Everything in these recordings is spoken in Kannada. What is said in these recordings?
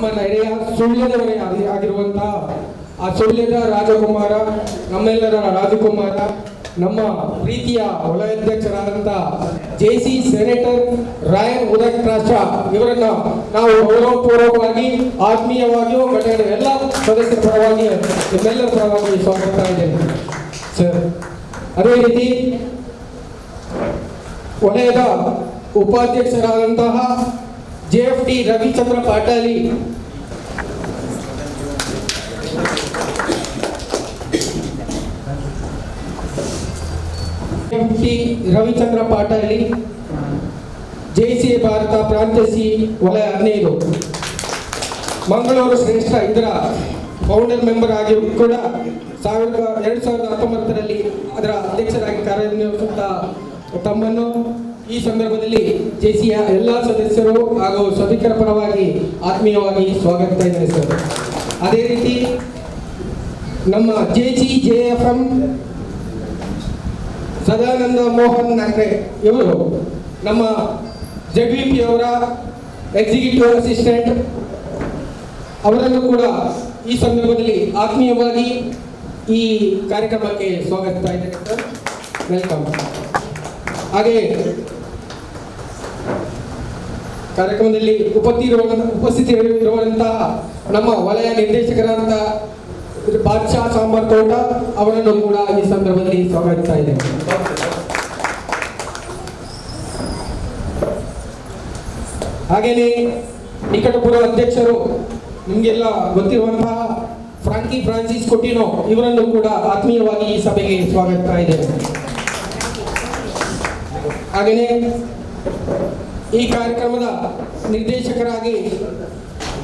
ನಮ್ಮ ನೆರೆಯ ಸುಳ್ಯದವರೇ ಆಗಿರುವಂತಹ ಆ ಸುಳ್ಯದ ರಾಜಕುಮಾರ, ನಮ್ಮೆಲ್ಲರ ರಾಜಕುಮಾರ, ನಮ್ಮ ಪ್ರೀತಿಯ ವಲಯಾಧ್ಯಕ್ಷರಾದಂಥ ಜೆಸಿ ಸೆನೇಟರ್ ರಾಯನ್ ಉದಯರಾಷ್ಟ್ರ ಇವರನ್ನ ನಾವು ಗೌರವಪೂರ್ವಕವಾಗಿ ಆತ್ಮೀಯವಾಗಿಯೂ ಘಟನೆಯ ಎಲ್ಲ ಸದಸ್ಯರ ಪರವಾಗಿ ನಿಮ್ಮೆಲ್ಲರ ಪರವಾಗಿ ಸ್ವಾಗತ ಇದ್ದೇನೆ ಸರ್. ಅದೇ ರೀತಿ ವಲಯದ ಉಪಾಧ್ಯಕ್ಷರಾದಂತಹ JFT ರವಿಚಂದ್ರ ಪಾಟಾಲಿ, ರವಿಚಂದ್ರ ಪಾಟಾಲಿ, JCA ಭಾರತ ಪ್ರಾಂತ್ಯ ಸಿ ವಲಯ 15, ಮಂಗಳೂರು ಶ್ರೇಷ್ಠ ಇದರ ಫೌಂಡರ್ ಮೆಂಬರ್ ಆಗಿ ಕೂಡ 2019ರಲ್ಲಿ ಅದರ ಅಧ್ಯಕ್ಷರಾಗಿ ಕಾರ್ಯನಿರ್ವಹಿಸುತ್ತಾ ತಮ್ಮನ್ನು ಈ ಸಂದರ್ಭದಲ್ಲಿ JCA ಎಲ್ಲ ಸದಸ್ಯರು ಹಾಗೂ ಸಭಿಕರ ಪರವಾಗಿ ಆತ್ಮೀಯವಾಗಿ ಸ್ವಾಗತ ಇದೆ ಸರ್. ಅದೇ ರೀತಿ ನಮ್ಮ JFM ಸದಾನಂದ ಮೋಹನ್ ನಕ್ರೆ ಇವರು ನಮ್ಮ ZVP ಅವರ ಎಕ್ಸಿಕ್ಯೂಟಿವ್ ಅಸಿಸ್ಟೆಂಟ್, ಅವರನ್ನು ಕೂಡ ಈ ಸಂದರ್ಭದಲ್ಲಿ ಆತ್ಮೀಯವಾಗಿ ಈ ಕಾರ್ಯಕ್ರಮಕ್ಕೆ ಸ್ವಾಗತ ಇದೆ ಸರ್. ವೆಲ್ಕಮ್. ಹಾಗೆ ಕಾರ್ಯಕ್ರಮದಲ್ಲಿ ಉಪಸ್ಥಿತರಿರುವಂತಹ ನಮ್ಮ ವಲಯ ನಿರ್ದೇಶಕರಾದ ಬಾದ್ಶಾ ಸಾಂಬಾರ್ ತೋಟ ಅವರನ್ನು ಕೂಡ ಈ ಸಂದರ್ಭದಲ್ಲಿ ಸ್ವಾಗತಿಸ್ತಾ ಇದ್ದೇನೆ. ಹಾಗೆಯೇ ನಿಕಟಪೂರ್ವ ಅಧ್ಯಕ್ಷರು ನಿಮಗೆಲ್ಲ ಗೊತ್ತಿರುವಂತಹ ಫ್ರಾಂಕಿ ಫ್ರಾನ್ಸಿಸ್ ಕೊಟ್ಟಿನೋ ಇವರನ್ನು ಕೂಡ ಆತ್ಮೀಯವಾಗಿ ಈ ಸಭೆಗೆ ಸ್ವಾಗತಿಸ್ತಾ ಇದ್ದೇನೆ. ಹಾಗೆಯೇ ಈ ಕಾರ್ಯಕ್ರಮದ ನಿರ್ದೇಶಕರಾಗಿ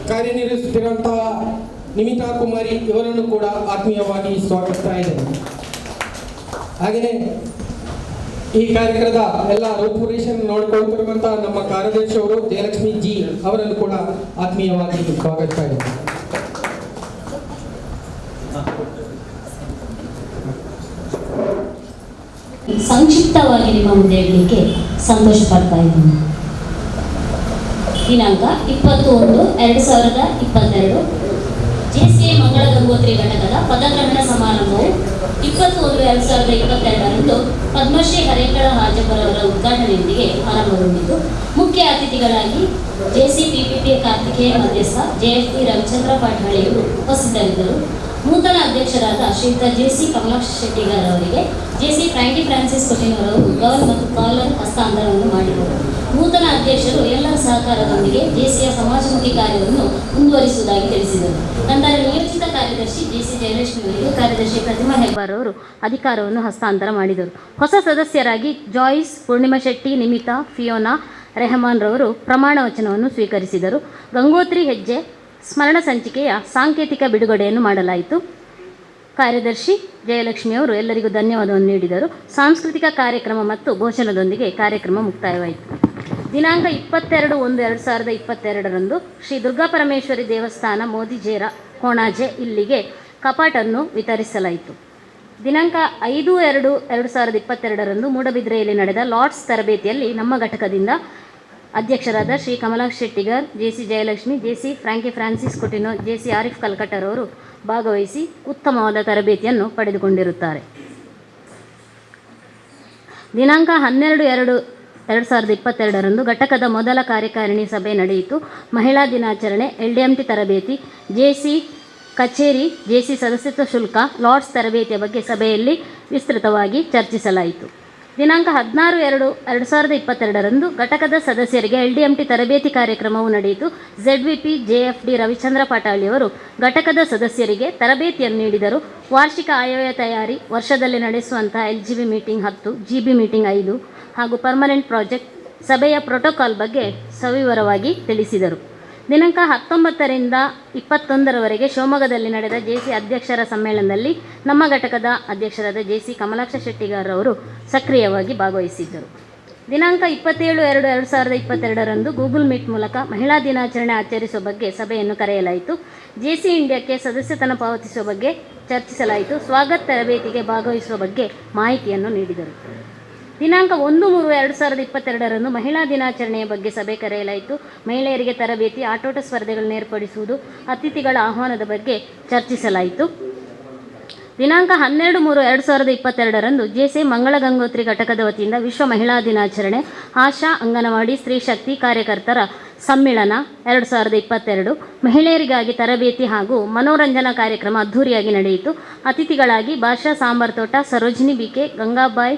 ಕಾರ್ಯನಿರ್ವಹಿಸುತ್ತಿರುವಂತಹ ನಿಮಿತಾ ಕುಮಾರಿ ಇವರನ್ನು ಕೂಡ ಆತ್ಮೀಯವಾಗಿ ಸ್ವಾಗತಿಸ್ತಾ ಇದ್ದೇನೆ. ಹಾಗೆಯೇ ಈ ಕಾರ್ಯಕ್ರಮದ ಎಲ್ಲ ರೂಪುರೇಷನ್ ನೋಡಿಕೊಳ್ಳುತ್ತಿರುವಂತಹ ನಮ್ಮ ಕಾರ್ಯದರ್ಶಿ ಅವರು ಜಯಲಕ್ಷ್ಮಿ ಜಿ ಅವರನ್ನು ಕೂಡ ಆತ್ಮೀಯವಾಗಿ ಸ್ವಾಗತಿಸ್ತಾ ಇದ್ದೇನೆ. ಸಂಕ್ಷಿಪ್ತವಾಗಿ ನಿಮ್ಮ ಮುಂದೆ ಹೇಳಲಿಕ್ಕೆ ಸಂತೋಷ ಪಡ್ತಾ ಇದ್ದೀನಿ. ದಿನಾಂಕ 21/2022 JCA ಮಂಗಳ ಗಂಗೋತ್ರಿ ಘಟಕದ ಪದಗ್ರಹಣ ಸಮಾರಂಭವು 21/2022ರಂದು ಪದ್ಮಶ್ರೀ ಹರೇಕಳ ಹಾಜಪರವರ ಉದ್ಘಾಟನೆಯೊಂದಿಗೆ ಆರಂಭಗೊಂಡಿದ್ದು, ಮುಖ್ಯ ಅತಿಥಿಗಳಾಗಿ JCPPP ಕಾರ್ತಿಕೇಯ ಮಧ್ಯಸ್ಥ JFT ರವಿಚಂದ್ರ ಪಾಟಾಳಿಯವರು ಉಪಸ್ಥಿತರಿದ್ದರು. ನೂತನ ಅಧ್ಯಕ್ಷರಾದ ಶ್ರೀಯುತ JC ಕಮಲಾಕ್ಷ ಶೆಟ್ಟಿಗಾರ್ ಅವರಿಗೆ JC ಫ್ರಾಂಕಿ ಫ್ರಾನ್ಸಿಸ್ ಕೊಟ್ಟಿನವರು ಗೌನ್ ಮತ್ತು ಕಾಲರ್ ಹಸ್ತಾಂತರವನ್ನು ಮಾಡಿದರು. ನೂತನ ಅಧ್ಯಕ್ಷರು ಎಲ್ಲರ ಸಹಕಾರದೊಂದಿಗೆ JCA ಸಮಾಜಮುಖಿ ಕಾರ್ಯವನ್ನು ಮುಂದುವರಿಸುವುದಾಗಿ ತಿಳಿಸಿದರು. ನಂತರ ನಿಯೋಜಿತ ಕಾರ್ಯದರ್ಶಿ JC ಜಯಲಕ್ಷ್ಮಿ ಅವರಿಗೆ ಕಾರ್ಯದರ್ಶಿ ಪ್ರತಿಮಾ ಹೆಬ್ಬಾರ್ ಅವರು ಅಧಿಕಾರವನ್ನು ಹಸ್ತಾಂತರ ಮಾಡಿದರು. ಹೊಸ ಸದಸ್ಯರಾಗಿ ಜಾಯ್ಸ್, ಪೂರ್ಣಿಮಾ ಶೆಟ್ಟಿ, ನಿಮಿತಾ, ಫಿಯೋನಾ, ರೆಹಮಾನ್ ರವರು ಪ್ರಮಾಣ ವಚನವನ್ನು ಸ್ವೀಕರಿಸಿದರು. ಗಂಗೋತ್ರಿ ಹೆಜ್ಜೆ ಸ್ಮರಣ ಸಂಚಿಕೆಯ ಸಾಂಕೇತಿಕ ಬಿಡುಗಡೆಯನ್ನು ಮಾಡಲಾಯಿತು. ಕಾರ್ಯದರ್ಶಿ ಜಯಲಕ್ಷ್ಮಿ ಅವರು ಎಲ್ಲರಿಗೂ ಧನ್ಯವಾದವನ್ನು ನೀಡಿದರು. ಸಾಂಸ್ಕೃತಿಕ ಕಾರ್ಯಕ್ರಮ ಮತ್ತು ಭೋಜನದೊಂದಿಗೆ ಕಾರ್ಯಕ್ರಮ ಮುಕ್ತಾಯವಾಯಿತು. ದಿನಾಂಕ 22/1/2022ರಂದು ಶ್ರೀ ದುರ್ಗಾಪರಮೇಶ್ವರಿ ದೇವಸ್ಥಾನ ಮೋದಿಜೇರ ಕೋಣಾಜೆ ಇಲ್ಲಿಗೆ ಕಪಾಟನ್ನು ವಿತರಿಸಲಾಯಿತು. ದಿನಾಂಕ 5/2/2022ರಂದು ಮೂಡಬಿದ್ರೆಯಲ್ಲಿ ನಡೆದ ಲಾರ್ಡ್ಸ್ ತರಬೇತಿಯಲ್ಲಿ ನಮ್ಮ ಘಟಕದಿಂದ ಅಧ್ಯಕ್ಷರಾದ Shri Kamalaksha Shettigar, JC Jayalakshmi, JC Frankie Francis Coutinho, JC Arif Kalkatter ಅವರು ಭಾಗವಹಿಸಿ ಉತ್ತಮವಾದ ತರಬೇತಿಯನ್ನು ಪಡೆದುಕೊಂಡಿರುತ್ತಾರೆ. ದಿನಾಂಕ 12/2/2022ರಂದು ಘಟಕದ ಮೊದಲ ಕಾರ್ಯಕಾರಿಣಿ ಸಭೆ ನಡೆಯಿತು. ಮಹಿಳಾ ದಿನಾಚರಣೆ, LDMT ತರಬೇತಿ, JC ಕಚೇರಿ, JC ಸದಸ್ಯತ್ವ ಶುಲ್ಕ, ಲಾರ್ಡ್ಸ್ ತರಬೇತಿಯ ಬಗ್ಗೆ ಸಭೆಯಲ್ಲಿ ವಿಸ್ತೃತವಾಗಿ ಚರ್ಚಿಸಲಾಯಿತು. ದಿನಾಂಕ 16/2/2022ರಂದು ಘಟಕದ ಸದಸ್ಯರಿಗೆ LDMT ತರಬೇತಿ ಕಾರ್ಯಕ್ರಮವು ನಡೆಯಿತು. ZVP JFD ರವಿಚಂದ್ರ ಪಾಟಾಳಿಯವರು ಘಟಕದ ಸದಸ್ಯರಿಗೆ ತರಬೇತಿಯನ್ನು ನೀಡಿದರು. ವಾರ್ಷಿಕ ಆಯವ್ಯಯ ತಯಾರಿ, ವರ್ಷದಲ್ಲಿ ನಡೆಸುವಂತಹ LGB ಮೀಟಿಂಗ್ 10, GB ಮೀಟಿಂಗ್ 5 ಹಾಗೂ ಪರ್ಮನೆಂಟ್ ಪ್ರಾಜೆಕ್ಟ್ ಸಭೆಯ ಪ್ರೋಟೋಕಾಲ್ ಬಗ್ಗೆ ಸವಿವರವಾಗಿ ತಿಳಿಸಿದರು. ದಿನಾಂಕ 19-21ರವರೆಗೆ ಶಿವಮೊಗ್ಗದಲ್ಲಿ ನಡೆದ JC ಅಧ್ಯಕ್ಷರ ಸಮ್ಮೇಳನದಲ್ಲಿ ನಮ್ಮ ಘಟಕದ ಅಧ್ಯಕ್ಷರಾದ JC ಕಮಲಾಕ್ಷ ಶೆಟ್ಟಿಗಾರ್ ಅವರು ಸಕ್ರಿಯವಾಗಿ ಭಾಗವಹಿಸಿದ್ದರು. ದಿನಾಂಕ 27/2/2022ರಂದು ಗೂಗಲ್ ಮೀಟ್ ಮೂಲಕ ಮಹಿಳಾ ದಿನಾಚರಣೆ ಆಚರಿಸುವ ಬಗ್ಗೆ ಸಭೆಯನ್ನು ಕರೆಯಲಾಯಿತು. JC ಇಂಡಿಯಾಕ್ಕೆ ಸದಸ್ಯತನ ಪಾವತಿಸುವ ಬಗ್ಗೆ ಚರ್ಚಿಸಲಾಯಿತು. ಸ್ವಾಗತ ತರಬೇತಿಗೆ ಭಾಗವಹಿಸುವ ಬಗ್ಗೆ ಮಾಹಿತಿಯನ್ನು ನೀಡಿದರು. ದಿನಾಂಕ 1/3/2022 ಮಹಿಳಾ ದಿನಾಚರಣೆಯ ಬಗ್ಗೆ ಸಭೆ ಕರೆಯಲಾಯಿತು. ಮಹಿಳೆಯರಿಗೆ ತರಬೇತಿ, ಆಟೋಟ ಸ್ಪರ್ಧೆಗಳನ್ನು ಏರ್ಪಡಿಸುವುದು, ಅತಿಥಿಗಳ ಆಹ್ವಾನದ ಬಗ್ಗೆ ಚರ್ಚಿಸಲಾಯಿತು. ದಿನಾಂಕ 12/3/2022 ಜೆಸಿ ಮಂಗಳ ಗಂಗೋತ್ರಿ ಘಟಕದ ವತಿಯಿಂದ ವಿಶ್ವ ಮಹಿಳಾ ದಿನಾಚರಣೆ, ಆಶಾ, ಅಂಗನವಾಡಿ, ಸ್ತ್ರೀ ಶಕ್ತಿ ಕಾರ್ಯಕರ್ತರ ಸಮ್ಮೇಳನ 2022 ಮಹಿಳೆಯರಿಗಾಗಿ ತರಬೇತಿ ಹಾಗೂ ಮನೋರಂಜನಾ ಕಾರ್ಯಕ್ರಮ ಅದ್ಧೂರಿಯಾಗಿ ನಡೆಯಿತು. ಅತಿಥಿಗಳಾಗಿ ಭಾಷಾ ಸಾಂಬಾರ್ ತೋಟ, ಸರೋಜಿನಿ ಬಿಕೆ, ಗಂಗಾಬಾಯಿ,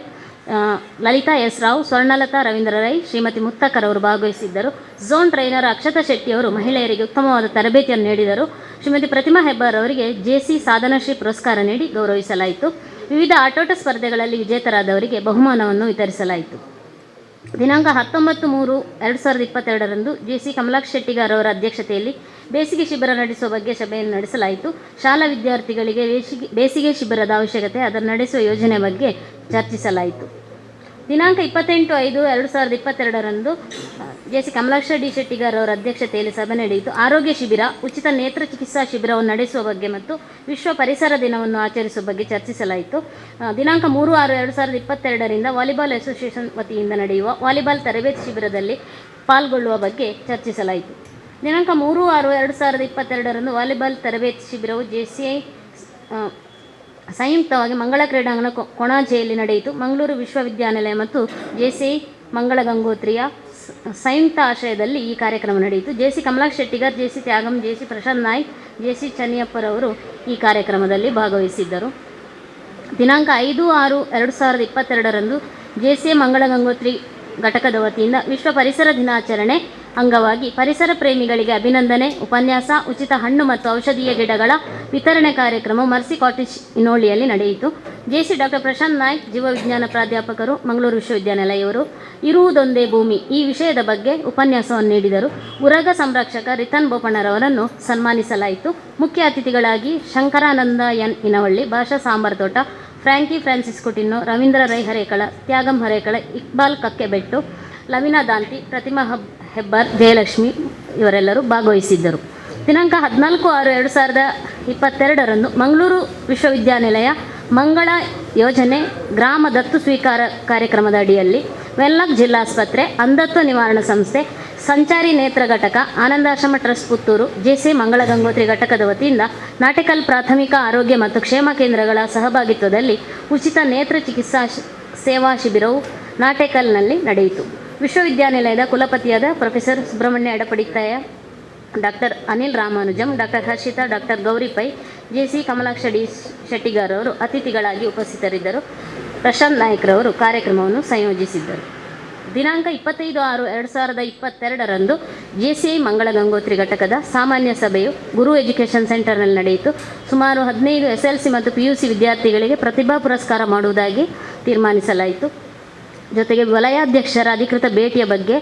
ಲಲಿತಾ ಎಸ್ ರಾವ್, ಸ್ವರ್ಣಲತಾ ರವೀಂದ್ರ ರೈ, ಶ್ರೀಮತಿ ಮುತ್ತಕ್ಕರ್ ಅವರು ಭಾಗವಹಿಸಿದ್ದರು. ಝೋನ್ ಟ್ರೈನರ್ ಅಕ್ಷತಾ ಶೆಟ್ಟಿ ಅವರು ಮಹಿಳೆಯರಿಗೆ ಉತ್ತಮವಾದ ತರಬೇತಿಯನ್ನು ನೀಡಿದರು. ಶ್ರೀಮತಿ ಪ್ರತಿಮಾ ಹೆಬ್ಬಾರ್ ಅವರಿಗೆ ಜೆಸಿ ಸಾಧನಶ್ರೀ ಪುರಸ್ಕಾರ ನೀಡಿ ಗೌರವಿಸಲಾಯಿತು. ವಿವಿಧ ಆಟೋಟ ಸ್ಪರ್ಧೆಗಳಲ್ಲಿ ವಿಜೇತರಾದವರಿಗೆ ಬಹುಮಾನವನ್ನು ವಿತರಿಸಲಾಯಿತು. ದಿನಾಂಕ 19/3/2022 ಜೆಸಿ ಕಮಲಾಕ್ಷ ಶೆಟ್ಟಿಗಾರ್ ಅವರ ಅಧ್ಯಕ್ಷತೆಯಲ್ಲಿ ಬೇಸಿಗೆ ಶಿಬಿರ ನಡೆಸುವ ಬಗ್ಗೆ ಸಭೆಯನ್ನು ನಡೆಸಲಾಯಿತು. ಶಾಲಾ ವಿದ್ಯಾರ್ಥಿಗಳಿಗೆ ಬೇಸಿಗೆ ಶಿಬಿರದ ಅವಶ್ಯಕತೆ, ಅದನ್ನು ನಡೆಸುವ ಯೋಜನೆ ಬಗ್ಗೆ ಚರ್ಚಿಸಲಾಯಿತು. ದಿನಾಂಕ 28/5/2022 ಜೆಸಿ ಕಮಲಾಕ್ಷ ಡಿ ಶೆಟ್ಟಿಗಾರ್ ಅವರ ಅಧ್ಯಕ್ಷತೆಯಲ್ಲಿ ಸಭೆ ನಡೆಯಿತು. ಆರೋಗ್ಯ ಶಿಬಿರ, ಉಚಿತ ನೇತ್ರ ಚಿಕಿತ್ಸಾ ಶಿಬಿರವನ್ನು ನಡೆಸುವ ಬಗ್ಗೆ ಮತ್ತು ವಿಶ್ವ ಪರಿಸರ ದಿನವನ್ನು ಆಚರಿಸುವ ಬಗ್ಗೆ ಚರ್ಚಿಸಲಾಯಿತು. ದಿನಾಂಕ 3/6/2022 ವಾಲಿಬಾಲ್ ಅಸೋಸಿಯೇಷನ್ ವತಿಯಿಂದ ನಡೆಯುವ ವಾಲಿಬಾಲ್ ತರಬೇತಿ ಶಿಬಿರದಲ್ಲಿ ಪಾಲ್ಗೊಳ್ಳುವ ಬಗ್ಗೆ ಚರ್ಚಿಸಲಾಯಿತು. ದಿನಾಂಕ 3/6/2022 ವಾಲಿಬಾಲ್ ತರಬೇತಿ ಶಿಬಿರವು ಜೆಸಿಐ ಸಂಯುಕ್ತವಾಗಿ ಮಂಗಳ ಕ್ರೀಡಾಂಗಣ ಕೊಣಾಜೆಯಲ್ಲಿ ನಡೆಯಿತು. ಮಂಗಳೂರು ವಿಶ್ವವಿದ್ಯಾನಿಲಯ ಮತ್ತು ಜೆಸಿಐ ಮಂಗಳ ಗಂಗೋತ್ರಿಯ ಸಂಯುಕ್ತ ಆಶ್ರಯದಲ್ಲಿ ಈ ಕಾರ್ಯಕ್ರಮ ನಡೆಯಿತು. JC Kamalaksha Shettigar, JC Thyagam, JC Prashanth Naik, JC ಚನ್ನಿಯಪ್ಪರವರು ಈ ಕಾರ್ಯಕ್ರಮದಲ್ಲಿ ಭಾಗವಹಿಸಿದ್ದರು. ದಿನಾಂಕ 5/6/2022 ಜೆಸಿಐ ಮಂಗಳ ಗಂಗೋತ್ರಿ ಘಟಕದ ವತಿಯಿಂದ ವಿಶ್ವ ಪರಿಸರ ದಿನಾಚರಣೆ ಅಂಗವಾಗಿ ಪರಿಸರ ಪ್ರೇಮಿಗಳಿಗೆ ಅಭಿನಂದನೆ, ಉಪನ್ಯಾಸ, ಉಚಿತ ಹಣ್ಣು ಮತ್ತು ಔಷಧೀಯ ಗಿಡಗಳ ವಿತರಣೆ ಕಾರ್ಯಕ್ರಮ ಮರ್ಸಿ ಕಾಟೇಜ್ ಇನೋಳಿಯಲ್ಲಿ ನಡೆಯಿತು. ಜೆಸಿ ಡಾಕ್ಟರ್ ಪ್ರಶಾಂತ್ ನಾಯ್ಕ್, ಜೀವವಿಜ್ಞಾನ ಪ್ರಾಧ್ಯಾಪಕರು, ಮಂಗಳೂರು ವಿಶ್ವವಿದ್ಯಾನಿಲಯವರು, ಇರುವುದೊಂದೇ ಭೂಮಿ ಈ ವಿಷಯದ ಬಗ್ಗೆ ಉಪನ್ಯಾಸವನ್ನು ನೀಡಿದರು. ಉರಗ ಸಂರಕ್ಷಕ ರಿತನ್ ಬೋಪಣ್ಣರವರನ್ನು ಸನ್ಮಾನಿಸಲಾಯಿತು. ಮುಖ್ಯ ಅತಿಥಿಗಳಾಗಿ ಶಂಕರಾನಂದ ಎನ್ ಇನವಳ್ಳಿ, ಭಾಷಾ ಸಾಂಬಾರ್ ತೋಟ, ಫ್ರಾಂಕಿ ಫ್ರಾನ್ಸಿಸ್ಕೋ ಟಿನ್ನೋ, ರವೀಂದ್ರ ರೈ ಹರೇಕಳ, ತ್ಯಾಗಂ ಹರೇಕಳ, ಇಕ್ಬಾಲ್ ಕಕ್ಕೆಬೆಟ್ಟು, ಲವಿನಾ ದಾಂತಿ, ಪ್ರತಿಮಾ ಹೆಬ್ಬಾರ್, ಜಯಲಕ್ಷ್ಮಿ ಇವರೆಲ್ಲರೂ ಭಾಗವಹಿಸಿದ್ದರು. ದಿನಾಂಕ 14/6/2022 ಮಂಗಳೂರು ವಿಶ್ವವಿದ್ಯಾನಿಲಯ ಮಂಗಳ ಯೋಜನೆ ಗ್ರಾಮ ದತ್ತು ಸ್ವೀಕಾರ ಕಾರ್ಯಕ್ರಮದ ಅಡಿಯಲ್ಲಿ ವೆನ್ಲಾಕ್ ಜಿಲ್ಲಾಸ್ಪತ್ರೆ, ಅಂಧತ್ವ ನಿವಾರಣಾ ಸಂಸ್ಥೆ, ಸಂಚಾರಿ ನೇತ್ರ ಘಟಕ, ಆನಂದಾಶ್ರಮ ಟ್ರಸ್ಟ್ ಪುತ್ತೂರು, ಜೆಸಿ ಮಂಗಳ ಗಂಗೋತ್ರಿ ಘಟಕದ ವತಿಯಿಂದ ನಾಟೆಕಲ್ ಪ್ರಾಥಮಿಕ ಆರೋಗ್ಯ ಮತ್ತು ಕ್ಷೇಮ ಕೇಂದ್ರಗಳ ಸಹಭಾಗಿತ್ವದಲ್ಲಿ ಉಚಿತ ನೇತ್ರ ಚಿಕಿತ್ಸಾ ಸೇವಾ ಶಿಬಿರವು ನಾಟೆಕಲ್ನಲ್ಲಿ ನಡೆಯಿತು. ವಿಶ್ವವಿದ್ಯಾನಿಲಯದ ಕುಲಪತಿಯಾದ professor Subrahmanya Yedapadithaya, doctor Anil Ramanujam, doctor Harshitha, doctor Gowri Pai, JC Kamalaksha D Shettigar ಅವರು ಅತಿಥಿಗಳಾಗಿ ಉಪಸ್ಥಿತರಿದ್ದರು. ಪ್ರಶಾಂತ್ ನಾಯ್ಕ್ರವರು ಕಾರ್ಯಕ್ರಮವನ್ನು ಸಂಯೋಜಿಸಿದ್ದರು. ದಿನಾಂಕ 25/6/2022 ಜೆಸಿಐ ಮಂಗಳ ಗಂಗೋತ್ರಿ ಘಟಕದ ಸಾಮಾನ್ಯ ಸಭೆಯು ಗುರು ಎಜುಕೇಷನ್ ಸೆಂಟರ್ನಲ್ಲಿ ನಡೆಯಿತು. ಸುಮಾರು 15 SLC ಮತ್ತು PUC ವಿದ್ಯಾರ್ಥಿಗಳಿಗೆ ಪ್ರತಿಭಾ ಪುರಸ್ಕಾರ ಮಾಡುವುದಾಗಿ ತೀರ್ಮಾನಿಸಲಾಯಿತು. ಜೊತೆಗೆ ವಲಯಾಧ್ಯಕ್ಷರ ಅಧಿಕೃತ ಭೇಟಿಯ ಬಗ್ಗೆ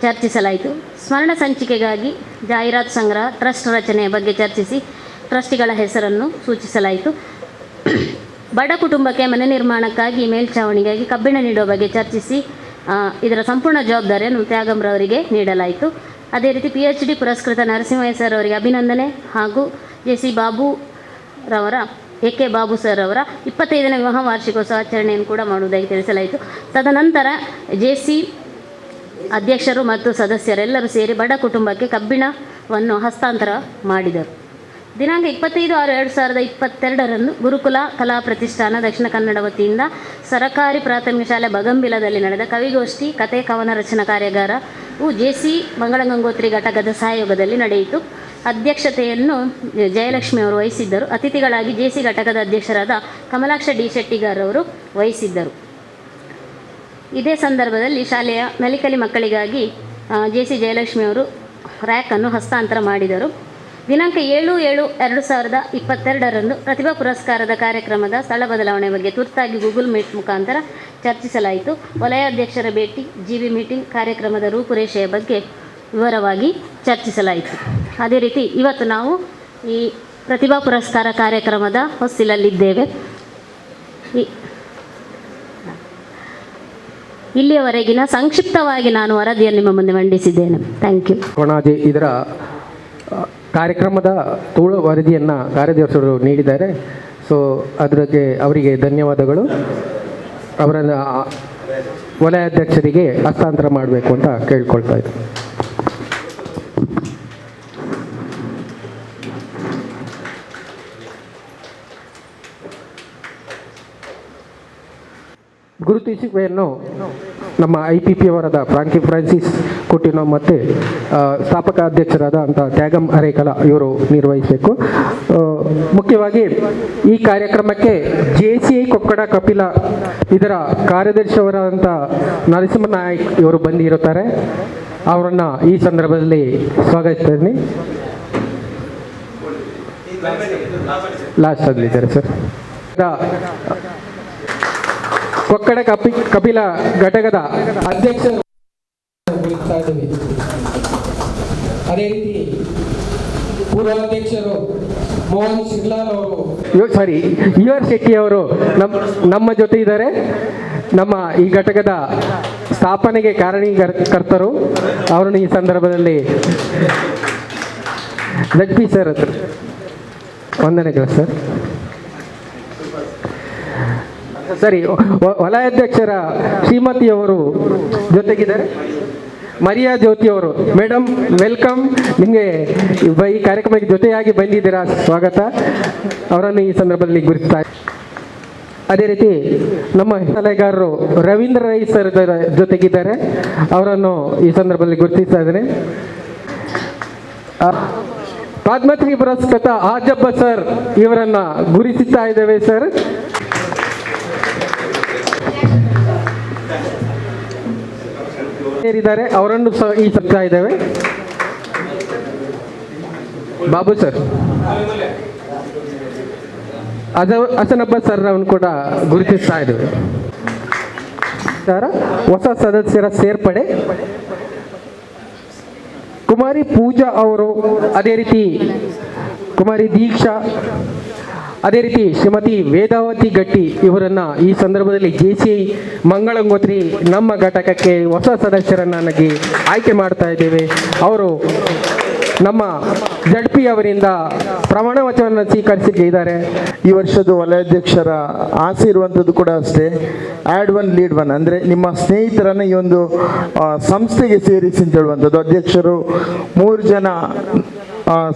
ಚರ್ಚಿಸಲಾಯಿತು. ಸ್ಮರಣ ಸಂಚಿಕೆಗಾಗಿ ಜಾಹೀರಾತು ಸಂಗ್ರಹ, ಟ್ರಸ್ಟ್ ರಚನೆಯ ಬಗ್ಗೆ ಚರ್ಚಿಸಿ ಟ್ರಸ್ಟಿಗಳ ಹೆಸರನ್ನು ಸೂಚಿಸಲಾಯಿತು. ಬಡ ಕುಟುಂಬಕ್ಕೆ ಮನೆ ನಿರ್ಮಾಣಕ್ಕಾಗಿ ಮೇಲ್ಛಾವಣಿಗಾಗಿ ಕಬ್ಬಿಣ ನೀಡುವ ಬಗ್ಗೆ ಚರ್ಚಿಸಿ ಇದರ ಸಂಪೂರ್ಣ ಜವಾಬ್ದಾರಿಯನ್ನು ತ್ಯಾಗಂರವರಿಗೆ ನೀಡಲಾಯಿತು. ಅದೇ ರೀತಿ PhD ಪುರಸ್ಕೃತ ನರಸಿಂಹಯ್ಯ ಸರ್ ಅವರಿಗೆ ಅಭಿನಂದನೆ ಹಾಗೂ ಜೆಸಿ ಬಾಬುರವರ AK ಬಾಬು ಸರ್ ಅವರ 25ನೇ ವಿವಾಹ ವಾರ್ಷಿಕೋತ್ಸವ ಆಚರಣೆಯನ್ನು ಕೂಡ ಮಾಡುವುದಾಗಿ ತಿಳಿಸಲಾಯಿತು. ತದನಂತರ ಜೆಸಿ ಅಧ್ಯಕ್ಷರು ಮತ್ತು ಸದಸ್ಯರೆಲ್ಲರೂ ಸೇರಿ ಬಡ ಕುಟುಂಬಕ್ಕೆ ಕಬ್ಬಿಣವನ್ನು ಹಸ್ತಾಂತರ ಮಾಡಿದರು. ದಿನಾಂಕ 25/6/2022 ಗುರುಕುಲ ಕಲಾ ಪ್ರತಿಷ್ಠಾನ ದಕ್ಷಿಣ ಕನ್ನಡ ವತಿಯಿಂದ ಸರಕಾರಿ ಪ್ರಾಥಮಿಕ ಶಾಲೆ ಬಗಂಬಿಲದಲ್ಲಿ ನಡೆದ ಕವಿಗೋಷ್ಠಿ, ಕತೆ ಕವನ ರಚನಾ ಕಾರ್ಯಾಗಾರವು ಜೆಸಿ ಮಂಗಳ ಗಂಗೋತ್ರಿ ಘಟಕದ ಸಹಯೋಗದಲ್ಲಿ ನಡೆಯಿತು. ಅಧ್ಯಕ್ಷತೆಯನ್ನು ಜಯಲಕ್ಷ್ಮಿ ಅವರು ವಹಿಸಿದ್ದರು. ಅತಿಥಿಗಳಾಗಿ ಜೆಸಿ ಘಟಕದ ಅಧ್ಯಕ್ಷರಾದ ಕಮಲಾಕ್ಷ ಡಿ ಶೆಟ್ಟಿಗಾರ್ ಅವರು ವಹಿಸಿದ್ದರು. ಇದೇ ಸಂದರ್ಭದಲ್ಲಿ ಶಾಲೆಯ ನಲಿಕಲಿ ಮಕ್ಕಳಿಗಾಗಿ ಜೆಸಿ ಜಯಲಕ್ಷ್ಮಿ ಅವರು ರ್ಯಾಕನ್ನು ಹಸ್ತಾಂತರ ಮಾಡಿದರು. ದಿನಾಂಕ 7/7/2022 ಪ್ರತಿಭಾ ಪುರಸ್ಕಾರದ ಕಾರ್ಯಕ್ರಮದ ಸ್ಥಳ ಬದಲಾವಣೆ ಬಗ್ಗೆ ತುರ್ತಾಗಿ ಗೂಗಲ್ ಮೀಟ್ ಮುಖಾಂತರ ಚರ್ಚಿಸಲಾಯಿತು. ವಲಯಾಧ್ಯಕ್ಷರ ಭೇಟಿ, GB ಮೀಟಿಂಗ್, ಕಾರ್ಯಕ್ರಮದ ರೂಪುರೇಷೆಯ ಬಗ್ಗೆ ವಿವರವಾಗಿ ಚರ್ಚಿಸಲಾಯಿತು. ಅದೇ ರೀತಿ ಇವತ್ತು ನಾವು ಈ ಪ್ರತಿಭಾ ಪುರಸ್ಕಾರ ಕಾರ್ಯಕ್ರಮದ ಹೊಸ್ತಿಲಲ್ಲಿದ್ದೇವೆ. ಇಲ್ಲಿಯವರೆಗಿನ ಸಂಕ್ಷಿಪ್ತವಾಗಿ ನಾನು ವರದಿಯನ್ನು ನಿಮ್ಮ ಮುಂದೆ ಮಂಡಿಸಿದ್ದೇನೆ. Thank you. ಕೊಣಾಜೆ ಇದರ ಕಾರ್ಯಕ್ರಮದ ತೋಳು ವರದಿಯನ್ನು ಕಾರ್ಯದರ್ಶಿಗಳು ನೀಡಿದ್ದಾರೆ. ಸೊ ಅದಕ್ಕೆ ಅವರಿಗೆ ಧನ್ಯವಾದಗಳು. ಅವರ ವಲಯಾಧ್ಯಕ್ಷರಿಗೆ ಹಸ್ತಾಂತರ ಮಾಡಬೇಕು ಅಂತ ಕೇಳ್ಕೊಳ್ತಾ ಇದ್ದೀನಿ. ಗುರುತಿಸುವಿಕೆಯನ್ನು ನಮ್ಮ IPP ಅವರಾದ ಫ್ರಾಂಕಿ ಫ್ರಾನ್ಸಿಸ್ ಕುಟಿನೋ ಮತ್ತು ಸ್ಥಾಪಕ ಅಧ್ಯಕ್ಷರಾದ ಅಂತ ತ್ಯಾಗಂ ಅರೇಕಲ ಇವರು ನಿರ್ವಹಿಸಬೇಕು. ಮುಖ್ಯವಾಗಿ ಈ ಕಾರ್ಯಕ್ರಮಕ್ಕೆ JCI ಕೊಕ್ಕಡ ಕಪಿಲ ಇದರ ಕಾರ್ಯದರ್ಶಿಯವರಾದಂಥ ನರಸಿಂಹ ನಾಯ್ಕ್ ಇವರು ಬಂದಿರುತ್ತಾರೆ. ಅವರನ್ನು ಈ ಸಂದರ್ಭದಲ್ಲಿ ಸ್ವಾಗತಿಸ್ತೀನಿ. ಲಾಸ್ಟ್ ಆಗಲಿದ್ದಾರೆ ಸರ್. ಕೊಕ್ಕಡ ಕಪಿಲ ಘಟಕದ ಅಧ್ಯಕ್ಷರು. ಅದೇ ರೀತಿ ಪೂರ್ವಾಧ್ಯಕ್ಷರು ಮೋಹನ್ ಶಿರ್ಲಾಲ್ ಅವರು UR ಶೆಟ್ಟಿ ಅವರು ನಮ್ಮ ಜೊತೆ ಇದ್ದಾರೆ. ನಮ್ಮ ಈ ಘಟಕದ ಸ್ಥಾಪನೆಗೆ ಕಾರಣೀಕರ್ತರು. ಅವರನ್ನು ಈ ಸಂದರ್ಭದಲ್ಲಿ ZP ಸರ್ ಹತ್ರ ವಂದನೆಗಳು ಸರ್. ಸರಿ, ವಲಯಾಧ್ಯಕ್ಷರ ಶ್ರೀಮತಿಯವರು ಜೊತೆಗಿದ್ದಾರೆ. ಮರಿಯಾ ಜ್ಯೋತಿ ಅವರು. Madam welcome. ನಿಮಗೆ ಈ ಕಾರ್ಯಕ್ರಮಕ್ಕೆ ಜೊತೆಯಾಗಿ ಬಂದಿದ್ದೀರಾ, ಸ್ವಾಗತ. ಅವರನ್ನು ಈ ಸಂದರ್ಭದಲ್ಲಿ ಗುರುತಿಸ್ತಾ. ಅದೇ ರೀತಿ ನಮ್ಮ ಸಲಹೆಗಾರರು ರವೀಂದ್ರ ರೈ ಸರ್ ಜೊತೆಗಿದ್ದಾರೆ. ಅವರನ್ನು ಈ ಸಂದರ್ಭದಲ್ಲಿ ಗುರುತಿಸ್ತಾ ಇದ್ದೇನೆ. ಪದ್ಮಶ್ರೀ ಪುರಸ್ಕೃತ ಆಜಬ್ಬ ಸರ್ ಇವರನ್ನ ಗುರುತಿಸ್ತಾ ಇದ್ದೇವೆ ಸರ್. ಸೇರಿದ್ದಾರೆ, ಅವರನ್ನು ಈ ಸತ್ತಾ ಇದ್ದೇವೆ. ಬಾಬು ಸರ್, ಹಸನಬ್ಬ ಸರ್ ಅವನು ಕೂಡ ಗುರುತಿಸ್ತಾ ಇದ್ದೇವೆ. ಹೊಸ ಸದಸ್ಯರ ಸೇರ್ಪಡೆ ಕುಮಾರಿ ಪೂಜಾ ಅವರು, ಅದೇ ರೀತಿ ಕುಮಾರಿ ದೀಕ್ಷಾ, ಅದೇ ರೀತಿ ಶ್ರೀಮತಿ ವೇದಾವತಿ ಗಟ್ಟಿ ಇವರನ್ನ ಈ ಸಂದರ್ಭದಲ್ಲಿ JCI ಮಂಗಳಂಗೋತ್ರಿ ನಮ್ಮ ಘಟಕಕ್ಕೆ ಹೊಸ ಸದಸ್ಯರನ್ನಾಗಿ ಆಯ್ಕೆ ಮಾಡ್ತಾ ಇದ್ದೇವೆ. ಅವರು ನಮ್ಮ ZP ಅವರಿಂದ ಪ್ರಮಾಣ ವಚನವನ್ನು ಸ್ವೀಕರಿಸಿದ್ದಾರೆ. ಈ ವರ್ಷದ ವಲಯಾಧ್ಯಕ್ಷರ ಆಸೆ ಇರುವಂಥದ್ದು ಕೂಡ ಅಷ್ಟೇ, ಆ್ಯಡ್ ಒನ್ ಲೀಡ್ ಒನ್, ಅಂದರೆ ನಿಮ್ಮ ಸ್ನೇಹಿತರನ್ನು ಈ ಒಂದು ಸಂಸ್ಥೆಗೆ ಸೇರಿಸಿ ಅಂತ ಹೇಳುವಂಥದ್ದು. ಅಧ್ಯಕ್ಷರು 3 ಜನ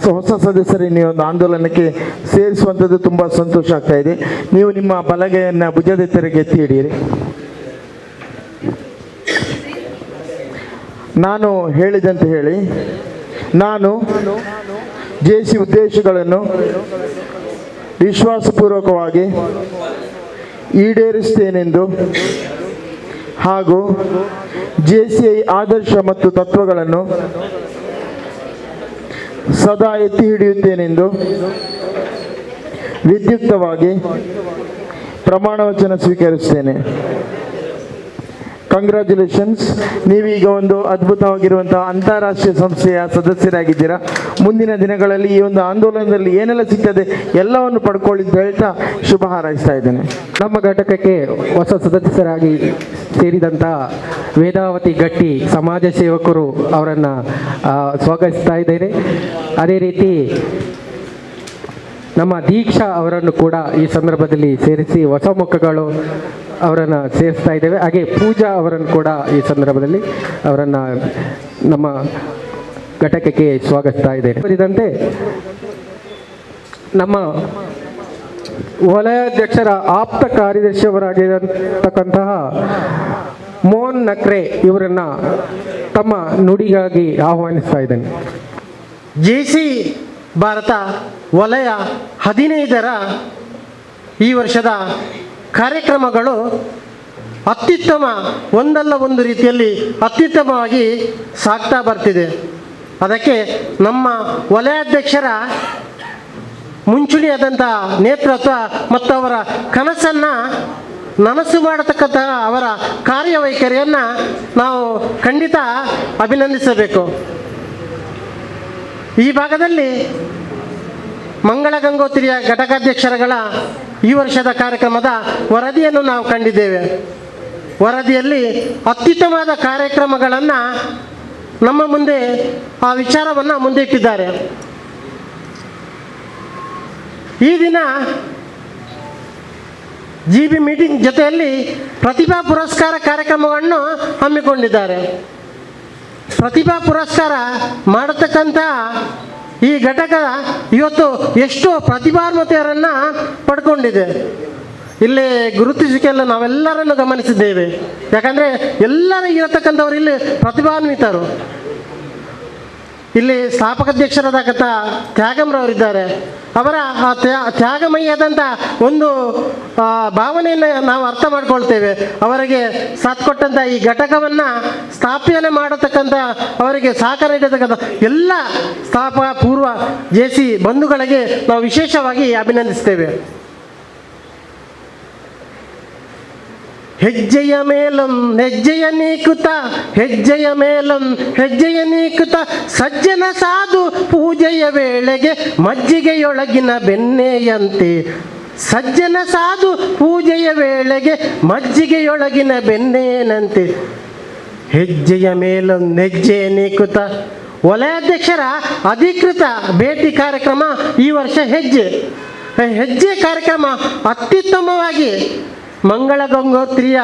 ಹೊಸ ಸದಸ್ಯರನ್ನು ಈ ಒಂದು ಆಂದೋಲನಕ್ಕೆ ಸೇರಿಸುವಂಥದ್ದು ತುಂಬ ಸಂತೋಷ ಆಗ್ತಾ ಇದೆ. ನೀವು ನಿಮ್ಮ ಬಲಗೈಯನ್ನು ಭುಜದೆತ್ತರೆಗೆ ಎತ್ತಿ ಹಿಡಿಯಿರಿ. ನಾನು ಹೇಳಿದಂತೆ ಹೇಳಿ. ನಾನು JC ಉದ್ದೇಶಗಳನ್ನು ವಿಶ್ವಾಸಪೂರ್ವಕವಾಗಿ ಈಡೇರಿಸುತ್ತೇನೆಂದು ಹಾಗೂ JCI ಆದರ್ಶ ಮತ್ತು ತತ್ವಗಳನ್ನು ಸದಾ ಎತ್ತಿ ಹಿಡಿಯುತ್ತೇನೆಂದು ವಿದ್ಯುಕ್ತವಾಗಿ ಪ್ರಮಾಣ ವಚನ ಸ್ವೀಕರಿಸುತ್ತೇನೆ. ಕಂಗ್ರ್ಯಾಚುಲೇಷನ್ಸ್. ನೀವೀಗ ಒಂದು ಅದ್ಭುತವಾಗಿರುವಂತಹ ಅಂತಾರಾಷ್ಟ್ರೀಯ ಸಂಸ್ಥೆಯ ಸದಸ್ಯರಾಗಿದ್ದೀರಾ. ಮುಂದಿನ ದಿನಗಳಲ್ಲಿ ಈ ಒಂದು ಆಂದೋಲನದಲ್ಲಿ ಏನೆಲ್ಲ ಸಿಗ್ತದೆ ಎಲ್ಲವನ್ನು ಪಡ್ಕೊಳ್ಳಿ ಅಂತ ಹೇಳ್ತಾ ಶುಭ ಹಾರೈಸ್ತಾ ಇದ್ದೇನೆ. ನಮ್ಮ ಘಟಕಕ್ಕೆ ಹೊಸ ಸದಸ್ಯರಾಗಿ ಸೇರಿದಂಥ ವೇದಾವತಿ ಗಟ್ಟಿ ಸಮಾಜ ಸೇವಕರು ಅವರನ್ನು ಸ್ವಾಗತಿಸ್ತಾ ಇದ್ದೇನೆ. ಅದೇ ರೀತಿ ನಮ್ಮ ದೀಕ್ಷಾ ಅವರನ್ನು ಕೂಡ ಈ ಸಂದರ್ಭದಲ್ಲಿ ಸೇರಿಸಿ ಹೊಸ ಮುಖಗಳು ಅವರನ್ನು ಸೇರಿಸ್ತಾ ಇದ್ದೇವೆ. ಹಾಗೆ ಪೂಜಾ ಅವರನ್ನು ಕೂಡ ಈ ಸಂದರ್ಭದಲ್ಲಿ ಅವರನ್ನು ನಮ್ಮ ಘಟಕಕ್ಕೆ ಸ್ವಾಗತಿಸ್ತಾ ಇದ್ದೇನೆ. ಸೇರಿದಂತೆ ನಮ್ಮ ವಲಯಾಧ್ಯಕ್ಷರ ಆಪ್ತ ಕಾರ್ಯದರ್ಶಿಯವರಾಗಿರತಕ್ಕಂತಹ ಮೋಹನ್ ನಕ್ರೆ ಇವರನ್ನ ತಮ್ಮ ನುಡಿಗಾಗಿ ಆಹ್ವಾನಿಸ್ತಾ ಇದ್ದೇನೆ. JCI ಭಾರತ ವಲಯ 15ರ ಈ ವರ್ಷದ ಕಾರ್ಯಕ್ರಮಗಳು ಅತ್ಯುತ್ತಮ, ಒಂದಲ್ಲ ಒಂದು ರೀತಿಯಲ್ಲಿ ಅತ್ಯುತ್ತಮವಾಗಿ ಸಾಗ್ತಾ ಬರ್ತಿದೆ. ಅದಕ್ಕೆ ನಮ್ಮ ವಲಯಾಧ್ಯಕ್ಷರ ಮುಂಚೂಣಿಯಾದಂಥ ನೇತೃತ್ವ ಮತ್ತು ಅವರ ಕನಸನ್ನು ನನಸು ಮಾಡತಕ್ಕಂತಹ ಅವರ ಕಾರ್ಯವೈಖರಿಯನ್ನು ನಾವು ಖಂಡಿತ ಅಭಿನಂದಿಸಬೇಕು. ಈ ಭಾಗದಲ್ಲಿ ಮಂಗಳ ಗಂಗೋತ್ರಿಯ ಘಟಕಾಧ್ಯಕ್ಷರುಗಳ ಈ ವರ್ಷದ ಕಾರ್ಯಕ್ರಮದ ವರದಿಯನ್ನು ನಾವು ಕಂಡಿದ್ದೇವೆ. ವರದಿಯಲ್ಲಿ ಅತ್ಯುತ್ತಮವಾದ ಕಾರ್ಯಕ್ರಮಗಳನ್ನು ನಮ್ಮ ಮುಂದೆ ಆ ವಿಚಾರವನ್ನು ಮುಂದೆ ಇಟ್ಟಿದ್ದಾರೆ. ಈ ದಿನ GB ಮೀಟಿಂಗ್ ಜೊತೆಯಲ್ಲಿ ಪ್ರತಿಭಾ ಪುರಸ್ಕಾರ ಕಾರ್ಯಕ್ರಮವನ್ನು ಹಮ್ಮಿಕೊಂಡಿದ್ದಾರೆ. ಪ್ರತಿಭಾ ಪುರಸ್ಕಾರ ಮಾಡತಕ್ಕಂಥ ಈ ಘಟಕ ಇವತ್ತು ಎಷ್ಟೋ ಪ್ರತಿಭಾನ್ವಿತೆಯರನ್ನು ಪಡ್ಕೊಂಡಿದೆ. ಇಲ್ಲಿ ಗುರುತಿಸುವಿಕೆಲ್ಲ ನಾವೆಲ್ಲರನ್ನು ಗಮನಿಸಿದ್ದೇವೆ. ಯಾಕಂದರೆ ಎಲ್ಲರೂ ಇರತಕ್ಕಂಥವ್ರು ಇಲ್ಲಿ ಪ್ರತಿಭಾನ್ವಿತರು. ಇಲ್ಲಿ ಸ್ಥಾಪಕಾಧ್ಯಕ್ಷರಾದಂಥ ತ್ಯಾಗಮ್ರವರಿದ್ದಾರೆ. ಅವರ ಆ ತ್ಯಾಗಮಯ್ಯಾದಂಥ ಒಂದು ಭಾವನೆಯನ್ನು ನಾವು ಅರ್ಥ ಮಾಡ್ಕೊಳ್ತೇವೆ. ಅವರಿಗೆ ಸಾಥ್ ಕೊಟ್ಟಂಥ ಈ ಘಟಕವನ್ನು ಸ್ಥಾಪನೆ ಮಾಡತಕ್ಕಂಥ ಅವರಿಗೆ ಸಹಕಾರ ನೀಡತಕ್ಕಂಥ ಎಲ್ಲ ಸ್ಥಾಪಕ ಪೂರ್ವ JC ಬಂಧುಗಳಿಗೆ ನಾವು ವಿಶೇಷವಾಗಿ ಅಭಿನಂದಿಸ್ತೇವೆ. ಹೆಜ್ಜೆಯ ಮೇಲಂ ಹೆಜ್ಜೆಯ ನೀಕುತ, ಹೆಜ್ಜೆಯ ಮೇಲಂ ಹೆಜ್ಜೆಯ ನೀಕುತ, ಸಜ್ಜನ ಸಾಧು ಪೂಜೆಯ ವೇಳೆಗೆ ಮಜ್ಜಿಗೆಯೊಳಗಿನ ಬೆಣ್ಣೆಯಂತೆ. ಸಜ್ಜನ ಸಾಧು ಪೂಜೆಯ ವೇಳೆಗೆ ಮಜ್ಜಿಗೆಯೊಳಗಿನ ಬೆಣ್ಣೆಯಂತೆ. ಹೆಜ್ಜೆಯ ಮೇಲಂ ಹೆಜ್ಜೆಯ ನೀಕುತ. ವಲಯಾಧ್ಯಕ್ಷರ ಅಧಿಕೃತ ಭೇಟಿ ಕಾರ್ಯಕ್ರಮ ಈ ವರ್ಷ ಹೆಜ್ಜೆ ಕಾರ್ಯಕ್ರಮ ಅತ್ಯುತ್ತಮವಾಗಿ ಮಂಗಳ ಗಂಗೋತ್ರಿಯ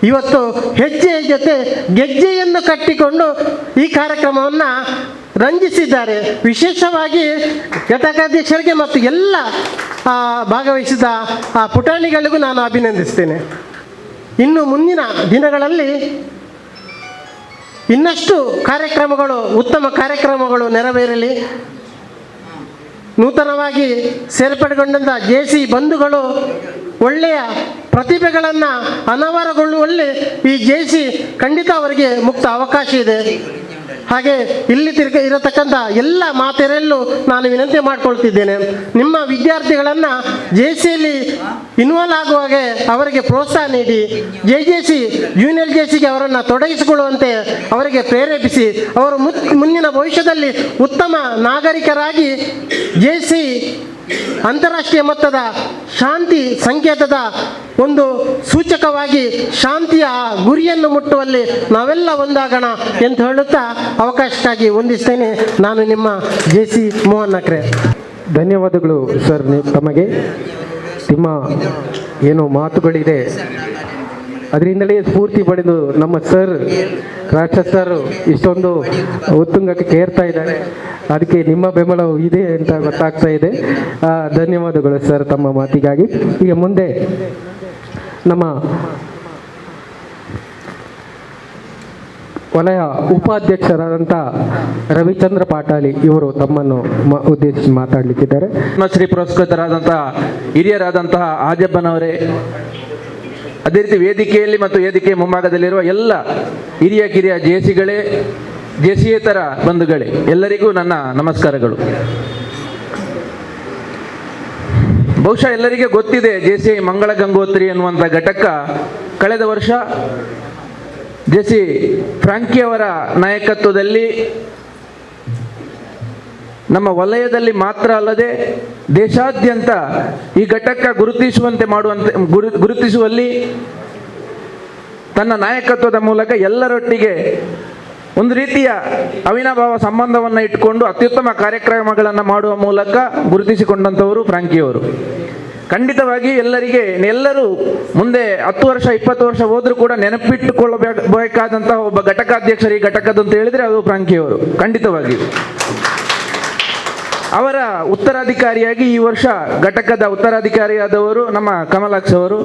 ಇವತ್ತು ಹೆಜ್ಜೆಯ ಜೊತೆ ಗೆಜ್ಜೆಯನ್ನು ಕಟ್ಟಿಕೊಂಡು ಈ ಕಾರ್ಯಕ್ರಮವನ್ನು ರಂಜಿಸಿದ್ದಾರೆ. ವಿಶೇಷವಾಗಿ ಘಟಕಾಧ್ಯಕ್ಷರಿಗೆ ಮತ್ತು ಎಲ್ಲ ಭಾಗವಹಿಸಿದ ಆ ಪುಟಾಣಿಗಳಿಗೂ ನಾನು ಅಭಿನಂದಿಸ್ತೇನೆ. ಇನ್ನು ಮುಂದಿನ ದಿನಗಳಲ್ಲಿ ಇನ್ನಷ್ಟು ಕಾರ್ಯಕ್ರಮಗಳು, ಉತ್ತಮ ಕಾರ್ಯಕ್ರಮಗಳು ನೆರವೇರಲಿ. ನೂತನವಾಗಿ ಸೇರ್ಪಡೆಗೊಂಡಂಥ JC ಬಂಧುಗಳು ಒಳ್ಳೆಯ ಪ್ರತಿಭೆಗಳನ್ನು ಅನಾವರಗೊಳ್ಳುವಲ್ಲಿ ಈ JC ಖಂಡಿತ ಅವರಿಗೆ ಮುಕ್ತ ಅವಕಾಶ ಇದೆ. ಹಾಗೆ ಇಲ್ಲಿ ಇರತಕ್ಕಂಥ ಎಲ್ಲ ಮಾತೆಯರಲ್ಲೂ ನಾನು ವಿನಂತಿ ಮಾಡಿಕೊಳ್ತಿದ್ದೇನೆ, ನಿಮ್ಮ ವಿದ್ಯಾರ್ಥಿಗಳನ್ನು JCಯಲ್ಲಿ ಇನ್ವಾಲ್ವ್ ಆಗುವಾಗೆ ಅವರಿಗೆ ಪ್ರೋತ್ಸಾಹ ನೀಡಿ, JJC ಜೂನಿಯರ್ JCಗೆ ಅವರನ್ನು ತೊಡಗಿಸಿಕೊಳ್ಳುವಂತೆ ಅವರಿಗೆ ಪ್ರೇರೇಪಿಸಿ, ಅವರು ಮುಂದಿನ ಭವಿಷ್ಯದಲ್ಲಿ ಉತ್ತಮ ನಾಗರಿಕರಾಗಿ JC ಅಂತಾರಾಷ್ಟ್ರೀಯ ಮಟ್ಟದ ಶಾಂತಿ ಸಂಕೇತದ ಒಂದು ಸೂಚಕವಾಗಿ ಶಾಂತಿಯ ಗುರಿಯನ್ನು ಮುಟ್ಟುವಲ್ಲಿ ನಾವೆಲ್ಲ ಒಂದಾಗೋಣ ಎಂದು ಹೇಳುತ್ತಾ ಅವಕಾಶಕ್ಕಾಗಿ ವಂದಿಸ್ತೇನೆ. ನಾನು ನಿಮ್ಮ JC ಮೋಹನ್ ನಕ್ರೆ. ಧನ್ಯವಾದಗಳು ಸರ್. ತಮಗೆ ನಿಮ್ಮ ಏನೋ ಮಾತುಗಳಿದೆ, ಅದರಿಂದಲೇ ಸ್ಫೂರ್ತಿ ಪಡೆದು ನಮ್ಮ ಸರ್ ರಾಕ್ಷಸ್ ಸರ್ ಇಷ್ಟೊಂದು ಉತ್ತುಂಗಕ್ಕೆ ಕೇರ್ತಾ ಇದ್ದಾರೆ. ಅದಕ್ಕೆ ನಿಮ್ಮ ಬೆಂಬಲವು ಇದೆ ಅಂತ ಗೊತ್ತಾಗ್ತಾ ಇದೆ. ಧನ್ಯವಾದಗಳು ಸರ್ ತಮ್ಮ ಮಾತಿಗಾಗಿ. ಈಗ ಮುಂದೆ ನಮ್ಮ ವಲಯ ಉಪಾಧ್ಯಕ್ಷರಾದಂಥ ರವಿಚಂದ್ರ ಪಾಟಾಳಿ ಇವರು ತಮ್ಮನ್ನು ಉದ್ದೇಶಿಸಿ ಮಾತಾಡಲಿಕ್ಕಿದ್ದಾರೆ. ಪದ್ಮಶ್ರೀ ಪುರಸ್ಕೃತರಾದಂಥ ಹಿರಿಯರಾದಂತಹ ಆಜಪ್ಪನವರೇ, ಅದೇ ರೀತಿ ವೇದಿಕೆಯಲ್ಲಿ ಮತ್ತು ವೇದಿಕೆಯ ಮುಂಭಾಗದಲ್ಲಿರುವ ಎಲ್ಲ ಹಿರಿಯ ಕಿರಿಯ JCಗಳೇ, JCಯೇತರ ಬಂಧುಗಳೇ, ಎಲ್ಲರಿಗೂ ನನ್ನ ನಮಸ್ಕಾರಗಳು. ಬಹುಶಃ ಎಲ್ಲರಿಗೆ ಗೊತ್ತಿದೆ, JC ಮಂಗಳ ಗಂಗೋತ್ರಿ ಎನ್ನುವಂಥ ಘಟಕ ಕಳೆದ ವರ್ಷ JC ಫ್ರಾಂಕಿಯವರ ನಾಯಕತ್ವದಲ್ಲಿ ನಮ್ಮ ವಲಯದಲ್ಲಿ ಮಾತ್ರ ಅಲ್ಲದೆ ದೇಶಾದ್ಯಂತ ಈ ಘಟಕ ಗುರುತಿಸುವಲ್ಲಿ ತನ್ನ ನಾಯಕತ್ವದ ಮೂಲಕ ಎಲ್ಲರೊಟ್ಟಿಗೆ ಒಂದು ರೀತಿಯ ಅವಿನಾಭಾವ ಸಂಬಂಧವನ್ನು ಇಟ್ಟುಕೊಂಡು ಅತ್ಯುತ್ತಮ ಕಾರ್ಯಕ್ರಮಗಳನ್ನು ಮಾಡುವ ಮೂಲಕ ಗುರುತಿಸಿಕೊಂಡಂಥವರು ಫ್ರಾಂಕಿಯವರು. ಖಂಡಿತವಾಗಿ ಎಲ್ಲರೂ ಮುಂದೆ 10 ವರ್ಷ 20 ವರ್ಷ ಹೋದರೂ ಕೂಡ ನೆನಪಿಟ್ಟುಕೊಳ್ಳಬೇಕಾದಂತಹ ಒಬ್ಬ ಘಟಕಾಧ್ಯಕ್ಷರು ಈ ಘಟಕದ ಅಂತ ಹೇಳಿದರೆ ಅದು ಫ್ರಾಂಕಿಯವರು. ಖಂಡಿತವಾಗಿ ಅವರ ಉತ್ತರಾಧಿಕಾರಿಯಾಗಿ ಈ ವರ್ಷ ಘಟಕದ ಉತ್ತರಾಧಿಕಾರಿಯಾದವರು ನಮ್ಮ ಕಮಲಾಕ್ಷ ಅವರು.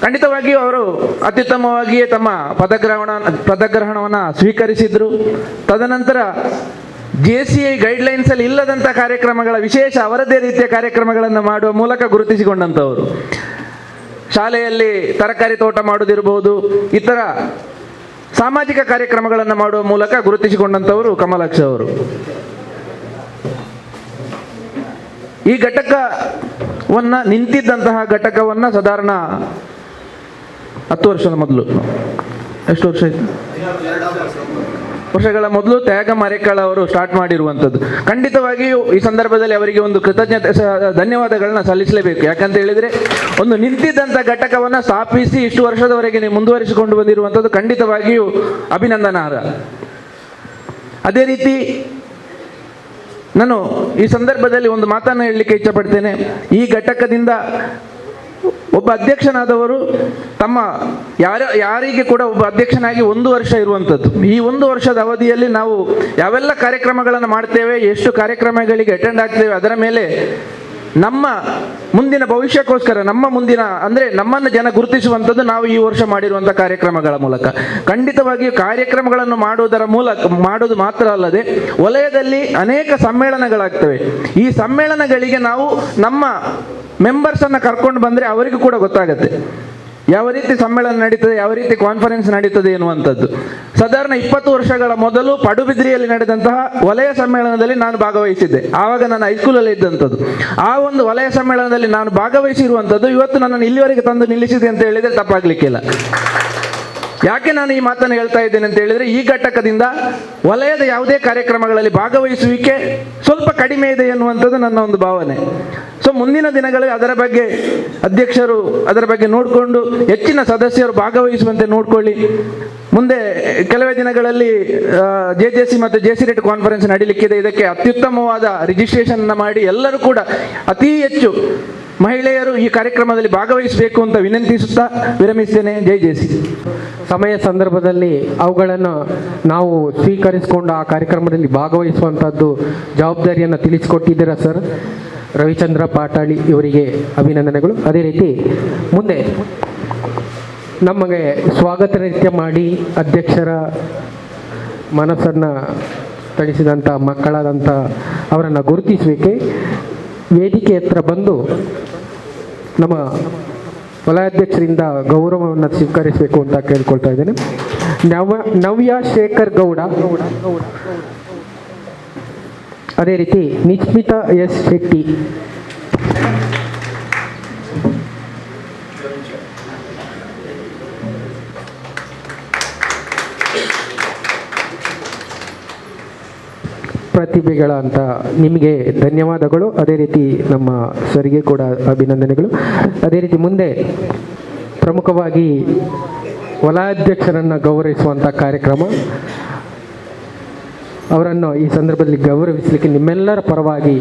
ಖಂಡಿತವಾಗಿಯೂ ಅವರು ಅತ್ಯುತ್ತಮವಾಗಿಯೇ ತಮ್ಮ ಪದಗ್ರಹಣವನ್ನು ಸ್ವೀಕರಿಸಿದರು. ತದನಂತರ JCI ಗೈಡ್ಲೈನ್ಸಲ್ಲಿ ಇಲ್ಲದಂಥ ಕಾರ್ಯಕ್ರಮಗಳ ವಿಶೇಷ ಅವರದೇ ರೀತಿಯ ಕಾರ್ಯಕ್ರಮಗಳನ್ನು ಮಾಡುವ ಮೂಲಕ ಗುರುತಿಸಿಕೊಂಡಂಥವರು. ಶಾಲೆಯಲ್ಲಿ ತರಕಾರಿ ತೋಟ ಮಾಡೋದಿರ್ಬೋದು, ಇತರ ಸಾಮಾಜಿಕ ಕಾರ್ಯಕ್ರಮಗಳನ್ನು ಮಾಡುವ ಮೂಲಕ ಗುರುತಿಸಿಕೊಂಡಂಥವರು ಕಮಲಾಕ್ಷ ಅವರು. ಈ ಘಟಕವನ್ನು ನಿಂತಿದ್ದಂತಹ ಘಟಕವನ್ನು ಸಾಧಾರಣ 10 ವರ್ಷದ ಮೊದಲು, ಎಷ್ಟು ವರ್ಷ ಆಯಿತು, ವರ್ಷಗಳ ಮೊದಲು ತ್ಯಾಗ ಮರೇಕಾಳ ಅವರು ಸ್ಟಾರ್ಟ್ ಮಾಡಿರುವಂಥದ್ದು. ಖಂಡಿತವಾಗಿಯೂ ಈ ಸಂದರ್ಭದಲ್ಲಿ ಅವರಿಗೆ ಒಂದು ಧನ್ಯವಾದಗಳನ್ನ ಸಲ್ಲಿಸಲೇಬೇಕು. ಯಾಕಂತ ಹೇಳಿದರೆ ಒಂದು ನಿಂತಿದ್ದಂಥ ಘಟಕವನ್ನು ಸ್ಥಾಪಿಸಿ ಇಷ್ಟು ವರ್ಷದವರೆಗೆ ನೀವು ಮುಂದುವರಿಸಿಕೊಂಡು ಬಂದಿರುವಂಥದ್ದು ಖಂಡಿತವಾಗಿಯೂ ಅಭಿನಂದನಾರ್ಹ. ಅದೇ ರೀತಿ ನಾನು ಈ ಸಂದರ್ಭದಲ್ಲಿ ಒಂದು ಮಾತನ್ನು ಹೇಳಲಿಕ್ಕೆ ಇಚ್ಛಪಡ್ತೇನೆ. ಈ ಘಟಕದಿಂದ ಒಬ್ಬ ಅಧ್ಯಕ್ಷನಾದವರು ತಮ್ಮ ಯಾರಿಗೆ ಕೂಡ ಒಬ್ಬ ಅಧ್ಯಕ್ಷನಾಗಿ 1 ವರ್ಷ ಇರುವಂಥದ್ದು. ಈ 1 ವರ್ಷದ ಅವಧಿಯಲ್ಲಿ ನಾವು ಯಾವೆಲ್ಲ ಕಾರ್ಯಕ್ರಮಗಳನ್ನು ಮಾಡ್ತೇವೆ, ಎಷ್ಟು ಕಾರ್ಯಕ್ರಮಗಳಿಗೆ ಅಟೆಂಡ್ ಆಗ್ತೇವೆ, ಅದರ ಮೇಲೆ ನಮ್ಮ ಮುಂದಿನ ಭವಿಷ್ಯಕ್ಕೋಸ್ಕರ ನಮ್ಮನ್ನು ಜನ ಗುರುತಿಸುವಂಥದ್ದು ನಾವು ಈ ವರ್ಷ ಮಾಡಿರುವಂಥ ಕಾರ್ಯಕ್ರಮಗಳ ಮೂಲಕ. ಖಂಡಿತವಾಗಿಯೂ ಕಾರ್ಯಕ್ರಮಗಳನ್ನು ಮಾಡೋದು ಮಾತ್ರ ಅಲ್ಲದೆ ವಲಯದಲ್ಲಿ ಅನೇಕ ಸಮ್ಮೇಳನಗಳಾಗ್ತವೆ. ಈ ಸಮ್ಮೇಳನಗಳಿಗೆ ನಾವು ನಮ್ಮ ಮೆಂಬರ್ಸನ್ನು ಕರ್ಕೊಂಡು ಬಂದರೆ ಅವರಿಗೂ ಕೂಡ ಗೊತ್ತಾಗುತ್ತೆ ಯಾವ ರೀತಿ ಸಮ್ಮೇಳನ ನಡೀತದೆ, ಯಾವ ರೀತಿ ಕಾನ್ಫರೆನ್ಸ್ ನಡೀತದೆ ಎನ್ನುವಂಥದ್ದು. ಸಾಧಾರಣ 20 ವರ್ಷಗಳ ಮೊದಲು ಪಡುಬಿದ್ರಿಯಲ್ಲಿ ನಡೆದಂತಹ ವಲಯ ಸಮ್ಮೇಳನದಲ್ಲಿ ನಾನು ಭಾಗವಹಿಸಿದ್ದೆ. ಆವಾಗ ನಾನು ಹೈಸ್ಕೂಲಲ್ಲಿ ಇದ್ದಂಥದ್ದು. ಆ ಒಂದು ವಲಯ ಸಮ್ಮೇಳನದಲ್ಲಿ ನಾನು ಭಾಗವಹಿಸಿರುವಂಥದ್ದು ಇವತ್ತು ನನ್ನನ್ನು ಇಲ್ಲಿವರೆಗೆ ತಂದು ನಿಲ್ಲಿಸಿದೆ ಅಂತ ಹೇಳಿದರೆ ತಪ್ಪಾಗಲಿಕ್ಕಿಲ್ಲ. ಯಾಕೆ ನಾನು ಈ ಮಾತನ್ನು ಹೇಳ್ತಾ ಇದ್ದೇನೆ ಅಂತ ಹೇಳಿದರೆ, ಈ ಘಟಕದಿಂದ ವಲಯದ ಯಾವುದೇ ಕಾರ್ಯಕ್ರಮಗಳಲ್ಲಿ ಭಾಗವಹಿಸುವಿಕೆ ಸ್ವಲ್ಪ ಕಡಿಮೆ ಇದೆ ಎನ್ನುವಂಥದ್ದು ನನ್ನ ಒಂದು ಭಾವನೆ. ಸೊ ಮುಂದಿನ ದಿನಗಳಲ್ಲಿ ಅದರ ಬಗ್ಗೆ ಅಧ್ಯಕ್ಷರು ಅದರ ಬಗ್ಗೆ ನೋಡಿಕೊಂಡು ಹೆಚ್ಚಿನ ಸದಸ್ಯರು ಭಾಗವಹಿಸುವಂತೆ ನೋಡ್ಕೊಳ್ಳಿ. ಮುಂದೆ ಕೆಲವೇ ದಿನಗಳಲ್ಲಿ JJC ಮತ್ತು JCRET ಕಾನ್ಫರೆನ್ಸ್ ನಡೀಲಿಕ್ಕಿದೆ. ಇದಕ್ಕೆ ಅತ್ಯುತ್ತಮವಾದ ರಿಜಿಸ್ಟ್ರೇಷನ್ ಮಾಡಿ ಎಲ್ಲರೂ ಕೂಡ ಅತಿ ಹೆಚ್ಚು ಮಹಿಳೆಯರು ಈ ಕಾರ್ಯಕ್ರಮದಲ್ಲಿ ಭಾಗವಹಿಸಬೇಕು ಅಂತ ವಿನಂತಿಸುತ್ತಾ ವಿರಮಿಸ್ತೇನೆ. ಜೈ JC. ಸಮಯ ಸಂದರ್ಭದಲ್ಲಿ ಅವುಗಳನ್ನು ನಾವು ಸ್ವೀಕರಿಸಿಕೊಂಡು ಆ ಕಾರ್ಯಕ್ರಮದಲ್ಲಿ ಭಾಗವಹಿಸುವಂಥದ್ದು ಜವಾಬ್ದಾರಿಯನ್ನು ತಿಳಿಸಿಕೊಟ್ಟಿದ್ದೀರಾ ಸರ್. ರವಿಚಂದ್ರ ಪಾಟಾಳಿ ಇವರಿಗೆ ಅಭಿನಂದನೆಗಳು. ಅದೇ ರೀತಿ ಮುಂದೆ ನಮಗೆ ಸ್ವಾಗತ ನೃತ್ಯ ಮಾಡಿ ಅಧ್ಯಕ್ಷರ ಮನಸ್ಸನ್ನು ತಣಿಸಿದಂಥ ಮಕ್ಕಳಾದಂಥ ಅವರನ್ನು ಗುರುತಿಸಬೇಕೆ ವೇದಿಕೆ ಹತ್ರ ಬಂದು ನಮ್ಮ ವಲಯಾಧ್ಯಕ್ಷರಿಂದ ಗೌರವವನ್ನು ಸ್ವೀಕರಿಸಬೇಕು ಅಂತ ಕೇಳ್ಕೊಳ್ತಾ ಇದ್ದೇನೆ. ನವ್ಯ ಶೇಖರ್ ಗೌಡ, ಅದೇ ರೀತಿ ನಿಶ್ಮಿತಾ S ಶೆಟ್ಟಿ, ಪ್ರತಿಭೆಗಳ ಅಂತ ನಿಮಗೆ ಧನ್ಯವಾದಗಳು. ಅದೇ ರೀತಿ ನಮ್ಮ ಸರಿಗೆ ಕೂಡ ಅಭಿನಂದನೆಗಳು. ಅದೇ ರೀತಿ ಮುಂದೆ ಪ್ರಮುಖವಾಗಿ ವಲಯಾಧ್ಯಕ್ಷರನ್ನು ಗೌರವಿಸುವಂಥ ಕಾರ್ಯಕ್ರಮ, ಅವರನ್ನು ಈ ಸಂದರ್ಭದಲ್ಲಿ ಗೌರವಿಸಲಿಕ್ಕೆ ನಿಮ್ಮೆಲ್ಲರ ಪರವಾಗಿ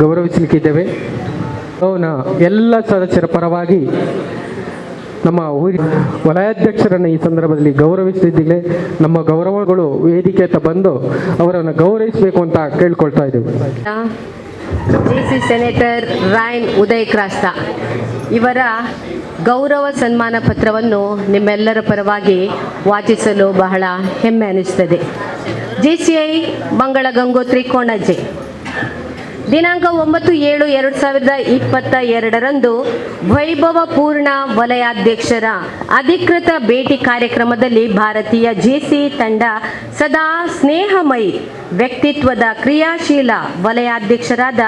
ಗೌರವಿಸಲಿಕ್ಕಿದ್ದೇವೆ. ಅವನ ಎಲ್ಲ ಸದಸ್ಯರ ಪರವಾಗಿ ನಮ್ಮ ವಲಯಾಧ್ಯಕ್ಷರನ್ನು ಈ ಸಂದರ್ಭದಲ್ಲಿ ಗೌರವಿಸುತ್ತಿದ್ದಿಲ್ಲ. ನಮ್ಮ ಗೌರವಗಳು ವೇದಿಕೆ ಹತ್ರ ಬಂದು ಅವರನ್ನು ಗೌರವಿಸಬೇಕು ಅಂತ ಕೇಳ್ಕೊಳ್ತಾ ಇದ್ದೇವೆ. JC ಸೆನೆಟರ್ ರಾಯನ್ ಉದಯ್ ಕ್ರಾಸ್ತ ಇವರ ಗೌರವ ಸನ್ಮಾನ ಪತ್ರವನ್ನು ನಿಮ್ಮೆಲ್ಲರ ಪರವಾಗಿ ವಾಚಿಸಲು ಬಹಳ ಹೆಮ್ಮೆ ಅನಿಸುತ್ತದೆ. JCI ಮಂಗಳ ಗಂಗೋತ್ರಿ ಕೋಣಜ್ಜೆ ದಿನಾಂಕ 9/7/2022 ವೈಭವ ಪೂರ್ಣ ವಲಯಾಧ್ಯಕ್ಷರ ಅಧಿಕೃತ ಭೇಟಿ ಕಾರ್ಯಕ್ರಮದಲ್ಲಿ ಭಾರತೀಯ JC ತಂಡ ಸದಾ ಸ್ನೇಹಮಯಿ ವ್ಯಕ್ತಿತ್ವದ ಕ್ರಿಯಾಶೀಲ ವಲಯಾಧ್ಯಕ್ಷರಾದ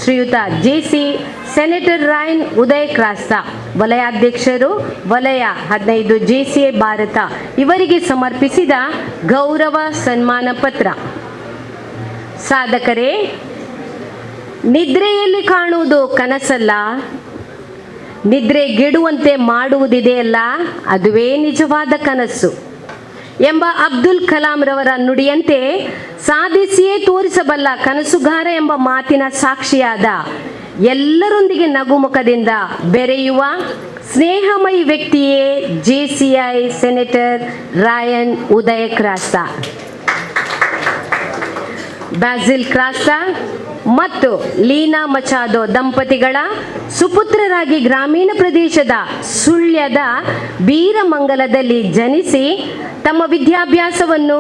ಶ್ರೀಯುತ JC ಸೆನೆಟರ್ ರಾಯನ್ ಉದಯ್ ಕ್ರಾಸ್ತ ವಲಯಾಧ್ಯಕ್ಷರು ವಲಯ 15 JCI ಭಾರತ ಇವರಿಗೆ ಸಮರ್ಪಿಸಿದ ಗೌರವ ಸನ್ಮಾನ ಪತ್ರ. ಸಾಧಕರೇ, ನಿದ್ರೆಯಲ್ಲಿ ಕಾಣುವುದು ಕನಸಲ್ಲ, ನಿದ್ರೆಗೆಡುವಂತೆ ಮಾಡುವುದಿದೆಯಲ್ಲ ಅದುವೇ ನಿಜವಾದ ಕನಸು ಎಂಬ ಅಬ್ದುಲ್ ಕಲಾಂ ರವರ ನುಡಿಯಂತೆ ಸಾಧಿಸಿಯೇ ತೋರಿಸಬಲ್ಲ ಕನಸುಗಾರ ಎಂಬ ಮಾತಿನ ಸಾಕ್ಷಿಯಾದ ಎಲ್ಲರೊಂದಿಗೆ ನಗುಮುಖದಿಂದ ಬೆರೆಯುವ ಸ್ನೇಹಮಯಿ ವ್ಯಕ್ತಿಯೇ JCI senator Rayan Uday Crasta. Basil Crasta ಮತ್ತು ಲೀನಾ ಮಚಾದೋ ದಂಪತಿಗಳ ಸುಪುತ್ರರಾಗಿ ಗ್ರಾಮೀಣ ಪ್ರದೇಶದ ಸುಳ್ಯದ ಬೀರಮಂಗಲದಲ್ಲಿ ಜನಿಸಿ ತಮ್ಮ ವಿದ್ಯಾಭ್ಯಾಸವನ್ನು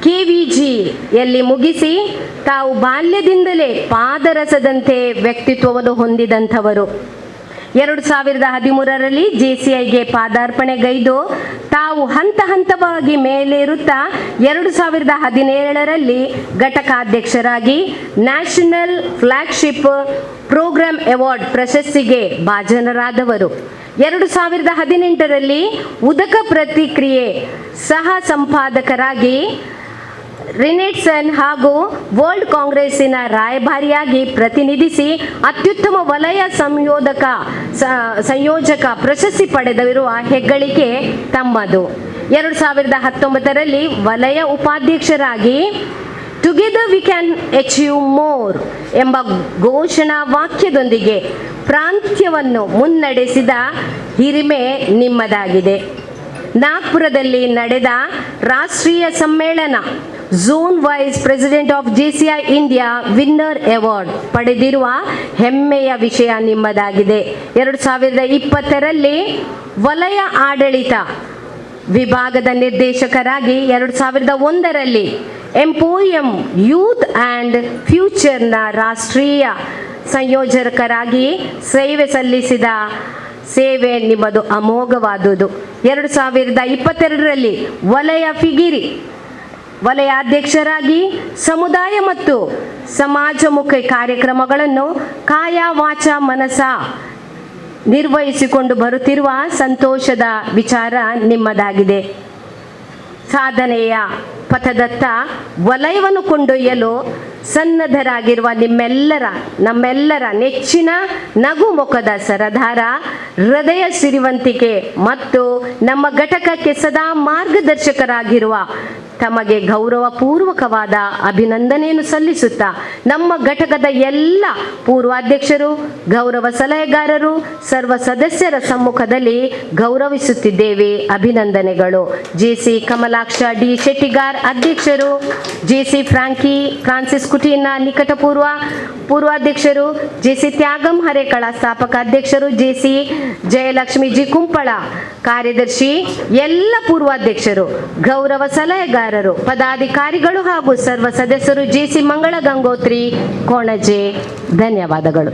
KVGಯಲ್ಲಿ ಮುಗಿಸಿ ತಾವು ಬಾಲ್ಯದಿಂದಲೇ ಪಾದರಸದಂತೆ ವ್ಯಕ್ತಿತ್ವವನ್ನು ಹೊಂದಿದಂಥವರು. 2013ರಲ್ಲಿ JCIಗೆ ಪಾದಾರ್ಪಣೆಗೈದು ತಾವು ಹಂತ ಹಂತವಾಗಿ ಮೇಲೇರುತ್ತಾ 2017ರಲ್ಲಿ ಘಟಕಾಧ್ಯಕ್ಷರಾಗಿ ನ್ಯಾಷನಲ್ ಫ್ಲಾಗ್ಶಿಪ್ ಪ್ರೋಗ್ರಾಮ್ ಅವಾರ್ಡ್ ಪ್ರಶಸ್ತಿಗೆ ಭಾಜನರಾದವರು. 2018ರಲ್ಲಿ ಉದಕ ಪ್ರತಿಕ್ರಿಯೆ ಸಹ ಸಂಪಾದಕರಾಗಿ ರಿನೆಟ್ಸನ್ ಹಾಗೂ ವರ್ಲ್ಡ್ ಕಾಂಗ್ರೆಸ್ಸಿನ ರಾಯಭಾರಿಯಾಗಿ ಪ್ರತಿನಿಧಿಸಿ ಅತ್ಯುತ್ತಮ ವಲಯ ಸಂಯೋಜಕ ಪ್ರಶಸ್ತಿ ಪಡೆದಿರುವ ಹೆಗ್ಗಳಿಕೆ ತಮ್ಮದು. 2019ರಲ್ಲಿ ವಲಯ ಉಪಾಧ್ಯಕ್ಷರಾಗಿ together we can achieve more ಎಂಬ ಘೋಷಣಾ ವಾಕ್ಯದೊಂದಿಗೆ ಪ್ರಾಂತ್ಯವನ್ನು ಮುನ್ನಡೆಸಿದ ಹಿರಿಮೆ ನಿಮ್ಮದಾಗಿದೆ. ನಾಗ್ಪುರದಲ್ಲಿ ನಡೆದ ರಾಷ್ಟ್ರೀಯ ಸಮ್ಮೇಳನ zone vice president of JCI India winner award ಪಡೆದಿರುವ ಹೆಮ್ಮೆಯ ವಿಷಯ ನಿಮ್ಮದಾಗಿದೆ. 2020ರಲ್ಲಿ ವಲಯ ಆಡಳಿತ ವಿಭಾಗದ ನಿರ್ದೇಶಕರಾಗಿ 2001ರಲ್ಲಿ ಎಂಪೋರಿಯಂ ಯೂತ್ ಆ್ಯಂಡ್ ಫ್ಯೂಚರ್ನ ರಾಷ್ಟ್ರೀಯ ಸಂಯೋಜಕರಾಗಿ ಸೇವೆ ಸಲ್ಲಿಸಿದ ಸೇವೆ ನಿಮ್ಮದು ಅಮೋಘವಾದುದು. 2022ರಲ್ಲಿ ವಲಯ ಫಿಗಿರಿ ವಲಯಾಧ್ಯಕ್ಷರಾಗಿ ಸಮುದಾಯ ಮತ್ತು ಸಮಾಜಮುಖಿ ಕಾರ್ಯಕ್ರಮಗಳನ್ನು ಕಾಯ ವಾಚ ಮನಸ ನಿರ್ವಹಿಸಿಕೊಂಡು ಬರುತ್ತಿರುವ ಸಂತೋಷದ ವಿಚಾರ ನಿಮ್ಮದಾಗಿದೆ. ಸಾಧನೆಯ ಪಥದತ್ತ ವಲಯವನ್ನು ಕೊಂಡೊಯ್ಯಲು ಸನ್ನದ್ಧರಾಗಿರುವ ನಮ್ಮೆಲ್ಲರ ನೆಚ್ಚಿನ ನಗುಮುಖದ ಸರದಾರ, ಹೃದಯ ಸಿರಿವಂತಿಕೆ ಮತ್ತು ನಮ್ಮ ಘಟಕಕ್ಕೆ ಸದಾ ಮಾರ್ಗದರ್ಶಕರಾಗಿರುವ ತಮಗೆ ಗೌರವಪೂರ್ವಕವಾದ ಅಭಿನಂದನೆಯನ್ನು ಸಲ್ಲಿಸುತ್ತಾ ನಮ್ಮ ಘಟಕದ ಎಲ್ಲ ಪೂರ್ವಾಧ್ಯಕ್ಷರು, ಗೌರವ ಸಲಹೆಗಾರರು, ಸರ್ವ ಸದಸ್ಯರ ಸಮ್ಮುಖದಲ್ಲಿ ಗೌರವಿಸುತ್ತಿದ್ದೇವೆ. ಅಭಿನಂದನೆಗಳು. JC ಕಮಲಾಕ್ಷ D ಶೆಟ್ಟಿಗಾರ್ ಅಧ್ಯಕ್ಷರು, JC ಫ್ರಾನ್ಸಿಸ್ ಕುಟೀನ ನಿಕಟ ಪೂರ್ವಾಧ್ಯಕ್ಷರು, JC ತ್ಯಾಗಂ ಹರೇಕಳ ಸ್ಥಾಪಕ ಅಧ್ಯಕ್ಷರು, JC ಜಯಲಕ್ಷ್ಮಿ G ಕುಂಪಳ ಕಾರ್ಯದರ್ಶಿ, ಎಲ್ಲ ಪೂರ್ವಾಧ್ಯಕ್ಷರು, ಗೌರವ ಸಲಹೆಗಾರರು, ಪದಾಧಿಕಾರಿಗಳು ಹಾಗೂ ಸರ್ವ ಸದಸ್ಯರು, JC ಮಂಗಳ ಗಂಗೋತ್ರಿ ಕೋಣಜೆ, ಧನ್ಯವಾದಗಳು.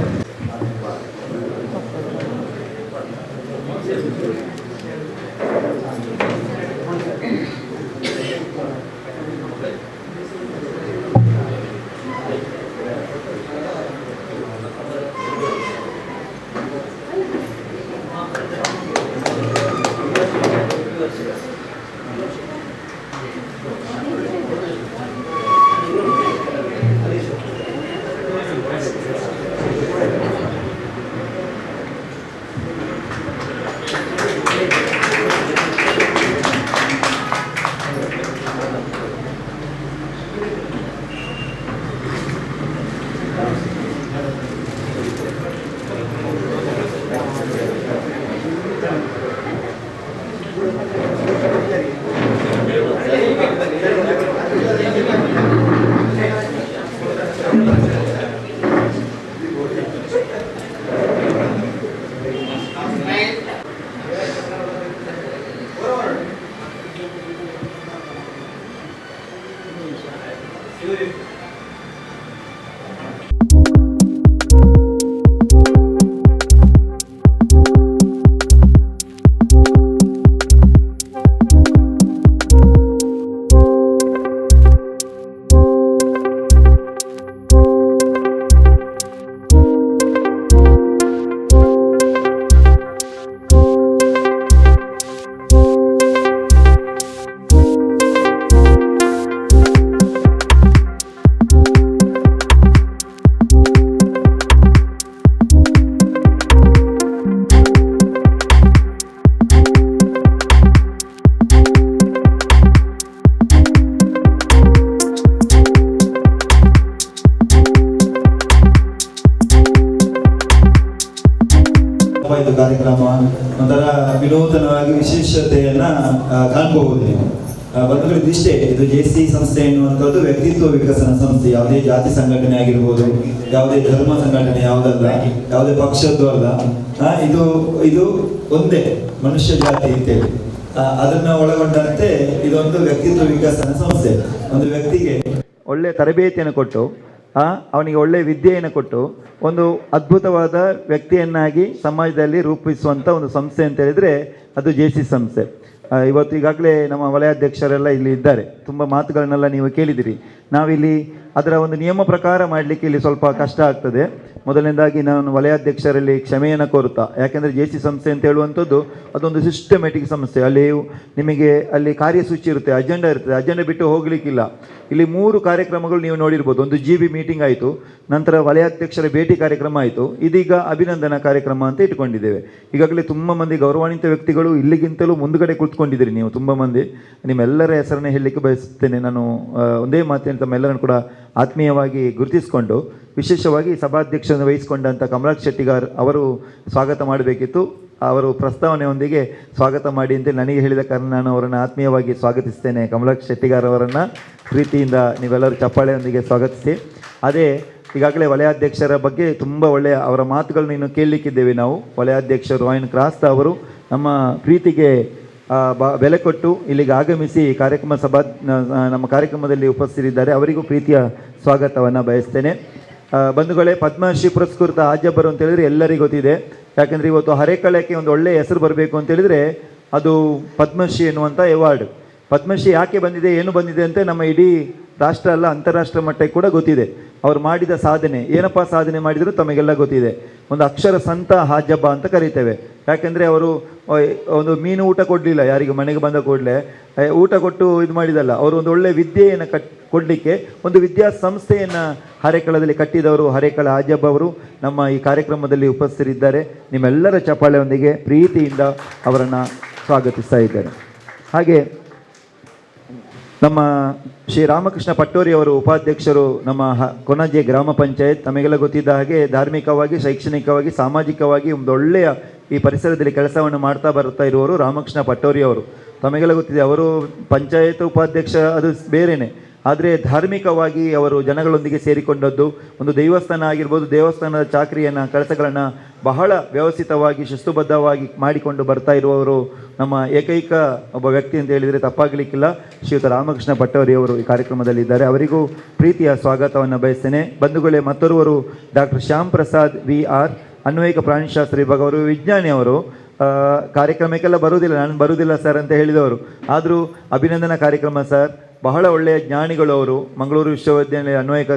ಇದು ಕಾರ್ಯಕ್ರಮ ಒಂಥರ ವಿನೂತನವಾಗಿ ವಿಶೇಷತೆಯನ್ನ ಕಾಣ್ಬಹುದು ನೀವು. ಬಂಧುಗಳು, ಇದಿಷ್ಟೇ. ಇದು JC ಸಂಸ್ಥೆ ಎನ್ನುವಂಥದ್ದು ವ್ಯಕ್ತಿತ್ವ ವಿಕಸನ ಸಂಸ್ಥೆ. ಯಾವುದೇ ಜಾತಿ ಸಂಘಟನೆ ಆಗಿರ್ಬೋದು, ಯಾವುದೇ ಧರ್ಮ ಸಂಘಟನೆ ಯಾವುದಲ್ಲ, ಯಾವುದೇ ಪಕ್ಷದ್ದು ಅಲ್ಲ. ಇದು ಒಂದೇ ಮನುಷ್ಯ ಜಾತಿ ಅಂತೇಳಿ ಅದನ್ನ ಒಳಗೊಂಡಂತೆ ಇದೊಂದು ವ್ಯಕ್ತಿತ್ವ ವಿಕಸನ ಸಂಸ್ಥೆ. ಒಂದು ವ್ಯಕ್ತಿಗೆ ಒಳ್ಳೆ ತರಬೇತಿಯನ್ನು ಕೊಟ್ಟು ಅವನಿಗೆ ಒಳ್ಳೆ ವಿದ್ಯೆಯನ್ನು ಕೊಟ್ಟು ಒಂದು ಅದ್ಭುತವಾದ ವ್ಯಕ್ತಿಯನ್ನಾಗಿ ಸಮಾಜದಲ್ಲಿ ರೂಪಿಸುವಂಥ ಒಂದು ಸಂಸ್ಥೆ ಅಂತ ಹೇಳಿದರೆ ಅದು JC ಸಂಸ್ಥೆ. ಇವತ್ತು ಈಗಾಗಲೇ ನಮ್ಮ ವಲಯಾಧ್ಯಕ್ಷರೆಲ್ಲ ಇಲ್ಲಿ ಇದ್ದಾರೆ. ತುಂಬ ಮಾತುಗಳನ್ನೆಲ್ಲ ನೀವು ಕೇಳಿದಿರಿ. ನಾವಿಲ್ಲಿ ಅದರ ಒಂದು ನಿಯಮ ಪ್ರಕಾರ ಮಾಡಲಿಕ್ಕೆ ಇಲ್ಲಿ ಸ್ವಲ್ಪ ಕಷ್ಟ ಆಗ್ತದೆ. ಮೊದಲನೇದಾಗಿ ನಾನು ವಲಯಾಧ್ಯಕ್ಷರಲ್ಲಿ ಕ್ಷಮೆಯನ್ನು ಕೋರುತ್ತಾ, ಯಾಕೆಂದರೆ JC ಸಂಸ್ಥೆ ಅಂತ ಹೇಳುವಂಥದ್ದು ಅದೊಂದು ಸಿಸ್ಟಮೆಟಿಕ್ ಸಂಸ್ಥೆ. ಅಲ್ಲಿ ಕಾರ್ಯಸೂಚಿ ಇರುತ್ತೆ, ಅಜೆಂಡಾ ಇರ್ತದೆ, ಅಜೆಂಡಾ ಬಿಟ್ಟು ಹೋಗಲಿಕ್ಕಿಲ್ಲ. ಇಲ್ಲಿ 3 ಕಾರ್ಯಕ್ರಮಗಳು ನೀವು ನೋಡಿರ್ಬೋದು. ಒಂದು GB ಮೀಟಿಂಗ್ ಆಯಿತು, ನಂತರ ವಲಯಾಧ್ಯಕ್ಷರ ಭೇಟಿ ಕಾರ್ಯಕ್ರಮ ಆಯಿತು, ಇದೀಗ ಅಭಿನಂದನಾ ಕಾರ್ಯಕ್ರಮ ಅಂತ ಇಟ್ಕೊಂಡಿದ್ದೇವೆ. ಈಗಾಗಲೇ ತುಂಬ ಮಂದಿ ಗೌರವಾನ್ವಿತ ವ್ಯಕ್ತಿಗಳು ಇಲ್ಲಿಗಿಂತಲೂ ಮುಂದುಗಡೆ ಕುಳಿತುಕೊಂಡಿದ್ದೀರಿ. ನೀವು ತುಂಬ ಮಂದಿ, ನಿಮ್ಮೆಲ್ಲರ ಹೆಸರನ್ನೇ ಹೇಳಲಿಕ್ಕೆ ಬಯಸುತ್ತೇನೆ. ನಾನು ಒಂದೇ ಮಾತೇನು ತಮ್ಮೆಲ್ಲರನ್ನು ಕೂಡ ಆತ್ಮೀಯವಾಗಿ ಗುರುತಿಸಿಕೊಂಡು ವಿಶೇಷವಾಗಿ ಸಭಾಧ್ಯಕ್ಷರನ್ನು ವಹಿಸಿಕೊಂಡಂಥ ಕಮಲಾಕ್ಷ ಶೆಟ್ಟಿಗಾರ್ ಅವರು ಸ್ವಾಗತ ಮಾಡಬೇಕಿತ್ತು. ಅವರು ಪ್ರಸ್ತಾವನೆಯೊಂದಿಗೆ ಸ್ವಾಗತ ಮಾಡಿ ಅಂತ ನನಗೆ ಹೇಳಿದ ಕಾರಣ ನಾನು ಅವರನ್ನು ಆತ್ಮೀಯವಾಗಿ ಸ್ವಾಗತಿಸ್ತೇನೆ. ಕಮಲಾಕ್ಷ ಶೆಟ್ಟಿಗಾರ್ ಅವರನ್ನು ಪ್ರೀತಿಯಿಂದ ನೀವೆಲ್ಲರೂ ಚಪ್ಪಾಳೆಯೊಂದಿಗೆ ಸ್ವಾಗತಿಸಿ. ಅದೇ ಈಗಾಗಲೇ ವಲಯಾಧ್ಯಕ್ಷರ ಬಗ್ಗೆ ತುಂಬ ಒಳ್ಳೆಯ ಅವರ ಮಾತುಗಳನ್ನು ಇನ್ನು ಕೇಳಲಿಕ್ಕಿದ್ದೇವೆ ನಾವು. ವಲಯಾಧ್ಯಕ್ಷರು ರಾಯನ್ ಕ್ರಾಸ್ತ ಅವರು ನಮ್ಮ ಪ್ರೀತಿಗೆ ಬೆಲೆ ಕೊಟ್ಟು ಇಲ್ಲಿಗೆ ಆಗಮಿಸಿ ನಮ್ಮ ಕಾರ್ಯಕ್ರಮದಲ್ಲಿ ಉಪಸ್ಥಿತರಿದ್ದಾರೆ. ಅವರಿಗೂ ಪ್ರೀತಿಯ ಸ್ವಾಗತವನ್ನು ಬಯಸ್ತೇನೆ. ಬಂಧುಗಳೇ, ಪದ್ಮಶ್ರೀ ಪುರಸ್ಕೃತ ಆಜ್ಯಬ್ಬರು ಅಂತ ಹೇಳಿದರೆ ಎಲ್ಲರಿಗೂ ಗೊತ್ತಿದೆ. ಯಾಕೆಂದರೆ ಇವತ್ತು ಹರೇಕಳಕ್ಕೆ ಒಂದು ಒಳ್ಳೆಯ ಹೆಸರು ಬರಬೇಕು ಅಂತ ಹೇಳಿದರೆ ಅದು ಪದ್ಮಶ್ರೀ ಎನ್ನುವಂಥ ಅವಾರ್ಡ್. ಪದ್ಮಶ್ರೀ ಯಾಕೆ ಬಂದಿದೆ, ಏನು ಬಂದಿದೆ ಅಂತ ನಮ್ಮ ಇಡೀ ರಾಷ್ಟ್ರ ಅಲ್ಲ ಅಂತಾರಾಷ್ಟ್ರ ಮಟ್ಟಕ್ಕೆ ಕೂಡ ಗೊತ್ತಿದೆ. ಅವರು ಮಾಡಿದ ಸಾಧನೆ, ಏನಪ್ಪ ಸಾಧನೆ ಮಾಡಿದರೂ ತಮಗೆಲ್ಲ ಗೊತ್ತಿದೆ. ಒಂದು ಅಕ್ಷರ ಸಂತ ಹಾಜಬ್ಬ ಅಂತ ಕರೀತೇವೆ. ಯಾಕೆಂದರೆ ಅವರು ಒಂದು ಮೀನು ಊಟ ಕೊಡಲಿಲ್ಲ ಯಾರಿಗೂ, ಮನೆಗೆ ಬಂದ ಕೂಡಲೇ ಊಟ ಕೊಟ್ಟು ಇದು ಮಾಡಿದಲ್ಲ. ಅವರು ಒಂದು ಒಳ್ಳೆಯ ವಿದ್ಯೆಯನ್ನು ಕೊಡಲಿಕ್ಕೆ ಒಂದು ವಿದ್ಯಾಸಂಸ್ಥೆಯನ್ನು ಹರೇಕಳದಲ್ಲಿ ಕಟ್ಟಿದವರು ಹರೇಕಳ ಹಾಜಬ್ಬ ಅವರು ನಮ್ಮ ಈ ಕಾರ್ಯಕ್ರಮದಲ್ಲಿ ಉಪಸ್ಥಿತರಿದ್ದಾರೆ. ನಿಮ್ಮೆಲ್ಲರ ಚಪ್ಪಾಳೆಯೊಂದಿಗೆ ಪ್ರೀತಿಯಿಂದ ಅವರನ್ನು ಸ್ವಾಗತಿಸ್ತಾ ಇದ್ದೇನೆ. ಹಾಗೆ ನಮ್ಮ ಶ್ರೀ ರಾಮಕೃಷ್ಣ ಪಟ್ಟೋರಿ ಅವರು ಉಪಾಧ್ಯಕ್ಷರು ನಮ್ಮ ಕೊಣಾಜೆ ಗ್ರಾಮ ಪಂಚಾಯತ್. ತಮಗೆಲ್ಲ ಗೊತ್ತಿದ್ದ ಹಾಗೆ ಧಾರ್ಮಿಕವಾಗಿ, ಶೈಕ್ಷಣಿಕವಾಗಿ, ಸಾಮಾಜಿಕವಾಗಿ ಒಂದು ಒಳ್ಳೆಯ ಈ ಪರಿಸರದಲ್ಲಿ ಕೆಲಸವನ್ನು ಮಾಡ್ತಾ ಇರುವವರು ರಾಮಕೃಷ್ಣ ಪಟ್ಟೋರಿ ಅವರು. ತಮಗೆಲ್ಲ ಗೊತ್ತಿದೆ, ಅವರು ಪಂಚಾಯತ್ ಉಪಾಧ್ಯಕ್ಷ ಅದು ಬೇರೆಯೇ, ಆದರೆ ಧಾರ್ಮಿಕವಾಗಿ ಅವರು ಜನಗಳೊಂದಿಗೆ ಸೇರಿಕೊಂಡದ್ದು. ಒಂದು ದೇವಸ್ಥಾನ ಆಗಿರ್ಬೋದು, ದೇವಸ್ಥಾನದ ಚಾಕರಿಯನ್ನು, ಕೆಲಸಗಳನ್ನು ಬಹಳ ವ್ಯವಸ್ಥಿತವಾಗಿ ಶಿಸ್ತುಬದ್ಧವಾಗಿ ಮಾಡಿಕೊಂಡು ಬರ್ತಾ ಇರುವವರು ನಮ್ಮ ಏಕೈಕ ಒಬ್ಬ ವ್ಯಕ್ತಿ ಅಂತ ಹೇಳಿದರೆ ತಪ್ಪಾಗಲಿಕ್ಕಿಲ್ಲ. ಶ್ರೀಯುತ ರಾಮಕೃಷ್ಣ ಪಟ್ಟೋರಿ ಅವರು ಈ ಕಾರ್ಯಕ್ರಮದಲ್ಲಿದ್ದಾರೆ. ಅವರಿಗೂ ಪ್ರೀತಿಯ ಸ್ವಾಗತವನ್ನು ಬಯಸ್ತೇನೆ. ಬಂಧುಗಳೇ, ಮತ್ತೋರ್ವರು ಡಾಕ್ಟರ್ ಶ್ಯಾಮ್ ಪ್ರಸಾದ್ VR, ಅನ್ವಯಿಕ ಪ್ರಾಣಿಶಾಸ್ತ್ರ ವಿಭಾಗ. ಅವರು ವಿಜ್ಞಾನಿ. ಅವರು ಕಾರ್ಯಕ್ರಮಕ್ಕೆಲ್ಲ ಬರುವುದಿಲ್ಲ, ನಾನು ಬರುವುದಿಲ್ಲ ಸರ್ ಅಂತ ಹೇಳಿದವರು. ಆದರೂ ಅಭಿನಂದನಾ ಕಾರ್ಯಕ್ರಮ ಸರ್. ಬಹಳ ಒಳ್ಳೆಯ ಜ್ಞಾನಿಗಳು ಅವರು. ಮಂಗಳೂರು ವಿಶ್ವವಿದ್ಯಾಲಯ ಅನ್ವಯಿಕ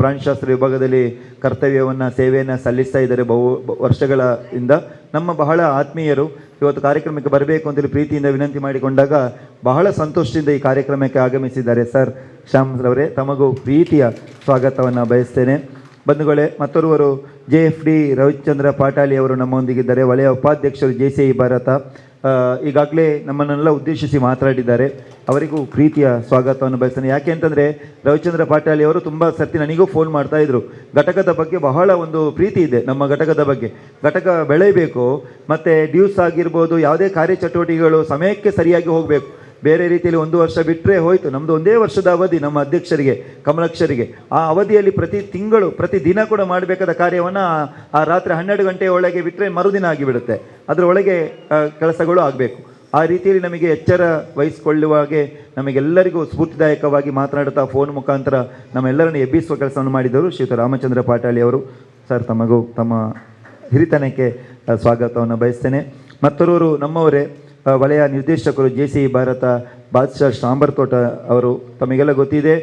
ಪ್ರಾಣಿಶಾಸ್ತ್ರ ವಿಭಾಗದಲ್ಲಿ ಕರ್ತವ್ಯವನ್ನು, ಸೇವೆಯನ್ನು ಸಲ್ಲಿಸ್ತಾ ಇದ್ದಾರೆ ಬಹು ವರ್ಷಗಳಿಂದ. ನಮ್ಮ ಬಹಳ ಆತ್ಮೀಯರು. ಇವತ್ತು ಕಾರ್ಯಕ್ರಮಕ್ಕೆ ಬರಬೇಕು ಅಂತೇಳಿ ಪ್ರೀತಿಯಿಂದ ವಿನಂತಿ ಮಾಡಿಕೊಂಡಾಗ ಬಹಳ ಸಂತೋಷದಿಂದ ಈ ಕಾರ್ಯಕ್ರಮಕ್ಕೆ ಆಗಮಿಸಿದ್ದಾರೆ. ಸರ್ ಶ್ಯಾಮ್ ಅವರೇ, ತಮಗೂ ಪ್ರೀತಿಯ ಸ್ವಾಗತವನ್ನು ಬಯಸ್ತೇನೆ. ಬಂಧುಗಳೇ, ಮತ್ತೋರ್ವರು JFD ರವಿಚಂದ್ರ ಪಾಟಾಳಿ ಅವರು ನಮ್ಮೊಂದಿಗಿದ್ದಾರೆ. ವಲಯ ಉಪಾಧ್ಯಕ್ಷರು JCI ಭಾರತ. ಈಗಾಗಲೇ ನಮ್ಮನ್ನೆಲ್ಲ ಉದ್ದೇಶಿಸಿ ಮಾತನಾಡಿದ್ದಾರೆ. ಅವರಿಗೂ ಪ್ರೀತಿಯ ಸ್ವಾಗತವನ್ನು ಬಯಸ್ತೇನೆ. ಯಾಕೆ ಅಂತಂದರೆ ರವಿಚಂದ್ರ ಪಾಟಾಳಿ ಅವರು ತುಂಬ ಸರ್ತಿ ನನಗೂ ಫೋನ್ ಮಾಡ್ತಾಯಿದ್ರು. ಘಟಕದ ಬಗ್ಗೆ ಬಹಳ ಒಂದು ಪ್ರೀತಿ ಇದೆ. ನಮ್ಮ ಘಟಕದ ಬಗ್ಗೆ, ಘಟಕ ಬೆಳೆಯಬೇಕು, ಮತ್ತು ಡ್ಯೂಸ್ ಆಗಿರ್ಬೋದು, ಯಾವುದೇ ಕಾರ್ಯಚಟುವಟಿಕೆಗಳು ಸಮಯಕ್ಕೆ ಸರಿಯಾಗಿ ಹೋಗಬೇಕು. ಬೇರೆ ರೀತಿಯಲ್ಲಿ ಒಂದು ವರ್ಷ ಬಿಟ್ಟರೆ ಹೋಯಿತು. ನಮ್ಮದು ಒಂದೇ ವರ್ಷದ ಅವಧಿ ನಮ್ಮ ಅಧ್ಯಕ್ಷರಿಗೆ, ಕಮಲಾಕ್ಷರಿಗೆ. ಆ ಅವಧಿಯಲ್ಲಿ ಪ್ರತಿ ದಿನ ಕೂಡ ಮಾಡಬೇಕಾದ ಕಾರ್ಯವನ್ನು ಆ ರಾತ್ರಿ 12 ಗಂಟೆಯ ಒಳಗೆ ಬಿಟ್ಟರೆ ಮರುದಿನ ಆಗಿಬಿಡುತ್ತೆ. ಅದರ ಒಳಗೆ ಕೆಲಸಗಳು ಆಗಬೇಕು. ಆ ರೀತಿಯಲ್ಲಿ ನಮಗೆ ಎಚ್ಚರ ವಹಿಸಿಕೊಳ್ಳುವಾಗೆ ನಮಗೆಲ್ಲರಿಗೂ ಸ್ಫೂರ್ತಿದಾಯಕವಾಗಿ ಮಾತನಾಡುತ್ತಾ ಫೋನ್ ಮುಖಾಂತರ ನಮ್ಮೆಲ್ಲರನ್ನು ಎಬ್ಬಿಸುವ ಕೆಲಸವನ್ನು ಮಾಡಿದವರು ಶ್ರೀಯುತ ರಾಮಚಂದ್ರ ಪಾಟಾಳಿ ಅವರು. ಸರ್, ತಮಗೂ ತಮ್ಮ ಹಿರಿತನಕ್ಕೆ ಸ್ವಾಗತವನ್ನು ಬಯಸ್ತೇನೆ. ಮತ್ತೋರ್ವರು ನಮ್ಮವರೇ, ವಲಯ ನಿರ್ದೇಶಕರು JCI ಭಾರತ ಬಾದ್ಶಾ ಸಾಂಬಾರ್ ತೋಟ ಅವರು. ತಮಗೆಲ್ಲ ಗೊತ್ತಿದೆ,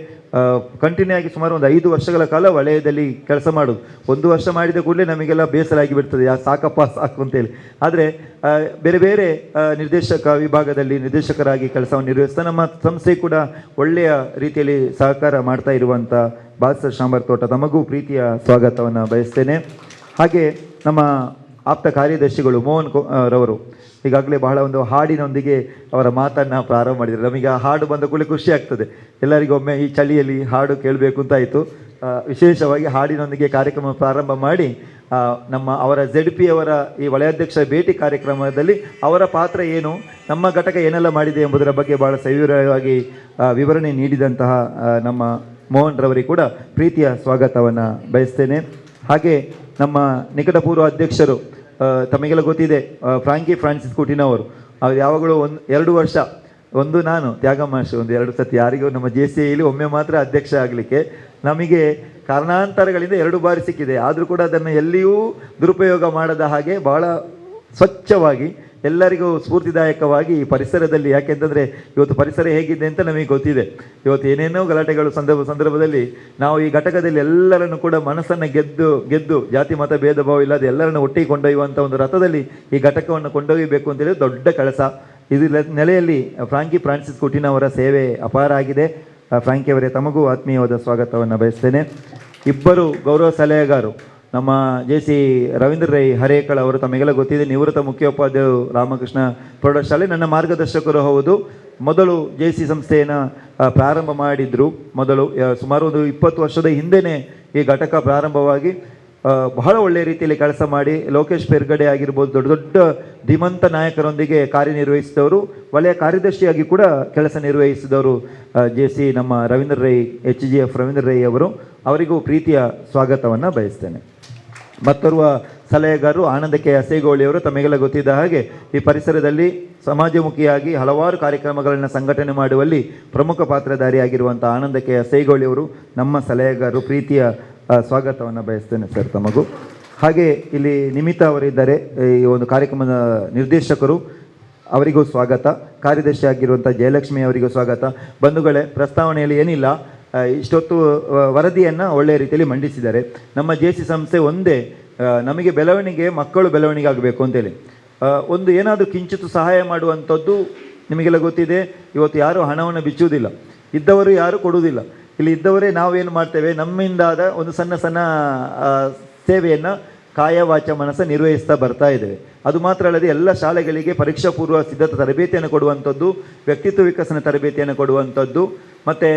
ಕಂಟಿನ್ಯೂ ಆಗಿ ಸುಮಾರು ಒಂದು 5 ವರ್ಷಗಳ ಕಾಲ ವಲಯದಲ್ಲಿ ಕೆಲಸ ಮಾಡೋದು. ಒಂದು ವರ್ಷ ಮಾಡಿದ ಕೂಡಲೇ ನಮಗೆಲ್ಲ ಬೇಸರ ಆಗಿಬಿಡ್ತದೆ, ಸಾಕು ಅಂತೇಳಿ. ಆದರೆ ಬೇರೆ ಬೇರೆ ವಿಭಾಗದಲ್ಲಿ ನಿರ್ದೇಶಕರಾಗಿ ಕೆಲಸವನ್ನು ನಿರ್ವಹಿಸ್ತಾ ನಮ್ಮ ಸಂಸ್ಥೆ ಕೂಡ ಒಳ್ಳೆಯ ರೀತಿಯಲ್ಲಿ ಸಹಕಾರ ಮಾಡ್ತಾ ಇರುವಂಥ ಬಾದ್ಶಾ ಸಾಂಬಾರ್ ತೋಟ, ತಮಗೂ ಪ್ರೀತಿಯ ಸ್ವಾಗತವನ್ನು ಬಯಸ್ತೇನೆ. ಹಾಗೆ ನಮ್ಮ ಆಪ್ತ ಕಾರ್ಯದರ್ಶಿಗಳು ಮೋಹನ್ ರವರು ಈಗಾಗಲೇ ಬಹಳ ಒಂದು ಹಾಡಿನೊಂದಿಗೆ ಅವರ ಮಾತನ್ನು ಪ್ರಾರಂಭ ಮಾಡಿದ್ದಾರೆ. ನಮಗೆ ಆ ಹಾಡು ಬಂದ ಕೂಡಲೇ ಖುಷಿ ಆಗ್ತದೆ. ಎಲ್ಲರಿಗೊಮ್ಮೆ ಈ ಚಳಿಯಲ್ಲಿ ಹಾಡು ಕೇಳಬೇಕು ಅಂತ ಆಯಿತು. ವಿಶೇಷವಾಗಿ ಹಾಡಿನೊಂದಿಗೆ ಕಾರ್ಯಕ್ರಮ ಪ್ರಾರಂಭ ಮಾಡಿ ಅವರ ZP ಅವರ ಈ ವಲಯಾಧ್ಯಕ್ಷ ಭೇಟಿ ಕಾರ್ಯಕ್ರಮದಲ್ಲಿ ಅವರ ಪಾತ್ರ ಏನು, ನಮ್ಮ ಘಟಕ ಏನೆಲ್ಲ ಮಾಡಿದೆ ಎಂಬುದರ ಬಗ್ಗೆ ಭಾಳ ಸವಿವರವಾಗಿ ವಿವರಣೆ ನೀಡಿದಂತಹ ನಮ್ಮ ಮೋಹನ್ ರವರಿಗೆ ಕೂಡ ಪ್ರೀತಿಯ ಸ್ವಾಗತವನ್ನು ಬಯಸ್ತೇನೆ. ಹಾಗೆ ನಮ್ಮ ನಿಕಟಪೂರ್ವ ಅಧ್ಯಕ್ಷರು, ತಮಗೆಲ್ಲ ಗೊತ್ತಿದೆ, ಫ್ರಾನ್ಸಿಸ್ ಕುಟಿನವರು. ಅವ್ರು ಯಾವಾಗಲೂ 2 ವರ್ಷ, ಒಂದು ನಾನು ತ್ಯಾಗಮಾಷ ಒಂದು 2 ಸತಿ, ಯಾರಿಗೂ ನಮ್ಮ JCIಲಿ ಒಮ್ಮೆ ಮಾತ್ರ ಅಧ್ಯಕ್ಷ ಆಗಲಿಕ್ಕೆ. ನಮಗೆ ಕಾರಣಾಂತರಗಳಿಂದ 2 ಬಾರಿ ಸಿಕ್ಕಿದೆ. ಆದರೂ ಕೂಡ ಅದನ್ನು ಎಲ್ಲಿಯೂ ದುರುಪಯೋಗ ಮಾಡದ ಹಾಗೆ ಭಾಳ ಸ್ವಚ್ಛವಾಗಿ ಎಲ್ಲರಿಗೂ ಸ್ಫೂರ್ತಿದಾಯಕವಾಗಿ ಈ ಪರಿಸರದಲ್ಲಿ, ಯಾಕೆಂತಂದರೆ ಇವತ್ತು ಪರಿಸರ ಹೇಗಿದೆ ಅಂತ ನಮಗೆ ಗೊತ್ತಿದೆ. ಇವತ್ತು ಏನೇನೋ ಗಲಾಟೆಗಳು ಸಂದರ್ಭದಲ್ಲಿ ನಾವು ಈ ಘಟಕದಲ್ಲಿ ಎಲ್ಲರನ್ನು ಕೂಡ ಮನಸ್ಸನ್ನು ಗೆದ್ದು ಜಾತಿ ಮತ ಭೇದ ಭಾವ ಇಲ್ಲದೆ ಎಲ್ಲರನ್ನು ಒಟ್ಟಿಗೆ ಕೊಂಡೊಯ್ಯುವಂಥ ಒಂದು ರಥದಲ್ಲಿ ಈ ಘಟಕವನ್ನು ಕೊಂಡೊಯ್ಯಬೇಕು ಅಂತೇಳಿ ದೊಡ್ಡ ಕೆಲಸ. ಇದು ನೆಲೆಯಲ್ಲಿ ಫ್ರಾನ್ಸಿಸ್ ಕುಟಿನವರ ಸೇವೆ ಅಪಾರ ಆಗಿದೆ. ಫ್ರಾಂಕಿ ಅವರೇ, ತಮಗೂ ಆತ್ಮೀಯವಾದ ಸ್ವಾಗತವನ್ನು ಬಯಸ್ತೇನೆ. ಇಬ್ಬರು ಗೌರವ ಸಲಹೆಗಾರರು ನಮ್ಮ JC ರವೀಂದ್ರ ರೈ ಹರೇಕಳ ಅವರು ತಮಗೆಲ್ಲ ಗೊತ್ತಿದೆ, ನಿವೃತ್ತ ಮುಖ್ಯೋಪಾಧ್ಯಾಯರು ರಾಮಕೃಷ್ಣ ಪ್ರೌಢಶಾಲೆ, ನನ್ನ ಮಾರ್ಗದರ್ಶಕರು ಹೌದು. ಮೊದಲು JC ಸಂಸ್ಥೆಯನ್ನು ಪ್ರಾರಂಭ ಮಾಡಿದ್ರು. ಮೊದಲು ಸುಮಾರು ಒಂದು 20 ವರ್ಷದ ಹಿಂದೆಯೇ ಈ ಘಟಕ ಪ್ರಾರಂಭವಾಗಿ ಬಹಳ ಒಳ್ಳೆಯ ರೀತಿಯಲ್ಲಿ ಕೆಲಸ ಮಾಡಿ ಲೋಕೇಶ್ ಪೆರ್ಗಡೆ ಆಗಿರ್ಬೋದು, ದೊಡ್ಡ ದೊಡ್ಡ ಧೀಮಂತ ನಾಯಕರೊಂದಿಗೆ ಕಾರ್ಯನಿರ್ವಹಿಸಿದವರು, ವಲಯ ಕಾರ್ಯದರ್ಶಿಯಾಗಿ ಕೂಡ ಕೆಲಸ ನಿರ್ವಹಿಸಿದವರು JC ನಮ್ಮ ರವೀಂದ್ರ ರೈ, HGF ರವೀಂದ್ರ ರೈ ಅವರು. ಅವರಿಗೂ ಪ್ರೀತಿಯ ಸ್ವಾಗತವನ್ನು ಬಯಸ್ತೇನೆ. ಮತ್ತೋರ್ವ ಸಲಹೆಗಾರರು ಆನಂದ ಕೆ ಅಸೇಗೋಳಿಯವರು, ತಮಗೆಲ್ಲ ಗೊತ್ತಿದ್ದ ಹಾಗೆ ಈ ಪರಿಸರದಲ್ಲಿ ಸಮಾಜಮುಖಿಯಾಗಿ ಹಲವಾರು ಕಾರ್ಯಕ್ರಮಗಳನ್ನು ಸಂಘಟನೆ ಮಾಡುವಲ್ಲಿ ಪ್ರಮುಖ ಪಾತ್ರಧಾರಿಯಾಗಿರುವಂಥ ಆನಂದ ಕೆ ಅಸೇಗೋಳಿಯವರು ನಮ್ಮ ಸಲಹೆಗಾರರು. ಪ್ರೀತಿಯ ಸ್ವಾಗತವನ್ನು ಬಯಸ್ತೇನೆ ಸರ್ ತಮಗೂ. ಹಾಗೆ ಇಲ್ಲಿ ನಿಮಿತಾ ಅವರಿದ್ದಾರೆ, ಈ ಒಂದು ಕಾರ್ಯಕ್ರಮದ ನಿರ್ದೇಶಕರು, ಅವರಿಗೂ ಸ್ವಾಗತ. ಕಾರ್ಯದರ್ಶಿ ಆಗಿರುವಂಥ ಜಯಲಕ್ಷ್ಮಿ ಅವರಿಗೂ ಸ್ವಾಗತ. ಬಂಧುಗಳೇ, ಪ್ರಸ್ತಾವನೆಯಲ್ಲಿ ಏನಿಲ್ಲ, ಇಷ್ಟೊತ್ತು ವರದಿಯನ್ನು ಒಳ್ಳೆಯ ರೀತಿಯಲ್ಲಿ ಮಂಡಿಸಿದ್ದಾರೆ. ನಮ್ಮ JC ಸಂಸ್ಥೆ ಒಂದೇ ನಮಗೆ ಬೆಳವಣಿಗೆ, ಮಕ್ಕಳು ಬೆಳವಣಿಗೆ ಆಗಬೇಕು ಅಂತೇಳಿ ಒಂದು ಏನಾದರೂ ಕಿಂಚಿತ್ತು ಸಹಾಯ ಮಾಡುವಂಥದ್ದು ನಿಮಗೆಲ್ಲ ಗೊತ್ತಿದೆ. ಇವತ್ತು ಯಾರೂ ಹಣವನ್ನು ಬಿಚ್ಚುವುದಿಲ್ಲ, ಇದ್ದವರು ಯಾರೂ ಕೊಡುವುದಿಲ್ಲ. ಇಲ್ಲಿ ಇದ್ದವರೇ ನಾವೇನು ಮಾಡ್ತೇವೆ, ನಮ್ಮಿಂದಾದ ಒಂದು ಸಣ್ಣ ಸಣ್ಣ ಸೇವೆಯನ್ನು ಕಾಯ ವಾಚ ಮನಸ್ಸ ನಿರ್ವಹಿಸ್ತಾ ಬರ್ತಾ ಇದ್ದೇವೆ. ಅದು ಮಾತ್ರ ಅಲ್ಲದೆ ಎಲ್ಲ ಶಾಲೆಗಳಿಗೆ ಪರೀಕ್ಷಾ ಪೂರ್ವ ಸಿದ್ಧತಾ ತರಬೇತಿಯನ್ನು ಕೊಡುವಂಥದ್ದು, ವ್ಯಕ್ತಿತ್ವ ವಿಕಸನ ತರಬೇತಿಯನ್ನು ಕೊಡುವಂಥದ್ದು, ಮತ್ತು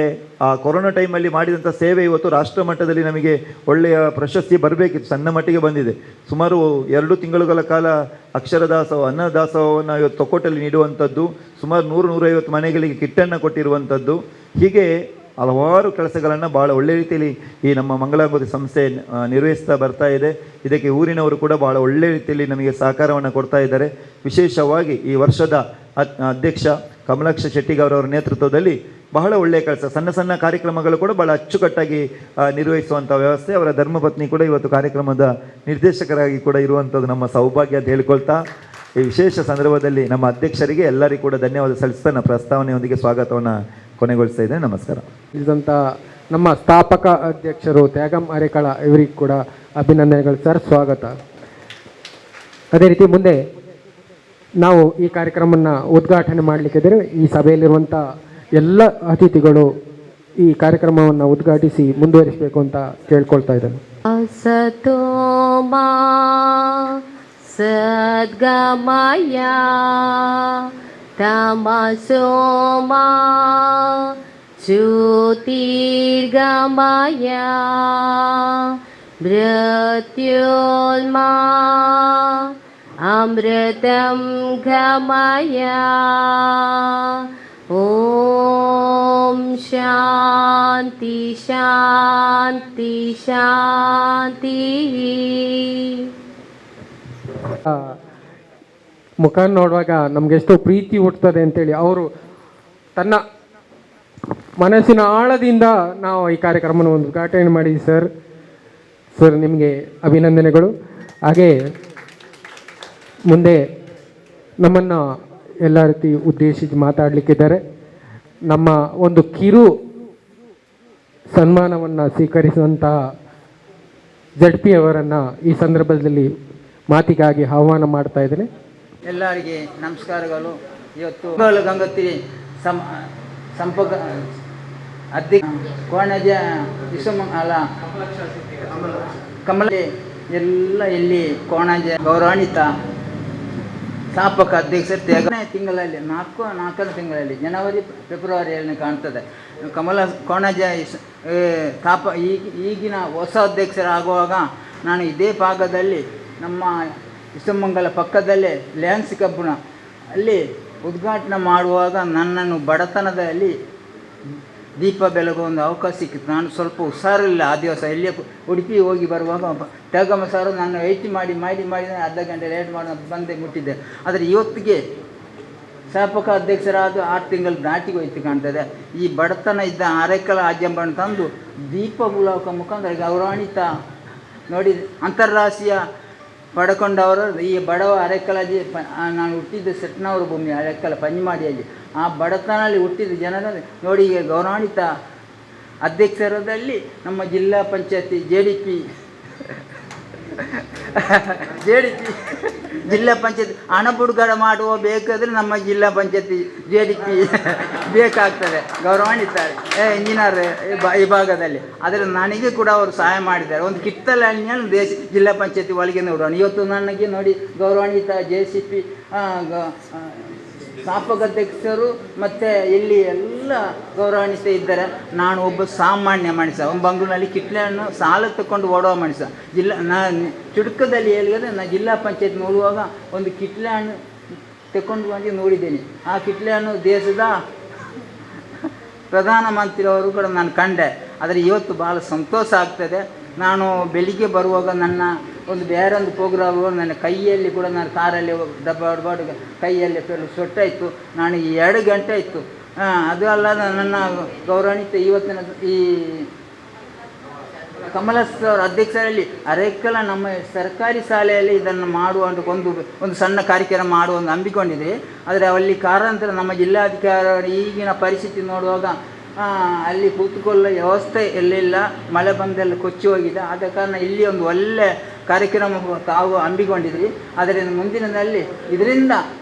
ಆ ಕೊರೋನಾ ಟೈಮಲ್ಲಿ ಮಾಡಿದಂಥ ಸೇವೆ ಇವತ್ತು ರಾಷ್ಟ್ರ ಮಟ್ಟದಲ್ಲಿ ನಮಗೆ ಒಳ್ಳೆಯ ಪ್ರಶಸ್ತಿ ಬರಬೇಕಿತ್ತು, ಸಣ್ಣ ಮಟ್ಟಿಗೆ ಬಂದಿದೆ. ಸುಮಾರು 2 ತಿಂಗಳುಗಳ ಕಾಲ ಅಕ್ಷರ ದಾಸೋಹ, ಅನ್ನ ದಾಸೋಹವನ್ನು ಇವತ್ತು ತೊಕ್ಕೊಟ್ಟಲ್ಲಿ ನೀಡುವಂಥದ್ದು, ಸುಮಾರು 100-150 ಮನೆಗಳಿಗೆ ಕಿಟ್ಟನ್ನು ಕೊಟ್ಟಿರುವಂಥದ್ದು, ಹೀಗೆ ಹಲವಾರು ಕೆಲಸಗಳನ್ನು ಭಾಳ ಒಳ್ಳೆಯ ರೀತಿಯಲ್ಲಿ ಈ ನಮ್ಮ ಮಂಗಳಾಂಬುದಿ ಸಂಸ್ಥೆ ನಿರ್ವಹಿಸ್ತಾ ಬರ್ತಾ ಇದೆ. ಇದಕ್ಕೆ ಊರಿನವರು ಕೂಡ ಭಾಳ ಒಳ್ಳೆಯ ರೀತಿಯಲ್ಲಿ ನಮಗೆ ಸಹಕಾರವನ್ನು ಕೊಡ್ತಾ ಇದ್ದಾರೆ. ವಿಶೇಷವಾಗಿ ಈ ವರ್ಷದ ಅಧ್ಯಕ್ಷ ಕಮಲಾಕ್ಷ ಶೆಟ್ಟಿಗೌರವರ ನೇತೃತ್ವದಲ್ಲಿ ಬಹಳ ಒಳ್ಳೆಯ ಕೆಲಸ, ಸಣ್ಣ ಸಣ್ಣ ಕಾರ್ಯಕ್ರಮಗಳು ಕೂಡ ಭಾಳ ಅಚ್ಚುಕಟ್ಟಾಗಿ ನಿರ್ವಹಿಸುವಂಥ ವ್ಯವಸ್ಥೆ. ಅವರ ಧರ್ಮಪತ್ನಿ ಕೂಡ ಇವತ್ತು ಕಾರ್ಯಕ್ರಮದ ನಿರ್ದೇಶಕರಾಗಿ ಕೂಡ ಇರುವಂಥದ್ದು ನಮ್ಮ ಸೌಭಾಗ್ಯ ಅಂತ ಹೇಳ್ಕೊಳ್ತಾ, ಈ ವಿಶೇಷ ಸಂದರ್ಭದಲ್ಲಿ ನಮ್ಮ ಅಧ್ಯಕ್ಷರಿಗೆ ಎಲ್ಲರಿಗೂ ಕೂಡ ಧನ್ಯವಾದ ಸಲ್ಲಿಸ್ತಾ ನನ್ನ ಪ್ರಸ್ತಾವನೆಯೊಂದಿಗೆ ಸ್ವಾಗತವನ್ನು ಕೊನೆಗೊಳಿಸ್ತಾ ಇದ್ದೇನೆ. ನಮಸ್ಕಾರ. ಇದಂಥ ನಮ್ಮ ಸ್ಥಾಪಕ ಅಧ್ಯಕ್ಷರು ತ್ಯಾಗಂ ಅರೇಕಳ ಇವರಿಗೆ ಕೂಡ ಅಭಿನಂದನೆಗಳು ಸರ್, ಸ್ವಾಗತ. ಅದೇ ರೀತಿ ಮುಂದೆ ನಾವು ಈ ಕಾರ್ಯಕ್ರಮವನ್ನು ಉದ್ಘಾಟನೆ ಮಾಡಲಿಕ್ಕಿದ್ದರೆ ಈ ಸಭೆಯಲ್ಲಿರುವಂಥ ಎಲ್ಲ ಅತಿಥಿಗಳು ಈ ಕಾರ್ಯಕ್ರಮವನ್ನು ಉದ್ಘಾಟಿಸಿ ಮುಂದುವರಿಸಬೇಕು ಅಂತ ಕೇಳ್ಕೊಳ್ತಾ ಇದ್ದೇನೆ. ಅಸತೋಮಾ ಸದ್ಗಮಯ ತಮಸೋಮಾ ಜ್ಯೋತಿರ್ಗಮಯ ಮೃತ್ಯೋರ್ಮಾ ಅಮೃತಂ ಗಮಯ. ಓಂ ಶಾಂತಿ ಶಾಂತಿ ಶಾಂತಿ. ಮುಖ ನೋಡುವಾಗ ನಮ್ಗೆ ಎಷ್ಟೋ ಪ್ರೀತಿ ಹುಟ್ಟುತ್ತದೆ ಅಂತೇಳಿ ಅವರು ತನ್ನ ಮನಸ್ಸಿನ ಆಳದಿಂದ ನಾವು ಈ ಕಾರ್ಯಕ್ರಮವನ್ನು ಉದ್ಘಾಟನೆ ಮಾಡಿದ್ವಿ ಸರ್. ಸರ್ ನಿಮಗೆ ಅಭಿನಂದನೆಗಳು. ಹಾಗೆ ಮುಂದೆ ನಮ್ಮನ್ನು ಎಲ್ಲ ರೀತಿ ಉದ್ದೇಶಿಸಿ ಮಾತಾಡಲಿಕ್ಕಿದ್ದಾರೆ. ನಮ್ಮ ಒಂದು ಕಿರು ಸನ್ಮಾನವನ್ನು ಸ್ವೀಕರಿಸುವಂತಹ ZP ಅವರನ್ನು ಈ ಸಂದರ್ಭದಲ್ಲಿ ಮಾತಿಗಾಗಿ ಆಹ್ವಾನ ಮಾಡ್ತಾ ಇದ್ದೇನೆ. ಎಲ್ಲರಿಗೆ ನಮಸ್ಕಾರಗಳು. ಇವತ್ತು ಗಂಗೋತ್ರಿ ಸಂಪರ್ಕ ಅಧ್ಯಕ್ಷ ಕೋಣಜ ಅಲ್ಲ ಕಮಲ ಎಲ್ಲ ಇಲ್ಲಿ ಕೋಣಜ ಗೌರವಾನ್ವಿತ ಸ್ಥಾಪಕ ಅಧ್ಯಕ್ಷರು ತ್ಯಾಗನೇ ತಿಂಗಳಲ್ಲಿ ನಾಲ್ಕನೇ ತಿಂಗಳಲ್ಲಿ ಜನವರಿ ಫೆಬ್ರವರಿಯಲ್ಲಿ ಕಾಣ್ತದೆ. ಕಮಲ ಕೋಣಜ ಈಗಿನ ಹೊಸ ಅಧ್ಯಕ್ಷರಾಗುವಾಗ ನಾನು ಇದೇ ಭಾಗದಲ್ಲಿ ನಮ್ಮ ವಿಶ್ವಮಂಗಲ ಪಕ್ಕದಲ್ಲೇ ಲ್ಯಾನ್ಸ್ ಕಬ್ಬಣ ಅಲ್ಲಿ ಉದ್ಘಾಟನೆ ಮಾಡುವಾಗ ನನ್ನನ್ನು ಬಡತನದಲ್ಲಿ ದೀಪ ಬೆಳಗುವ ಒಂದು ಅವಕಾಶ ಸಿಕ್ಕಿತ್ತು. ನಾನು ಸ್ವಲ್ಪ ಹುಷಾರಿಲ್ಲ ಆ ದಿವಸ, ಎಲ್ಲಿಯೇ ಉಡುಪಿ ಹೋಗಿ ಬರುವಾಗ ತ್ಯಾಗಮ್ಮ ಸಾರು ನಾನು ವೆಯ್ಟ್ ಮಾಡಿ ಅರ್ಧ ಗಂಟೆ ಲೇಟ್ ಮಾಡಿ ಬಂದೆ ಮುಟ್ಟಿದ್ದೆ. ಆದರೆ ಇವತ್ತಿಗೆ ಸ್ಥಾಪಕ ಅಧ್ಯಕ್ಷರಾದ 6 ತಿಂಗಳು ದಾಟಿಗೆ ಹೋಯ್ತು ಕಾಣ್ತದೆ. ಈ ಬಡತನ ಇದ್ದ ಅರೆಕಲ ಆಜಂಬನ ತಂದು ದೀಪ ಮೂಲಕ ಮುಖಾಂತರ ಗೌರವಾನ್ವಿತ ನೋಡಿ ಅಂತಾರಾಷ್ಟ್ರೀಯ ಪಡ್ಕೊಂಡವರು ಈ ಬಡವ ಅರೆಕಲಜಿ. ನಾನು ಹುಟ್ಟಿದ್ದು ಸೆಟ್ನವರ ಭೂಮಿ ಅರೆಕಲ ಪಂಜಮಾಡಿಯಲ್ಲಿ. ಆ ಬಡತನಲ್ಲಿ ಹುಟ್ಟಿದ ಜನರಲ್ಲಿ ನೋಡಿ ಈಗ ಗೌರವಾನ್ವಿತ ಅಧ್ಯಕ್ಷರದಲ್ಲಿ ನಮ್ಮ ಜಿಲ್ಲಾ ಪಂಚಾಯತಿ JDP ಜಿಲ್ಲಾ ಪಂಚಾಯತ್ ಹಣ ಬಿಡುಗಡೆ ಮಾಡುವ ಬೇಕಾದರೆ ನಮ್ಮ ಜಿಲ್ಲಾ ಪಂಚಾಯತಿ JDP ಬೇಕಾಗ್ತದೆ. ಗೌರವಾನ್ವಿತ ಇಂಜಿನಿಯರ್ ಈ ಭಾಗದಲ್ಲಿ ಆದರೆ ನನಗೆ ಕೂಡ ಅವರು ಸಹಾಯ ಮಾಡಿದ್ದಾರೆ. ಒಂದು ಕಿತ್ತಲೆ ಹಣ್ಣಿಯನ್ನು ಜಿಲ್ಲಾ ಪಂಚಾಯತಿ ಒಳಗೆ ನೋಡೋಣ. ಇವತ್ತು ನನಗೆ ನೋಡಿ ಗೌರವಾನ್ವಿತ JCP ಸ್ಥಾಪಕಾಧ್ಯಕ್ಷರು ಮತ್ತು ಇಲ್ಲಿ ಎಲ್ಲ ಗೌರವಾನ್ವಿತ ಇದ್ದಾರೆ. ನಾನು ಒಬ್ಬ ಸಾಮಾನ್ಯ ಮನುಷ್ಯ, ಒಂದು ಬೆಂಗಳೂರಿನಲ್ಲಿ ಕಿಟ್ಲೆಯನ್ನು ಸಾಲ ತಗೊಂಡು ಓಡುವ ಮನುಷ್ಯ. ಚುಡುಕದಲ್ಲಿ ಹೇಳಿದರೆ ನಾನು ಜಿಲ್ಲಾ ಪಂಚಾಯತ್ ನೋಡುವಾಗ ಒಂದು ಕಿಟ್ಲೆ ಹಣ್ಣು ತಗೊಂಡು ಬಂದು ನೋಡಿದ್ದೇನೆ. ಆ ಕಿಟ್ಲೆ ಹಣ್ಣು ದೇಶದ ಪ್ರಧಾನಮಂತ್ರಿಯವರು ಕೂಡ ನಾನು ಕಂಡೆ. ಆದರೆ ಇವತ್ತು ಭಾಳ ಸಂತೋಷ ಆಗ್ತದೆ. ನಾನು ಬೆಳಿಗ್ಗೆ ಬರುವಾಗ ನನ್ನ ಒಂದು ಬೇರೆ ಒಂದು ಪ್ರೋಗ್ರಾಮು ನನ್ನ ಕೈಯಲ್ಲಿ ಕೂಡ ನಾನು ಕಾರಲ್ಲಿ ಡಬ್ಬಾಡು ಕೈಯಲ್ಲಿ ಸೊಟ್ಟಾಯಿತು. ನಾನು 2 ಗಂಟೆ ಇತ್ತು. ಅದು ಅಲ್ಲದ ನನ್ನ ಗೌರವಾನ್ವಿತ ಇವತ್ತಿನ ಈ ಕಮಲಸ್ವರ ಅಧ್ಯಕ್ಷರಲ್ಲಿ ಅರೆಕ್ಕಲ ನಮ್ಮ ಸರ್ಕಾರಿ ಶಾಲೆಯಲ್ಲಿ ಇದನ್ನು ಮಾಡುವ ಒಂದು ಸಣ್ಣ ಕಾರ್ಯಕ್ರಮ ಮಾಡುವ ಒಂದು ಹಮ್ಮಿಕೊಂಡಿದ್ದೆ. ಆದರೆ ಅಲ್ಲಿ ಕಾರಣಾಂತರ ನಮ್ಮ ಜಿಲ್ಲಾಧಿಕಾರಿ ಈಗಿನ ಪರಿಸ್ಥಿತಿ ನೋಡುವಾಗ ಅಲ್ಲಿ ಕೂತ್ಕೊಳ್ಳೋ ವ್ಯವಸ್ಥೆ ಎಲ್ಲಿಲ್ಲ, ಮಳೆ ಬಂದೆಲ್ಲ ಕೊಚ್ಚಿ ಹೋಗಿದೆ. ಆದ ಕಾರಣ ಇಲ್ಲಿ ಒಂದು ಒಳ್ಳೆ ಕಾರ್ಯಕ್ರಮ ತಾವು ಹಮ್ಮಿಕೊಂಡಿದ್ರಿ. ಆದರೆ ಮುಂದಿನದಲ್ಲಿ ಇದರಿಂದ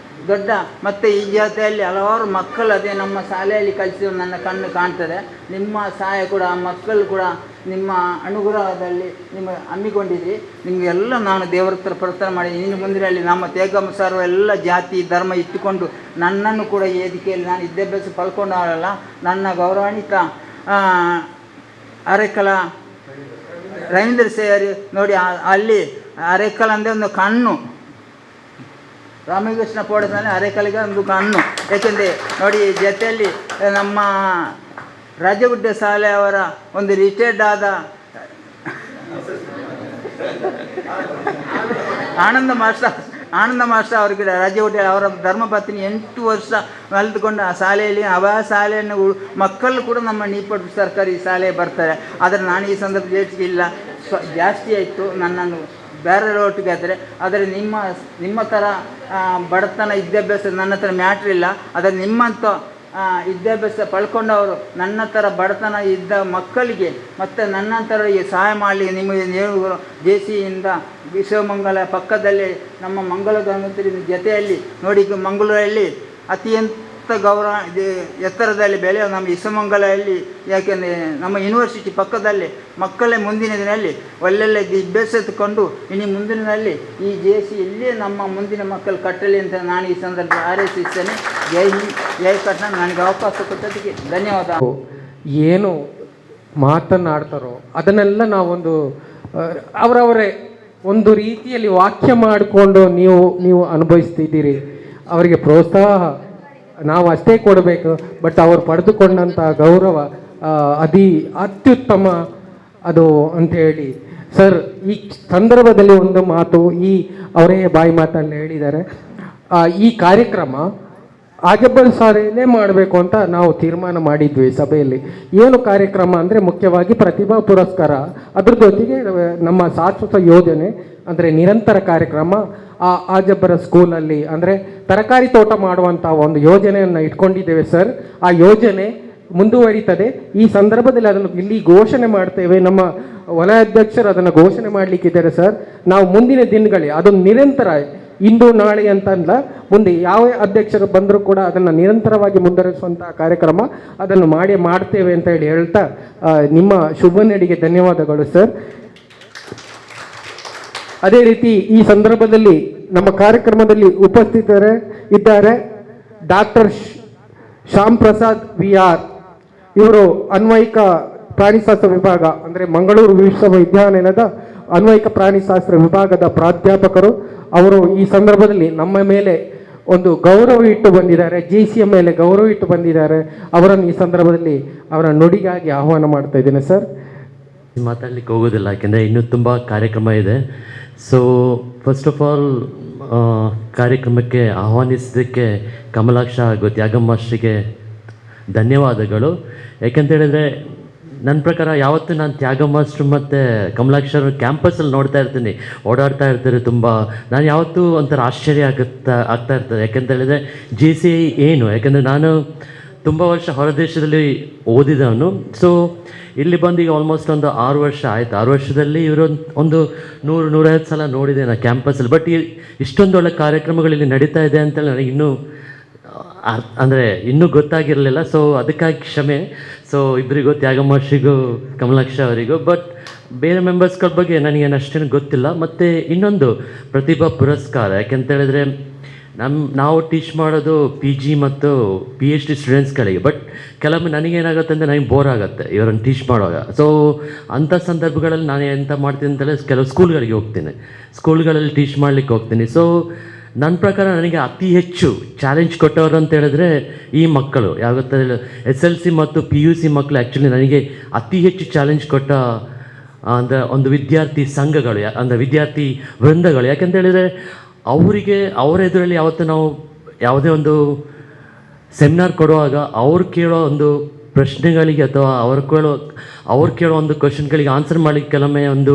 ದೊಡ್ಡ ಮತ್ತು ಈ ಜಾತಿಯಲ್ಲಿ ಹಲವಾರು ಮಕ್ಕಳು ಅದೇ ನಮ್ಮ ಶಾಲೆಯಲ್ಲಿ ಕಲಿಸಿದ ನನ್ನ ಕಣ್ಣು ಕಾಣ್ತದೆ. ನಿಮ್ಮ ಸಹಾಯ ಕೂಡ ಆ ಮಕ್ಕಳು ಕೂಡ ನಿಮ್ಮ ಅನುಗ್ರಹದಲ್ಲಿ ನಿಮ್ಮ ಹಮ್ಮಿಕೊಂಡಿದ್ರಿ. ನಿಮಗೆಲ್ಲ ನಾನು ದೇವರ ಹತ್ರ ಪ್ರಾರ್ಥನೆ ಮಾಡಿದ್ದೀನಿ. ಇನ್ನು ಮುಂದಿನಲ್ಲಿ ನಮ್ಮ ತೇಗಮ್ಮ ಸರ್ ಎಲ್ಲ ಜಾತಿ ಧರ್ಮ ಇಟ್ಟುಕೊಂಡು ನನ್ನನ್ನು ಕೂಡ ವೇದಿಕೆಯಲ್ಲಿ ನಾನು ವಿದ್ಯಾಭ್ಯಾಸ ಪಡ್ಕೊಂಡವರಲ್ಲ ನನ್ನ ಗೌರವಾನ್ವಿತ ಅರೆಕಲ ರವೀಂದ್ರ ಸೇರಿ ನೋಡಿ ಅಲ್ಲಿ ಅರೆಕಲ್ ಅಂದರೆ ಒಂದು ಕಣ್ಣು, ರಾಮಕೃಷ್ಣ ಪೋಡದಲ್ಲಿ ಅರೆಕಲಿಗೆ ಒಂದು ಕಣ್ಣು. ಏಕೆಂದರೆ ನೋಡಿ ಜೊತೆಯಲ್ಲಿ ನಮ್ಮ ರಾಜಗುಡ್ಡ ಶಾಲೆ ಅವರ ಒಂದು ರಿಟೈರ್ಡ್ ಆದ ಆನಂದ ಮಾಸ್ಟರ್ ಅವರಿಗೆ ರಾಜಗುಡ್ಡ ಅವರ ಧರ್ಮಪತ್ನಿ 8 ವರ್ಷ ಕಳೆದುಕೊಂಡು ಆ ಶಾಲೆಯಲ್ಲಿ ಶಾಲೆಯನ್ನು ಮಕ್ಕಳು ಕೂಡ ನಮ್ಮ ನೀಪಟ್ಟು ಸರ್ಕಾರಿ ಶಾಲೆ ಬರ್ತಾರೆ. ಆದರೆ ನಾನು ಈ ಸಂದರ್ಭದಲ್ಲಿ ಇಲ್ಲ, ಜಾಸ್ತಿ ಆಯಿತು ನನ್ನನ್ನು ಬೇರೆ ಒಟ್ಟಿಗೆ ಆದರೆ ನಿಮ್ಮ ಥರ ಬಡತನ ವಿದ್ಯಾಭ್ಯಾಸ ನನ್ನ ಹತ್ರ ಮ್ಯಾಟ್ರ್ ಇಲ್ಲ. ಆದರೆ ನಿಮ್ಮಂಥ ವಿದ್ಯಾಭ್ಯಾಸ ಪಡ್ಕೊಂಡವರು ನನ್ನ ಥರ ಬಡತನ ಇದ್ದ ಮಕ್ಕಳಿಗೆ ಮತ್ತು ನನ್ನಂಥವರಿಗೆ ಸಹಾಯ ಮಾಡಲಿ ನಿಮಗೆ ನೀವು JCಯಿಂದ ವಿಶ್ವಮಂಗಲ ಪಕ್ಕದಲ್ಲಿ ನಮ್ಮ ಮಂಗಳ ಗಂಗೋತ್ರಿ ಜೊತೆಯಲ್ಲಿ ನೋಡಿ ಮಂಗಳೂರಲ್ಲಿ ಅತ್ಯಂತ ಗೌರವ ಎತ್ತರದಲ್ಲಿ ಬೆಳೆಯುವ ನಮ್ಮ ವಿಶ್ವಮಂಗಲದಲ್ಲಿ, ಯಾಕೆಂದರೆ ನಮ್ಮ ಯೂನಿವರ್ಸಿಟಿ ಪಕ್ಕದಲ್ಲಿ ಮಕ್ಕಳೇ ಮುಂದಿನ ದಿನದಲ್ಲಿ ಒಳ್ಳೊಳ್ಳೆ ವಿದ್ಯಾಭ್ಯಾಸ ತಗೊಂಡು ಇನ್ನು ಮುಂದಿನ ದಿನದಲ್ಲಿ ಈ JC ಇಲ್ಲಿಯೇ ನಮ್ಮ ಮುಂದಿನ ಮಕ್ಕಳು ಕಟ್ಟಲಿ ಅಂತ ನಾನು ಈ ಸಂದರ್ಭ ಹಾರೈಸುತ್ತೇನೆ. ಜೈ ಹಿಂದ್, ಜೈ ಕರ್ನಾಟಕ. ನನಗೆ ಅವಕಾಶ ಕೊಟ್ಟದಕ್ಕೆ ಧನ್ಯವಾದ. ಏನು ಮಾತನಾಡ್ತಾರೋ ಅದನ್ನೆಲ್ಲ ನಾವೊಂದು ಅವರವರೇ ಒಂದು ರೀತಿಯಲ್ಲಿ ವಾಕ್ಯ ಮಾಡಿಕೊಂಡು ನೀವು ಅನುಭವಿಸ್ತಿದ್ದೀರಿ. ಅವರಿಗೆ ಪ್ರೋತ್ಸಾಹ ನಾವು ಅಷ್ಟೇ ಕೊಡಬೇಕು. ಬಟ್ ಅವರು ಪಡೆದುಕೊಂಡಂಥ ಗೌರವ ಅತ್ಯುತ್ತಮ ಅದು ಅಂಥೇಳಿ ಸರ್ ಈ ಸಂದರ್ಭದಲ್ಲಿ ಒಂದು ಮಾತು ಅವರೇ ಬಾಯಿ ಮಾತಲ್ಲಿ ಹೇಳಿದ್ದಾರೆ. ಈ ಕಾರ್ಯಕ್ರಮ ಆಜಬ್ಬಲ್ ಸಾರಲ್ಲೇ ಮಾಡಬೇಕು ಅಂತ ನಾವು ತೀರ್ಮಾನ ಮಾಡಿದ್ವಿ ಸಭೆಯಲ್ಲಿ. ಏನು ಕಾರ್ಯಕ್ರಮ ಅಂದರೆ ಮುಖ್ಯವಾಗಿ ಪ್ರತಿಭಾ ಪುರಸ್ಕಾರ, ಅದ್ರ ಜೊತೆಗೆ ನಮ್ಮ ಶಾಶ್ವತ ಯೋಜನೆ ಅಂದರೆ ನಿರಂತರ ಕಾರ್ಯಕ್ರಮ ಆಜಬ್ಬರ ಸ್ಕೂಲಲ್ಲಿ ಅಂದರೆ ತರಕಾರಿ ತೋಟ ಮಾಡುವಂಥ ಒಂದು ಯೋಜನೆಯನ್ನು ಇಟ್ಕೊಂಡಿದ್ದೇವೆ ಸರ್. ಆ ಯೋಜನೆ ಮುಂದುವರಿತದೆ. ಈ ಸಂದರ್ಭದಲ್ಲಿ ಅದನ್ನು ಇಲ್ಲಿ ಘೋಷಣೆ ಮಾಡ್ತೇವೆ. ನಮ್ಮ ವಲಯಾಧ್ಯಕ್ಷರು ಅದನ್ನು ಘೋಷಣೆ ಮಾಡಲಿಕ್ಕಿದ್ದಾರೆ ಸರ್. ನಾವು ಮುಂದಿನ ದಿನಗಳಲ್ಲಿ ಅದನ್ನು ನಿರಂತರ ಇಂದು ನಾಳೆ ಅಂತಲ್ಲ, ಮುಂದೆ ಯಾವ ಅಧ್ಯಕ್ಷರು ಬಂದರೂ ಕೂಡ ಅದನ್ನು ನಿರಂತರವಾಗಿ ಮುಂದುವರಿಸುವಂಥ ಕಾರ್ಯಕ್ರಮ ಅದನ್ನು ಮಾಡ್ತೇವೆ ಅಂತ ಹೇಳ್ತಾ ನಿಮ್ಮ ಶುಭ ನಡೆಗೆ ಧನ್ಯವಾದಗಳು ಸರ್. ಅದೇ ರೀತಿ ಈ ಸಂದರ್ಭದಲ್ಲಿ ನಮ್ಮ ಕಾರ್ಯಕ್ರಮದಲ್ಲಿ ಇದ್ದಾರೆ ಡಾಕ್ಟರ್ ಶ್ಯಾಮ್ ಪ್ರಸಾದ್ VR. ಇವರು ಅನ್ವಯಿಕ ಪ್ರಾಣಿಶಾಸ್ತ್ರ ವಿಭಾಗ ಅಂದರೆ ಮಂಗಳೂರು ವಿಶ್ವವಿದ್ಯಾನಿಲಯದ ಅನ್ವಯಿಕ ಪ್ರಾಣಿಶಾಸ್ತ್ರ ವಿಭಾಗದ ಪ್ರಾಧ್ಯಾಪಕರು. ಅವರು ಈ ಸಂದರ್ಭದಲ್ಲಿ ನಮ್ಮ ಮೇಲೆ ಒಂದು ಗೌರವ ಇಟ್ಟು ಬಂದಿದ್ದಾರೆ, JCಯ ಮೇಲೆ ಗೌರವ ಇಟ್ಟು ಬಂದಿದ್ದಾರೆ. ಅವರನ್ನು ಈ ಸಂದರ್ಭದಲ್ಲಿ ಅವರ ನುಡಿಗಾಗಿ ಆಹ್ವಾನ ಮಾಡ್ತಾ ಇದ್ದೇನೆ ಸರ್. ಮಾತಾಡ್ಲಿಕ್ಕೆ ಹೋಗೋದಿಲ್ಲ, ಯಾಕೆಂದರೆ ಇನ್ನೂ ತುಂಬ ಕಾರ್ಯಕ್ರಮ ಇದೆ. ಸೊ ಫಸ್ಟ್ ಆಫ್ ಆಲ್ ಕಾರ್ಯಕ್ರಮಕ್ಕೆ ಆಹ್ವಾನಿಸಿದ್ದಕ್ಕೆ ಕಮಲಾಕ್ಷ ಹಾಗೂ ತ್ಯಾಗಮ್ಮಾಶ್ರಿಗೆ ಧನ್ಯವಾದಗಳು. ಯಾಕೆಂತ ಹೇಳಿದ್ರೆ ನನ್ನ ಪ್ರಕಾರ ಯಾವತ್ತೂ ನಾನು ತ್ಯಾಗಮ್ಮಾಸ್ಟ್ರು ಮತ್ತು ಕಮಲಾಕ್ಷರ ಕ್ಯಾಂಪಸಲ್ಲಿ ನೋಡ್ತಾ ಇರ್ತೀನಿ, ಓಡಾಡ್ತಾ ಇರ್ತಾರೆ ತುಂಬ. ನಾನು ಯಾವತ್ತೂ ಒಂಥರ ಆಶ್ಚರ್ಯ ಆಗ್ತಾ ಇರ್ತದೆ. ಯಾಕೆಂತ ಹೇಳಿದ್ರೆ JC ಏನು, ಯಾಕೆಂದರೆ ನಾನು ತುಂಬ ವರ್ಷ ಹೊರದೇಶದಲ್ಲಿ ಓದಿದವನು. ಸೊ ಇಲ್ಲಿ ಬಂದು ಈಗ ಆಲ್ಮೋಸ್ಟ್ ಒಂದು 6 ವರ್ಷ ಆಯಿತು. 6 ವರ್ಷದಲ್ಲಿ ಇವರು ಒಂದು 100-150 ಸಲ ನೋಡಿದೆ ನಾನು ಕ್ಯಾಂಪಸಲ್ಲಿ. ಬಟ್ ಇಷ್ಟೊಂದು ಒಳ್ಳೆ ಕಾರ್ಯಕ್ರಮಗಳು ಇಲ್ಲಿ ನಡೀತಾ ಇದೆ ಅಂತೇಳಿ ನನಗೆ ಇನ್ನೂ ಅಂದರೆ ಇನ್ನೂ ಗೊತ್ತಾಗಿರಲಿಲ್ಲ. ಸೊ ಅದಕ್ಕಾಗಿ ಕ್ಷಮೆ. ಸೊ ಇಬ್ಬರಿಗೂ, ತ್ಯಾಗಮಾಷಿಗೂ ಕಮಲಾಕ್ಷ ಅವರಿಗೂ. ಬಟ್ ಬೇರೆ ಮೆಂಬರ್ಸ್ಗಳ ಬಗ್ಗೆ ನನಗೇನು ಅಷ್ಟೇನು ಗೊತ್ತಿಲ್ಲ. ಮತ್ತು ಇನ್ನೊಂದು ಪ್ರತಿಭಾ ಪುರಸ್ಕಾರ, ಯಾಕೆಂತೇಳಿದ್ರೆ ನಾವು ಟೀಚ್ ಮಾಡೋದು PG ಮತ್ತು PhD ಸ್ಟೂಡೆಂಟ್ಸ್ಗಳಿಗೆ. ಬಟ್ ಕೆಲವೊಮ್ಮೆ ನನಗೇನಾಗುತ್ತೆ ಅಂದರೆ ನನಗೆ ಬೋರ್ ಆಗುತ್ತೆ ಇವರನ್ನು ಟೀಚ್ ಮಾಡುವಾಗ. ಸೊ ಅಂಥ ಸಂದರ್ಭಗಳಲ್ಲಿ ನಾನು ಎಂತ ಮಾಡ್ತೀನಿ ಅಂತೇಳಿದ್ರೆ ಕೆಲವು ಸ್ಕೂಲ್ಗಳಿಗೆ ಹೋಗ್ತೀನಿ, ಸ್ಕೂಲ್ಗಳಲ್ಲಿ ಟೀಚ್ ಮಾಡಲಿಕ್ಕೆ ಹೋಗ್ತೀನಿ. ಸೊ ನನ್ನ ಪ್ರಕಾರ ನನಗೆ ಅತಿ ಹೆಚ್ಚು ಚಾಲೆಂಜ್ ಕೊಟ್ಟವರು ಅಂತ ಹೇಳಿದ್ರೆ ಈ ಮಕ್ಕಳು. ಯಾವತ್ತ SLC ಮತ್ತು PUC ಮಕ್ಕಳು ಆ್ಯಕ್ಚುಲಿ ನನಗೆ ಅತಿ ಹೆಚ್ಚು ಚಾಲೆಂಜ್ ಕೊಟ್ಟ ಅಂದರೆ ಒಂದು ವಿದ್ಯಾರ್ಥಿ ಸಂಘಗಳು, ಅಂದರೆ ವಿದ್ಯಾರ್ಥಿ ವೃಂದಗಳು. ಯಾಕೆಂತ ಹೇಳಿದರೆ ಅವರಿಗೆ ಅವರ ಎದುರಲ್ಲಿ ಯಾವತ್ತು ನಾವು ಯಾವುದೇ ಒಂದು ಸೆಮಿನಾರ್ ಕೊಡುವಾಗ ಅವ್ರು ಕೇಳೋ ಒಂದು ಪ್ರಶ್ನೆಗಳಿಗೆ ಅಥವಾ ಅವ್ರು ಕೇಳೋ ಒಂದು ಕ್ವಶನ್ಗಳಿಗೆ ಆನ್ಸರ್ ಮಾಡಲಿಕ್ಕೆ ಕೆಲವೊಮ್ಮೆ ಒಂದು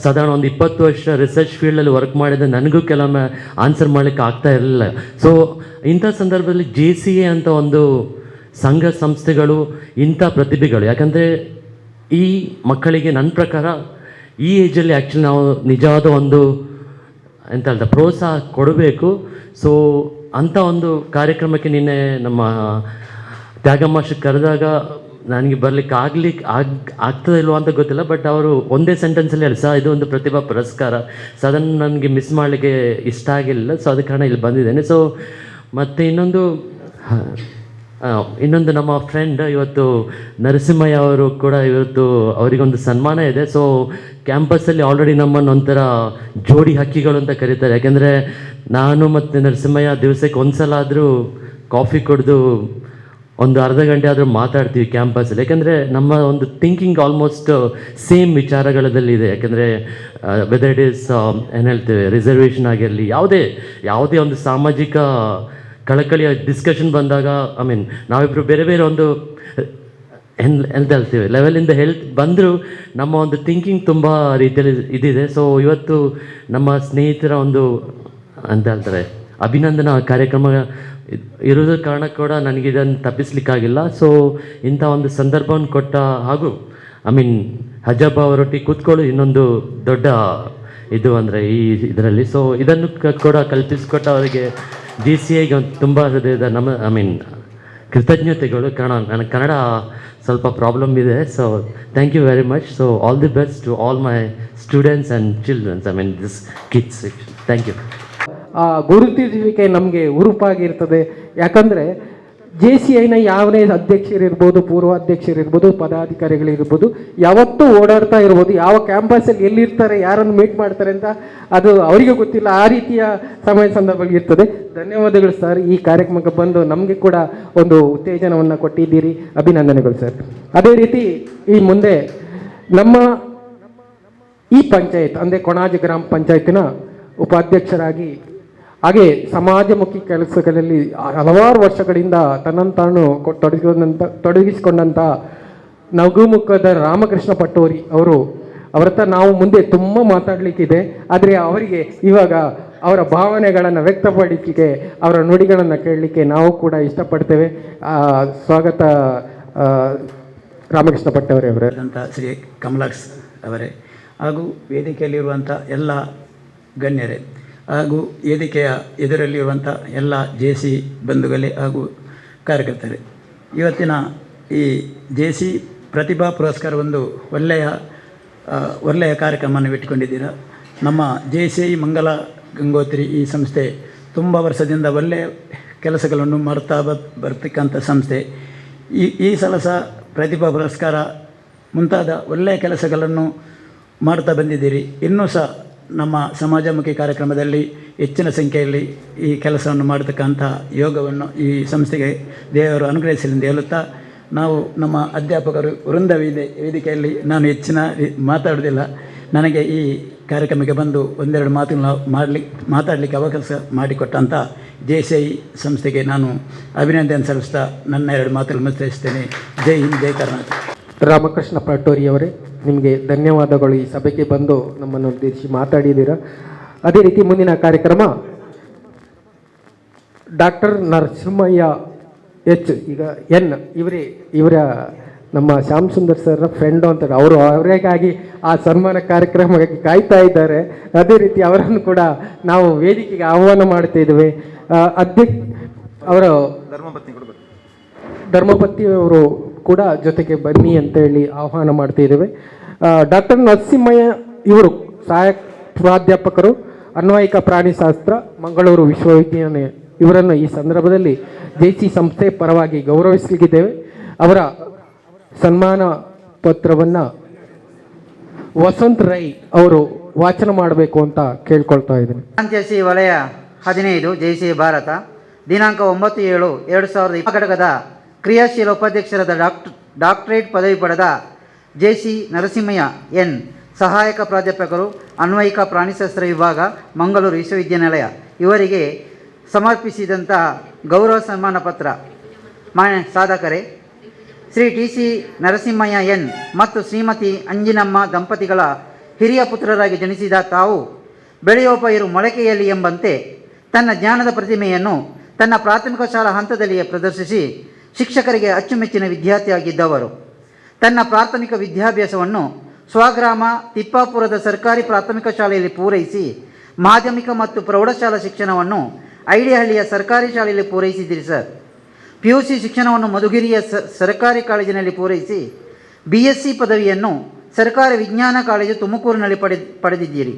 ಸಾಧಾರಣ ಒಂದು 20 ವರ್ಷ ರಿಸರ್ಚ್ ಫೀಲ್ಡಲ್ಲಿ ವರ್ಕ್ ಮಾಡಿದ ನನಗೂ ಕೆಲವೊಮ್ಮೆ ಆನ್ಸರ್ ಮಾಡಲಿಕ್ಕೆ ಆಗ್ತಾ ಇರಲಿಲ್ಲ. ಸೊ ಇಂಥ ಸಂದರ್ಭದಲ್ಲಿ JCA ಅಂತ ಒಂದು ಸಂಘ ಸಂಸ್ಥೆಗಳು, ಇಂಥ ಪ್ರತಿಭೆಗಳು, ಯಾಕಂದರೆ ಈ ಮಕ್ಕಳಿಗೆ ನನ್ನ ಪ್ರಕಾರ ಈ ಏಜಲ್ಲಿ ಆ್ಯಕ್ಚುಲಿ ನಾವು ನಿಜವಾದ ಒಂದು ಎಂತ ಹೇಳ್ತಾ ಪ್ರೋತ್ಸಾಹ ಕೊಡಬೇಕು. ಸೊ ಅಂಥ ಒಂದು ಕಾರ್ಯಕ್ರಮಕ್ಕೆ ನಿನ್ನೆ ನಮ್ಮ ತ್ಯಾಗಮಾಷ ಕರೆದಾಗ ನನಗೆ ಬರಲಿಕ್ಕೆ ಆಗ್ತದೆ ಇಲ್ವೋ ಅಂತ ಗೊತ್ತಿಲ್ಲ. ಬಟ್ ಅವರು ಒಂದೇ ಸೆಂಟೆನ್ಸಲ್ಲಿ ಹೇಳಿ, ಸರ್ ಇದು ಒಂದು ಪ್ರತಿಭಾ ಪುರಸ್ಕಾರ, ಸೊ ಅದನ್ನು ನನಗೆ ಮಿಸ್ ಮಾಡಲಿಕ್ಕೆ ಇಷ್ಟ ಆಗಿಲ್ಲ. ಸೊ ಅದಕ್ಕೆ ಕಾರಣ ಇಲ್ಲಿ ಬಂದಿದ್ದೇನೆ. ಸೊ ಮತ್ತು ಇನ್ನೊಂದು ನಮ್ಮ ಫ್ರೆಂಡ್ ಇವತ್ತು ನರಸಿಂಹಯ್ಯ ಅವರು ಕೂಡ ಇವತ್ತು ಅವರಿಗೊಂದು ಸನ್ಮಾನ ಇದೆ. ಸೊ ಕ್ಯಾಂಪಸ್ಸಲ್ಲಿ ಆಲ್ರೆಡಿ ನಮ್ಮನ್ನು ಒಂಥರ ಜೋಡಿ ಹಕ್ಕಿಗಳು ಅಂತ ಕರೀತಾರೆ. ಯಾಕೆಂದರೆ ನಾನು ಮತ್ತು ನರಸಿಂಹಯ್ಯ ದಿವಸಕ್ಕೆ ಒಂದು ಸಲ ಆದರೂ ಕಾಫಿ ಕುಡಿದು ಒಂದು ಅರ್ಧ ಗಂಟೆ ಆದರೂ ಮಾತಾಡ್ತೀವಿ ಕ್ಯಾಂಪಸ್ಸಲ್ಲಿ. ಯಾಕೆಂದರೆ ನಮ್ಮ ಒಂದು ಥಿಂಕಿಂಗ್ ಆಲ್ಮೋಸ್ಟ್ ಸೇಮ್ ವಿಚಾರಗಳಲ್ಲಿದೆ. ಯಾಕೆಂದರೆ ವೆದರ್ ಇಟ್ ಈಸ್ ಏನು ಹೇಳ್ತೇವೆ ರಿಸರ್ವೇಷನ್ ಆಗಿರಲಿ, ಯಾವುದೇ ಒಂದು ಸಾಮಾಜಿಕ ಕಳಕಳಿಯ ಡಿಸ್ಕಷನ್ ಬಂದಾಗ ನಾವಿಬ್ಬರು ಬೇರೆ ಬೇರೆ ಒಂದು ಎಂತ ಹೇಳ್ತೀವಿ ಲೆವೆಲಿಂದ ಬಂದರೂ ನಮ್ಮ ಒಂದು ಥಿಂಕಿಂಗ್ ತುಂಬ ರೀತಿಯಲ್ಲಿ ಇದಿದೆ. ಸೊ ಇವತ್ತು ನಮ್ಮ ಸ್ನೇಹಿತರ ಒಂದು ಅಂತ ಹೇಳ್ತಾರೆ ಅಭಿನಂದನಾ ಕಾರ್ಯಕ್ರಮ ಇರೋದ್ರ ಕಾರಣ ಕೂಡ ನನಗೆ ಇದನ್ನು ತಪ್ಪಿಸ್ಲಿಕ್ಕಾಗಿಲ್ಲ. ಸೊ ಇಂಥ ಒಂದು ಸಂದರ್ಭವನ್ನು ಕೊಟ್ಟ ಹಾಗೂ ಹಜಾಬ್ ಅವರೊಟ್ಟಿಗೆ ಕೂತ್ಕೊಳ್ಳೋದು ಇನ್ನೊಂದು ದೊಡ್ಡ ಇದು ಅಂದರೆ ಈ ಇದರಲ್ಲಿ. ಸೊ ಇದನ್ನು ಕೂಡ ಕಲ್ಪಿಸಿಕೊಟ್ಟ ಅವರಿಗೆ JCAಗೆ ಒಂದು ತುಂಬ ಹೃದಯದ ಕೃತಜ್ಞತೆಗಳು. ಕಾರಣ ನನಗೆ ಕನ್ನಡ ಸ್ವಲ್ಪ ಪ್ರಾಬ್ಲಮ್ ಇದೆ. So thank you very much. So all the best to all my students and childrens, this kids. Thank you. ಆ ಗುರುತಿಸುವಿಕೆ ನಮಗೆ ಉರುಪಾಗಿರ್ತದೆ. ಯಾಕಂದರೆ JCIನ ಯಾವುದೇ ಅಧ್ಯಕ್ಷರಿರ್ಬೋದು, ಪೂರ್ವ ಅಧ್ಯಕ್ಷರಿರ್ಬೋದು, ಪದಾಧಿಕಾರಿಗಳಿರ್ಬೋದು, ಯಾವತ್ತೂ ಓಡಾಡ್ತಾ ಇರ್ಬೋದು. ಯಾವ ಕ್ಯಾಂಪಸಲ್ಲಿ ಎಲ್ಲಿರ್ತಾರೆ, ಯಾರನ್ನು ಮೀಟ್ ಮಾಡ್ತಾರೆ ಅಂತ ಅದು ಅವರಿಗೆ ಗೊತ್ತಿಲ್ಲ. ಆ ರೀತಿಯ ಸಮಯ ಸಂದರ್ಭಗಳು ಇರ್ತದೆ. ಧನ್ಯವಾದಗಳು ಸರ್. ಈ ಕಾರ್ಯಕ್ರಮಕ್ಕೆ ಬಂದು ನಮಗೆ ಕೂಡ ಒಂದು ಉತ್ತೇಜನವನ್ನು ಕೊಟ್ಟಿದ್ದೀರಿ. ಅಭಿನಂದನೆಗಳು ಸರ್. ಅದೇ ರೀತಿ ಈ ಮುಂದೆ ನಮ್ಮ ಈ ಪಂಚಾಯತ್ ಅಂದರೆ ಕೊಣಾಜೆ ಗ್ರಾಮ ಪಂಚಾಯತಿನ ಉಪಾಧ್ಯಕ್ಷರಾಗಿ ಹಾಗೆ ಸಮಾಜಮುಖಿ ಕೆಲಸಗಳಲ್ಲಿ ಹಲವಾರು ವರ್ಷಗಳಿಂದ ತನ್ನನ್ನು ತಾನು ತೊಡಗಿಸಿಕೊಂಡಂಥ ನಗುಮುಖದ ರಾಮಕೃಷ್ಣ ಪಟ್ಟೋರಿ ಅವರತ್ತ ನಾವು ಮುಂದೆ ತುಂಬ ಮಾತಾಡಲಿಕ್ಕಿದೆ. ಆದರೆ ಅವರಿಗೆ ಇವಾಗ ಅವರ ಭಾವನೆಗಳನ್ನು ವ್ಯಕ್ತಪಡಿಸಲಿಕ್ಕೆ, ಅವರ ನುಡಿಗಳನ್ನು ಕೇಳಲಿಕ್ಕೆ ನಾವು ಕೂಡ ಇಷ್ಟಪಡ್ತೇವೆ. ಸ್ವಾಗತ ರಾಮಕೃಷ್ಣ ಪಟ್ಟೋರಿ ಅವರೇ. ಶ್ರೀ ಕಮಲಾಕ್ಷ್ ಅವರೇ ಹಾಗೂ ವೇದಿಕೆಯಲ್ಲಿರುವಂಥ ಎಲ್ಲ ಗಣ್ಯರೇ ಹಾಗೂ ವೇದಿಕೆಯ ಎದುರಲ್ಲಿರುವಂಥ ಎಲ್ಲ JC ಬಂಧುಗಳೇ ಹಾಗೂ ಕಾರ್ಯಕರ್ತರೇ, ಇವತ್ತಿನ ಈ JC ಪ್ರತಿಭಾ ಪುರಸ್ಕಾರ ಒಂದು ಒಳ್ಳೆಯ ಕಾರ್ಯಕ್ರಮವನ್ನು ಇಟ್ಟುಕೊಂಡಿದ್ದೀರಾ. ನಮ್ಮ JCI ಮಂಗಲ ಗಂಗೋತ್ರಿ ಈ ಸಂಸ್ಥೆ ತುಂಬ ವರ್ಷದಿಂದ ಒಳ್ಳೆಯ ಕೆಲಸಗಳನ್ನು ಮಾಡ್ತಾ ಬರ್ತಕ್ಕಂಥ ಸಂಸ್ಥೆ. ಈ ಸಲ ಸಹ ಪ್ರತಿಭಾ ಪುರಸ್ಕಾರ ಮುಂತಾದ ಒಳ್ಳೆಯ ಕೆಲಸಗಳನ್ನು ಮಾಡ್ತಾ ಬಂದಿದ್ದೀರಿ. ಇನ್ನೂ ಸಹ ನಮ್ಮ ಸಮಾಜಮುಖಿ ಕಾರ್ಯಕ್ರಮದಲ್ಲಿ ಹೆಚ್ಚಿನ ಸಂಖ್ಯೆಯಲ್ಲಿ ಈ ಕೆಲಸವನ್ನು ಮಾಡತಕ್ಕಂಥ ಯೋಗವನ್ನು ಈ ಸಂಸ್ಥೆಗೆ ದೇವರು ಅನುಗ್ರಹಿಸಲೆಂದು ಹೇಳುತ್ತಾ, ನಾವು ನಮ್ಮ ಅಧ್ಯಾಪಕರು ವೃಂದ ವೇದಿಕೆಯಲ್ಲಿ ನಾನು ಹೆಚ್ಚಿನ ಮಾತಾಡೋದಿಲ್ಲ. ನನಗೆ ಈ ಕಾರ್ಯಕ್ರಮಕ್ಕೆ ಬಂದು ಒಂದೆರಡು ಮಾತಾಡಲಿಕ್ಕೆ ಅವಕಾಶ ಮಾಡಿಕೊಟ್ಟಂಥ JCI ಸಂಸ್ಥೆಗೆ ನಾನು ಅಭಿನಂದನೆ ಸಲ್ಲಿಸ್ತಾ ನನ್ನ 2 ಮಾತುಗಳು ಮುಗಿಸ್ತೇನೆ. ಜೈ ಹಿಂದ್, ಜೈ ಕರ್ನಾಟಕ. ರಾಮಕೃಷ್ಣ ಪಟ್ಟೋರಿ ಅವರೇ, ನಿಮಗೆ ಧನ್ಯವಾದಗಳು. ಈ ಸಭೆಗೆ ಬಂದು ನಮ್ಮನ್ನು ಉದ್ದೇಶಿಸಿ ಮಾತಾಡಿದ್ದೀರಾ. ಅದೇ ರೀತಿ ಮುಂದಿನ ಕಾರ್ಯಕ್ರಮ ಡಾಕ್ಟರ್ ನರಸಿಂಹಯ್ಯ ಎಚ್ ಈಗ ಎನ್ ಇವರ ನಮ್ಮ ಶ್ಯಾಮ್ ಸುಂದರ್ ಸರ್ ಫ್ರೆಂಡು ಅಂತಾರೆ. ಅವರಿಗಾಗಿ ಆ ಸನ್ಮಾನ ಕಾರ್ಯಕ್ರಮಕ್ಕೆ ಕಾಯ್ತಾ ಇದ್ದಾರೆ. ಅದೇ ರೀತಿ ಅವರನ್ನು ಕೂಡ ನಾವು ವೇದಿಕೆಗೆ ಆಹ್ವಾನ ಮಾಡ್ತಾ ಇದ್ದೇವೆ. ಅವರ ಧರ್ಮಪತ್ನಿ ಅವರು ಕೂಡ ಜೊತೆಗೆ ಬನ್ನಿ ಅಂತ ಹೇಳಿ ಆಹ್ವಾನ ಮಾಡ್ತಾ ಇದ್ದೇವೆ. ಡಾಕ್ಟರ್ ನರಸಿಂಹಯ್ಯ ಇವರು ಸಹಾಯಕ ಪ್ರಾಧ್ಯಾಪಕರು, ಅನ್ವಯಿಕ ಪ್ರಾಣಿಶಾಸ್ತ್ರ, ಮಂಗಳೂರು ವಿಶ್ವವಿದ್ಯಾಲಯ. ಇವರನ್ನು ಈ ಸಂದರ್ಭದಲ್ಲಿ JC ಸಂಸ್ಥೆ ಪರವಾಗಿ ಗೌರವಿಸಲಿದ್ದೇವೆ. ಅವರ ಸನ್ಮಾನ ಪತ್ರವನ್ನು ವಸಂತ್ ರೈ ಅವರು ವಾಚನ ಮಾಡಬೇಕು ಅಂತ ಕೇಳ್ಕೊಳ್ತಾ ಇದ್ದೀನಿ. JC ವಲಯ 15 JC ಭಾರತ ದಿನಾಂಕ 9/7/2020 ಘಟಕದ ಕ್ರಿಯಾಶೀಲ ಉಪಾಧ್ಯಕ್ಷರಾದ ಡಾಕ್ಟರೇಟ್ ಪದವಿ ಪಡೆದ JC ನರಸಿಂಹಯ್ಯ ಎನ್, ಸಹಾಯಕ ಪ್ರಾಧ್ಯಾಪಕರು, ಅನ್ವಯಿಕ ಪ್ರಾಣಿಶಾಸ್ತ್ರ ವಿಭಾಗ, ಮಂಗಳೂರು ವಿಶ್ವವಿದ್ಯಾನಿಲಯ ಇವರಿಗೆ ಸಮರ್ಪಿಸಿದಂಥ ಗೌರವ ಸನ್ಮಾನ ಪತ್ರ. ಮಾನ್ಯ ಸಾಧಕರೇ, ಶ್ರೀ TC ನರಸಿಂಹಯ್ಯ ಎನ್ ಮತ್ತು ಶ್ರೀಮತಿ ಅಂಜಿನಮ್ಮ ದಂಪತಿಗಳ ಹಿರಿಯ ಪುತ್ರರಾಗಿ ಜನಿಸಿದ ತಾವು ಬೆಳೆಯುವ ಪೈರು ಮೊಳಕೆಯಲ್ಲಿ ಎಂಬಂತೆ ತನ್ನ ಜ್ಞಾನದ ಪ್ರತಿಮೆಯನ್ನು ತನ್ನ ಪ್ರಾಥಮಿಕ ಶಾಲಾ ಹಂತದಲ್ಲಿಯೇ ಪ್ರದರ್ಶಿಸಿ ಶಿಕ್ಷಕರಿಗೆ ಅಚ್ಚುಮೆಚ್ಚಿನ ವಿದ್ಯಾರ್ಥಿಯಾಗಿದ್ದವರು. ತನ್ನ ಪ್ರಾಥಮಿಕ ವಿದ್ಯಾಭ್ಯಾಸವನ್ನು ಸ್ವಗ್ರಾಮ ತಿಪ್ಪಾಪುರದ ಸರ್ಕಾರಿ ಪ್ರಾಥಮಿಕ ಶಾಲೆಯಲ್ಲಿ ಪೂರೈಸಿ ಮಾಧ್ಯಮಿಕ ಮತ್ತು ಪ್ರೌಢಶಾಲಾ ಶಿಕ್ಷಣವನ್ನು ಐಡಿಹಳ್ಳಿಯ ಸರ್ಕಾರಿ ಶಾಲೆಯಲ್ಲಿ ಪೂರೈಸಿದಿರಿ ಸರ್. PUC ಶಿಕ್ಷಣವನ್ನು ಮಧುಗಿರಿಯ ಸರ್ಕಾರಿ ಕಾಲೇಜಿನಲ್ಲಿ ಪೂರೈಸಿ BSc ಪದವಿಯನ್ನು ಸರ್ಕಾರಿ ವಿಜ್ಞಾನ ಕಾಲೇಜು ತುಮಕೂರಿನಲ್ಲಿ ಪಡೆದಿದ್ದೀರಿ.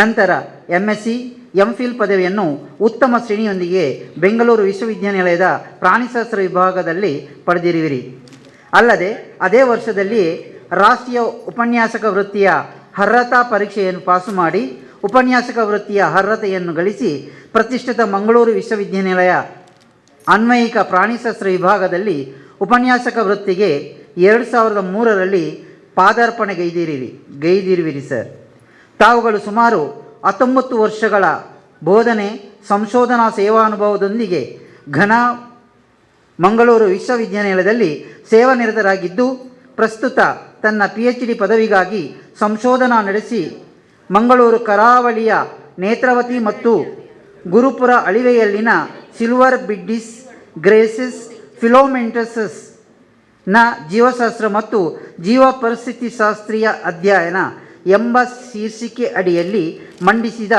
ನಂತರ MSc MPhil ಪದವಿಯನ್ನು ಉತ್ತಮ ಶ್ರೇಣಿಯೊಂದಿಗೆ ಬೆಂಗಳೂರು ವಿಶ್ವವಿದ್ಯಾನಿಲಯದ ಪ್ರಾಣಿಶಾಸ್ತ್ರ ವಿಭಾಗದಲ್ಲಿ ಪಡೆದಿರುವಿರಿ. ಅಲ್ಲದೆ ಅದೇ ವರ್ಷದಲ್ಲಿ ರಾಷ್ಟ್ರೀಯ ಉಪನ್ಯಾಸಕ ವೃತ್ತಿಯ ಅರ್ಹತಾ ಪರೀಕ್ಷೆಯನ್ನು ಪಾಸು ಮಾಡಿ ಉಪನ್ಯಾಸಕ ವೃತ್ತಿಯ ಅರ್ಹತೆಯನ್ನು ಗಳಿಸಿ ಪ್ರತಿಷ್ಠಿತ ಮಂಗಳೂರು ವಿಶ್ವವಿದ್ಯಾನಿಲಯ ಅನ್ವಯಿಕ ಪ್ರಾಣಿಶಾಸ್ತ್ರ ವಿಭಾಗದಲ್ಲಿ ಉಪನ್ಯಾಸಕ ವೃತ್ತಿಗೆ 2003ರಲ್ಲಿ ಪಾದಾರ್ಪಣೆಗೈದಿರುವಿರಿ ಸರ್. ತಾವುಗಳು ಸುಮಾರು 19 ವರ್ಷಗಳ ಬೋಧನೆ ಸಂಶೋಧನಾ ಸೇವಾನುಭವದೊಂದಿಗೆ ಮಂಗಳೂರು ವಿಶ್ವವಿದ್ಯಾನಿಲಯದಲ್ಲಿ ಸೇವಾನಿರತರಾಗಿದ್ದು, ಪ್ರಸ್ತುತ ತನ್ನ PhD ಪದವಿಗಾಗಿ ಸಂಶೋಧನಾ ನಡೆಸಿ ಮಂಗಳೂರು ಕರಾವಳಿಯ ನೇತ್ರಾವತಿ ಮತ್ತು ಗುರುಪುರ ಅಳಿವೆಯಲ್ಲಿನ ಸಿಲ್ವರ್ ಬಿಡ್ಡಿಸ್ ಗ್ರೇಸಿಸ್ ಫಿಲೋಮೆಂಟಸಸ್ ನ ಜೀವಶಾಸ್ತ್ರ ಮತ್ತು ಜೀವ ಪರಿಸ್ಥಿತಿ ಶಾಸ್ತ್ರೀಯ ಅಧ್ಯಯನ ಎಂಬ ಶೀರ್ಷಿಕೆ ಅಡಿಯಲ್ಲಿ ಮಂಡಿಸಿದ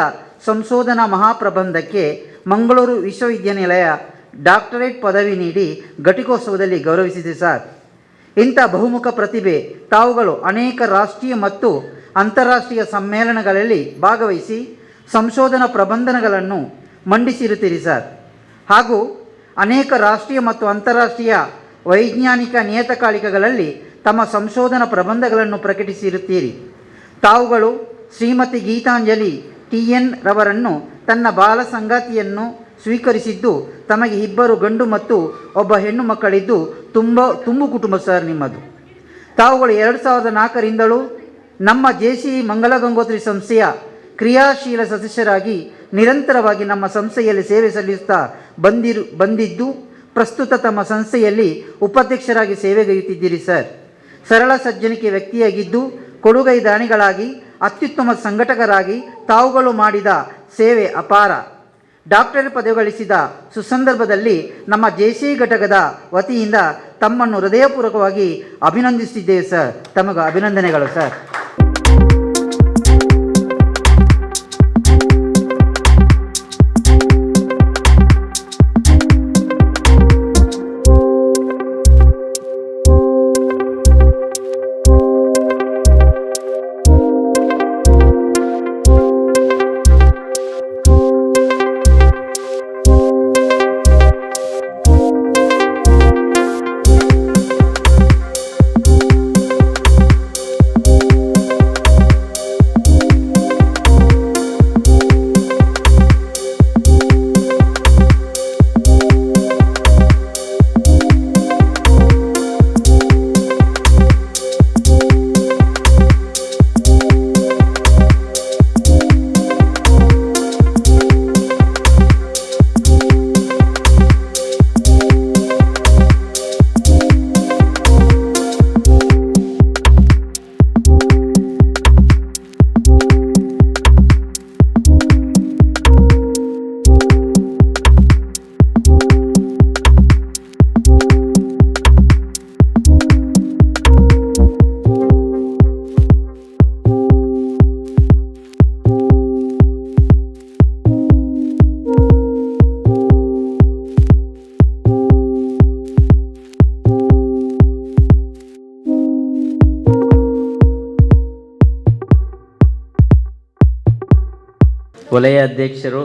ಸಂಶೋಧನಾ ಮಹಾಪ್ರಬಂಧಕ್ಕೆ ಮಂಗಳೂರು ವಿಶ್ವವಿದ್ಯಾನಿಲಯ ಡಾಕ್ಟರೇಟ್ ಪದವಿ ನೀಡಿ ಘಟಿಕೋತ್ಸವದಲ್ಲಿ ಗೌರವಿಸಿದೆ ಸರ್. ಇಂಥ ಬಹುಮುಖ ಪ್ರತಿಭೆ ತಾವುಗಳು ಅನೇಕ ರಾಷ್ಟ್ರೀಯ ಮತ್ತು ಅಂತಾರಾಷ್ಟ್ರೀಯ ಸಮ್ಮೇಳನಗಳಲ್ಲಿ ಭಾಗವಹಿಸಿ ಸಂಶೋಧನಾ ಪ್ರಬಂಧಗಳನ್ನು ಮಂಡಿಸಿರುತ್ತೀರಿ ಸರ್. ಹಾಗೂ ಅನೇಕ ರಾಷ್ಟ್ರೀಯ ಮತ್ತು ಅಂತಾರಾಷ್ಟ್ರೀಯ ವೈಜ್ಞಾನಿಕ ನಿಯತಕಾಲಿಕಗಳಲ್ಲಿ ತಮ್ಮ ಸಂಶೋಧನಾ ಪ್ರಬಂಧಗಳನ್ನು ಪ್ರಕಟಿಸಿರುತ್ತೀರಿ. ತಾವುಗಳು ಶ್ರೀಮತಿ ಗೀತಾಂಜಲಿ TN ರವರನ್ನು ತನ್ನ ಬಾಲ ಸಂಗಾತಿಯನ್ನು ಸ್ವೀಕರಿಸಿದ್ದು, ತಮಗೆ 2 ಗಂಡು ಮತ್ತು 1 ಹೆಣ್ಣು ಮಕ್ಕಳಿದ್ದು ತುಂಬು ಕುಟುಂಬ ಸರ್ ನಿಮ್ಮದು. ತಾವುಗಳು 2004ರಿಂದಲೂ ನಮ್ಮ JC ಮಂಗಲ ಗಂಗೋತ್ರಿ ಸಂಸ್ಥೆಯ ಕ್ರಿಯಾಶೀಲ ಸದಸ್ಯರಾಗಿ ನಿರಂತರವಾಗಿ ನಮ್ಮ ಸಂಸ್ಥೆಯಲ್ಲಿ ಸೇವೆ ಸಲ್ಲಿಸುತ್ತಾ ಬಂದಿದ್ದು, ಪ್ರಸ್ತುತ ತಮ್ಮ ಸಂಸ್ಥೆಯಲ್ಲಿ ಉಪಾಧ್ಯಕ್ಷರಾಗಿ ಸೇವೆಗೈಯುತ್ತಿದ್ದೀರಿ ಸರ್. ಸರಳ ಸಜ್ಜನಿಕೆ ವ್ಯಕ್ತಿಯಾಗಿದ್ದು, ಕೊಡುಗೈ ದಾನಿಗಳಾಗಿ ಅತ್ಯುತ್ತಮ ಸಂಘಟಕರಾಗಿ ತಾವುಗಳು ಮಾಡಿದ ಸೇವೆ ಅಪಾರ. ಡಾಕ್ಟರೇಟ್ ಪದವಿ ಗಳಿಸಿದ ಸುಸಂದರ್ಭದಲ್ಲಿ ನಮ್ಮ JC ಘಟಕದ ವತಿಯಿಂದ ತಮ್ಮನ್ನು ಹೃದಯಪೂರ್ವಕವಾಗಿ ಅಭಿನಂದಿಸುತ್ತಿದ್ದೇವೆ ಸರ್. ತಮಗೆ ಅಭಿನಂದನೆಗಳು ಸರ್. ವಲಯ ಅಧ್ಯಕ್ಷರು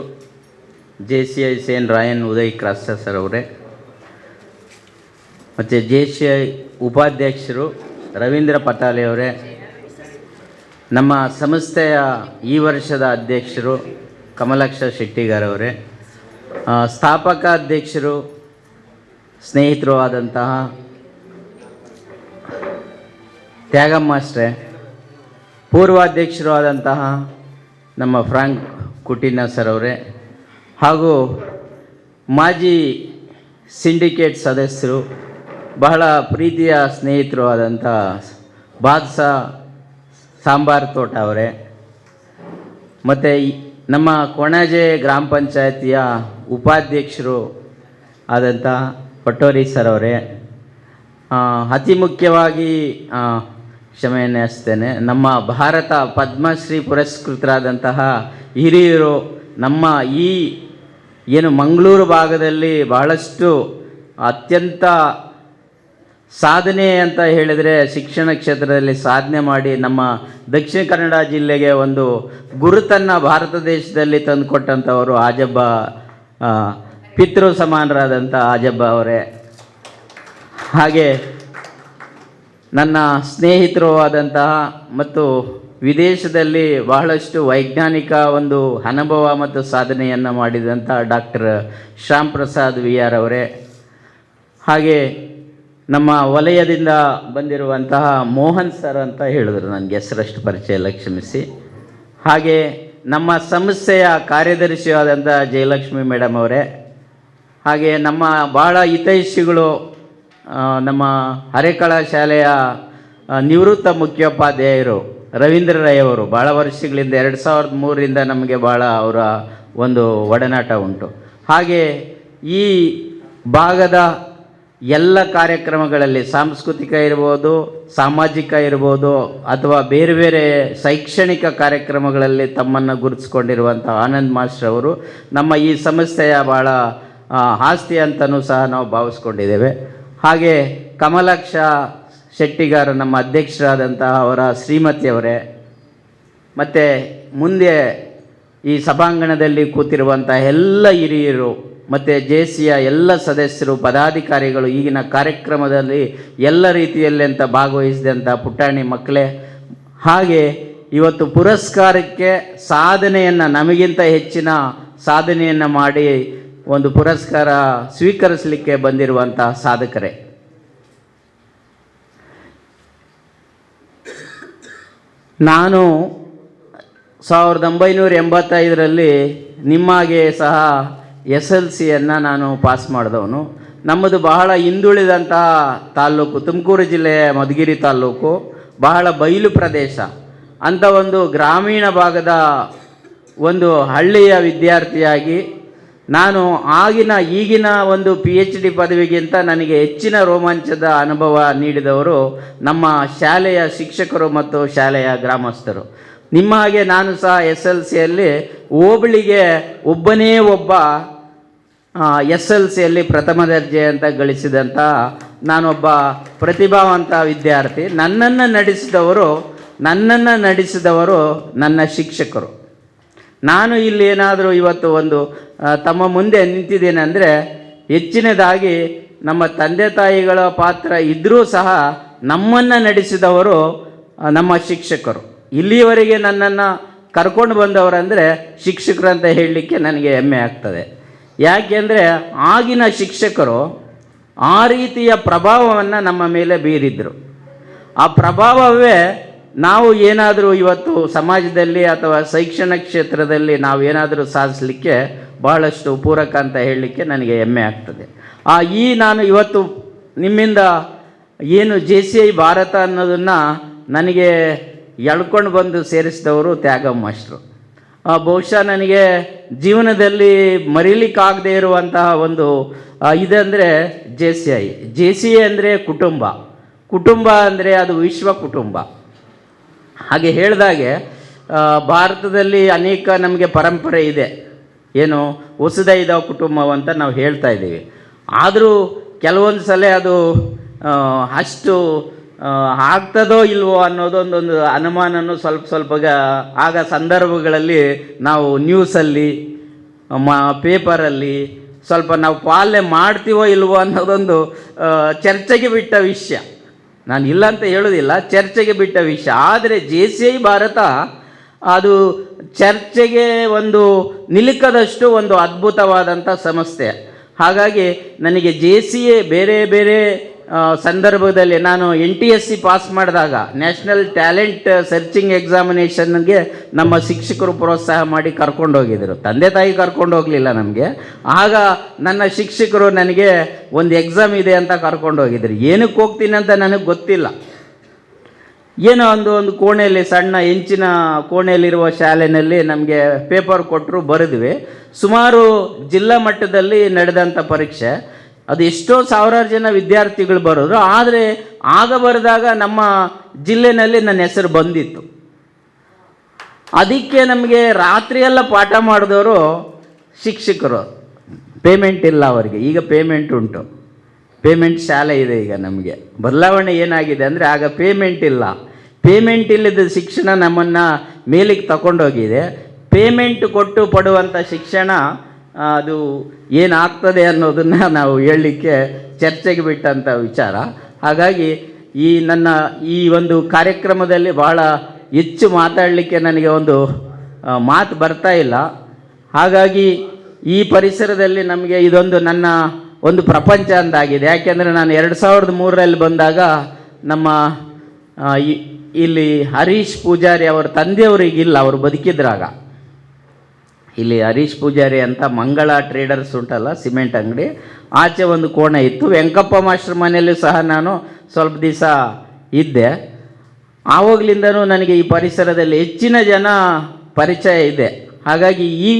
JCI ಸೇನ್ ರಾಯನ್ ಉದಯ್ ಕ್ರಾಸ್ಟ ಸರ್ ಅವರೇ, ಮತ್ತು JCI ಉಪಾಧ್ಯಕ್ಷರು ರವೀಂದ್ರ ಪಟಾಲೆ ಅವರೇ, ನಮ್ಮ ಸಂಸ್ಥೆಯ ಈ ವರ್ಷದ ಅಧ್ಯಕ್ಷರು ಕಮಲಾಕ್ಷ ಶೆಟ್ಟಿಗಾರ್ ಅವರೇ, ಸ್ಥಾಪಕ ಅಧ್ಯಕ್ಷರು ಸ್ನೇಹಿತರು ಆದಂತಹ ತ್ಯಾಗಮ್ಮ ಮಾಸ್ಟ್ರೆ, ಪೂರ್ವಾಧ್ಯಕ್ಷರು ಆದಂತಹ ನಮ್ಮ ಫ್ರಾಂಕ್ ಕುಟಿನ ಸರ್ ಅವರೇ, ಹಾಗೂ ಮಾಜಿ ಸಿಂಡಿಕೇಟ್ ಸದಸ್ಯರು ಬಹಳ ಪ್ರೀತಿಯ ಸ್ನೇಹಿತರು ಆದಂಥ ಬಾದ್ಸಾ ಸಾಂಬಾರ್ ತೋಟ ಅವರೇ, ಮತ್ತು ನಮ್ಮ ಕೊಣಾಜೆ ಗ್ರಾಮ ಪಂಚಾಯತಿಯ ಉಪಾಧ್ಯಕ್ಷರು ಆದಂಥ ಪಟೋರಿ ಸರ್ ಅವರೇ, ಅತಿ ಮುಖ್ಯವಾಗಿ ಕ್ಷಮೆಯನ್ನು ಯಾಚಿಸ್ತೇನೆ, ನಮ್ಮ ಭಾರತ ಪದ್ಮಶ್ರೀ ಪುರಸ್ಕೃತರಾದಂತಹ ಹಿರಿಯರು ನಮ್ಮ ಈ ಏನು ಮಂಗಳೂರು ಭಾಗದಲ್ಲಿ ಬಹಳಷ್ಟು ಅತ್ಯಂತ ಸಾಧನೆ ಅಂತ ಹೇಳಿದರೆ ಶಿಕ್ಷಣ ಕ್ಷೇತ್ರದಲ್ಲಿ ಸಾಧನೆ ಮಾಡಿ ನಮ್ಮ ದಕ್ಷಿಣ ಕನ್ನಡ ಜಿಲ್ಲೆಗೆ ಒಂದು ಗುರುತನ್ನು ಭಾರತ ದೇಶದಲ್ಲಿ ತಂದುಕೊಟ್ಟಂಥವರು ಆಜಬ್ಬ ಪಿತೃ ಸಮಾನರಾದಂಥ ಆಜಬ್ಬ ಅವರೇ, ಹಾಗೆ ನನ್ನ ಸ್ನೇಹಿತರು ಆದಂತಹ ಮತ್ತು ವಿದೇಶದಲ್ಲಿ ಬಹಳಷ್ಟು ವೈಜ್ಞಾನಿಕ ಒಂದು ಅನುಭವ ಮತ್ತು ಸಾಧನೆಯನ್ನು ಮಾಡಿದಂಥ ಡಾಕ್ಟರ್ ಶ್ಯಾಮ್ ಪ್ರಸಾದ್ VR ಅವರೇ, ಹಾಗೆ ನಮ್ಮ ವಲಯದಿಂದ ಬಂದಿರುವಂತಹ ಮೋಹನ್ ಸರ್ ಅಂತ ಹೇಳಿದ್ರು, ನನಗೆ ಹೆಸರಷ್ಟು ಪರಿಚಯ ಇಲ್ಲ, ಕ್ಷಮಿಸಿ. ಹಾಗೆ ನಮ್ಮ ಸಂಸ್ಥೆಯ ಕಾರ್ಯದರ್ಶಿಯಾದಂಥ ಜಯಲಕ್ಷ್ಮಿ ಮೇಡಮ್ ಅವರೇ, ಹಾಗೆ ನಮ್ಮ ಭಾಳ ಹಿತೈಷಿಗಳು ನಮ್ಮ ಅರೆಕಳ ಶಾಲೆಯ ನಿವೃತ್ತ ಮುಖ್ಯೋಪಾಧ್ಯಾಯರು ರವೀಂದ್ರ ರೈ ಅವರು, ಭಾಳ ವರ್ಷಗಳಿಂದ 2003ರಿಂದ ನಮಗೆ ಭಾಳ ಅವರ ಒಂದು ಒಡನಾಟ ಉಂಟು. ಹಾಗೆ ಈ ಭಾಗದ ಎಲ್ಲ ಕಾರ್ಯಕ್ರಮಗಳಲ್ಲಿ ಸಾಂಸ್ಕೃತಿಕ ಇರ್ಬೋದು, ಸಾಮಾಜಿಕ ಇರ್ಬೋದು, ಅಥವಾ ಬೇರೆ ಬೇರೆ ಶೈಕ್ಷಣಿಕ ಕಾರ್ಯಕ್ರಮಗಳಲ್ಲಿ ತಮ್ಮನ್ನು ಗುರುತಿಸ್ಕೊಂಡಿರುವಂಥ ಆನಂದ್ ಮಾಸ್ಟರ್ ಅವರು ನಮ್ಮ ಈ ಸಂಸ್ಥೆಯ ಭಾಳ ಆಸ್ತಿ ಅಂತಲೂ ಸಹ ನಾವು ಭಾವಿಸ್ಕೊಂಡಿದ್ದೇವೆ. ಹಾಗೆ ಕಮಲಾಕ್ಷ ಶೆಟ್ಟಿಗಾರ ನಮ್ಮ ಅಧ್ಯಕ್ಷರಾದಂತಹ ಅವರ ಶ್ರೀಮತಿಯವರೇ, ಮತ್ತು ಮುಂದೆ ಈ ಸಭಾಂಗಣದಲ್ಲಿ ಕೂತಿರುವಂಥ ಎಲ್ಲ ಹಿರಿಯರು ಮತ್ತು JCಯ ಎಲ್ಲ ಸದಸ್ಯರು, ಪದಾಧಿಕಾರಿಗಳು, ಈಗಿನ ಕಾರ್ಯಕ್ರಮದಲ್ಲಿ ಎಲ್ಲ ರೀತಿಯಲ್ಲಿ ಅಂತ ಭಾಗವಹಿಸಿದಂಥ ಪುಟಾಣಿ ಮಕ್ಕಳೇ, ಹಾಗೆ ಇವತ್ತು ಪುರಸ್ಕಾರಕ್ಕೆ ಸಾಧನೆಯನ್ನು ನಮಗಿಂತ ಹೆಚ್ಚಿನ ಸಾಧನೆಯನ್ನು ಮಾಡಿ ಒಂದು ಪುರಸ್ಕಾರ ಸ್ವೀಕರಿಸಲಿಕ್ಕೆ ಬಂದಿರುವಂತಹ ಸಾಧಕರೇ, ನಾನು 1985ರಲ್ಲಿ ನಿಮ್ಮಾಗೆ ಸಹ SLCಯನ್ನು ನಾನು ಪಾಸ್ ಮಾಡಿದವನು. ನಮ್ಮದು ಬಹಳ ಹಿಂದುಳಿದಂತಹ ತಾಲ್ಲೂಕು, ತುಮಕೂರು ಜಿಲ್ಲೆಯ ಮಧುಗಿರಿ ತಾಲ್ಲೂಕು, ಬಹಳ ಬಯಲು ಪ್ರದೇಶ ಅಂತ ಒಂದು ಗ್ರಾಮೀಣ ಭಾಗದ ಒಂದು ಹಳ್ಳಿಯ ವಿದ್ಯಾರ್ಥಿಯಾಗಿ ನಾನು ಈಗಿನ ಒಂದು PhD ಪದವಿಗಿಂತ ನನಗೆ ಹೆಚ್ಚಿನ ರೋಮಾಂಚದ ಅನುಭವ ನೀಡಿದವರು ನಮ್ಮ ಶಾಲೆಯ ಶಿಕ್ಷಕರು ಮತ್ತು ಶಾಲೆಯ ಗ್ರಾಮಸ್ಥರು. ನಿಮ್ಮ ಹಾಗೆ ನಾನು ಸಹ SLCಯಲ್ಲಿ ಹೋಬಳಿಗೆ ಒಬ್ಬನೇ ಒಬ್ಬ SLCಯಲ್ಲಿ ಪ್ರಥಮ ದರ್ಜೆ ಅಂತ ಗಳಿಸಿದಂಥ ನಾನೊಬ್ಬ ಪ್ರತಿಭಾವಂತ ವಿದ್ಯಾರ್ಥಿ. ನನ್ನನ್ನು ನಡೆಸಿದವರು ನನ್ನ ಶಿಕ್ಷಕರು. ನಾನು ಇಲ್ಲಿ ಏನಾದರೂ ಇವತ್ತು ಒಂದು ತಮ್ಮ ಮುಂದೆ ನಿಂತಿದ್ದೇನೆಂದರೆ ಹೆಚ್ಚಿನದಾಗಿ ನಮ್ಮ ತಂದೆ ತಾಯಿಗಳ ಪಾತ್ರ ಇದ್ದರೂ ಸಹ ನಮ್ಮನ್ನು ನಡೆಸಿದವರು ನಮ್ಮ ಶಿಕ್ಷಕರು. ಇಲ್ಲಿಯವರೆಗೆ ನನ್ನನ್ನು ಕರ್ಕೊಂಡು ಬಂದವರಂದರೆ ಶಿಕ್ಷಕರು ಅಂತ ಹೇಳಲಿಕ್ಕೆ ನನಗೆ ಹೆಮ್ಮೆ ಆಗ್ತದೆ. ಯಾಕೆಂದರೆ ಆಗಿನ ಶಿಕ್ಷಕರು ಆ ರೀತಿಯ ಪ್ರಭಾವವನ್ನು ನಮ್ಮ ಮೇಲೆ ಬೀರಿದ್ರು. ಆ ಪ್ರಭಾವವೇ ನಾವು ಏನಾದರೂ ಇವತ್ತು ಸಮಾಜದಲ್ಲಿ ಅಥವಾ ಶೈಕ್ಷಣ ಕ್ಷೇತ್ರದಲ್ಲಿ ನಾವು ಏನಾದರೂ ಸಾಧಿಸಲಿಕ್ಕೆ ಬಹಳಷ್ಟು ಪೂರಕ ಅಂತ ಹೇಳಲಿಕ್ಕೆ ನನಗೆ ಹೆಮ್ಮೆ ಆಗ್ತದೆ. ನಾನು ಇವತ್ತು ನಿಮ್ಮಿಂದ ಏನು JCI ಭಾರತ ಅನ್ನೋದನ್ನು ನನಗೆ ಎಳ್ಕೊಂಡು ಬಂದು ಸೇರಿಸಿದವರು ತ್ಯಾಗಮ್ಮ ಮಾಸ್ಟ್ರು. ಬಹುಶಃ ನನಗೆ ಜೀವನದಲ್ಲಿ ಮರೀಲಿಕ್ಕಾಗದೇ ಇರುವಂತಹ ಒಂದು ಇದಂದರೆ JCI ಅಂದರೆ ಕುಟುಂಬ ಅಂದರೆ ಅದು ವಿಶ್ವ ಕುಟುಂಬ. ಹಾಗೆ ಹೇಳಿದಾಗೆ ಭಾರತದಲ್ಲಿ ಅನೇಕ ನಮಗೆ ಪರಂಪರೆ ಇದೆ, ಏನು ವಸುದೈವ ಕುಟುಂಬವಂತ ನಾವು ಹೇಳ್ತಾ ಇದ್ದೀವಿ. ಆದರೂ ಕೆಲವೊಂದು ಸಲ ಅದು ಅಷ್ಟು ಆಗ್ತದೋ ಇಲ್ವೋ ಅನ್ನೋದೊಂದೊಂದು ಅನುಮಾನನೂ ಸ್ವಲ್ಪ ಆಗ ಸಂದರ್ಭಗಳಲ್ಲಿ ನಾವು ನ್ಯೂಸಲ್ಲಿ ಪೇಪರಲ್ಲಿ ಸ್ವಲ್ಪ ನಾವು ಪಾಲನೆ ಮಾಡ್ತೀವೋ ಇಲ್ವೋ ಅನ್ನೋದೊಂದು ಚರ್ಚೆಗೆ ಬಿಟ್ಟ ವಿಷಯ. ನಾನು ಇಲ್ಲ ಅಂತ ಹೇಳೋದಿಲ್ಲ, ಚರ್ಚೆಗೆ ಬಿಟ್ಟ ವಿಷಯ. ಆದರೆ JCI ಭಾರತ ಅದು ಚರ್ಚೆಗೆ ಒಂದು ನಿಲುಕದಷ್ಟು ಒಂದು ಅದ್ಭುತವಾದಂಥ ಸಂಸ್ಥೆ. ಹಾಗಾಗಿ ನನಗೆ JCA ಬೇರೆ ಬೇರೆ ಸಂದರ್ಭದಲ್ಲಿ ನಾನು NTSC ಪಾಸ್ ಮಾಡಿದಾಗ ನ್ಯಾಷನಲ್ ಟ್ಯಾಲೆಂಟ್ ಸರ್ಚಿಂಗ್ ಎಕ್ಸಾಮಿನೇಷನ್ಗೆ ನಮ್ಮ ಶಿಕ್ಷಕರು ಪ್ರೋತ್ಸಾಹ ಮಾಡಿ ಕರ್ಕೊಂಡು ಹೋಗಿದ್ರು. ತಂದೆ ತಾಯಿ ಕರ್ಕೊಂಡು ಹೋಗಲಿಲ್ಲ ನಮಗೆ. ಆಗ ನನ್ನ ಶಿಕ್ಷಕರು ನನಗೆ ಒಂದು ಎಕ್ಸಾಮ್ ಇದೆ ಅಂತ ಕರ್ಕೊಂಡು ಹೋಗಿದ್ರು. ಏನಕ್ಕೆ ಹೋಗ್ತೀನಿ ಅಂತ ನನಗೆ ಗೊತ್ತಿಲ್ಲ. ಏನೋ ಒಂದು ಕೋಣೆಯಲ್ಲಿ, ಸಣ್ಣ ಹೆಂಚಿನ ಕೋಣೆಯಲ್ಲಿರುವ ಶಾಲೆಯಲ್ಲಿ ನಮಗೆ ಪೇಪರ್ ಕೊಟ್ಟರು, ಬರೆದ್ವಿ. ಸುಮಾರು ಜಿಲ್ಲಾ ಮಟ್ಟದಲ್ಲಿ ನಡೆದಂಥ ಪರೀಕ್ಷೆ. ಅದು ಎಷ್ಟೋ ಸಾವಿರಾರು ಜನ ವಿದ್ಯಾರ್ಥಿಗಳು ಬರೋರು. ಆದರೆ ಆಗ ಬರೆದಾಗ ನಮ್ಮ ಜಿಲ್ಲೆಯಲ್ಲಿ ನನ್ನ ಹೆಸರು ಬಂದಿತ್ತು. ಅದಕ್ಕೆ ನಮಗೆ ರಾತ್ರಿಯೆಲ್ಲ ಪಾಠ ಮಾಡಿದವರು ಶಿಕ್ಷಕರು. ಪೇಮೆಂಟ್ ಇಲ್ಲ ಅವರಿಗೆ, ಈಗ ಪೇಮೆಂಟ್ ಉಂಟು. ಪೇಮೆಂಟ್ ಶಾಲೆ ಇದೆ ಈಗ. ನಮಗೆ ಬದಲಾವಣೆ ಏನಾಗಿದೆ ಅಂದರೆ, ಆಗ ಪೇಮೆಂಟ್ ಇಲ್ಲ. ಪೇಮೆಂಟ್ ಇಲ್ಲದ ಶಿಕ್ಷಣ ನಮ್ಮನ್ನು ಮೇಲಿಗೆ ತಗೊಂಡೋಗಿದೆ. ಪೇಮೆಂಟ್ ಕೊಟ್ಟು ಪಡುವಂಥ ಶಿಕ್ಷಣ ಅದು ಏನಾಗ್ತದೆ ಅನ್ನೋದನ್ನು ನಾವು ಹೇಳಲಿಕ್ಕೆ ಚರ್ಚೆಗೆ ಬಿಟ್ಟಂಥ ವಿಚಾರ. ಹಾಗಾಗಿ ನನ್ನ ಈ ಒಂದು ಕಾರ್ಯಕ್ರಮದಲ್ಲಿ ಭಾಳ ಹೆಚ್ಚು ಮಾತಾಡಲಿಕ್ಕೆ ನನಗೆ ಒಂದು ಮಾತು ಬರ್ತಾ ಇಲ್ಲ. ಹಾಗಾಗಿ ಈ ಪರಿಸರದಲ್ಲಿ ನಮಗೆ ಇದೊಂದು ನನ್ನ ಒಂದು ಪ್ರಪಂಚ ಅಂತಾಗಿದೆ. ಯಾಕೆಂದರೆ ನಾನು 2003ರಲ್ಲಿ ಬಂದಾಗ ನಮ್ಮ ಇಲ್ಲಿ ಹರೀಶ್ ಪೂಜಾರಿ ಅವರ ತಂದೆಯವರಿಗಿಲ್ಲ, ಅವರು ಬದುಕಿದ್ರಾಗ. ಇಲ್ಲಿ ಹರೀಶ್ ಪೂಜಾರಿ ಅಂತ ಮಂಗಳ ಟ್ರೇಡರ್ಸ್ ಉಂಟಲ್ಲ, ಸಿಮೆಂಟ್ ಅಂಗಡಿ, ಆಚೆ ಒಂದು ಕೋಣೆ ಇತ್ತು. ವೆಂಕಪ್ಪ ಮಾಸ್ಟರ್ ಮನೆಯಲ್ಲೂ ಸಹ ನಾನು ಸ್ವಲ್ಪ ದಿವಸ ಇದ್ದೆ. ಆವಾಗಲಿಂದನೂ ನನಗೆ ಈ ಪರಿಸರದಲ್ಲಿ ಹೆಚ್ಚಿನ ಜನ ಪರಿಚಯ ಇದೆ. ಹಾಗಾಗಿ ಈ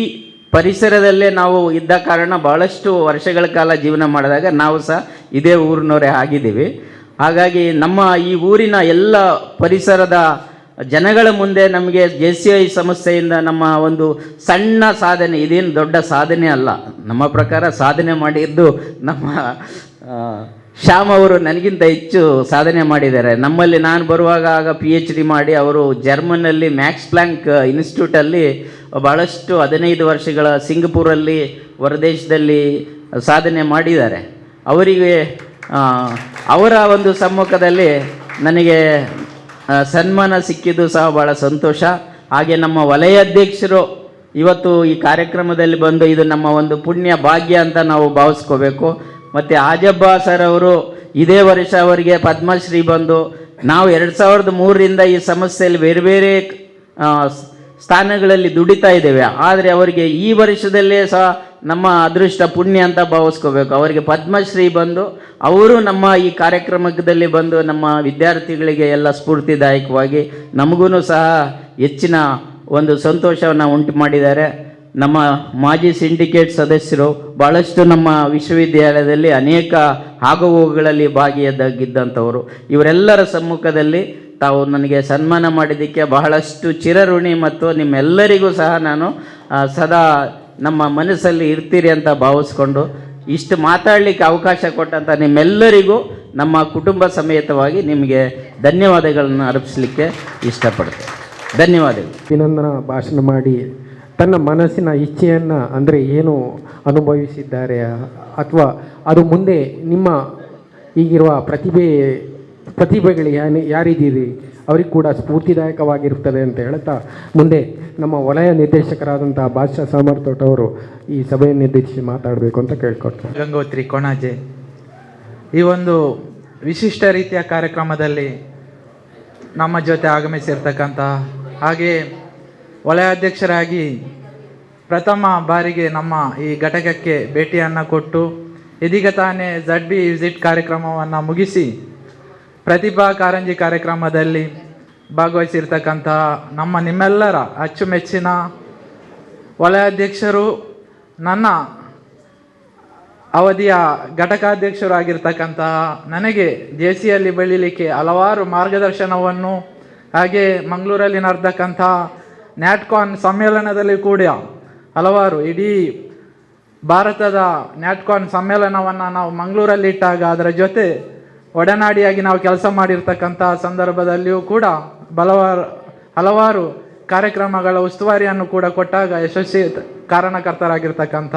ಪರಿಸರದಲ್ಲೇ ನಾವು ಇದ್ದ ಕಾರಣ ಭಾಳಷ್ಟು ವರ್ಷಗಳ ಕಾಲ ಜೀವನ ಮಾಡಿದಾಗ ನಾವು ಸಹ ಇದೇ ಊರಿನವರೇ ಆಗಿದ್ದೀವಿ. ಹಾಗಾಗಿ ನಮ್ಮ ಈ ಊರಿನ ಎಲ್ಲ ಪರಿಸರದ ಜನಗಳ ಮುಂದೆ ನಮಗೆ JCI ಸಂಸ್ಥೆಯಿಂದ ನಮ್ಮ ಒಂದು ಸಣ್ಣ ಸಾಧನೆ, ಇದೇನು ದೊಡ್ಡ ಸಾಧನೆ ಅಲ್ಲ. ನಮ್ಮ ಪ್ರಕಾರ ಸಾಧನೆ ಮಾಡಿದ್ದು ನಮ್ಮ ಶ್ಯಾಮ್ ಅವರು ನನಗಿಂತ ಹೆಚ್ಚು ಸಾಧನೆ ಮಾಡಿದ್ದಾರೆ. ನಮ್ಮಲ್ಲಿ ನಾನು ಬರುವಾಗ ಆಗ PhD ಮಾಡಿ ಅವರು ಜರ್ಮನಲ್ಲಿ ಮ್ಯಾಕ್ಸ್ ಪ್ಲಾಂಕ್ ಇನ್ಸ್ಟಿಟ್ಯೂಟಲ್ಲಿ ಭಾಳಷ್ಟು 15 ವರ್ಷಗಳ ಸಿಂಗಪೂರಲ್ಲಿ ಹೊರದೇಶದಲ್ಲಿ ಸಾಧನೆ ಮಾಡಿದ್ದಾರೆ. ಅವರಿಗೆ ಅವರ ಒಂದು ಸಮ್ಮುಖದಲ್ಲಿ ನನಗೆ ಸನ್ಮಾನ ಸಿಕ್ಕಿದ್ದು ಸಹ ಭಾಳ ಸಂತೋಷ. ಹಾಗೆ ನಮ್ಮ ವಲಯ ಅಧ್ಯಕ್ಷರು ಇವತ್ತು ಈ ಕಾರ್ಯಕ್ರಮದಲ್ಲಿ ಬಂದು ಇದು ನಮ್ಮ ಒಂದು ಪುಣ್ಯ ಭಾಗ್ಯ ಅಂತ ನಾವು ಭಾವಿಸ್ಕೋಬೇಕು. ಮತ್ತು ಆಜಬ್ಬ ಸರ್ ಅವರು ಇದೇ ವರ್ಷ ಅವರಿಗೆ ಪದ್ಮಶ್ರೀ ಬಂದು, ನಾವು 2003ರಿಂದ ಈ ಸಂಸ್ಥೆಯಲ್ಲಿ ಬೇರೆ ಬೇರೆ ಸ್ಥಾನಗಳಲ್ಲಿ ದುಡಿತಾ ಇದ್ದೇವೆ. ಆದರೆ ಅವರಿಗೆ ಈ ವರ್ಷದಲ್ಲೇ ಸಹ ನಮ್ಮ ಅದೃಷ್ಟ ಪುಣ್ಯ ಅಂತ ಭಾವಿಸ್ಕೋಬೇಕು. ಅವರಿಗೆ ಪದ್ಮಶ್ರೀ ಬಂದು ಅವರು ನಮ್ಮ ಈ ಕಾರ್ಯಕ್ರಮದಲ್ಲಿ ಬಂದು ನಮ್ಮ ವಿದ್ಯಾರ್ಥಿಗಳಿಗೆ ಎಲ್ಲ ಸ್ಫೂರ್ತಿದಾಯಕವಾಗಿ ನಮಗೂ ಸಹ ಹೆಚ್ಚಿನ ಒಂದು ಸಂತೋಷವನ್ನು ಉಂಟು ಮಾಡಿದ್ದಾರೆ. ನಮ್ಮ ಮಾಜಿ ಸಿಂಡಿಕೇಟ್ ಸದಸ್ಯರು ಭಾಳಷ್ಟು ನಮ್ಮ ವಿಶ್ವವಿದ್ಯಾಲಯದಲ್ಲಿ ಅನೇಕ ಆಗುಹೋಗುಗಳಲ್ಲಿ ಭಾಗಿಯಾಗಿದ್ದಂಥವರು. ಇವರೆಲ್ಲರ ಸಮ್ಮುಖದಲ್ಲಿ ತಾವು ನನಗೆ ಸನ್ಮಾನ ಮಾಡಿದ್ದಕ್ಕೆ ಬಹಳಷ್ಟು ಚಿರಋಣಿ ಮತ್ತು ನಿಮ್ಮೆಲ್ಲರಿಗೂ ಸಹ ನಾನು ಸದಾ ನಮ್ಮ ಮನಸ್ಸಲ್ಲಿ ಇರ್ತೀರಿ ಅಂತ ಭಾವಿಸ್ಕೊಂಡು ಇಷ್ಟು ಮಾತಾಡಲಿಕ್ಕೆ ಅವಕಾಶ ಕೊಟ್ಟಂಥ ನಿಮ್ಮೆಲ್ಲರಿಗೂ ನಮ್ಮ ಕುಟುಂಬ ಸಮೇತವಾಗಿ ನಿಮಗೆ ಧನ್ಯವಾದಗಳನ್ನು ಅರ್ಪಿಸಲಿಕ್ಕೆ ಇಷ್ಟಪಡ್ತೇನೆ. ಧನ್ಯವಾದಗಳು. ಅಭಿನಂದನಾ ಭಾಷಣ ಮಾಡಿ ತನ್ನ ಮನಸ್ಸಿನ ಇಚ್ಛೆಯನ್ನು, ಅಂದರೆ ಏನು ಅನುಭವಿಸಿದ್ದಾರೆ ಅಥವಾ ಅದು ಮುಂದೆ ನಿಮ್ಮ ಈಗಿರುವ ಪ್ರತಿಭೆಗಳು ಯಾರಿದ್ದೀರಿ ಅವರಿಗೆ ಕೂಡ ಸ್ಫೂರ್ತಿದಾಯಕವಾಗಿರುತ್ತದೆ ಅಂತ ಹೇಳ್ತಾ, ಮುಂದೆ ನಮ್ಮ ವಲಯ ನಿರ್ದೇಶಕರಾದಂಥ ಬಾದಶಾ ಸಾಮರ್ಥೋಟ ಅವರು ಈ ಸಭೆಯನ್ನು ನಿರ್ದೇಶಿಸಿ ಮಾತಾಡಬೇಕು ಅಂತ ಕೇಳ್ಕೊಡ್ತಾರೆ. ಗಂಗೋತ್ರಿ ಕೊಣಾಜೆ ಈ ಒಂದು ವಿಶಿಷ್ಟ ರೀತಿಯ ಕಾರ್ಯಕ್ರಮದಲ್ಲಿ ನಮ್ಮ ಜೊತೆ ಆಗಮಿಸಿರ್ತಕ್ಕಂಥ, ಹಾಗೆ ವಲಯಾಧ್ಯಕ್ಷರಾಗಿ ಪ್ರಥಮ ಬಾರಿಗೆ ನಮ್ಮ ಈ ಘಟಕಕ್ಕೆ ಭೇಟಿಯನ್ನು ಕೊಟ್ಟು ಇದೀಗ ತಾನೇ ZB ವಿಸಿಟ್ ಕಾರ್ಯಕ್ರಮವನ್ನು ಮುಗಿಸಿ ಪ್ರತಿಭಾ ಕಾರಂಜಿ ಕಾರ್ಯಕ್ರಮದಲ್ಲಿ ಭಾಗವಹಿಸಿರ್ತಕ್ಕಂಥ ನಿಮ್ಮೆಲ್ಲರ ಅಚ್ಚುಮೆಚ್ಚಿನ ವಲಯಾಧ್ಯಕ್ಷರು, ನನ್ನ ಅವಧಿಯ ಘಟಕಾಧ್ಯಕ್ಷರು ಆಗಿರ್ತಕ್ಕಂತಹ ನನಗೆ JCಯಲ್ಲಿ ಬೆಳೀಲಿಕ್ಕೆ ಹಲವಾರು ಮಾರ್ಗದರ್ಶನವನ್ನು, ಹಾಗೆ ಮಂಗಳೂರಲ್ಲಿ ನಡೆದಕ್ಕಂಥ ನ್ಯಾಟ್ಕಾನ್ ಸಮ್ಮೇಳನದಲ್ಲಿ ಕೂಡ ಹಲವಾರು ಇಡೀ ಭಾರತದ ನ್ಯಾಟ್ಕಾನ್ ಸಮ್ಮೇಳನವನ್ನು ನಾವು ಮಂಗಳೂರಲ್ಲಿ ಇಟ್ಟಾಗ ಅದರ ಜೊತೆ ಒಡನಾಡಿಯಾಗಿ ನಾವು ಕೆಲಸ ಮಾಡಿರ್ತಕ್ಕಂಥ ಸಂದರ್ಭದಲ್ಲಿಯೂ ಕೂಡ ಹಲವಾರು ಕಾರ್ಯಕ್ರಮಗಳ ಉಸ್ತುವಾರಿಯನ್ನು ಕೂಡ ಕೊಟ್ಟಾಗ ಯಶಸ್ವಿ ಕಾರಣಕರ್ತರಾಗಿರ್ತಕ್ಕಂಥ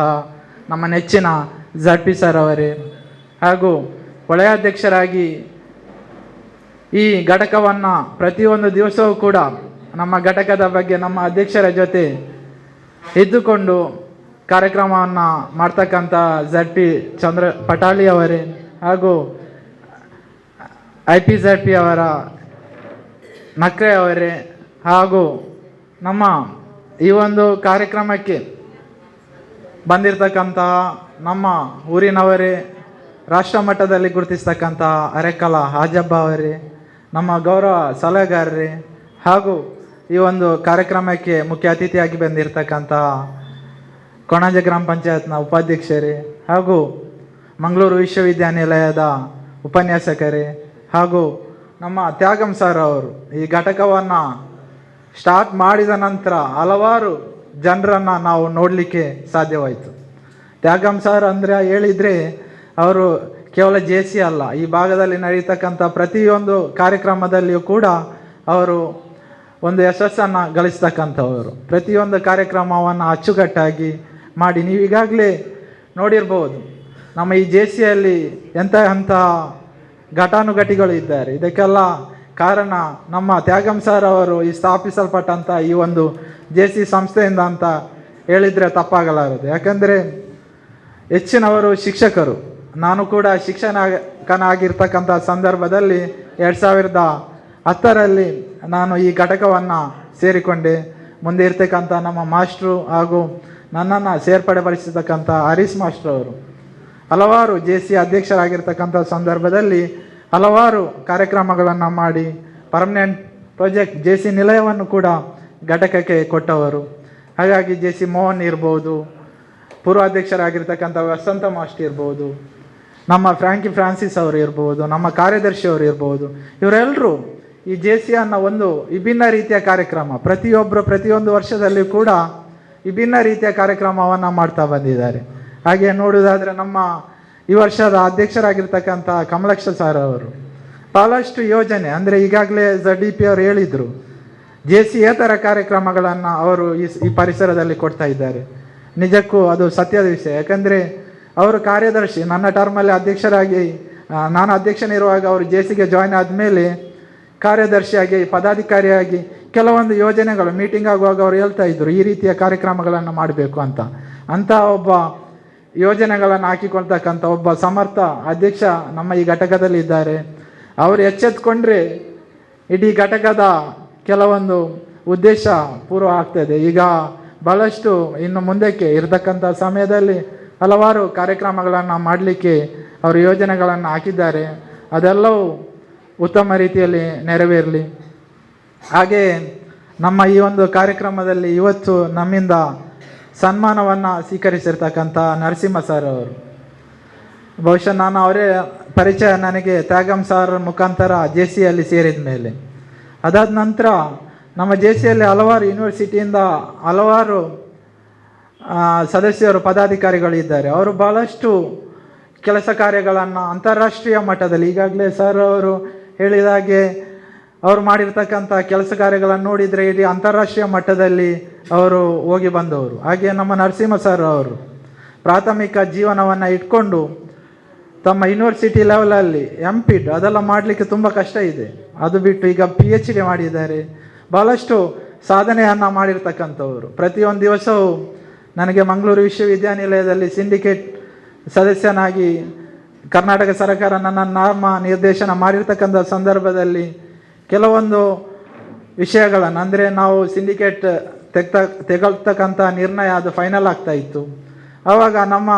ನಮ್ಮ ನೆಚ್ಚಿನ ZP ಸರ್ ಅವರೇ ಹಾಗೂ ವಲಯಾಧ್ಯಕ್ಷರಾಗಿ ಈ ಘಟಕವನ್ನು ಪ್ರತಿಯೊಂದು ದಿವಸವೂ ಕೂಡ ನಮ್ಮ ಘಟಕದ ಬಗ್ಗೆ ನಮ್ಮ ಅಧ್ಯಕ್ಷರ ಜೊತೆ ಇದ್ದುಕೊಂಡು ಕಾರ್ಯಕ್ರಮವನ್ನು ಮಾಡ್ತಕ್ಕಂಥ ZP ಚಂದ್ರ ಪಟಾಳಿ ಅವರೇ ಹಾಗೂ IPZP ಅವರ ನಕ್ರೆ ಅವರೇ ಹಾಗೂ ನಮ್ಮ ಈ ಒಂದು ಕಾರ್ಯಕ್ರಮಕ್ಕೆ ಬಂದಿರತಕ್ಕಂತಹ ನಮ್ಮ ಊರಿನವರೇ, ರಾಷ್ಟ್ರ ಮಟ್ಟದಲ್ಲಿ ಗುರುತಿಸ್ತಕ್ಕಂತಹ ಅರೆಕಲ ಹಾಜಬ್ಬ ಅವರೇ, ನಮ್ಮ ಗೌರವ ಸಲಹೆಗಾರರೇ ಹಾಗೂ ಈ ಒಂದು ಕಾರ್ಯಕ್ರಮಕ್ಕೆ ಮುಖ್ಯ ಅತಿಥಿಯಾಗಿ ಬಂದಿರತಕ್ಕಂತಹ ಕೊಣಾಜೆ ಗ್ರಾಮ ಪಂಚಾಯತ್ನ ಉಪಾಧ್ಯಕ್ಷರೇ ಹಾಗೂ ಮಂಗಳೂರು ವಿಶ್ವವಿದ್ಯಾನಿಲಯದ ಉಪನ್ಯಾಸಕರೇ ಹಾಗೂ ನಮ್ಮ ತ್ಯಾಗಂ ಸರ್ ಅವರು ಈ ಘಟಕವನ್ನು ಸ್ಟಾರ್ಟ್ ಮಾಡಿದ ನಂತರ ಹಲವಾರು ಜನರನ್ನು ನಾವು ನೋಡಲಿಕ್ಕೆ ಸಾಧ್ಯವಾಯಿತು. ತ್ಯಾಗಂ ಸರ್ ಅಂದರೆ ಹೇಳಿದರೆ ಅವರು ಕೇವಲ JC ಅಲ್ಲ, ಈ ಭಾಗದಲ್ಲಿ ನಡೀತಕ್ಕಂಥ ಪ್ರತಿಯೊಂದು ಕಾರ್ಯಕ್ರಮದಲ್ಲಿಯೂ ಕೂಡ ಅವರು ಒಂದು ಯಶಸ್ಸನ್ನು ಗಳಿಸ್ತಕ್ಕಂಥವರು. ಪ್ರತಿಯೊಂದು ಕಾರ್ಯಕ್ರಮವನ್ನು ಅಚ್ಚುಕಟ್ಟಾಗಿ ಮಾಡಿ ನೀವು ಈಗಾಗಲೇ ನೋಡಿರ್ಬೋದು ನಮ್ಮ ಈ JCಯಲ್ಲಿ ಎಂಥ ಘಟಾನುಘಟಿಗಳು ಇದ್ದಾರೆ. ಇದಕ್ಕೆಲ್ಲ ಕಾರಣ ನಮ್ಮ ತ್ಯಾಗಂ ಸರ್ ಅವರು ಈ ಸ್ಥಾಪಿಸಲ್ಪಟ್ಟಂಥ ಈ ಒಂದು JC ಸಂಸ್ಥೆಯಿಂದ ಅಂತ ಹೇಳಿದರೆ ತಪ್ಪಾಗಲಾರದು. ಯಾಕಂದರೆ ಹೆಚ್ಚಿನವರು ಶಿಕ್ಷಕರು, ನಾನು ಕೂಡ ಶಿಕ್ಷಕನಾಗಿರ್ತಕ್ಕಂಥ ಸಂದರ್ಭದಲ್ಲಿ 2010ರಲ್ಲಿ ನಾನು ಈ ಘಟಕವನ್ನು ಸೇರಿಕೊಂಡೆ. ಮುಂದೆ ಇರ್ತಕ್ಕಂಥ ನಮ್ಮ ಮಾಸ್ಟ್ರು ಹಾಗೂ ನನ್ನನ್ನು ಸೇರ್ಪಡೆಪಡಿಸಿರ್ತಕ್ಕಂಥ ಹರೀಶ್ ಮಾಸ್ಟ್ರು ಅವರು ಹಲವಾರು JC ಅಧ್ಯಕ್ಷರಾಗಿರ್ತಕ್ಕಂಥ ಸಂದರ್ಭದಲ್ಲಿ ಹಲವಾರು ಕಾರ್ಯಕ್ರಮಗಳನ್ನು ಮಾಡಿ ಪರ್ಮನೆಂಟ್ ಪ್ರಾಜೆಕ್ಟ್ JC ನಿಲಯವನ್ನು ಕೂಡ ಘಟಕಕ್ಕೆ ಕೊಟ್ಟವರು. ಹಾಗಾಗಿ JC ಮೋಹನ್ ಇರ್ಬೋದು, ಪೂರ್ವಾಧ್ಯಕ್ಷರಾಗಿರ್ತಕ್ಕಂಥ ವಸಂತ ಮಾಸ್ಟರ್ ಇರ್ಬೋದು, ನಮ್ಮ ಫ್ರಾನ್ಸಿಸ್ ಅವರು ಇರ್ಬೋದು, ನಮ್ಮ ಕಾರ್ಯದರ್ಶಿ ಅವರು ಇರ್ಬೋದು, ಇವರೆಲ್ಲರೂ ಈ JC ಅನ್ನೋ ಒಂದು ವಿಭಿನ್ನ ರೀತಿಯ ಕಾರ್ಯಕ್ರಮ ಪ್ರತಿಯೊಂದು ವರ್ಷದಲ್ಲಿ ಕೂಡ ವಿಭಿನ್ನ ರೀತಿಯ ಕಾರ್ಯಕ್ರಮವನ್ನು ಮಾಡ್ತಾ ಬಂದಿದ್ದಾರೆ. ಹಾಗೆ ನೋಡುವುದಾದರೆ ನಮ್ಮ ಈ ವರ್ಷದ ಅಧ್ಯಕ್ಷರಾಗಿರ್ತಕ್ಕಂಥ ಕಮಲಾಕ್ಷ ಸರ್ ಅವರು ಭಾಳಷ್ಟು ಯೋಜನೆ ಅಂದರೆ ಈಗಾಗಲೇ ZDP ಅವರು ಹೇಳಿದರು, JCಯೇತರ ಕಾರ್ಯಕ್ರಮಗಳನ್ನು ಅವರು ಈ ಪರಿಸರದಲ್ಲಿ ಕೊಡ್ತಾ ಇದ್ದಾರೆ. ನಿಜಕ್ಕೂ ಅದು ಸತ್ಯದ ವಿಷಯ. ಯಾಕಂದರೆ ಅವರು ಕಾರ್ಯದರ್ಶಿ, ನನ್ನ ಟರ್ಮಲ್ಲಿ ನಾನು ಅಧ್ಯಕ್ಷನಿರುವಾಗ ಅವರು JCಗೆ ಜಾಯ್ನ್ ಆದಮೇಲೆ ಕಾರ್ಯದರ್ಶಿಯಾಗಿ ಪದಾಧಿಕಾರಿಯಾಗಿ ಕೆಲವೊಂದು ಯೋಜನೆಗಳು ಮೀಟಿಂಗ್ ಆಗುವಾಗ ಅವರು ಹೇಳ್ತಾ ಇದ್ದರು ಈ ರೀತಿಯ ಕಾರ್ಯಕ್ರಮಗಳನ್ನು ಮಾಡಬೇಕು ಅಂತ ಒಬ್ಬ ಯೋಜನೆಗಳನ್ನು ಹಾಕಿಕೊಳ್ತಕ್ಕಂಥ ಒಬ್ಬ ಸಮರ್ಥ ಅಧ್ಯಕ್ಷ ನಮ್ಮ ಈ ಘಟಕದಲ್ಲಿ ಇದ್ದಾರೆ. ಅವರು ಎಚ್ಚೆತ್ಕೊಂಡ್ರೆ ಇಡೀ ಘಟಕದ ಕೆಲವೊಂದು ಉದ್ದೇಶ ಪೂರ್ವ ಆಗ್ತದೆ. ಈಗ ಭಾಳಷ್ಟು ಇನ್ನು ಮುಂದಕ್ಕೆ ಇರತಕ್ಕಂಥ ಸಮಯದಲ್ಲಿ ಹಲವಾರು ಕಾರ್ಯಕ್ರಮಗಳನ್ನು ಮಾಡಲಿಕ್ಕೆ ಅವರು ಯೋಜನೆಗಳನ್ನು ಹಾಕಿದ್ದಾರೆ. ಅದೆಲ್ಲವೂ ಉತ್ತಮ ರೀತಿಯಲ್ಲಿ ನೆರವೇರಲಿ. ಹಾಗೆ ನಮ್ಮ ಈ ಒಂದು ಕಾರ್ಯಕ್ರಮದಲ್ಲಿ ಇವತ್ತು ನಮ್ಮಿಂದ ಸನ್ಮಾನವನ್ನು ಸ್ವೀಕರಿಸಿರ್ತಕ್ಕಂಥ ನರಸಿಂಹ ಸರ್ ಅವರು, ಬಹುಶಃ ನಾನು ಅವರೇ ಪರಿಚಯ ನನಗೆ ತ್ಯಾಗಂ ಸರ್ ಮುಖಾಂತರ JCಯಲ್ಲಿ ಸೇರಿದ ಮೇಲೆ. ಅದಾದ ನಂತರ ನಮ್ಮ JCಯಲ್ಲಿ ಹಲವಾರು ಯೂನಿವರ್ಸಿಟಿಯಿಂದ ಹಲವಾರು ಸದಸ್ಯರು ಪದಾಧಿಕಾರಿಗಳಿದ್ದಾರೆ. ಅವರು ಭಾಳಷ್ಟು ಕೆಲಸ ಕಾರ್ಯಗಳನ್ನು ಅಂತಾರಾಷ್ಟ್ರೀಯ ಮಟ್ಟದಲ್ಲಿ ಈಗಾಗಲೇ ಸರ್ ಅವರು ಹೇಳಿದ ಹಾಗೆ ಅವರು ಮಾಡಿರ್ತಕ್ಕಂಥ ಕೆಲಸ ಕಾರ್ಯಗಳನ್ನು ನೋಡಿದರೆ ಇಡೀ ಅಂತಾರಾಷ್ಟ್ರೀಯ ಮಟ್ಟದಲ್ಲಿ ಅವರು ಹೋಗಿ ಬಂದವರು. ಹಾಗೆ ನಮ್ಮ ನರಸಿಂಹ ಸರ್ ಅವರು ಪ್ರಾಥಮಿಕ ಜೀವನವನ್ನು ಇಟ್ಕೊಂಡು ತಮ್ಮ ಯೂನಿವರ್ಸಿಟಿ ಲೆವೆಲಲ್ಲಿ MPhil ಅದೆಲ್ಲ ಮಾಡಲಿಕ್ಕೆ ತುಂಬ ಕಷ್ಟ ಇದೆ. ಅದು ಬಿಟ್ಟು ಈಗ PhD ಮಾಡಿದ್ದಾರೆ. ಭಾಳಷ್ಟು ಸಾಧನೆಯನ್ನು ಮಾಡಿರ್ತಕ್ಕಂಥವರು. ಪ್ರತಿಯೊಂದು ದಿವಸವೂ ನನಗೆ ಮಂಗಳೂರು ವಿಶ್ವವಿದ್ಯಾನಿಲಯದಲ್ಲಿ ಸಿಂಡಿಕೇಟ್ ಸದಸ್ಯನಾಗಿ ಕರ್ನಾಟಕ ಸರ್ಕಾರ ನನ್ನ ನಾಮ ನಿರ್ದೇಶನ ಮಾಡಿರ್ತಕ್ಕಂಥ ಸಂದರ್ಭದಲ್ಲಿ ಕೆಲವೊಂದು ವಿಷಯಗಳನ್ನು ಅಂದರೆ ನಾವು ಸಿಂಡಿಕೇಟ್ ತೆಗೊಳ್ತಕ್ಕಂಥ ನಿರ್ಣಯ ಅದು ಫೈನಲ್ ಆಗ್ತಾ ಇತ್ತು. ಆವಾಗ ನಮ್ಮ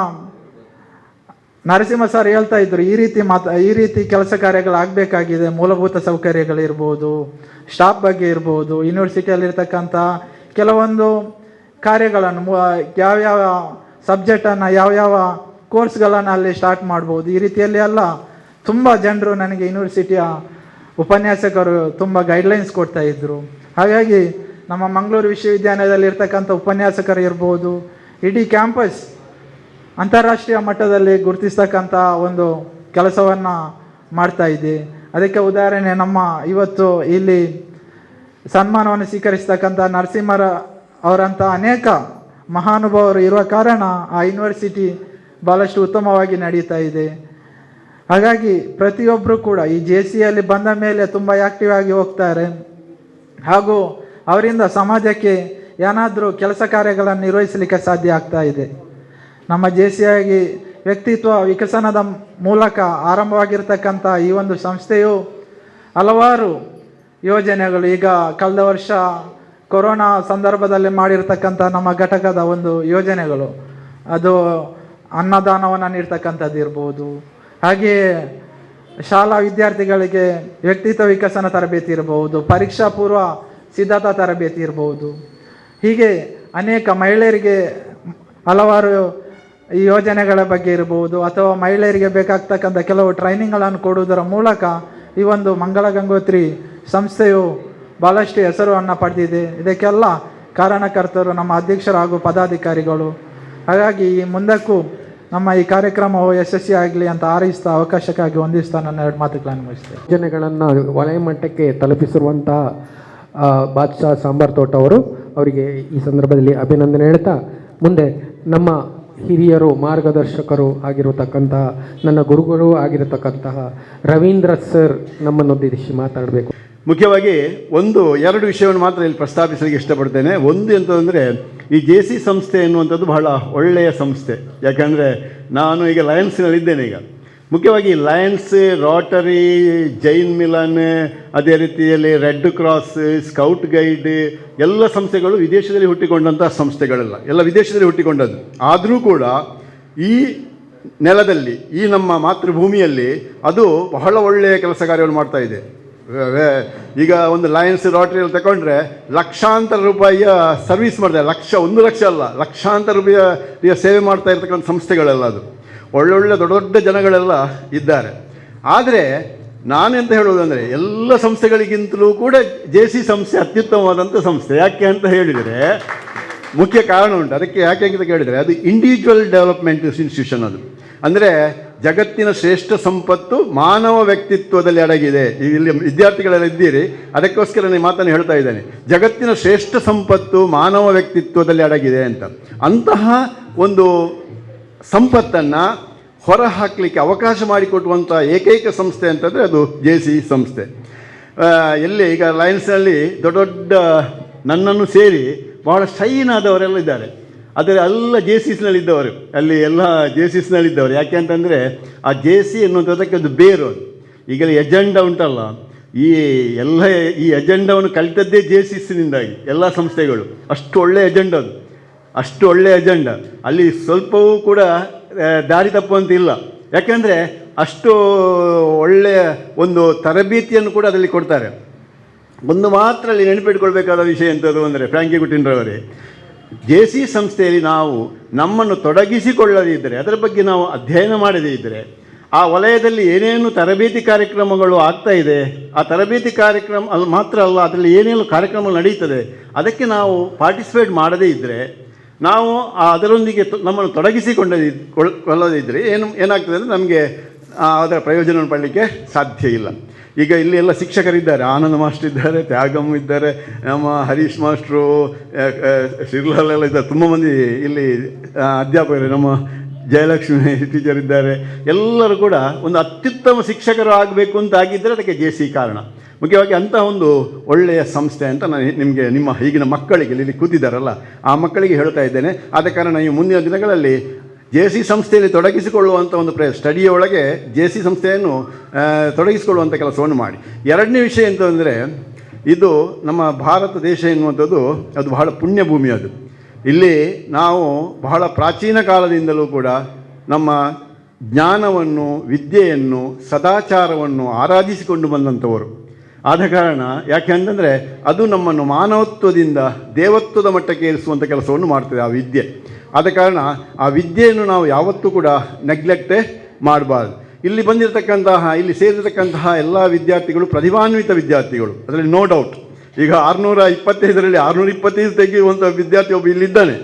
ನರಸಿಂಹ ಸರ್ ಹೇಳ್ತಾ ಇದ್ರು ಈ ರೀತಿ ಕೆಲಸ ಕಾರ್ಯಗಳಾಗಬೇಕಾಗಿದೆ. ಮೂಲಭೂತ ಸೌಕರ್ಯಗಳಿರ್ಬೋದು, ಸ್ಟಾಫ್ ಬಗ್ಗೆ ಇರ್ಬೋದು, ಯೂನಿವರ್ಸಿಟಿಯಲ್ಲಿರ್ತಕ್ಕಂಥ ಕೆಲವೊಂದು ಕಾರ್ಯಗಳನ್ನು ಯಾವ್ಯಾವ ಸಬ್ಜೆಕ್ಟನ್ನು ಯಾವ್ಯಾವ ಕೋರ್ಸ್ಗಳನ್ನು ಅಲ್ಲಿ ಸ್ಟಾರ್ಟ್ ಮಾಡ್ಬೋದು. ಈ ರೀತಿಯಲ್ಲಿ ಎಲ್ಲ ತುಂಬ ಜನರು ನನಗೆ ಯೂನಿವರ್ಸಿಟಿಯ ಉಪನ್ಯಾಸಕರು ತುಂಬ ಗೈಡ್ಲೈನ್ಸ್ ಕೊಡ್ತಾ ಇದ್ದರು. ಹಾಗಾಗಿ ನಮ್ಮ ಮಂಗಳೂರು ವಿಶ್ವವಿದ್ಯಾನಿಲಯದಲ್ಲಿರ್ತಕ್ಕಂಥ ಉಪನ್ಯಾಸಕರು ಇರ್ಬೋದು, ಇಡೀ ಕ್ಯಾಂಪಸ್ ಅಂತಾರಾಷ್ಟ್ರೀಯ ಮಟ್ಟದಲ್ಲಿ ಗುರುತಿಸ್ತಕ್ಕಂಥ ಒಂದು ಕೆಲಸವನ್ನು ಮಾಡ್ತಾ ಇದೆ. ಅದಕ್ಕೆ ಉದಾಹರಣೆ ನಮ್ಮ ಇವತ್ತು ಇಲ್ಲಿ ಸನ್ಮಾನವನ್ನು ಸ್ವೀಕರಿಸ್ತಕ್ಕಂಥ ನರಸಿಂಹರ ಅವರಂಥ ಅನೇಕ ಮಹಾನುಭಾವರು ಇರುವ ಕಾರಣ ಆ ಯೂನಿವರ್ಸಿಟಿ ಭಾಳಷ್ಟು ಉತ್ತಮವಾಗಿ ನಡೀತಾ ಇದೆ. ಹಾಗಾಗಿ ಪ್ರತಿಯೊಬ್ಬರು ಕೂಡ ಈ JCಯಲ್ಲಿ ಬಂದ ಮೇಲೆ ತುಂಬ ಆ್ಯಕ್ಟಿವ್ ಆಗಿ ಹೋಗ್ತಾರೆ ಹಾಗೂ ಅವರಿಂದ ಸಮಾಜಕ್ಕೆ ಏನಾದರೂ ಕೆಲಸ ಕಾರ್ಯಗಳನ್ನು ನಿರ್ವಹಿಸಲಿಕ್ಕೆ ಸಾಧ್ಯ ಆಗ್ತಾ ಇದೆ. ನಮ್ಮ JCಯಾಗಿ ವ್ಯಕ್ತಿತ್ವ ವಿಕಸನದ ಮೂಲಕ ಆರಂಭವಾಗಿರ್ತಕ್ಕಂಥ ಈ ಒಂದು ಸಂಸ್ಥೆಯು ಹಲವಾರು ಯೋಜನೆಗಳು, ಈಗ ಕಳೆದ ವರ್ಷ ಕೊರೋನಾ ಸಂದರ್ಭದಲ್ಲಿ ಮಾಡಿರ್ತಕ್ಕಂಥ ನಮ್ಮ ಘಟಕದ ಒಂದು ಯೋಜನೆಗಳು, ಅದು ಅನ್ನದಾನವನ್ನು ನೀಡ್ತಕ್ಕಂಥದ್ದು ಇರ್ಬೋದು, ಹಾಗೆಯೇ ಶಾಲಾ ವಿದ್ಯಾರ್ಥಿಗಳಿಗೆ ವ್ಯಕ್ತಿತ್ವ ವಿಕಸನ ತರಬೇತಿ ಇರಬಹುದು, ಪರೀಕ್ಷಾ ಪೂರ್ವ ಸಿದ್ಧತಾ ತರಬೇತಿ ಇರಬಹುದು. ಹೀಗೆ ಅನೇಕ ಮಹಿಳೆಯರಿಗೆ ಹಲವಾರು ಈ ಯೋಜನೆಗಳ ಬಗ್ಗೆ ಇರಬಹುದು, ಅಥವಾ ಮಹಿಳೆಯರಿಗೆ ಬೇಕಾಗ್ತಕ್ಕಂಥ ಕೆಲವು ಟ್ರೈನಿಂಗ್ಗಳನ್ನು ಕೊಡುವುದರ ಮೂಲಕ ಈ ಒಂದು ಮಂಗಳ ಗಂಗೋತ್ರಿ ಸಂಸ್ಥೆಯು ಭಾಳಷ್ಟು ಹೆಸರನ್ನು ಪಡೆದಿದೆ. ಇದಕ್ಕೆಲ್ಲ ಕಾರಣಕರ್ತರು ನಮ್ಮ ಅಧ್ಯಕ್ಷರು ಹಾಗೂ ಪದಾಧಿಕಾರಿಗಳು. ಹಾಗಾಗಿ ಈ ಮುಂದಕ್ಕೂ ನಮ್ಮ ಈ ಕಾರ್ಯಕ್ರಮವು ಯಶಸ್ವಿಯಾಗಲಿ ಅಂತ ಹಾರೈಸ್ತಾ ಅವಕಾಶಕ್ಕಾಗಿ ಹೊಂದಿಸ್ತಾ ನನ್ನ 2 ಮಾತುಗಳನ್ನು ಮುಗಿಸ್ತೇನೆ. ಯೋಜನೆಗಳನ್ನು ವಲಯ ಮಟ್ಟಕ್ಕೆ ತಲುಪಿಸಿರುವಂಥ ಬಾದ್ಶಾ ಸಾಂಬಾರ್ ತೋಟ ಅವರಿಗೆ ಈ ಸಂದರ್ಭದಲ್ಲಿ ಅಭಿನಂದನೆ ಹೇಳ್ತಾ, ಮುಂದೆ ನಮ್ಮ ಹಿರಿಯರು ಮಾರ್ಗದರ್ಶಕರು ಆಗಿರತಕ್ಕಂತಹ ನನ್ನ ಗುರುಗಳು ಆಗಿರತಕ್ಕಂತಹ ರವೀಂದ್ರ ಸರ್ ನಮ್ಮನ್ನುದ್ದೇಶಿಸಿ ಮಾತಾಡಬೇಕು. ಮುಖ್ಯವಾಗಿ 1-2 ವಿಷಯವನ್ನು ಮಾತ್ರ ಇಲ್ಲಿ ಪ್ರಸ್ತಾಪಿಸಲಿಕ್ಕೆ ಇಷ್ಟಪಡ್ತೇನೆ. ಒಂದು ಎಂತಂದರೆ, ಈ JC ಸಂಸ್ಥೆ ಎನ್ನುವಂಥದ್ದು ಬಹಳ ಒಳ್ಳೆಯ ಸಂಸ್ಥೆ. ಯಾಕಂದರೆ ನಾನು ಈಗ ಲಯನ್ಸ್ನಲ್ಲಿದ್ದೇನೆ. ಈಗ ಮುಖ್ಯವಾಗಿ ಲಯನ್ಸ್, ರೋಟರಿ, ಜೈನ್ ಮಿಲನ್, ಅದೇ ರೀತಿಯಲ್ಲಿ ರೆಡ್ ಕ್ರಾಸ್, ಸ್ಕೌಟ್ ಗೈಡ್ ಎಲ್ಲ ಸಂಸ್ಥೆಗಳು ವಿದೇಶದಲ್ಲಿ ಹುಟ್ಟಿಕೊಂಡಂಥ ಸಂಸ್ಥೆಗಳೆಲ್ಲ ಎಲ್ಲ ವಿದೇಶದಲ್ಲಿ ಹುಟ್ಟಿಕೊಂಡದ್ದು. ಆದರೂ ಕೂಡ ಈ ನೆಲದಲ್ಲಿ, ಈ ನಮ್ಮ ಮಾತೃಭೂಮಿಯಲ್ಲಿ ಅದು ಬಹಳ ಒಳ್ಳೆಯ ಕೆಲಸ ಕಾರ್ಯವನ್ನು ಮಾಡ್ತಾ ಇದೆ. ಈಗ ಒಂದು ಲಯನ್ಸ್, ರೋಟರಿಯಲ್ಲಿ ತಗೊಂಡ್ರೆ ಲಕ್ಷಾಂತರ ರೂಪಾಯಿಯ ಸರ್ವಿಸ್ ಮಾಡ್ತಾರೆ. 1 ಲಕ್ಷ ಅಲ್ಲ, ಲಕ್ಷಾಂತರ ರೂಪಾಯಿಯ ಸೇವೆ ಮಾಡ್ತಾ ಇರ್ತಕ್ಕಂಥ ಸಂಸ್ಥೆಗಳೆಲ್ಲ ಅದು. ಒಳ್ಳೊಳ್ಳೆ ದೊಡ್ಡ ದೊಡ್ಡ ಜನಗಳೆಲ್ಲ ಇದ್ದಾರೆ. ಆದರೆ ನಾನೆಂತ ಹೇಳೋದಂದರೆ, ಎಲ್ಲ ಸಂಸ್ಥೆಗಳಿಗಿಂತಲೂ ಕೂಡ JC ಸಂಸ್ಥೆ ಅತ್ಯುತ್ತಮವಾದಂಥ ಸಂಸ್ಥೆ. ಯಾಕೆ ಅಂತ ಹೇಳಿದರೆ ಮುಖ್ಯ ಕಾರಣ ಉಂಟು. ಅದಕ್ಕೆ ಯಾಕೆ ಅಂತ ಕೇಳಿದರೆ, ಅದು ಇಂಡಿವಿಜುವಲ್ ಡೆವಲಪ್ಮೆಂಟ್ ಇನ್ಸ್ಟಿಟ್ಯೂಷನ್. ಅದು ಅಂದರೆ ಜಗತ್ತಿನ ಶ್ರೇಷ್ಠ ಸಂಪತ್ತು ಮಾನವ ವ್ಯಕ್ತಿತ್ವದಲ್ಲಿ ಅಡಗಿದೆ. ಇಲ್ಲಿ ವಿದ್ಯಾರ್ಥಿಗಳೆಲ್ಲ ಇದ್ದೀರಿ, ಅದಕ್ಕೋಸ್ಕರ ನಾನು ಮಾತನ್ನು ಹೇಳ್ತಾ ಇದ್ದೇನೆ. ಜಗತ್ತಿನ ಶ್ರೇಷ್ಠ ಸಂಪತ್ತು ಮಾನವ ವ್ಯಕ್ತಿತ್ವದಲ್ಲಿ ಅಡಗಿದೆ ಅಂತ. ಅಂತಹ ಒಂದು ಸಂಪತ್ತನ್ನು ಹೊರ ಹಾಕಲಿಕ್ಕೆ ಅವಕಾಶ ಮಾಡಿಕೊಟ್ಟುವಂಥ ಏಕೈಕ ಸಂಸ್ಥೆ ಅಂತಂದರೆ ಅದು JC ಸಂಸ್ಥೆ. ಎಲ್ಲಿ ಈಗ ಲಯನ್ಸ್ನಲ್ಲಿ ದೊಡ್ಡ ದೊಡ್ಡ ನನ್ನನ್ನು ಸೇರಿ ಬಹಳ ಶೈನ್ ಆದವರೆಲ್ಲ ಇದ್ದಾರೆ. ಆದರೆ ಎಲ್ಲ JCಸ್ನಲ್ಲಿದ್ದವರು, ಅಲ್ಲಿ ಎಲ್ಲ JCಸ್ನಲ್ಲಿದ್ದವರು. ಯಾಕೆ ಅಂತಂದರೆ ಆ JC ಎನ್ನುವಂಥದ್ದಕ್ಕೆ ಅದು ಬೇರು. ಅದು ಈಗಲೇ ಎಜೆಂಡಾ ಉಂಟಲ್ಲ, ಈ ಎಜೆಂಡಾವನ್ನು ಕಲಿತದ್ದೇ JCಸ್ನಿಂದಾಗಿ ಎಲ್ಲ ಸಂಸ್ಥೆಗಳು. ಅಷ್ಟು ಒಳ್ಳೆಯ ಎಜೆಂಡಾ ಅದು, ಅಷ್ಟು ಒಳ್ಳೆಯ ಎಜೆಂಡಾ. ಅಲ್ಲಿ ಸ್ವಲ್ಪವೂ ಕೂಡ ದಾರಿ ತಪ್ಪುವಂತಿಲ್ಲ. ಯಾಕೆಂದರೆ ಅಷ್ಟು ಒಳ್ಳೆಯ ಒಂದು ತರಬೇತಿಯನ್ನು ಕೂಡ ಅದರಲ್ಲಿ ಕೊಡ್ತಾರೆ. ಒಂದು ಮಾತ್ರ ಅಲ್ಲಿ ನೆನಪಿಟ್ಕೊಳ್ಬೇಕಾದ ವಿಷಯ ಎಂಥದ್ದು ಅಂದರೆ, ಫ್ರಾಂಕಿ ಗುಟ್ಟಿನ್ರವರೇ, JC ಸಂಸ್ಥೆಯಲ್ಲಿ ನಾವು ನಮ್ಮನ್ನು ತೊಡಗಿಸಿಕೊಳ್ಳದೇ ಇದ್ದರೆ, ಅದರ ಬಗ್ಗೆ ನಾವು ಅಧ್ಯಯನ ಮಾಡದೇ ಇದ್ದರೆ, ಆ ವಲಯದಲ್ಲಿ ಏನೇನು ತರಬೇತಿ ಕಾರ್ಯಕ್ರಮಗಳು ಆಗ್ತಾ ಇದೆ, ಆ ತರಬೇತಿ ಕಾರ್ಯಕ್ರಮ ಅಲ್ಲಿ ಮಾತ್ರ ಅಲ್ಲ, ಅದರಲ್ಲಿ ಏನೇನು ಕಾರ್ಯಕ್ರಮ ನಡೀತದೆ, ಅದಕ್ಕೆ ನಾವು ಪಾರ್ಟಿಸಿಪೇಟ್ ಮಾಡದೇ ಇದ್ದರೆ, ನಾವು ಅದರೊಂದಿಗೆ ನಮ್ಮನ್ನು ತೊಡಗಿಸಿಕೊಳ್ಳದೇ ಇದ್ದರೆ ಏನಾಗ್ತದೆ ಅಂದರೆ ನಮಗೆ ಅದರ ಪ್ರಯೋಜನವನ್ನು ಪಡಲಿಕ್ಕೆ ಸಾಧ್ಯ ಇಲ್ಲ. ಈಗ ಇಲ್ಲಿ ಎಲ್ಲ ಶಿಕ್ಷಕರಿದ್ದಾರೆ, ಆನಂದ್ ಮಾಸ್ಟರ್ ಇದ್ದಾರೆ, ತ್ಯಾಗಮ್ ಇದ್ದಾರೆ, ನಮ್ಮ ಹರೀಶ್ ಮಾಸ್ಟ್ರು, ಶಿರ್ಲಾಲ್ ಎಲ್ಲ ಇದ್ದಾರೆ, ತುಂಬ ಮಂದಿ ಇಲ್ಲಿ ಅಧ್ಯಾಪಕರು, ನಮ್ಮ ಜಯಲಕ್ಷ್ಮಿ ಟೀಚರ್ ಇದ್ದಾರೆ. ಎಲ್ಲರೂ ಕೂಡ ಒಂದು ಅತ್ಯುತ್ತಮ ಶಿಕ್ಷಕರು ಆಗಬೇಕು ಅಂತ ಆಗಿದ್ದರೆ ಅದಕ್ಕೆ JC ಕಾರಣ. ಮುಖ್ಯವಾಗಿ ಅಂತಹ ಒಂದು ಒಳ್ಳೆಯ ಸಂಸ್ಥೆ ಅಂತ ನಾನು ನಿಮಗೆ, ನಿಮ್ಮ ಈಗಿನ ಮಕ್ಕಳಿಗೆ ಇಲ್ಲಿ ಕೂತಿದ್ದಾರಲ್ಲ ಆ ಮಕ್ಕಳಿಗೆ ಹೇಳ್ತಾ ಇದ್ದೇನೆ. ಆದ ಕಾರಣ ಈ ಮುಂದಿನ ದಿನಗಳಲ್ಲಿ JC ಸಂಸ್ಥೆಯಲ್ಲಿ ತೊಡಗಿಸಿಕೊಳ್ಳುವಂಥ ಒಂದು ಸ್ಟಡಿಯ ಒಳಗೆ JC ಸಂಸ್ಥೆಯನ್ನು ತೊಡಗಿಸಿಕೊಳ್ಳುವಂಥ ಕೆಲಸವನ್ನು ಮಾಡಿ. 2ನೇ ವಿಷಯ ಎಂತಂದರೆ, ಇದು ನಮ್ಮ ಭಾರತ ದೇಶ ಎನ್ನುವಂಥದ್ದು ಅದು ಬಹಳ ಪುಣ್ಯ ಭೂಮಿ. ಅದು ಇಲ್ಲಿ ನಾವು ಬಹಳ ಪ್ರಾಚೀನ ಕಾಲದಿಂದಲೂ ಕೂಡ ನಮ್ಮ ಜ್ಞಾನವನ್ನು, ವಿದ್ಯೆಯನ್ನು, ಸದಾಚಾರವನ್ನು ಆರಾಧಿಸಿಕೊಂಡು ಬಂದಂಥವರು. ಆದ ಕಾರಣ ಯಾಕೆ ಅಂತಂದರೆ ಅದು ನಮ್ಮನ್ನು ಮಾನವತ್ವದಿಂದ ದೇವತ್ವದ ಮಟ್ಟಕ್ಕೆ ಏರಿಸುವಂಥ ಕೆಲಸವನ್ನು ಮಾಡ್ತದೆ ಆ ವಿದ್ಯೆ. ಆದ ಕಾರಣ ಆ ವಿದ್ಯೆಯನ್ನು ನಾವು ಯಾವತ್ತೂ ಕೂಡ ನೆಗ್ಲೆಕ್ಟೇ ಮಾಡಬಾರ್ದು. ಇಲ್ಲಿ ಬಂದಿರತಕ್ಕಂತಹ, ಇಲ್ಲಿ ಸೇರಿರತಕ್ಕಂತಹ ಎಲ್ಲ ವಿದ್ಯಾರ್ಥಿಗಳು ಪ್ರತಿಭಾನ್ವಿತ ವಿದ್ಯಾರ್ಥಿಗಳು, ಅದರಲ್ಲಿ ನೋ ಡೌಟ್. ಈಗ 625ರಲ್ಲಿ 625 ತೆಗೆಯುವಂಥ ವಿದ್ಯಾರ್ಥಿ ಒಬ್ಬ ಇಲ್ಲಿದ್ದಾನೆ,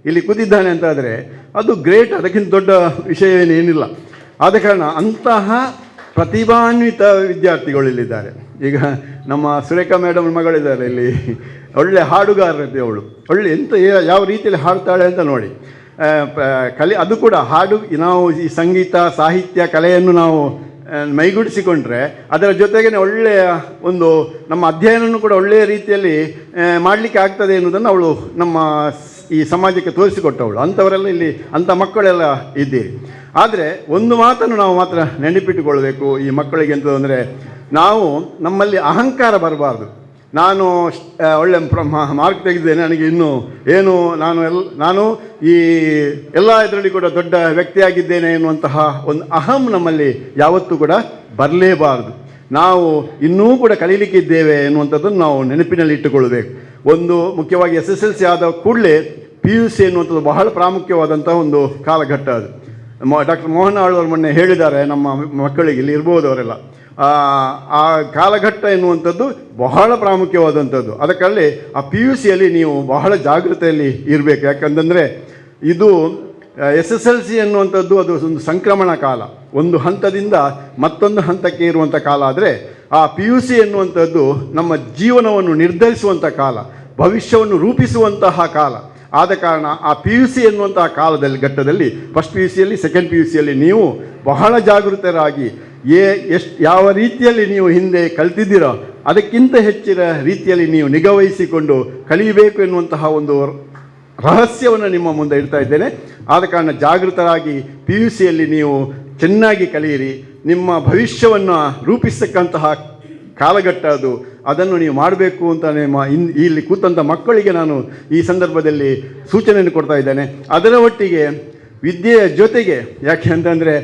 ಇಲ್ಲಿ ಕೂತಿದ್ದಾನೆ ಅಂತಾದರೆ ಅದು ಗ್ರೇಟ್, ಅದಕ್ಕಿಂತ ದೊಡ್ಡ ವಿಷಯ ಏನಿಲ್ಲ. ಆದ ಕಾರಣ ಅಂತಹ ಪ್ರತಿಭಾನ್ವಿತ ವಿದ್ಯಾರ್ಥಿಗಳು ಇಲ್ಲಿದ್ದಾರೆ. ಈಗ ನಮ್ಮ ಸುರೇಖಾ ಮೇಡಮ್ ಮಗಳಿದ್ದಾರೆ ಇಲ್ಲಿ, ಒಳ್ಳೆ ಹಾಡುಗಾರತೆ ಅವಳು, ಒಳ್ಳೆ ಎಂತ ಯಾವ ರೀತಿಯಲ್ಲಿ ಹಾಡ್ತಾಳೆ ಅಂತ ನೋಡಿ. ಅದು ಕೂಡ ಹಾಡು, ನಾವು ಈ ಸಂಗೀತ ಸಾಹಿತ್ಯ ಕಲೆಯನ್ನು ನಾವು ಮೈಗೂಡಿಸಿಕೊಂಡ್ರೆ ಅದರ ಜೊತೆಗೇ ಒಳ್ಳೆಯ ಒಂದು ನಮ್ಮ ಅಧ್ಯಯನವನ್ನು ಕೂಡ ಒಳ್ಳೆಯ ರೀತಿಯಲ್ಲಿ ಮಾಡಲಿಕ್ಕೆ ಆಗ್ತದೆ ಎನ್ನುವುದನ್ನು ಅವಳು ನಮ್ಮ ಈ ಸಮಾಜಕ್ಕೆ ತೋರಿಸಿಕೊಟ್ಟವಳು. ಅಂಥವರೆಲ್ಲ ಇಲ್ಲಿ ಅಂಥ ಮಕ್ಕಳೆಲ್ಲ ಇದ್ದೀರಿ. ಆದರೆ ಒಂದು ಮಾತನ್ನು ನಾವು ಮಾತ್ರ ನೆನಪಿಟ್ಟುಕೊಳ್ಬೇಕು ಈ ಮಕ್ಕಳಿಗೆ ಎಂತ ಅಂದರೆ, ನಾವು ನಮ್ಮಲ್ಲಿ ಅಹಂಕಾರ ಬರಬಾರ್ದು. ನಾನು ಒಳ್ಳೆ ಮಾರ್ಕ್ ತೆಗೆದಿದ್ದೇನೆ, ನನಗೆ ಇನ್ನೂ ಏನು ನಾನು ಈ ಎಲ್ಲ ಇದರಲ್ಲಿ ಕೂಡ ದೊಡ್ಡ ವ್ಯಕ್ತಿಯಾಗಿದ್ದೇನೆ ಎನ್ನುವಂತಹ ಒಂದು ಅಹಂ ನಮ್ಮಲ್ಲಿ ಯಾವತ್ತೂ ಕೂಡ ಬರಲೇಬಾರದು. ನಾವು ಇನ್ನೂ ಕೂಡ ಕಲೀಲಿಕ್ಕಿದ್ದೇವೆ ಎನ್ನುವಂಥದ್ದನ್ನು ನಾವು ನೆನಪಿನಲ್ಲಿ ಇಟ್ಟುಕೊಳ್ಬೇಕು. ಒಂದು ಮುಖ್ಯವಾಗಿ SSLC ಆದ ಕೂಡಲೇ PUC ಎನ್ನುವಂಥದ್ದು ಬಹಳ ಪ್ರಾಮುಖ್ಯವಾದಂಥ ಒಂದು ಕಾಲಘಟ್ಟ. ಅದು ಡಾಕ್ಟರ್ ಮೋಹನ್ ಆಳ್ವರು ಮೊನ್ನೆ ಹೇಳಿದ್ದಾರೆ, ನಮ್ಮ ಮಕ್ಕಳಿಗೆ ಇಲ್ಲಿ ಇರ್ಬೋದು ಅವರೆಲ್ಲ, ಆ ಕಾಲಘಟ್ಟ ಎನ್ನುವಂಥದ್ದು ಬಹಳ ಪ್ರಾಮುಖ್ಯವಾದಂಥದ್ದು. ಅದಕ್ಕಲ್ಲಿ ಆ PUCಯಲ್ಲಿ ನೀವು ಬಹಳ ಜಾಗೃತೆಯಲ್ಲಿ ಇರಬೇಕು. ಯಾಕಂತಂದರೆ ಇದು SSLC ಎನ್ನುವಂಥದ್ದು ಅದು ಒಂದು ಸಂಕ್ರಮಣ ಕಾಲ, ಒಂದು ಹಂತದಿಂದ ಮತ್ತೊಂದು ಹಂತಕ್ಕೆ ಇರುವಂಥ ಕಾಲ. ಆದರೆ ಆ PUC ಎನ್ನುವಂಥದ್ದು ನಮ್ಮ ಜೀವನವನ್ನು ನಿರ್ಧರಿಸುವಂಥ ಕಾಲ, ಭವಿಷ್ಯವನ್ನು ರೂಪಿಸುವಂತಹ ಕಾಲ. ಆದ ಕಾರಣ ಆ PUC ಎನ್ನುವಂತಹ ಕಾಲದಲ್ಲಿ ಘಟ್ಟದಲ್ಲಿ ಫಸ್ಟ್ PUCಯಲ್ಲಿ ಸೆಕೆಂಡ್ PUCಯಲ್ಲಿ ನೀವು ಬಹಳ ಜಾಗೃತರಾಗಿ ಯಾವ ರೀತಿಯಲ್ಲಿ ನೀವು ಹಿಂದೆ ಕಲ್ತಿದ್ದೀರೋ ಅದಕ್ಕಿಂತ ಹೆಚ್ಚಿನ ರೀತಿಯಲ್ಲಿ ನೀವು ನಿಗಾವಹಿಸಿಕೊಂಡು ಕಲಿಯಬೇಕು ಎನ್ನುವಂತಹ ಒಂದು ರಹಸ್ಯವನ್ನು ನಿಮ್ಮ ಮುಂದೆ ಇಡ್ತಾ ಇದ್ದೇನೆ. ಆದ ಕಾರಣ ಜಾಗೃತರಾಗಿ PUCಯಲ್ಲಿ ನೀವು ಚೆನ್ನಾಗಿ ಕಲಿಯಿರಿ. ನಿಮ್ಮ ಭವಿಷ್ಯವನ್ನು ರೂಪಿಸತಕ್ಕಂತಹ ಕಾಲಘಟ್ಟ ಅದು, ಅದನ್ನು ನೀವು ಮಾಡಬೇಕು ಅಂತ ಇಲ್ಲಿ ಕೂತಂಥ ಮಕ್ಕಳಿಗೆ ನಾನು ಈ ಸಂದರ್ಭದಲ್ಲಿ ಸೂಚನೆಯನ್ನು ಕೊಡ್ತಾ ಇದ್ದೇನೆ. ಅದರ ಒಟ್ಟಿಗೆ ವಿದ್ಯೆಯ ಜೊತೆಗೆ, ಯಾಕೆ ಅಂತಂದರೆ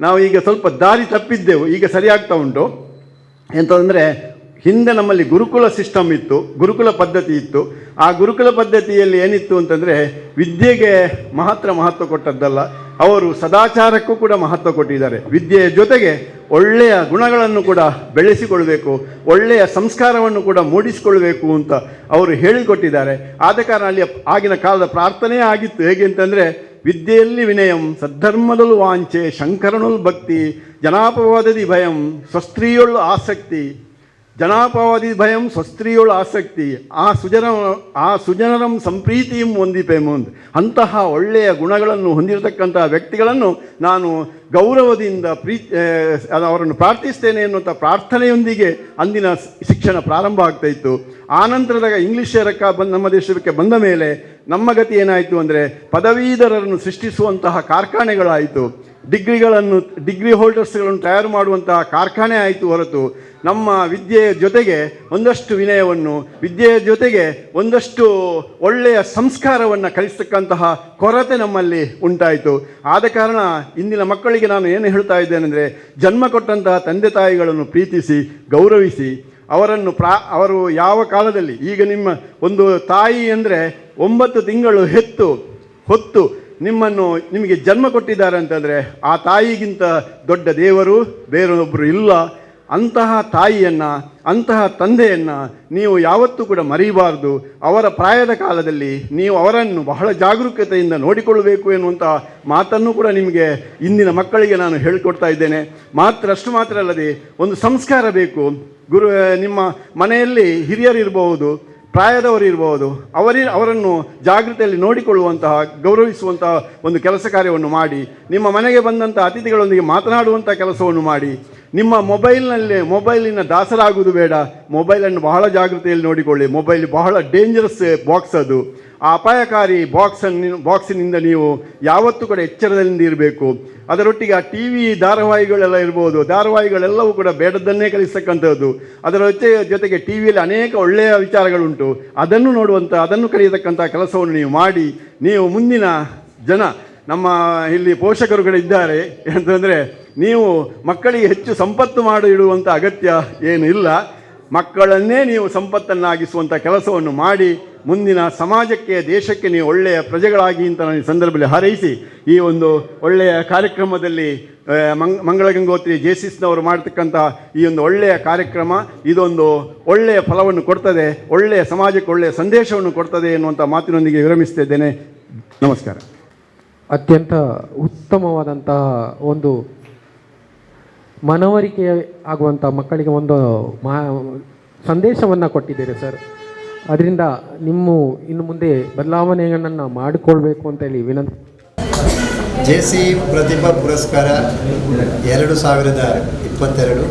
ನಾವು ಈಗ ಸ್ವಲ್ಪ ದಾರಿ ತಪ್ಪಿದ್ದೆವು, ಈಗ ಸರಿಯಾಗ್ತಾ ಉಂಟು. ಎಂತಂದರೆ ಹಿಂದೆ ನಮ್ಮಲ್ಲಿ ಗುರುಕುಲ ಸಿಸ್ಟಮ್ ಇತ್ತು, ಗುರುಕುಲ ಪದ್ಧತಿ ಇತ್ತು. ಆ ಗುರುಕುಲ ಪದ್ಧತಿಯಲ್ಲಿ ಏನಿತ್ತು ಅಂತಂದರೆ ವಿದ್ಯೆಗೆ ಮಹತ್ವ ಕೊಟ್ಟದ್ದಲ್ಲ, ಅವರು ಸದಾಚಾರಕ್ಕೂ ಕೂಡ ಮಹತ್ವ ಕೊಟ್ಟಿದ್ದಾರೆ. ವಿದ್ಯೆಯ ಜೊತೆಗೆ ಒಳ್ಳೆಯ ಗುಣಗಳನ್ನು ಕೂಡ ಬೆಳೆಸಿಕೊಳ್ಬೇಕು, ಒಳ್ಳೆಯ ಸಂಸ್ಕಾರವನ್ನು ಕೂಡ ಮೂಡಿಸಿಕೊಳ್ಬೇಕು ಅಂತ ಅವರು ಹೇಳಿಕೊಟ್ಟಿದ್ದಾರೆ. ಆದ ಕಾರಣ ಅಲ್ಲಿ ಆಗಿನ ಕಾಲದ ಪ್ರಾರ್ಥನೆ ಆಗಿತ್ತು. ಹೇಗೆ ಅಂತಂದರೆ, ವಿದ್ಯೆಯಲ್ಲಿ ವಿನಯಂ ಸದ್ಧರ್ಮದಲು ವಾಂಚೆ ಶಂಕರನುಲ್ ಭಕ್ತಿ ಜನಾಪವಾದದಿ ಭಯಂ ಸ್ವಸ್ತ್ರೀಯೊಳು ಆಸಕ್ತಿ ಜನಾಪವಾದಿ ಭಯಂ ಸ್ವಸ್ತ್ರೀಯೊಳು ಆಸಕ್ತಿ ಆ ಸುಜನರಂ ಸಂಪ್ರೀತಿಯಂ ಹೊಂದಿಪೆ ಮುಂದೆ. ಅಂತಹ ಒಳ್ಳೆಯ ಗುಣಗಳನ್ನು ಹೊಂದಿರತಕ್ಕಂತಹ ವ್ಯಕ್ತಿಗಳನ್ನು ನಾನು ಗೌರವದಿಂದ ಅವರನ್ನು ಪ್ರಾರ್ಥಿಸ್ತೇನೆ ಎನ್ನುವಂಥ ಪ್ರಾರ್ಥನೆಯೊಂದಿಗೆ ಅಂದಿನ ಶಿಕ್ಷಣ ಪ್ರಾರಂಭ ಆಗ್ತಾ ಇತ್ತು. ಆನಂತರದ ಇಂಗ್ಲೀಷ್ ನಮ್ಮ ದೇಶಕ್ಕೆ ಬಂದ ಮೇಲೆ ನಮ್ಮ ಗತಿ ಏನಾಯಿತು ಅಂದರೆ, ಪದವೀಧರರನ್ನು ಸೃಷ್ಟಿಸುವಂತಹ ಕಾರ್ಖಾನೆಗಳಾಯಿತು, ಡಿಗ್ರಿ ಹೋಲ್ಡರ್ಸ್ಗಳನ್ನು ತಯಾರು ಮಾಡುವಂತಹ ಕಾರ್ಖಾನೆ ಆಯಿತು ಹೊರತು ನಮ್ಮ ವಿದ್ಯೆಯ ಜೊತೆಗೆ ಒಂದಷ್ಟು ವಿನಯವನ್ನು, ವಿದ್ಯೆಯ ಜೊತೆಗೆ ಒಂದಷ್ಟು ಒಳ್ಳೆಯ ಸಂಸ್ಕಾರವನ್ನು ಕಲಿಸ್ತಕ್ಕಂತಹ ಕೊರತೆ ನಮ್ಮಲ್ಲಿ ಉಂಟಾಯಿತು. ಆದ ಕಾರಣ ಇಂದಿನ ಮಕ್ಕಳಿಗೆ ನಾನು ಏನು ಹೇಳ್ತಾ ಇದ್ದೇನೆಂದರೆ, ಜನ್ಮ ಕೊಟ್ಟಂತಹ ತಂದೆ ತಾಯಿಗಳನ್ನು ಪ್ರೀತಿಸಿ ಗೌರವಿಸಿ ಅವರನ್ನು ಅವರು ಯಾವ ಕಾಲದಲ್ಲಿ, ಈಗ ನಿಮ್ಮ ಒಂದು ತಾಯಿ ಅಂದರೆ 9 ತಿಂಗಳು ಹೊತ್ತು ನಿಮಗೆ ಜನ್ಮ ಕೊಟ್ಟಿದ್ದಾರೆ ಅಂತಂದರೆ ಆ ತಾಯಿಗಿಂತ ದೊಡ್ಡ ದೇವರು ಬೇರೊಬ್ಬರು ಇಲ್ಲ. ಅಂತಹ ತಾಯಿಯನ್ನು, ಅಂತಹ ತಂದೆಯನ್ನು ನೀವು ಯಾವತ್ತೂ ಕೂಡ ಮರೆಯಬಾರ್ದು. ಅವರ ಪ್ರಾಯದ ಕಾಲದಲ್ಲಿ ನೀವು ಅವರನ್ನು ಬಹಳ ಜಾಗರೂಕತೆಯಿಂದ ನೋಡಿಕೊಳ್ಳಬೇಕು ಎನ್ನುವಂಥ ಮಾತನ್ನು ಕೂಡ ನಿಮಗೆ ಇಂದಿನ ಮಕ್ಕಳಿಗೆ ನಾನು ಹೇಳಿಕೊಡ್ತಾ ಇದ್ದೇನೆ. ಅಷ್ಟು ಮಾತ್ರ ಅಲ್ಲದೆ ಒಂದು ಸಂಸ್ಕಾರ ಬೇಕು. ನಿಮ್ಮ ಮನೆಯಲ್ಲಿ ಹಿರಿಯರಿರ್ಬಹುದು, ಪ್ರಾಯದವರಿರ್ಬೋದು, ಅವರನ್ನು ಜಾಗೃತಿಯಲ್ಲಿ ನೋಡಿಕೊಳ್ಳುವಂತಹ, ಗೌರವಿಸುವಂತಹ ಒಂದು ಕೆಲಸ ಕಾರ್ಯವನ್ನು ಮಾಡಿ, ನಿಮ್ಮ ಮನೆಗೆ ಬಂದಂಥ ಅತಿಥಿಗಳೊಂದಿಗೆ ಮಾತನಾಡುವಂಥ ಕೆಲಸವನ್ನು ಮಾಡಿ. ನಿಮ್ಮ ಮೊಬೈಲಿನ ದಾಸರಾಗುವುದು ಬೇಡ. ಮೊಬೈಲನ್ನು ಬಹಳ ಜಾಗೃತಿಯಲ್ಲಿ ನೋಡಿಕೊಳ್ಳಿ. ಮೊಬೈಲ್ ಬಹಳ ಡೇಂಜರಸ್ ಬಾಕ್ಸ್, ಅದು ಆ ಅಪಾಯಕಾರಿ ಬಾಕ್ಸಿನಿಂದ ನೀವು ಯಾವತ್ತೂ ಕೂಡ ಎಚ್ಚರದಿಂದ ಇರಬೇಕು. ಅದರೊಟ್ಟಿಗೆ ಆ TV ಧಾರಾವಾಹಿಗಳೆಲ್ಲ ಇರ್ಬೋದು, ಧಾರಾವಾಹಿಗಳೆಲ್ಲವೂ ಕೂಡ ಬೇಡದ್ದನ್ನೇ ಕಲಿಸ್ತಕ್ಕಂಥದ್ದು. ಅದರ ಜೊತೆಗೆ TVಯಲ್ಲಿ ಅನೇಕ ಒಳ್ಳೆಯ ವಿಚಾರಗಳುಂಟು, ಅದನ್ನು ಕಲಿಯತಕ್ಕಂಥ ಕೆಲಸವನ್ನು ನೀವು ಮಾಡಿ. ನೀವು ಮುಂದಿನ ನಮ್ಮ ಇಲ್ಲಿ ಪೋಷಕರುಗಳಿದ್ದಾರೆ ಅಂತಂದರೆ, ನೀವು ಮಕ್ಕಳಿಗೆ ಹೆಚ್ಚು ಸಂಪತ್ತು ಇಡುವಂಥ ಅಗತ್ಯ ಏನು ಇಲ್ಲ. ಮಕ್ಕಳನ್ನೇ ನೀವು ಸಂಪತ್ತನ್ನಾಗಿಸುವಂಥ ಕೆಲಸವನ್ನು ಮಾಡಿ ಮುಂದಿನ ಸಮಾಜಕ್ಕೆ, ದೇಶಕ್ಕೆ ನೀವು ಒಳ್ಳೆಯ ಪ್ರಜೆಗಳಾಗಿ ಅಂತ ನಾನು ಈ ಸಂದರ್ಭದಲ್ಲಿ ಹಾರೈಸಿ, ಈ ಒಂದು ಒಳ್ಳೆಯ ಕಾರ್ಯಕ್ರಮದಲ್ಲಿ ಮಂಗಳಗಂಗೋತ್ರಿ JCSನವರು ಮಾಡ್ತಕ್ಕಂಥ ಈ ಒಂದು ಒಳ್ಳೆಯ ಕಾರ್ಯಕ್ರಮ ಇದೊಂದು ಒಳ್ಳೆಯ ಫಲವನ್ನು ಕೊಡ್ತದೆ, ಒಳ್ಳೆಯ ಸಮಾಜಕ್ಕೆ ಒಳ್ಳೆಯ ಸಂದೇಶವನ್ನು ಕೊಡ್ತದೆ ಎನ್ನುವಂಥ ಮಾತಿನೊಂದಿಗೆ ವಿರಮಿಸ್ತಿದ್ದೇನೆ. ನಮಸ್ಕಾರ. ಅತ್ಯಂತ ಉತ್ತಮವಾದಂತಹ ಒಂದು ಮನವರಿಕೆ ಆಗುವಂಥ ಮಕ್ಕಳಿಗೆ ಒಂದು ಸಂದೇಶವನ್ನು ಕೊಟ್ಟಿದ್ದೀರಿ ಸರ್. ಅದರಿಂದ ನಿಮ್ಮ ಇನ್ನು ಮುಂದೆ ಬದಲಾವಣೆಗಳನ್ನು ಮಾಡಿಕೊಳ್ಬೇಕು ಅಂತೇಳಿ ವಿನಂತಿ. JC ಪ್ರತಿಭಾ ಪುರಸ್ಕಾರ 2022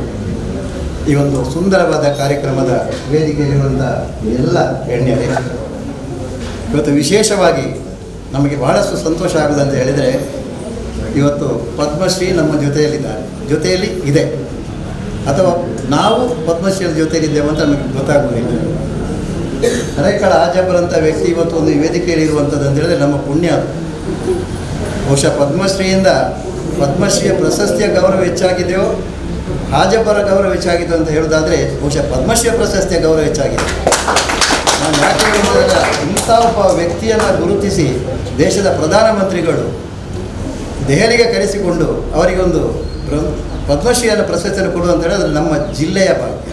ಈ ಒಂದು ಸುಂದರವಾದ ಕಾರ್ಯಕ್ರಮದ ವೇದಿಕೆಯಲ್ಲಿರುವಂಥ ಎಲ್ಲ ಗಣ್ಯರೇ, ಇವತ್ತು ವಿಶೇಷವಾಗಿ ನಮಗೆ ಬಹಳಷ್ಟು ಸಂತೋಷ ಆಗುವುದು ಅಂತ ಹೇಳಿದರೆ, ಇವತ್ತು ಪದ್ಮಶ್ರೀ ನಮ್ಮ ಜೊತೆಯಲ್ಲಿ ಇದೆ, ಅಥವಾ ನಾವು ಪದ್ಮಶ್ರೀ ಜೊತೆಯಲ್ಲಿದ್ದೇವೆ ಅಂತ ನಮಗೆ ಗೊತ್ತಾಗುವುದಿಲ್ಲ. ಹರೇಕಳ ಹಾಜಬ್ಬರಂಥ ವ್ಯಕ್ತಿ ಇವತ್ತು ಒಂದು ವೇದಿಕೆಯಲ್ಲಿ ಇರುವಂಥದ್ದು ಅಂತ ಹೇಳಿದ್ರೆ ನಮ್ಮ ಪುಣ್ಯ. ಬಹುಶಃ ಪದ್ಮಶ್ರೀಯ ಪ್ರಶಸ್ತಿಯ ಗೌರವ ಹೆಚ್ಚಾಗಿದೆಯೋ ಹಾಜಬ್ಬರ ಗೌರವ ಹೆಚ್ಚಾಗಿದೆ ಅಂತ ಹೇಳೋದಾದರೆ ಬಹುಶಃ ಪದ್ಮಶ್ರೀಯ ಪ್ರಶಸ್ತಿಯ ಗೌರವ ಹೆಚ್ಚಾಗಿದೆ. ನಾನು ಯಾಕೆ ಹೇಳಿದಾಗ, ಇಂಥ ಒಬ್ಬ ವ್ಯಕ್ತಿಯನ್ನು ಗುರುತಿಸಿ ದೇಶದ ಪ್ರಧಾನಮಂತ್ರಿಗಳು ದೆಹಲಿಗೆ ಕರೆಸಿಕೊಂಡು ಅವರಿಗೊಂದು ಪದ್ಮಶ್ರೀಯನ್ನು ಪ್ರಶಸ್ತಿಯನ್ನು ಕೊಡು ಅಂತ ಹೇಳಿದ್ರೆ ನಮ್ಮ ಜಿಲ್ಲೆಯ ಭಾಗ್ಯ,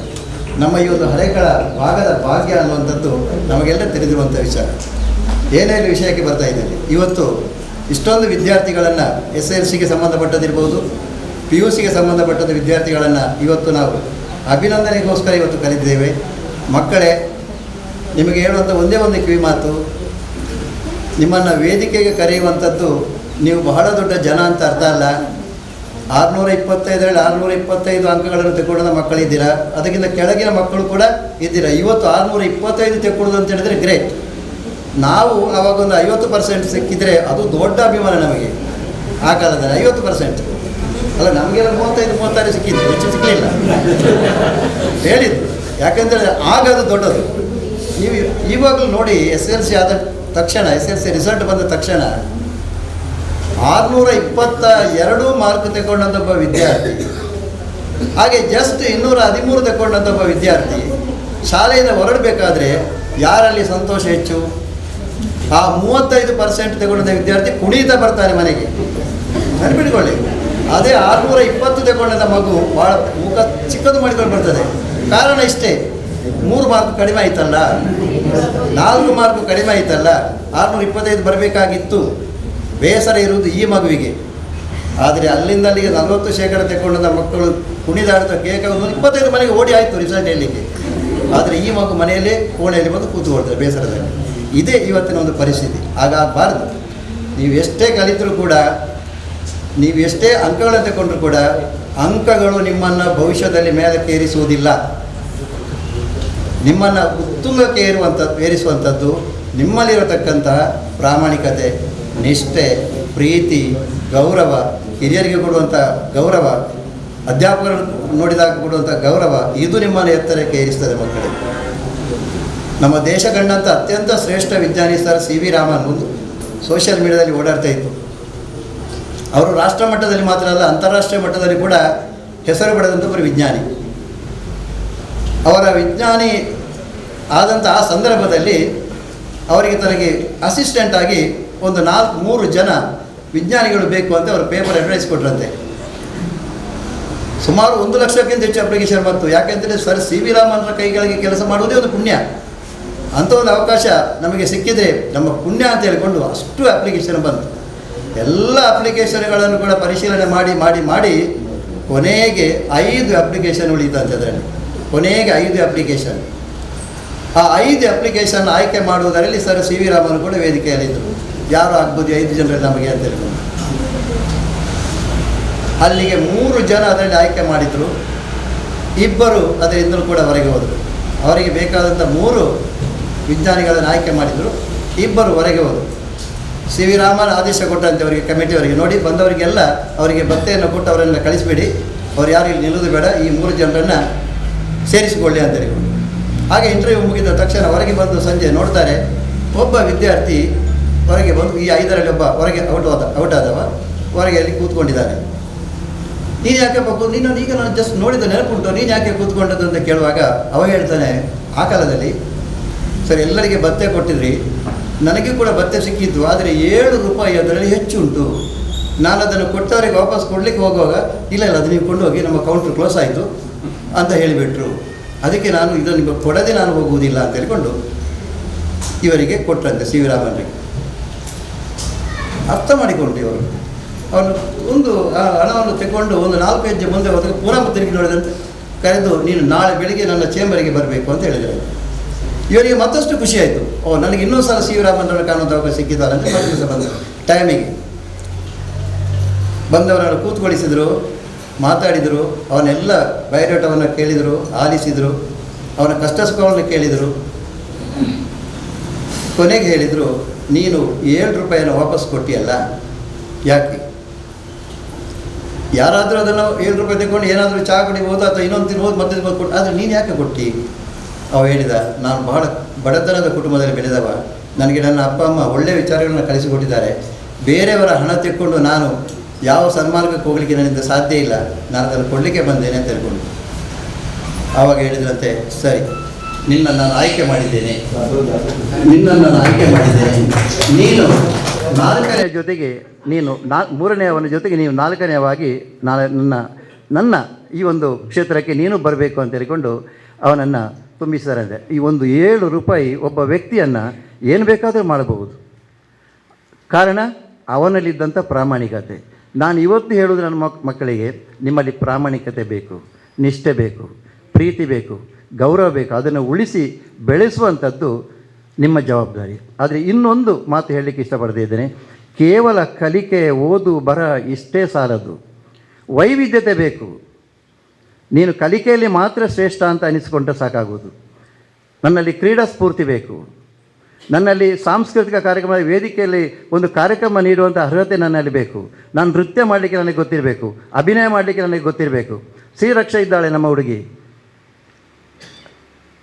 ನಮ್ಮ ಈ ಒಂದು ಹರೇಕಳ ಭಾಗದ ಭಾಗ್ಯ ಅನ್ನುವಂಥದ್ದು ನಮಗೆಲ್ಲ ತಿಳಿದಿರುವಂಥ ವಿಚಾರ. ಏನೇನು ವಿಷಯಕ್ಕೆ ಬರ್ತಾ ಇದ್ದೇನೆ, ಇವತ್ತು ಇಷ್ಟೊಂದು ವಿದ್ಯಾರ್ಥಿಗಳನ್ನು SLCಗೆ ಸಂಬಂಧಪಟ್ಟದಿರ್ಬೋದು, PUCಗೆ ಸಂಬಂಧಪಟ್ಟದ ವಿದ್ಯಾರ್ಥಿಗಳನ್ನು ಇವತ್ತು ನಾವು ಅಭಿನಂದನೆಗೋಸ್ಕರ ಇವತ್ತು ಕರೆದಿದ್ದೇವೆ. ಮಕ್ಕಳೇ, ನಿಮಗೆ ಹೇಳುವಂಥ ಒಂದೇ ಒಂದು ಕಿವಿ ಮಾತು, ನಿಮ್ಮನ್ನು ವೇದಿಕೆಗೆ ಕರೆಯುವಂಥದ್ದು ನೀವು ಬಹಳ ದೊಡ್ಡ ಜನ ಅಂತ ಅರ್ಥ ಅಲ್ಲ. 625ರಲ್ಲಿ 625 ಅಂಕಗಳನ್ನು ತೆಗೆದುಕೊಂಡ ಮಕ್ಕಳಿದ್ದೀರಾ, ಅದಕ್ಕಿಂತ ಕೆಳಗಿನ ಮಕ್ಕಳು ಕೂಡ ಇದ್ದೀರಾ. ಇವತ್ತು 625 ತೆಗೆದುಕೊಳ್ಳೋದು ಅಂತ ಹೇಳಿದ್ರೆ ಗ್ರೇಟ್. ನಾವು ಆವಾಗೊಂದು 50% ಸಿಕ್ಕಿದರೆ ಅದು ದೊಡ್ಡ ಅಭಿಮಾನ ನಮಗೆ. ಆ ಕಾಲದಲ್ಲಿ 50% ಅಲ್ಲ, ನಮಗೆಲ್ಲ 35-36 ಸಿಕ್ಕಿದ್ದು, ಹೆಚ್ಚು ಸಿಕ್ಕಲಿಲ್ಲ ಹೇಳಿದ್ದು. ಯಾಕೆಂದರೆ ಆಗ ಅದು ದೊಡ್ಡದು. ನೀವು ಇವಾಗಲೂ ನೋಡಿ, SLC ಆದ ತಕ್ಷಣ, SLC ರಿಸಲ್ಟ್ ಬಂದ ತಕ್ಷಣ 622 ಮಾರ್ಕ್ ತೆಗೊಂಡಂಥ ಒಬ್ಬ ವಿದ್ಯಾರ್ಥಿ, ಹಾಗೆ ಜಸ್ಟ್ 213 ತೆಗೊಂಡಂಥ ಒಬ್ಬ ವಿದ್ಯಾರ್ಥಿ ಶಾಲೆಯಿಂದ ಹೊರಡಬೇಕಾದ್ರೆ ಯಾರಲ್ಲಿ ಸಂತೋಷ ಹೆಚ್ಚು? ಆ 35% ತೆಗೊಂಡ ವಿದ್ಯಾರ್ಥಿ ಕುಣಿತಾ ಬರ್ತಾನೆ ಮನೆಗೆ. ನೆನಪಿಟ್ಕೊಳ್ಳಿ, ಅದೇ 620 ತೆಗೊಂಡಂಥ ಮಗು ಭಾಳ ಮುಖ ಚಿಕ್ಕದು ಮಾಡಿಕೊಂಡು ಬರ್ತದೆ. ಕಾರಣ ಇಷ್ಟೇ, 3 ಮಾರ್ಕ್ ಕಡಿಮೆ ಆಯ್ತಲ್ಲ, 4 ಮಾರ್ಕ್ ಕಡಿಮೆ ಆಯ್ತಲ್ಲ, 625 ಬರಬೇಕಾಗಿತ್ತು. ಬೇಸರ ಇರುವುದು ಈ ಮಗುವಿಗೆ. ಆದರೆ ಅಲ್ಲಿಂದ ಅಲ್ಲಿಗೆ 40% ತೆಗೊಂಡಂಥ ಮಕ್ಕಳು ಕುಣಿದಾಡ್ತಾ ಕೇಕ 25 ಮನೆಗೆ ಓಡಿ ಆಯಿತು ರಿಸಲ್ಟ್ ಹೇಳಲಿಕ್ಕೆ. ಆದರೆ ಈ ಮಗು ಮನೆಯಲ್ಲೇ ಕೋಣೆಯಲ್ಲಿ ಬಂದು ಕೂತ್ಕೊಳ್ತಾರೆ ಬೇಸರದಲ್ಲಿ. ಇದೇ ಇವತ್ತಿನ ಒಂದು ಪರಿಸ್ಥಿತಿ. ಹಾಗಾಗಬಾರ್ದು. ನೀವು ಎಷ್ಟೇ ಕಲಿತರೂ ಕೂಡ, ನೀವು ಎಷ್ಟೇ ಅಂಕಗಳನ್ನು ತಗೊಂಡ್ರೂ ಕೂಡ, ಅಂಕಗಳು ನಿಮ್ಮನ್ನು ಭವಿಷ್ಯದಲ್ಲಿ ಮೇಲಕ್ಕೇರಿಸುವುದಿಲ್ಲ. ನಿಮ್ಮನ್ನು ಉತ್ತುಂಗಕ್ಕೆ ಏರಿಸುವಂಥದ್ದು ನಿಮ್ಮಲ್ಲಿರತಕ್ಕಂತಹ ಪ್ರಾಮಾಣಿಕತೆ, ನಿಷ್ಠೆ, ಪ್ರೀತಿ, ಗೌರವ, ಹಿರಿಯರಿಗೆ ಕೊಡುವಂಥ ಗೌರವ, ಅಧ್ಯಾಪಕರು ನೋಡಿದಾಗ ಕೊಡುವಂಥ ಗೌರವ, ಇದು ನಿಮ್ಮನ್ನು ಎತ್ತರಕ್ಕೆ ಏರಿಸ್ತದೆ ಮಕ್ಕಳಿಗೆ. ನಮ್ಮ ದೇಶ ಕಂಡಂಥ ಅತ್ಯಂತ ಶ್ರೇಷ್ಠ ವಿಜ್ಞಾನಿ ಸರ್ CV ರಾಮನ್ ಒಂದು ಸೋಷಿಯಲ್ ಮೀಡಿಯಾದಲ್ಲಿ ಓಡಾಡ್ತಾ ಇತ್ತು. ಅವರು ರಾಷ್ಟ್ರ ಮಟ್ಟದಲ್ಲಿ ಮಾತ್ರ ಅಲ್ಲ, ಅಂತಾರಾಷ್ಟ್ರೀಯ ಮಟ್ಟದಲ್ಲಿ ಕೂಡ ಹೆಸರು ಪಡೆದಂಥ ಒಬ್ಬರು ವಿಜ್ಞಾನಿ. ಅವರ ವಿಜ್ಞಾನಿ ಆದಂಥ ಆ ಸಂದರ್ಭದಲ್ಲಿ ಅವರಿಗೆ ತನಗೆ ಅಸಿಸ್ಟೆಂಟ್ ಆಗಿ ಒಂದು 3 ಜನ ವಿಜ್ಞಾನಿಗಳು ಬೇಕು ಅಂತ ಅವರು ಪೇಪರ್ ಅಡ್ವೈಸ್ ಕೊಟ್ಟರಂತೆ. ಸುಮಾರು 1 ಲಕ್ಷಕ್ಕಿಂತ ಹೆಚ್ಚು ಅಪ್ಲಿಕೇಶನ್ ಬಂತು. ಯಾಕೆಂದರೆ ಸರ್ CV ರಾಮನ್ರ ಕೈಗಳಿಗೆ ಕೆಲಸ ಮಾಡುವುದೇ ಒಂದು ಪುಣ್ಯ. ಅಂಥ ಒಂದು ಅವಕಾಶ ನಮಗೆ ಸಿಕ್ಕಿದರೆ ನಮ್ಮ ಪುಣ್ಯ ಅಂತ ಹೇಳಿಕೊಂಡು ಅಷ್ಟು ಅಪ್ಲಿಕೇಶನ್ ಬಂತು. ಎಲ್ಲ ಅಪ್ಲಿಕೇಶನ್ಗಳನ್ನು ಕೂಡ ಪರಿಶೀಲನೆ ಮಾಡಿ ಮಾಡಿ ಮಾಡಿ ಕೊನೆಗೆ 5 ಅಪ್ಲಿಕೇಶನ್ ಉಳಿತಂತೆ. ಅದರಲ್ಲಿ ಕೊನೆಗೆ 5 ಅಪ್ಲಿಕೇಶನ್. ಆ 5 ಅಪ್ಲಿಕೇಶನ್ ಆಯ್ಕೆ ಮಾಡುವುದರಲ್ಲಿ ಸರ್ CV ರಾಮನ್ ಕೂಡ ವೇದಿಕೆಯಲ್ಲಿದ್ದರು. ಯಾರು ಆಗ್ಬೋದು 5 ಜನರಲ್ಲಿ ನಮಗೆ ಅಂತ ಹೇಳ್ಕೊಂಡು ಅಲ್ಲಿಗೆ 3 ಜನ ಅದರಲ್ಲಿ ಆಯ್ಕೆ ಮಾಡಿದರು. 2 ಅದರಿಂದಲೂ ಕೂಡ ಹೊರಗೆ ಹೋದರು. ಅವರಿಗೆ ಬೇಕಾದಂಥ 3 ವಿಜ್ಞಾನಿಗಳನ್ನು ಆಯ್ಕೆ ಮಾಡಿದರು. 2 ಹೊರಗೆ ಹೋದರು. CV ರಾಮನ್ ಆದೇಶ ಕೊಟ್ಟಂತೆ ಅವರಿಗೆ, ಕಮಿಟಿಯವರಿಗೆ, ನೋಡಿ ಬಂದವರಿಗೆಲ್ಲ ಅವರಿಗೆ ಭತ್ತೆಯನ್ನು ಕೊಟ್ಟು ಅವರನ್ನು ಕಳಿಸಿಬಿಡಿ, ಅವ್ರು ಯಾರು ಇಲ್ಲಿ ನಿಲ್ಲೋದು ಬೇಡ, ಈ 3 ಜನರನ್ನು ಸೇರಿಸಿಕೊಳ್ಳಿ ಅಂತ ಹೇಳಿಕೊಂಡು. ಹಾಗೆ ಇಂಟರ್ವ್ಯೂ ಮುಗಿದ ತಕ್ಷಣ ಹೊರಗೆ ಬಂದು ಸಂಜೆ ನೋಡ್ತಾರೆ, ಒಬ್ಬ ವಿದ್ಯಾರ್ಥಿ ಹೊರಗೆ ಬಂದು ಈ 5ರಲ್ಲಿ ಒಬ್ಬ ಹೊರಗೆ ಔಟ್ ಆದವ ಹೊರಗೆ ಅಲ್ಲಿ ಕೂತ್ಕೊಂಡಿದ್ದಾನೆ. ನೀನು ಯಾಕೆ ನೀನು ಈಗ ನಾನು ಜಸ್ಟ್ ನೋಡಿದ ನೆನಪುಂಟು, ನೀನು ಯಾಕೆ ಕೂತ್ಕೊಂಡದ್ದು ಅಂತ ಕೇಳುವಾಗ ಅವ ಹೇಳ್ತಾನೆ, ಆ ಕಾಲದಲ್ಲಿ ಸರ್ ಎಲ್ಲರಿಗೆ ಭತ್ತೆ ಕೊಟ್ಟಿದ್ರಿ, ನನಗೆ ಕೂಡ ಭತ್ತೆ ಸಿಕ್ಕಿದ್ದು, ಆದರೆ 7 ರೂಪಾಯಿ ಅದರಲ್ಲಿ ಹೆಚ್ಚು ಉಂಟು. ನಾನು ಅದನ್ನು ಕೊಟ್ಟವರಿಗೆ ವಾಪಸ್ ಕೊಡಲಿಕ್ಕೆ ಹೋಗುವಾಗ, ಇಲ್ಲ ಅದು ನೀವು ಕೊಂಡೋಗಿ ನಮ್ಮ ಕೌಂಟ್ರ್ ಕ್ಲೋಸ್ ಆಯಿತು ಅಂತ ಹೇಳಿಬಿಟ್ರು. ಅದಕ್ಕೆ ನಾನು ಇದನ್ನು ಕೊಡದೆ ನಾನು ಹೋಗುವುದಿಲ್ಲ ಅಂತ ಹೇಳಿಕೊಂಡು ಇವರಿಗೆ ಕೊಟ್ಟಂತೆ, CV ರಾಮನ್ರಿಗೆ. ಅರ್ಥ ಮಾಡಿಕೊಂಡು ಇವರು ಅವನು ಒಂದು ಹಣವನ್ನು ತೆಗೆದುಕೊಂಡು ಒಂದು 4 ಹೆಜ್ಜೆ ಮುಂದೆ ಹೋದಾಗ ಪುನಃ ತಿರುಗಿ ನೋಡಿದಂತೆ ಕರೆದು ನೀನು ನಾಳೆ ಬೆಳಿಗ್ಗೆ ನನ್ನ ಚೇಂಬರಿಗೆ ಬರಬೇಕು ಅಂತ ಹೇಳಿದರು. ಇವರಿಗೆ ಮತ್ತಷ್ಟು ಖುಷಿ ಆಯಿತು. ನನಗೆ ಇನ್ನೊಂದು ಸಲ ಸಿ ವಿ ರಾಮಣ್ಣನ ಕಾಣುವಂಥ ಅವಕಾಶ ಸಿಕ್ಕಿದ್ದಾರೆ ಅಂತ ಮರು ದಿವಸ ಬಂದರು. ಟೈಮಿಗೆ ಬಂದವರನ್ನು ಕೂತ್ಕೊಳಿಸಿದರು, ಮಾತಾಡಿದರು, ಅವನೆಲ್ಲ ಬಯೋಡೇಟಾವನ್ನು ಕೇಳಿದರು, ಆಲಿಸಿದರು, ಅವನ ಕಷ್ಟ ಸುಖವನ್ನು ಕೇಳಿದರು. ಕೊನೆಗೆ ಹೇಳಿದರು, ನೀನು 7 ರೂಪಾಯಿನ ವಾಪಸ್ ಕೊಟ್ಟಿಯಲ್ಲ, ಯಾಕೆ? ಯಾರಾದರೂ ಅದನ್ನು 7 ರೂಪಾಯಿ ತಗೊಂಡು ಏನಾದರೂ ಚಹಾ ಕುಡಿಬೋದು ಅಥವಾ ಇನ್ನೊಂದು ತಿನ್ಬೋದು, ಮತ್ತೆ ಕೊಟ್ಟು, ಆದರೆ ನೀನು ಯಾಕೆ ಕೊಟ್ಟು? ಅವ ಹೇಳಿದ, ನಾನು ಬಹಳ ಬಡತನದ ಕುಟುಂಬದಲ್ಲಿ ಬೆಳೆದವ, ನನಗೆ ನನ್ನ ಅಪ್ಪ ಅಮ್ಮ ಒಳ್ಳೆಯ ವಿಚಾರಗಳನ್ನು ಕಲಿಸಿಕೊಟ್ಟಿದ್ದಾರೆ, ಬೇರೆಯವರ ಹಣ ತೆಕ್ಕೊಂಡು ನಾನು ಯಾವ ಸನ್ಮಾರ್ಗಕ್ಕೆ ಹೋಗಲಿಕ್ಕೆ ನನ್ನಿಂದ ಸಾಧ್ಯ ಇಲ್ಲ, ನಾನು ಅದನ್ನು ಕೊಡಲಿಕ್ಕೆ ಬಂದೇನೆ ಅಂತ ಹೇಳ್ಕೊಂಡು ಆವಾಗ ಹೇಳಿದ್ರಂತೆ, ಸರಿ ನಿನ್ನನ್ನು ನಾನು ಆಯ್ಕೆ ಮಾಡಿದ್ದೇನೆ, ನೀನು 4ನೇ ಜೊತೆಗೆ ನೀನು 3ನೇಯವನ ಜೊತೆಗೆ ನೀವು 4ನೇಯವಾಗಿ ನನ್ನ ಈ ಒಂದು ಕ್ಷೇತ್ರಕ್ಕೆ ನೀನು ಬರಬೇಕು ಅಂತ ಹೇಳಿಕೊಂಡು ಅವನನ್ನು ತುಂಬಿಸಿದ್ದಾರೆ. ಈ ಒಂದು 7 ರೂಪಾಯಿ ಒಬ್ಬ ವ್ಯಕ್ತಿಯನ್ನು ಏನು ಬೇಕಾದರೂ ಮಾಡಬಹುದು. ಕಾರಣ ಅವನಲ್ಲಿದ್ದಂಥ ಪ್ರಾಮಾಣಿಕತೆ. ನಾನು ಇವತ್ತು ಹೇಳೋದು ನನ್ನ ಮಕ್ಕಳಿಗೆ, ನಿಮ್ಮಲ್ಲಿ ಪ್ರಾಮಾಣಿಕತೆ ಬೇಕು, ನಿಷ್ಠೆ ಬೇಕು, ಪ್ರೀತಿ ಬೇಕು, ಗೌರವ ಬೇಕು. ಅದನ್ನು ಉಳಿಸಿ ಬೆಳೆಸುವಂಥದ್ದು ನಿಮ್ಮ ಜವಾಬ್ದಾರಿ. ಆದರೆ ಇನ್ನೊಂದು ಮಾತು ಹೇಳಲಿಕ್ಕೆ ಇಷ್ಟಪಡ್ತಿದ್ದೇನೆ. ಕೇವಲ ಕಲಿಕೆ, ಓದು, ಬರಹ ಇಷ್ಟೇ ಸಾಲದು, ವೈವಿಧ್ಯತೆ ಬೇಕು. ನೀನು ಕಲಿಕೆಯಲ್ಲಿ ಮಾತ್ರ ಶ್ರೇಷ್ಠ ಅಂತ ಅನಿಸಿಕೊಂಡ್ರೆ ಸಾಕಾಗೋದು. ನನ್ನಲ್ಲಿ ಕ್ರೀಡಾ ಸ್ಫೂರ್ತಿ ಬೇಕು, ನನ್ನಲ್ಲಿ ಸಾಂಸ್ಕೃತಿಕ ಕಾರ್ಯಕ್ರಮ ವೇದಿಕೆಯಲ್ಲಿ ಒಂದು ಕಾರ್ಯಕ್ರಮ ನೀಡುವಂಥ ಅರ್ಹತೆ ನನ್ನಲ್ಲಿ ಬೇಕು, ನಾನು ನೃತ್ಯ ಮಾಡಲಿಕ್ಕೆ ನನಗೆ ಗೊತ್ತಿರಬೇಕು, ಅಭಿನಯ ಮಾಡಲಿಕ್ಕೆ ನನಗೆ ಗೊತ್ತಿರಬೇಕು. ಶ್ರೀರಕ್ಷಾ ಇದ್ದಾಳೆ ನಮ್ಮ ಹುಡುಗಿ,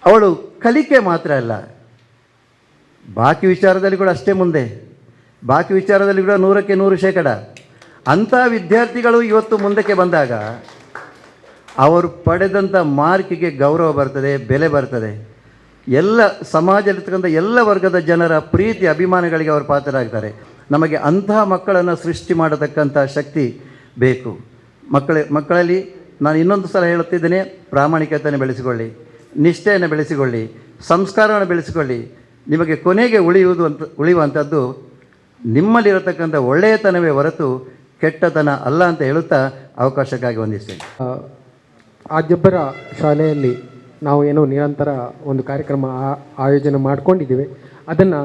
ಅವಳು ಕಲಿಕೆ ಮಾತ್ರ ಅಲ್ಲ, ಬಾಕಿ ವಿಚಾರದಲ್ಲಿ ಕೂಡ ಅಷ್ಟೇ ಮುಂದೆ, ಬಾಕಿ ವಿಚಾರದಲ್ಲಿ ಕೂಡ 100ಕ್ಕೆ 100%. ಅಂಥ ವಿದ್ಯಾರ್ಥಿಗಳು ಇವತ್ತು ಮುಂದಕ್ಕೆ ಬಂದಾಗ ಅವರು ಪಡೆದಂಥ ಮಾರ್ಕಿಗೆ ಗೌರವ ಬರ್ತದೆ, ಬೆಲೆ ಬರ್ತದೆ. ಎಲ್ಲ ಸಮಾಜದಲ್ಲಿರ್ತಕ್ಕಂಥ ಎಲ್ಲ ವರ್ಗದ ಜನರ ಪ್ರೀತಿ ಅಭಿಮಾನಗಳಿಗೆ ಅವರು ಪಾತ್ರರಾಗ್ತಾರೆ. ನಮಗೆ ಅಂತಹ ಮಕ್ಕಳನ್ನು ಸೃಷ್ಟಿ ಮಾಡತಕ್ಕಂಥ ಶಕ್ತಿ ಬೇಕು. ಮಕ್ಕಳಲ್ಲಿ ನಾನು ಇನ್ನೊಂದು ಸಲ ಹೇಳುತ್ತಿದ್ದೇನೆ, ಪ್ರಾಮಾಣಿಕತೆಯನ್ನು ಬೆಳೆಸಿಕೊಳ್ಳಿ, ನಿಷ್ಠೆಯನ್ನು ಬೆಳೆಸಿಕೊಳ್ಳಿ, ಸಂಸ್ಕಾರವನ್ನು ಬೆಳೆಸಿಕೊಳ್ಳಿ. ನಿಮಗೆ ಕೊನೆಗೆ ಉಳಿಯುವಂಥದ್ದು ನಿಮ್ಮಲ್ಲಿರತಕ್ಕಂಥ ಒಳ್ಳೆಯತನವೇ ಹೊರತು ಕೆಟ್ಟತನ ಅಲ್ಲ ಅಂತ ಹೇಳುತ್ತಾ ಅವಕಾಶಕ್ಕಾಗಿ ವಂದಿಸ್ತೇನೆ. ಆದ್ಯಬ್ಬರ ಶಾಲೆಯಲ್ಲಿ ನಾವು ಏನೋ ನಿರಂತರ ಒಂದು ಕಾರ್ಯಕ್ರಮ ಆಯೋಜನೆ ಮಾಡ್ಕೊಂಡಿದ್ದೀವಿ. ಅದನ್ನು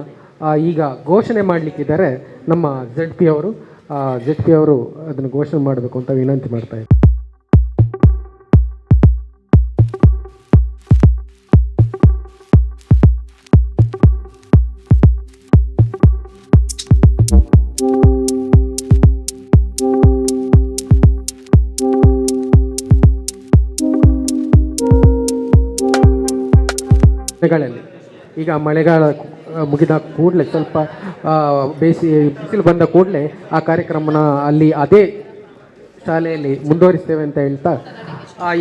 ಈಗ ಘೋಷಣೆ ಮಾಡಲಿಕ್ಕಿದ್ದಾರೆ ನಮ್ಮ ZP ಅವರು ಅದನ್ನು ಘೋಷಣೆ ಮಾಡಬೇಕು ಅಂತ ವಿನಂತಿ ಮಾಡ್ತಾ ಇದ್ದಾರೆ. ಈಗ ಮಳೆಗಾಲ ಮುಗಿದ ಕೂಡಲೇ ಸ್ವಲ್ಪ ಬಿಸಿಲು ಬಂದ ಕೂಡಲೇ ಆ ಕಾರ್ಯಕ್ರಮನ ಅಲ್ಲಿ ಅದೇ ಶಾಲೆಯಲ್ಲಿ ಮುಂದುವರಿಸ್ತೇವೆ ಅಂತ ಹೇಳ್ತಾ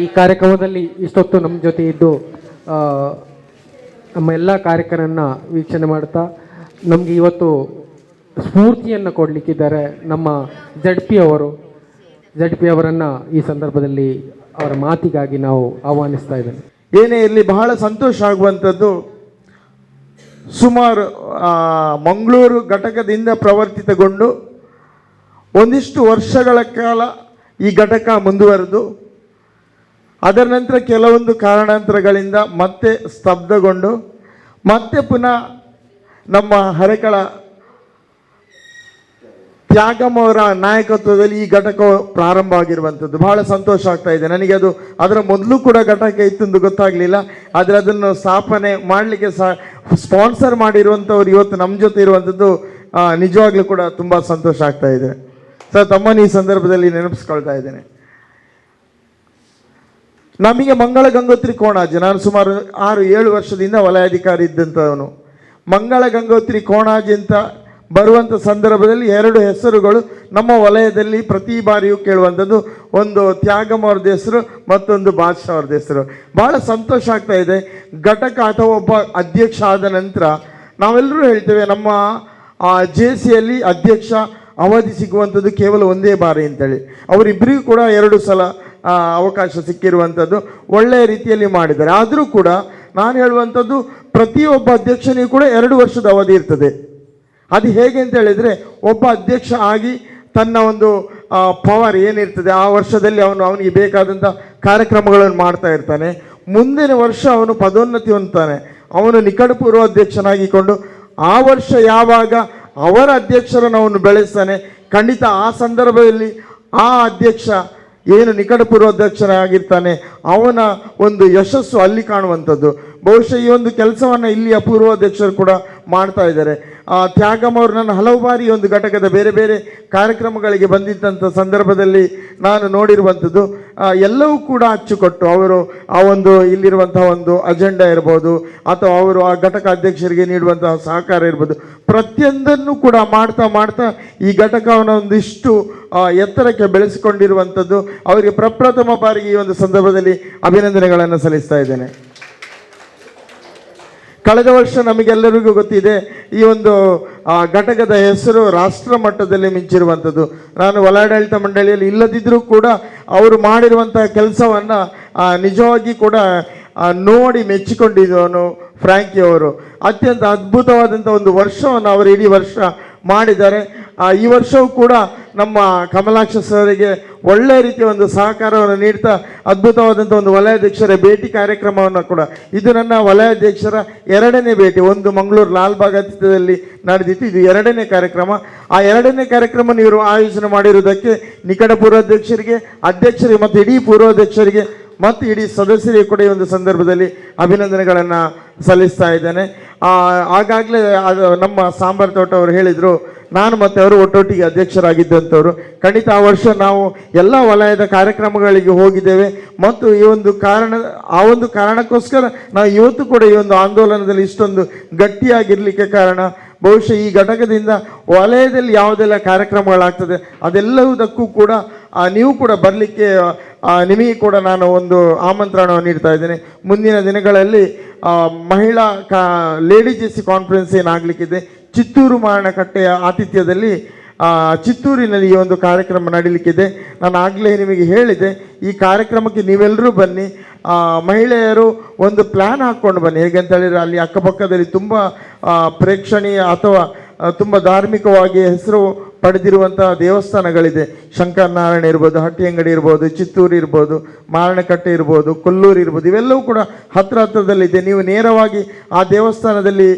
ಈ ಕಾರ್ಯಕ್ರಮದಲ್ಲಿ ಇಷ್ಟೊತ್ತು ನಮ್ಮ ಜೊತೆ ಇದ್ದು ನಮ್ಮ ಎಲ್ಲ ಕಾರ್ಯಕ್ರಮನ ವೀಕ್ಷಣೆ ಮಾಡ್ತಾ ನಮಗೆ ಇವತ್ತು ಸ್ಫೂರ್ತಿಯನ್ನು ಕೊಡಲಿಕ್ಕಿದ್ದಾರೆ ನಮ್ಮ ZP ಅವರನ್ನು ಈ ಸಂದರ್ಭದಲ್ಲಿ ಅವರ ಮಾತಿಗಾಗಿ ನಾವು ಆಹ್ವಾನಿಸ್ತಾ ಇದ್ದೇನೆ. ಏನೇ ಇರಲಿ, ಬಹಳ ಸಂತೋಷ ಆಗುವಂಥದ್ದು, ಸುಮಾರು ಮಂಗಳೂರು ಘಟಕದಿಂದ ಪ್ರವರ್ತಿತಗೊಂಡು ಒಂದಿಷ್ಟು ವರ್ಷಗಳ ಕಾಲ ಈ ಘಟಕ ಮುಂದುವರೆದು ಅದರ ನಂತರ ಕೆಲವೊಂದು ಕಾರಣಾಂತರಗಳಿಂದ ಮತ್ತೆ ಸ್ತಬ್ಧಗೊಂಡು ಮತ್ತೆ ಪುನಃ ನಮ್ಮ ಹರೇಕಳ ತ್ಯಾಗಮ್ ಅವರ ನಾಯಕತ್ವದಲ್ಲಿ ಈ ಘಟಕ ಪ್ರಾರಂಭ ಆಗಿರುವಂಥದ್ದು ಬಹಳ ಸಂತೋಷ ಆಗ್ತಾ ಇದೆ ನನಗೆ. ಅದರ ಮೊದಲು ಕೂಡ ಘಟಕ ಇತ್ತು ಎಂದು ಗೊತ್ತಾಗಲಿಲ್ಲ, ಆದರೆ ಅದನ್ನು ಸ್ಥಾಪನೆ ಮಾಡಲಿಕ್ಕೆ ಸ್ಪಾನ್ಸರ್ ಮಾಡಿರುವಂಥವ್ರು ಇವತ್ತು ನಮ್ಮ ಜೊತೆ ಇರುವಂಥದ್ದು ನಿಜವಾಗ್ಲೂ ಕೂಡ ತುಂಬ ಸಂತೋಷ ಆಗ್ತಾ ಇದೆ. ಸರ್, ತಮ್ಮನ್ನು ಈ ಸಂದರ್ಭದಲ್ಲಿ ನೆನಪಿಸ್ಕೊಳ್ತಾ ಇದ್ದೇನೆ. ನಮಗೆ ಮಂಗಳ ಗಂಗೋತ್ರಿ ಕೋಣಾಜೆ, ನಾನು ಸುಮಾರು 6-7 ವರ್ಷದಿಂದ ವಲಯಾಧಿಕಾರಿ ಇದ್ದಂಥವನು. ಮಂಗಳ ಗಂಗೋತ್ರಿ ಕೋಣಾಜೆ ಅಂತ ಬರುವಂಥ ಸಂದರ್ಭದಲ್ಲಿ 2 ಹೆಸರುಗಳು ನಮ್ಮ ವಲಯದಲ್ಲಿ ಪ್ರತಿ ಬಾರಿಯೂ ಕೇಳುವಂಥದ್ದು. ಒಂದು ತ್ಯಾಗಮ್ ಅವ್ರದ್ದು ಹೆಸರು, ಮತ್ತೊಂದು ಬಾದ್ಶಾ ಅವ್ರದ್ದು ಹೆಸರು. ಭಾಳ ಸಂತೋಷ ಆಗ್ತಾ ಇದೆ. ಘಟಕ ಅಥವಾ ಒಬ್ಬ ಅಧ್ಯಕ್ಷ ಆದ ನಂತರ ನಾವೆಲ್ಲರೂ ಹೇಳ್ತೇವೆ, ನಮ್ಮ JCಯಲ್ಲಿ ಅಧ್ಯಕ್ಷ ಅವಧಿ ಸಿಗುವಂಥದ್ದು ಕೇವಲ ಒಂದೇ ಬಾರಿ ಅಂತೇಳಿ. ಅವರಿಬ್ಬರಿಗೂ ಕೂಡ 2 ಸಲ ಅವಕಾಶ ಸಿಕ್ಕಿರುವಂಥದ್ದು ಒಳ್ಳೆಯ ರೀತಿಯಲ್ಲಿ ಮಾಡಿದ್ದಾರೆ. ಆದರೂ ಕೂಡ ನಾನು ಹೇಳುವಂಥದ್ದು, ಪ್ರತಿಯೊಬ್ಬ ಅಧ್ಯಕ್ಷನಿಗೂ ಕೂಡ 2 ವರ್ಷದ ಅವಧಿ ಇರ್ತದೆ. ಅದು ಹೇಗೆ ಅಂತ ಹೇಳಿದರೆ, ಒಬ್ಬ ಅಧ್ಯಕ್ಷ ಆಗಿ ತನ್ನ ಒಂದು ಪವರ್ ಏನಿರ್ತದೆ ಆ ವರ್ಷದಲ್ಲಿ ಅವನಿಗೆ ಬೇಕಾದಂಥ ಕಾರ್ಯಕ್ರಮಗಳನ್ನು ಮಾಡ್ತಾ ಇರ್ತಾನೆ. ಮುಂದಿನ ವರ್ಷ ಅವನು ಪದೋನ್ನತಿ ಹೊಂದ್ತಾನೆ. ಅವನು ನಿಕಟ ಪೂರ್ವಾಧ್ಯಕ್ಷನಾಗಿಕೊಂಡು ಆ ವರ್ಷ ಯಾವಾಗ ಅವರ ಅಧ್ಯಕ್ಷರನ್ನು ಅವನು ಬೆಳೆಸ್ತಾನೆ, ಖಂಡಿತ ಆ ಸಂದರ್ಭದಲ್ಲಿ ಆ ಅಧ್ಯಕ್ಷ ಏನು ನಿಕಟ ಪೂರ್ವಾಧ್ಯಕ್ಷರಾಗಿರ್ತಾನೆ ಅವನ ಒಂದು ಯಶಸ್ಸು ಅಲ್ಲಿ ಕಾಣುವಂಥದ್ದು. ಬಹುಶಃ ಈ ಒಂದು ಕೆಲಸವನ್ನು ಇಲ್ಲಿಯ ಪೂರ್ವಾಧ್ಯಕ್ಷರು ಕೂಡ ಮಾಡ್ತಾ ಇದ್ದಾರೆ. ತ್ಯಾಗಮ್ ಅವರು ನನ್ನ ಹಲವು ಬಾರಿ ಒಂದು ಘಟಕದ ಬೇರೆ ಬೇರೆ ಕಾರ್ಯಕ್ರಮಗಳಿಗೆ ಬಂದಿದ್ದಂಥ ಸಂದರ್ಭದಲ್ಲಿ ನಾನು ನೋಡಿರುವಂಥದ್ದು. ಎಲ್ಲವೂ ಕೂಡ ಅಚ್ಚುಕೊಟ್ಟು ಅವರು ಆ ಒಂದು ಇಲ್ಲಿರುವಂತಹ ಒಂದು ಅಜೆಂಡಾ ಇರ್ಬೋದು ಅಥವಾ ಅವರು ಆ ಘಟಕ ಅಧ್ಯಕ್ಷರಿಗೆ ನೀಡುವಂತಹ ಸಹಕಾರ ಇರ್ಬೋದು, ಪ್ರತಿಯೊಂದನ್ನು ಕೂಡ ಮಾಡ್ತಾ ಮಾಡ್ತಾ ಈ ಘಟಕವನ್ನು ಒಂದಿಷ್ಟು ಎತ್ತರಕ್ಕೆ ಬೆಳೆಸಿಕೊಂಡಿರುವಂಥದ್ದು. ಅವರಿಗೆ ಪ್ರಪ್ರಥಮ ಬಾರಿಗೆ ಈ ಒಂದು ಸಂದರ್ಭದಲ್ಲಿ ಅಭಿನಂದನೆಗಳನ್ನು ಸಲ್ಲಿಸ್ತಾ ಇದ್ದೇನೆ. ಕಳೆದ ವರ್ಷ ನಮಗೆಲ್ಲರಿಗೂ ಗೊತ್ತಿದೆ ಈ ಒಂದು ಘಟಕದ ಹೆಸರು ರಾಷ್ಟ್ರ ಮಟ್ಟದಲ್ಲಿ ಮಿಂಚಿರುವಂಥದ್ದು. ನಾನು ವಲಯಾಡಳಿತ ಮಂಡಳಿಯಲ್ಲಿ ಇಲ್ಲದಿದ್ದರೂ ಕೂಡ ಅವರು ಮಾಡಿರುವಂಥ ಕೆಲಸವನ್ನು ನಿಜವಾಗಿ ಕೂಡ ನೋಡಿ ಮೆಚ್ಚಿಕೊಂಡಿದ್ದವನು ಫ್ರ್ಯಾಂಕಿ ಅವರು. ಅತ್ಯಂತ ಅದ್ಭುತವಾದಂಥ ಒಂದು ವರ್ಷವನ್ನು ಅವರು ಇಡೀ ವರ್ಷ ಮಾಡಿದ್ದಾರೆ. ಈ ವರ್ಷವೂ ಕೂಡ ನಮ್ಮ ಕಮಲಾಕ್ಷ ಸರಿಗೆ ಒಳ್ಳೆಯ ರೀತಿಯ ಒಂದು ಸಹಕಾರವನ್ನು ನೀಡ್ತಾ ಅದ್ಭುತವಾದಂಥ ಒಂದು ವಲಯಾಧ್ಯಕ್ಷರ ಭೇಟಿ ಕಾರ್ಯಕ್ರಮವನ್ನು ಕೂಡ, ಇದು ನನ್ನ ವಲಯಾಧ್ಯಕ್ಷರ 2ನೇ ಭೇಟಿ. ಒಂದು ಮಂಗಳೂರು ಲಾಲ್ಬಾಗ್ ಆತಿಥ್ಯದಲ್ಲಿ ನಡೆದಿತ್ತು, ಇದು 2ನೇ ಕಾರ್ಯಕ್ರಮ. ಆ 2ನೇ ಕಾರ್ಯಕ್ರಮ ಇವರು ಆಯೋಜನೆ ಮಾಡಿರುವುದಕ್ಕೆ ನಿಕಟ ಪೂರ್ವಾಧ್ಯಕ್ಷರಿಗೆ, ಅಧ್ಯಕ್ಷರಿಗೆ ಮತ್ತು ಇಡೀ ಪೂರ್ವಾಧ್ಯಕ್ಷರಿಗೆ ಮತ್ತು ಇಡೀ ಸದಸ್ಯರಿಗೆ ಕೂಡ ಈ ಒಂದು ಸಂದರ್ಭದಲ್ಲಿ ಅಭಿನಂದನೆಗಳನ್ನು ಸಲ್ಲಿಸ್ತಾ ಇದ್ದೇನೆ. ಆಗಾಗಲೇ ನಮ್ಮ ಸಾಂಬಾರ್ ತೋಟ ಅವರು ಹೇಳಿದರು, ನಾನು ಮತ್ತು ಅವರು ಒಟ್ಟೊಟ್ಟಿಗೆ ಅಧ್ಯಕ್ಷರಾಗಿದ್ದಂಥವ್ರು. ಖಂಡಿತ ಆ ವರ್ಷ ನಾವು ಎಲ್ಲ ವಲಯದ ಕಾರ್ಯಕ್ರಮಗಳಿಗೆ ಹೋಗಿದ್ದೇವೆ ಮತ್ತು ಈ ಒಂದು ಕಾರಣಕ್ಕೋಸ್ಕರ ನಾವು ಇವತ್ತು ಕೂಡ ಈ ಒಂದು ಆಂದೋಲನದಲ್ಲಿ ಇಷ್ಟೊಂದು ಗಟ್ಟಿಯಾಗಿರಲಿಕ್ಕೆ ಕಾರಣ ಬಹುಶಃ ಈ ಘಟಕದಿಂದ ವಲಯದಲ್ಲಿ ಯಾವುದೆಲ್ಲ ಕಾರ್ಯಕ್ರಮಗಳಾಗ್ತದೆ ಅದೆಲ್ಲವುದಕ್ಕೂ ಕೂಡ ನೀವು ಕೂಡ ಬರಲಿಕ್ಕೆ ನಿಮಗೆ ಕೂಡ ನಾನು ಒಂದು ಆಮಂತ್ರಣವನ್ನು ನೀಡ್ತಾ ಇದ್ದೇನೆ. ಮುಂದಿನ ದಿನಗಳಲ್ಲಿ ಮಹಿಳಾ ಲೇಡಿ ಜೆ ಸಿ ಕಾನ್ಫರೆನ್ಸ್ ಏನಾಗಲಿಕ್ಕಿದೆ, ಚಿತ್ತೂರು ಮಾರಣಕಟ್ಟೆಯ ಆತಿಥ್ಯದಲ್ಲಿ ಚಿತ್ತೂರಿನಲ್ಲಿ ಈ ಒಂದು ಕಾರ್ಯಕ್ರಮ ನಡೀಲಿಕ್ಕಿದೆ. ನಾನು ಆಗಲೇ ನಿಮಗೆ ಹೇಳಿದೆ, ಈ ಕಾರ್ಯಕ್ರಮಕ್ಕೆ ನೀವೆಲ್ಲರೂ ಬನ್ನಿ. ಮಹಿಳೆಯರು ಒಂದು ಪ್ಲ್ಯಾನ್ ಹಾಕ್ಕೊಂಡು ಬನ್ನಿ. ಹೇಗೆಂತ ಹೇಳಿದರೆ ಅಲ್ಲಿ ಅಕ್ಕಪಕ್ಕದಲ್ಲಿ ತುಂಬ ಪ್ರೇಕ್ಷಣೀಯ ಅಥವಾ ತುಂಬ ಧಾರ್ಮಿಕವಾಗಿ ಹೆಸರು ಪಡೆದಿರುವಂಥ ದೇವಸ್ಥಾನಗಳಿದೆ. ಶಂಕರನಾರಾಯಣ ಇರ್ಬೋದು, ಹಟ್ಟಿಯಂಗಡಿ ಇರ್ಬೋದು, ಚಿತ್ತೂರು ಇರ್ಬೋದು, ಮಾರಣಕಟ್ಟೆ ಇರ್ಬೋದು, ಕೊಲ್ಲೂರು ಇರ್ಬೋದು, ಇವೆಲ್ಲವೂ ಕೂಡ ಹತ್ತಿರದಲ್ಲಿದೆ. ನೀವು ನೇರವಾಗಿ ಆ ದೇವಸ್ಥಾನದಲ್ಲಿ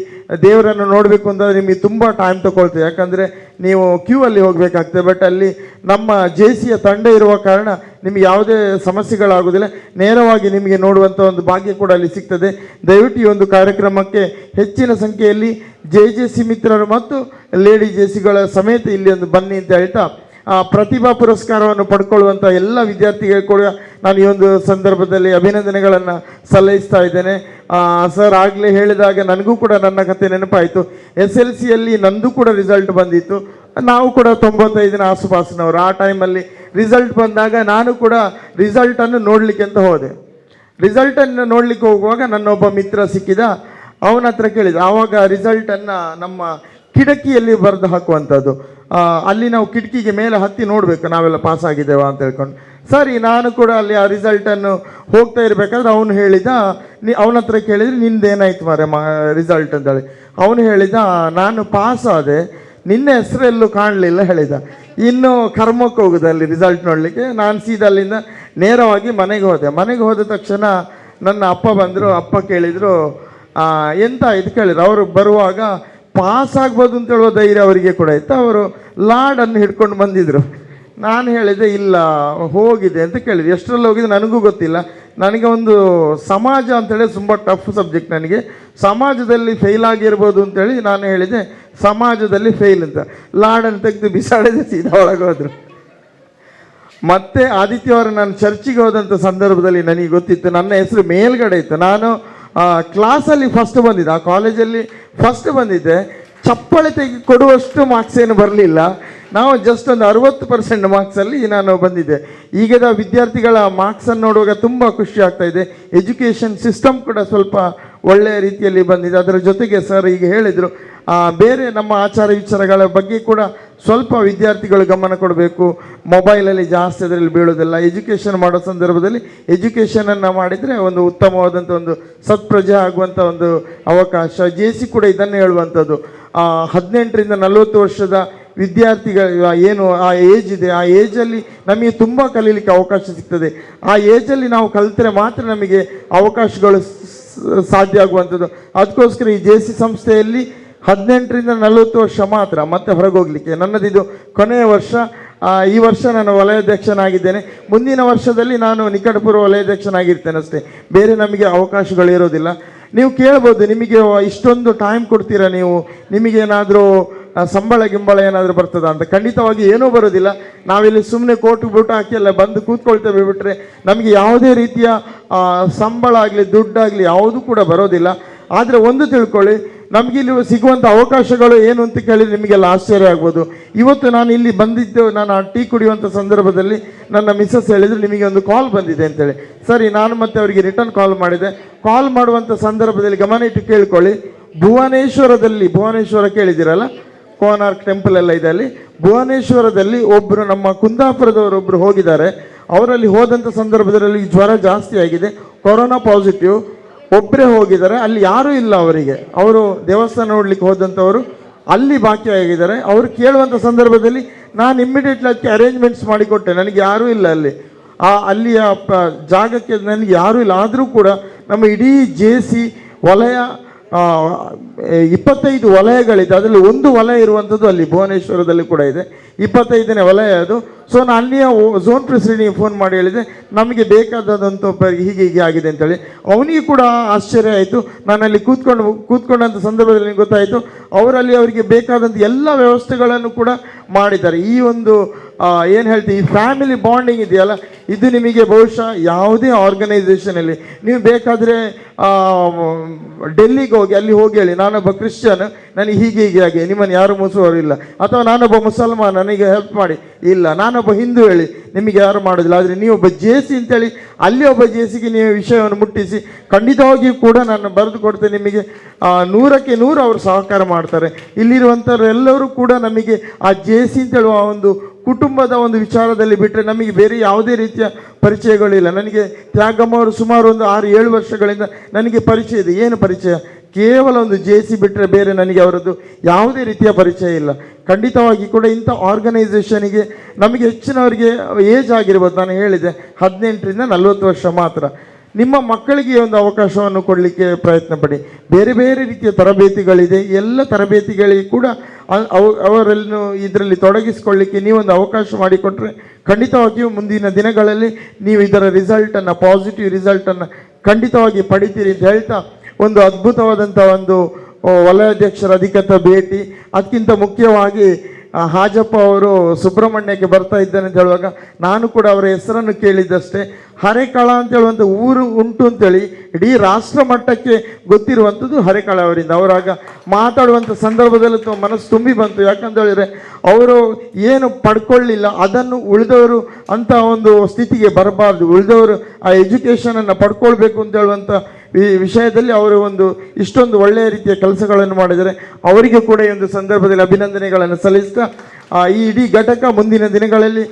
ದೇವರನ್ನು ನೋಡಬೇಕು ಅಂತಂದರೆ ನಿಮಗೆ ತುಂಬ ಟೈಮ್ ತಗೊಳ್ತದೆ, ಯಾಕಂದರೆ ನೀವು ಕ್ಯೂ ಅಲ್ಲಿ ಹೋಗಬೇಕಾಗ್ತದೆ. ಬಟ್ ಅಲ್ಲಿ ನಮ್ಮ ಜೆ ಸಿಯ ತಂಡ ಇರುವ ಕಾರಣ ನಿಮಗೆ ಯಾವುದೇ ಸಮಸ್ಯೆಗಳಾಗೋದಿಲ್ಲ, ನೇರವಾಗಿ ನಿಮಗೆ ನೋಡುವಂಥ ಒಂದು ಭಾಗ್ಯ ಕೂಡ ಅಲ್ಲಿ ಸಿಗ್ತದೆ. ದಯವಿಟ್ಟು ಈ ಒಂದು ಕಾರ್ಯಕ್ರಮಕ್ಕೆ ಹೆಚ್ಚಿನ ಸಂಖ್ಯೆಯಲ್ಲಿ ಜೆ ಸಿ ಮಿತ್ರರು ಮತ್ತು ಲೇಡಿ ಜೆ ಸಿಗಳ ಸಮೇತ ಇಲ್ಲಿ ಒಂದು ಬನ್ನಿ ಅಂತ ಹೇಳ್ತಾ, ಪ್ರತಿಭಾ ಪುರಸ್ಕಾರವನ್ನು ಪಡ್ಕೊಳ್ಳುವಂಥ ಎಲ್ಲ ವಿದ್ಯಾರ್ಥಿಗಳು ಕೂಡ ನಾನು ಈ ಒಂದು ಸಂದರ್ಭದಲ್ಲಿ ಅಭಿನಂದನೆಗಳನ್ನು ಸಲ್ಲಿಸ್ತಾ ಇದ್ದೇನೆ. ಸರ್ ಆಗಲೇ ಹೇಳಿದಾಗ ನನಗೂ ಕೂಡ ನನ್ನ ಕತೆ ನೆನಪಾಯಿತು. SLCಯಲ್ಲಿ ನಂದು ಕೂಡ ರಿಸಲ್ಟ್ ಬಂದಿತ್ತು. ನಾವು ಕೂಡ 95ನ ಆಸುಪಾಸಿನವರು. ಆ ಟೈಮಲ್ಲಿ ರಿಸಲ್ಟ್ ಬಂದಾಗ ನಾನು ಕೂಡ ರಿಸಲ್ಟನ್ನು ನೋಡಲಿಕ್ಕೆ ಅಂತ ಹೋದೆ. ರಿಸಲ್ಟನ್ನು ನೋಡಲಿಕ್ಕೆ ಹೋಗುವಾಗ ನನ್ನೊಬ್ಬ ಮಿತ್ರ ಸಿಕ್ಕಿದ. ಅವನ ಹತ್ರ ಕೇಳಿದ. ಆವಾಗ ರಿಸಲ್ಟನ್ನು ನಮ್ಮ ಕಿಟಕಿಯಲ್ಲಿ ಬರೆದು ಹಾಕುವಂಥದ್ದು. ಅಲ್ಲಿ ನಾವು ಕಿಟಕಿಗೆ ಮೇಲೆ ಹತ್ತಿ ನೋಡಬೇಕು ನಾವೆಲ್ಲ ಪಾಸ್ ಆಗಿದ್ದೇವಾ ಅಂತ ಹೇಳ್ಕೊಂಡು. ಸರಿ, ನಾನು ಕೂಡ ಅಲ್ಲಿ ಆ ರಿಸಲ್ಟನ್ನು ಹೋಗ್ತಾ ಇರಬೇಕಾದ್ರೆ ಅವನು ಹೇಳಿದ, ಅವನ ಹತ್ರ ಕೇಳಿದರೆ ನಿಂದೇನಾಯ್ತು ಮಾರೆ ರಿಸಲ್ಟ್ ಅಂತೇಳಿ. ಅವನು ಹೇಳಿದ, ನಾನು ಪಾಸ್ ಆದೆ, ನಿನ್ನೆ ಹೆಸರೆಲ್ಲೂ ಕಾಣಲಿಲ್ಲ ಹೇಳಿದ. ಇನ್ನು ಕರ್ಮಕ್ಕೆ ಹೋಗುದು ಅಲ್ಲಿ ರಿಸಲ್ಟ್ ನೋಡಲಿಕ್ಕೆ. ನಾನು ಸೀದಾ ಅಲ್ಲಿಂದ ನೇರವಾಗಿ ಮನೆಗೆ ಹೋದೆ. ಮನೆಗೆ ಹೋದ ತಕ್ಷಣ ನನ್ನ ಅಪ್ಪ ಬಂದರು. ಅಪ್ಪ ಕೇಳಿದರು, ಎಂತ ಇದು ಕೇಳಿದ್ರು. ಅವರು ಬರುವಾಗ ಪಾಸ್ ಆಗ್ಬೋದು ಅಂತ ಹೇಳುವ ಧೈರ್ಯ ಅವರಿಗೆ ಕೂಡ ಇತ್ತು. ಅವರು ಲಾಡನ್ನು ಹಿಡ್ಕೊಂಡು ಬಂದಿದ್ದರು. ನಾನು ಹೇಳಿದೆ ಇಲ್ಲ ಹೋಗಿದೆ ಅಂತ ಕೇಳಿದೆ. ಎಷ್ಟರಲ್ಲಿ ಹೋಗಿದೆ ನನಗೂ ಗೊತ್ತಿಲ್ಲ. ನನಗೆ ಒಂದು ಸಮಾಜ ಅಂತೇಳಿ ತುಂಬ ಟಫ್ ಸಬ್ಜೆಕ್ಟ್. ನನಗೆ ಸಮಾಜದಲ್ಲಿ ಫೇಲ್ ಆಗಿರ್ಬೋದು ಅಂತೇಳಿ ನಾನು ಹೇಳಿದೆ ಸಮಾಜದಲ್ಲಿ ಫೇಲ್ ಅಂತ. ಲಾಡನ್ನು ತೆಗೆದು ಬಿಸಾಡಿದೆ, ಸೀದಾ ಒಳಗೆ ಹೋದರು. ಮತ್ತೆ ಆದಿತ್ಯವಾರ ನಾನು ಚರ್ಚಿಗೆ ಹೋದಂಥ ಸಂದರ್ಭದಲ್ಲಿ ನನಗೆ ಗೊತ್ತಿತ್ತು ನನ್ನ ಹೆಸರು ಮೇಲ್ಗಡೆ ಇತ್ತು. ನಾನು ಕ್ಲಾಸಲ್ಲಿ ಫಸ್ಟ್ ಬಂದಿದ್ದೆ, ಆ ಕಾಲೇಜಲ್ಲಿ ಫಸ್ಟ್ ಬಂದಿದ್ದೆ. ಚಪ್ಪಳೆ ಕೊಡುವಷ್ಟು ಮಾರ್ಕ್ಸ್ ಏನು ಬರಲಿಲ್ಲ. ನಾವು ಜಸ್ಟ್ ಒಂದು 60% ಮಾರ್ಕ್ಸಲ್ಲಿ ನಾನು ಬಂದಿದ್ದೆ. ಈಗದ ವಿದ್ಯಾರ್ಥಿಗಳ ಮಾರ್ಕ್ಸನ್ನು ನೋಡುವಾಗ ತುಂಬ ಖುಷಿ ಆಗ್ತಾ ಇದೆ. ಎಜುಕೇಷನ್ ಸಿಸ್ಟಮ್ ಕೂಡ ಸ್ವಲ್ಪ ಒಳ್ಳೆಯ ರೀತಿಯಲ್ಲಿ ಬಂದಿದೆ. ಅದರ ಜೊತೆಗೆ ಸರ್ ಈಗ ಹೇಳಿದರು, ಬೇರೆ ನಮ್ಮ ಆಚಾರ ವಿಚಾರಗಳ ಬಗ್ಗೆ ಕೂಡ ಸ್ವಲ್ಪ ವಿದ್ಯಾರ್ಥಿಗಳು ಗಮನ ಕೊಡಬೇಕು. ಮೊಬೈಲಲ್ಲಿ ಜಾಸ್ತಿ ಅದರಲ್ಲಿ ಬೀಳೋದಿಲ್ಲ. ಎಜುಕೇಷನ್ ಮಾಡೋ ಸಂದರ್ಭದಲ್ಲಿ ಎಜುಕೇಷನನ್ನು ಮಾಡಿದರೆ ಒಂದು ಉತ್ತಮವಾದಂಥ ಒಂದು ಸತ್ಪ್ರಜೆ ಆಗುವಂಥ ಒಂದು ಅವಕಾಶ. ಜೆ ಸಿ ಕೂಡ ಇದನ್ನು ಹೇಳುವಂಥದ್ದು. 18ರಿಂದ 40 ವರ್ಷದ ವಿದ್ಯಾರ್ಥಿಗಳ ಏನು ಆ ಏಜ್ ಇದೆ, ಆ ಏಜಲ್ಲಿ ನಮಗೆ ತುಂಬ ಕಲೀಲಿಕ್ಕೆ ಅವಕಾಶ ಸಿಗ್ತದೆ. ಆ ಏಜಲ್ಲಿ ನಾವು ಕಲಿತರೆ ಮಾತ್ರ ನಮಗೆ ಅವಕಾಶಗಳು ಸಾಧ್ಯ ಆಗುವಂಥದ್ದು. ಅದಕ್ಕೋಸ್ಕರ ಈ JC ಸಂಸ್ಥೆಯಲ್ಲಿ 18ರಿಂದ 40 ವರ್ಷ ಮಾತ್ರ ಮತ್ತೆ ಹೊರಗೆ ಹೋಗಲಿಕ್ಕೆ. ನನ್ನದಿದು ಕೊನೆಯ ವರ್ಷ. ಈ ವರ್ಷ ನಾನು ವಲಯಾಧ್ಯಕ್ಷನಾಗಿದ್ದೇನೆ. ಮುಂದಿನ ವರ್ಷದಲ್ಲಿ ನಾನು ನಿಕಟಪೂರ್ವ ವಲಯಾಧ್ಯಕ್ಷನಾಗಿರ್ತೇನೆ ಅಷ್ಟೇ, ಬೇರೆ ನಮಗೆ ಅವಕಾಶಗಳು ಇರೋದಿಲ್ಲ. ನೀವು ಕೇಳ್ಬೋದು, ನಿಮಗೆ ಇಷ್ಟೊಂದು ಟೈಮ್ ಕೊಡ್ತೀರಾ ನೀವು, ನಿಮಗೇನಾದರೂ ಸಂಬಳ ಗಿಂಬಳ ಏನಾದರೂ ಬರ್ತದಾ ಅಂತ. ಖಂಡಿತವಾಗಿ ಏನೂ ಬರೋದಿಲ್ಲ. ನಾವಿಲ್ಲಿ ಸುಮ್ಮನೆ ಕೋಟು ಬೂಟ ಹಾಕಿ ಎಲ್ಲ ಬಂದು ಕೂತ್ಕೊಳ್ತೇವೆ ಬಿಟ್ಟರೆ ನಮಗೆ ಯಾವುದೇ ರೀತಿಯ ಸಂಬಳ ಆಗಲಿ ದುಡ್ಡಾಗಲಿ ಯಾವುದೂ ಕೂಡ ಬರೋದಿಲ್ಲ. ಆದರೆ ಒಂದು ತಿಳ್ಕೊಳ್ಳಿ, ನಮಗಿಲ್ಲಿ ಸಿಗುವಂಥ ಅವಕಾಶಗಳು ಏನು ಅಂತ ಕೇಳಿದರೆ ನಿಮಗೆಲ್ಲ ಆಶ್ಚರ್ಯ ಆಗ್ಬೋದು. ಇವತ್ತು ನಾನು ಇಲ್ಲಿ ಬಂದಿದ್ದು, ನಾನು ಟೀ ಕುಡಿಯುವಂಥ ಸಂದರ್ಭದಲ್ಲಿ ನನ್ನ ಮಿಸ್ಸಸ್ ಹೇಳಿದರು ನಿಮಗೆ ಒಂದು ಕಾಲ್ ಬಂದಿದೆ ಅಂತೇಳಿ. ಸರಿ, ನಾನು ಮತ್ತೆ ಅವರಿಗೆ ರಿಟರ್ನ್ ಕಾಲ್ ಮಾಡಿದೆ. ಕಾಲ್ ಮಾಡುವಂಥ ಸಂದರ್ಭದಲ್ಲಿ ಗಮನ ಇಟ್ಟು ಕೇಳ್ಕೊಳ್ಳಿ, ಭುವನೇಶ್ವರ ಕೇಳಿದ್ದೀರಲ್ಲ, ಕೋನಾರ್ಕ್ ಟೆಂಪಲ್ ಎಲ್ಲ ಇದೆ ಅಲ್ಲಿ. ಭುವನೇಶ್ವರದಲ್ಲಿ ಒಬ್ಬರು ನಮ್ಮ ಕುಂದಾಪುರದವರೊಬ್ಬರು ಹೋಗಿದ್ದಾರೆ. ಅವರಲ್ಲಿ ಹೋದಂಥ ಸಂದರ್ಭದಲ್ಲಿ ಜ್ವರ ಜಾಸ್ತಿ ಆಗಿದೆ, ಕೊರೋನಾ ಪಾಸಿಟಿವ್. ಒಬ್ಬರೇ ಹೋಗಿದ್ದಾರೆ, ಅಲ್ಲಿ ಯಾರೂ ಇಲ್ಲ ಅವರಿಗೆ. ಅವರು ದೇವಸ್ಥಾನ ನೋಡ್ಲಿಕ್ಕೆ ಹೋದಂಥವರು ಅಲ್ಲಿ ಬಾಕಿಯಾಗಿದ್ದಾರೆ. ಅವರು ಕೇಳುವಂಥ ಸಂದರ್ಭದಲ್ಲಿ ನಾನು ಇಮ್ಮಿಡಿಯೇಟ್ಲಿ ಅದಕ್ಕೆ ಅರೇಂಜ್ಮೆಂಟ್ಸ್ ಮಾಡಿಕೊಟ್ಟೆ. ನನಗೆ ಯಾರೂ ಇಲ್ಲ ಅಲ್ಲಿಯ ಜಾಗಕ್ಕೆ ನನಗೆ ಯಾರೂ ಇಲ್ಲ. ಆದರೂ ಕೂಡ ನಮ್ಮ ಇಡೀ JC ವಲಯ 25 ವಲಯಗಳಿದೆ. ಅದರಲ್ಲಿ ಒಂದು ವಲಯ ಇರುವಂಥದ್ದು ಅಲ್ಲಿ ಭುವನೇಶ್ವರದಲ್ಲಿ ಕೂಡ ಇದೆ, 25ನೇ ವಲಯ ಅದು. ಸೊ ನಾನು ಅಲ್ಲಿಯ ಝೋನ್ ಪ್ರೆಸಿಡೆಂಟ್ಗೆ ಫೋನ್ ಮಾಡಿ ಹೇಳಿದೆ ನಮಗೆ ಬೇಕಾದಂಥ ಹೀಗೆ ಆಗಿದೆ ಅಂತೇಳಿ. ಅವನಿಗೆ ಕೂಡ ಆಶ್ಚರ್ಯ ಆಯಿತು. ನಾನಲ್ಲಿ ಕೂತ್ಕೊಂಡಂಥ ಸಂದರ್ಭದಲ್ಲಿ ನನಗೆ ಗೊತ್ತಾಯಿತು ಅವರಲ್ಲಿ ಅವರಿಗೆ ಬೇಕಾದಂಥ ಎಲ್ಲ ವ್ಯವಸ್ಥೆಗಳನ್ನು ಕೂಡ ಮಾಡಿದ್ದಾರೆ. ಈ ಒಂದು ಏನು ಹೇಳ್ತೀವಿ, ಈ ಫ್ಯಾಮಿಲಿ ಬಾಂಡಿಂಗ್ ಇದೆಯಲ್ಲ, ಇದು ನಿಮಗೆ ಬಹುಶಃ ಯಾವುದೇ ಆರ್ಗನೈಸೇಷನಲ್ಲಿ ನೀವು ಬೇಕಾದರೆ ಡೆಲ್ಲಿಗೆ ಹೋಗಿ ಅಲ್ಲಿ ಹೋಗಿ ಹೇಳಿ ನಾನೊಬ್ಬ ಕ್ರಿಶ್ಚಿಯನ್, ನನಗೆ ಹೀಗೆ ಆಗಿ ನಿಮ್ಮನ್ನು ಯಾರು ಮುಸುವವರು ಇಲ್ಲ, ಅಥವಾ ನಾನೊಬ್ಬ ಮುಸಲ್ಮಾನ್ ನನಗೆ ಹೆಲ್ಪ್ ಮಾಡಿ, ಇಲ್ಲ ನಾನೊಬ್ಬ ಹಿಂದೂ ಹೇಳಿ ನಿಮಗೆ ಯಾರು ಮಾಡೋದಿಲ್ಲ. ಆದರೆ ನೀವು ಒಬ್ಬ JC ಅಂತೇಳಿ ಅಲ್ಲಿ ಒಬ್ಬ JCಗೆ ನೀವು ವಿಷಯವನ್ನು ಮುಟ್ಟಿಸಿ ಖಂಡಿತವಾಗಿಯೂ ಕೂಡ ನಾನು ಬರೆದು ಕೊಡ್ತೇನೆ ನಿಮಗೆ. 100ಕ್ಕೆ 100 ಅವರು ಸಹಕಾರ ಮಾಡ್ತಾರೆ. ಇಲ್ಲಿರುವಂಥವರೆಲ್ಲರೂ ಕೂಡ ನಮಗೆ ಆ JC ಅಂತೇಳುವ ಒಂದು ಕುಟುಂಬದ ಒಂದು ವಿಚಾರದಲ್ಲಿ ಬಿಟ್ಟರೆ ನಮಗೆ ಬೇರೆ ಯಾವುದೇ ರೀತಿಯ ಪರಿಚಯಗಳಿಲ್ಲ. ನನಗೆ ತ್ಯಾಗಮ್ಮ ಅವರು ಸುಮಾರು ಒಂದು 6-7 ವರ್ಷಗಳಿಂದ ನನಗೆ ಪರಿಚಯ ಇದೆ. ಏನು ಪರಿಚಯ? ಕೇವಲ ಒಂದು JC ಬಿಟ್ಟರೆ ಬೇರೆ ನನಗೆ ಅವರದ್ದು ಯಾವುದೇ ರೀತಿಯ ಪರಿಚಯ ಇಲ್ಲ. ಖಂಡಿತವಾಗಿ ಕೂಡ ಇಂಥ ಆರ್ಗನೈಸೇಷನಿಗೆ ನಮಗೆ ಹೆಚ್ಚಿನವರಿಗೆ ಏಜ್ ಆಗಿರ್ಬೋದು, ನಾನು ಹೇಳಿದೆ 18ರಿಂದ 40 ವರ್ಷ ಮಾತ್ರ. ನಿಮ್ಮ ಮಕ್ಕಳಿಗೆ ಒಂದು ಅವಕಾಶವನ್ನು ಕೊಡಲಿಕ್ಕೆ ಪ್ರಯತ್ನ ಪಡಿ. ಬೇರೆ ಬೇರೆ ರೀತಿಯ ತರಬೇತಿಗಳಿದೆ, ಎಲ್ಲ ತರಬೇತಿಗಳಿಗೆ ಕೂಡ ಅವರನ್ನು ಇದರಲ್ಲಿ ತೊಡಗಿಸಿಕೊಳ್ಳಿಕ್ಕೆ ನೀವೊಂದು ಅವಕಾಶ ಮಾಡಿಕೊಟ್ರೆ ಖಂಡಿತವಾಗಿಯೂ ಮುಂದಿನ ದಿನಗಳಲ್ಲಿ ನೀವು ಇದರ ರಿಸಲ್ಟನ್ನು, ಪಾಸಿಟಿವ್ ರಿಸಲ್ಟನ್ನು ಖಂಡಿತವಾಗಿ ಪಡಿತೀರಿ ಅಂತ ಹೇಳ್ತಾ, ಒಂದು ಅದ್ಭುತವಾದಂಥ ಒಂದು ವಲಯಾಧ್ಯಕ್ಷರ ಅಧಿಕೃತ ಭೇಟಿ, ಅದಕ್ಕಿಂತ ಮುಖ್ಯವಾಗಿ ಹಾಜಪ್ಪ ಅವರು ಸುಬ್ರಹ್ಮಣ್ಯಕ್ಕೆ ಬರ್ತಾ ಇದ್ದಾನೆ ಅಂತ ಹೇಳುವಾಗ ನಾನು ಕೂಡ ಅವರ ಹೆಸರನ್ನು ಕೇಳಿದ್ದಷ್ಟೇ. ಹರೇಕಳ ಅಂತ ಹೇಳುವಂಥ ಊರು ಉಂಟು ಅಂತೇಳಿ ಇಡೀ ರಾಷ್ಟ್ರ ಮಟ್ಟಕ್ಕೆ ಗೊತ್ತಿರುವಂಥದ್ದು ಹರೇಕಳ ಅವರಿಂದ. ಅವರಾಗ ಮಾತಾಡುವಂಥ ಸಂದರ್ಭದಲ್ಲಿ ಮನಸ್ಸು ತುಂಬಿ ಬಂತು. ಯಾಕಂತ ಹೇಳಿದರೆ ಅವರು ಏನು ಪಡ್ಕೊಳ್ಳಿಲ್ಲ ಅದನ್ನು ಉಳಿದವರು ಅಂಥ ಒಂದು ಸ್ಥಿತಿಗೆ ಬರಬಾರ್ದು, ಉಳಿದವರು ಆ ಎಜುಕೇಷನನ್ನು ಪಡ್ಕೊಳ್ಬೇಕು ಅಂತ ಹೇಳುವಂಥ ವಿಷಯದಲ್ಲಿ ಅವರು ಒಂದು ಇಷ್ಟೊಂದು ಒಳ್ಳೆಯ ರೀತಿಯ ಕೆಲಸಗಳನ್ನು ಮಾಡಿದರೆ ಅವರಿಗೆ ಕೂಡ ಈ ಒಂದು ಸಂದರ್ಭದಲ್ಲಿ ಅಭಿನಂದನೆಗಳನ್ನು ಸಲ್ಲಿಸ್ತಾ, ಈ ಇಡೀ ಘಟಕ ಮುಂದಿನ ದಿನಗಳಲ್ಲಿ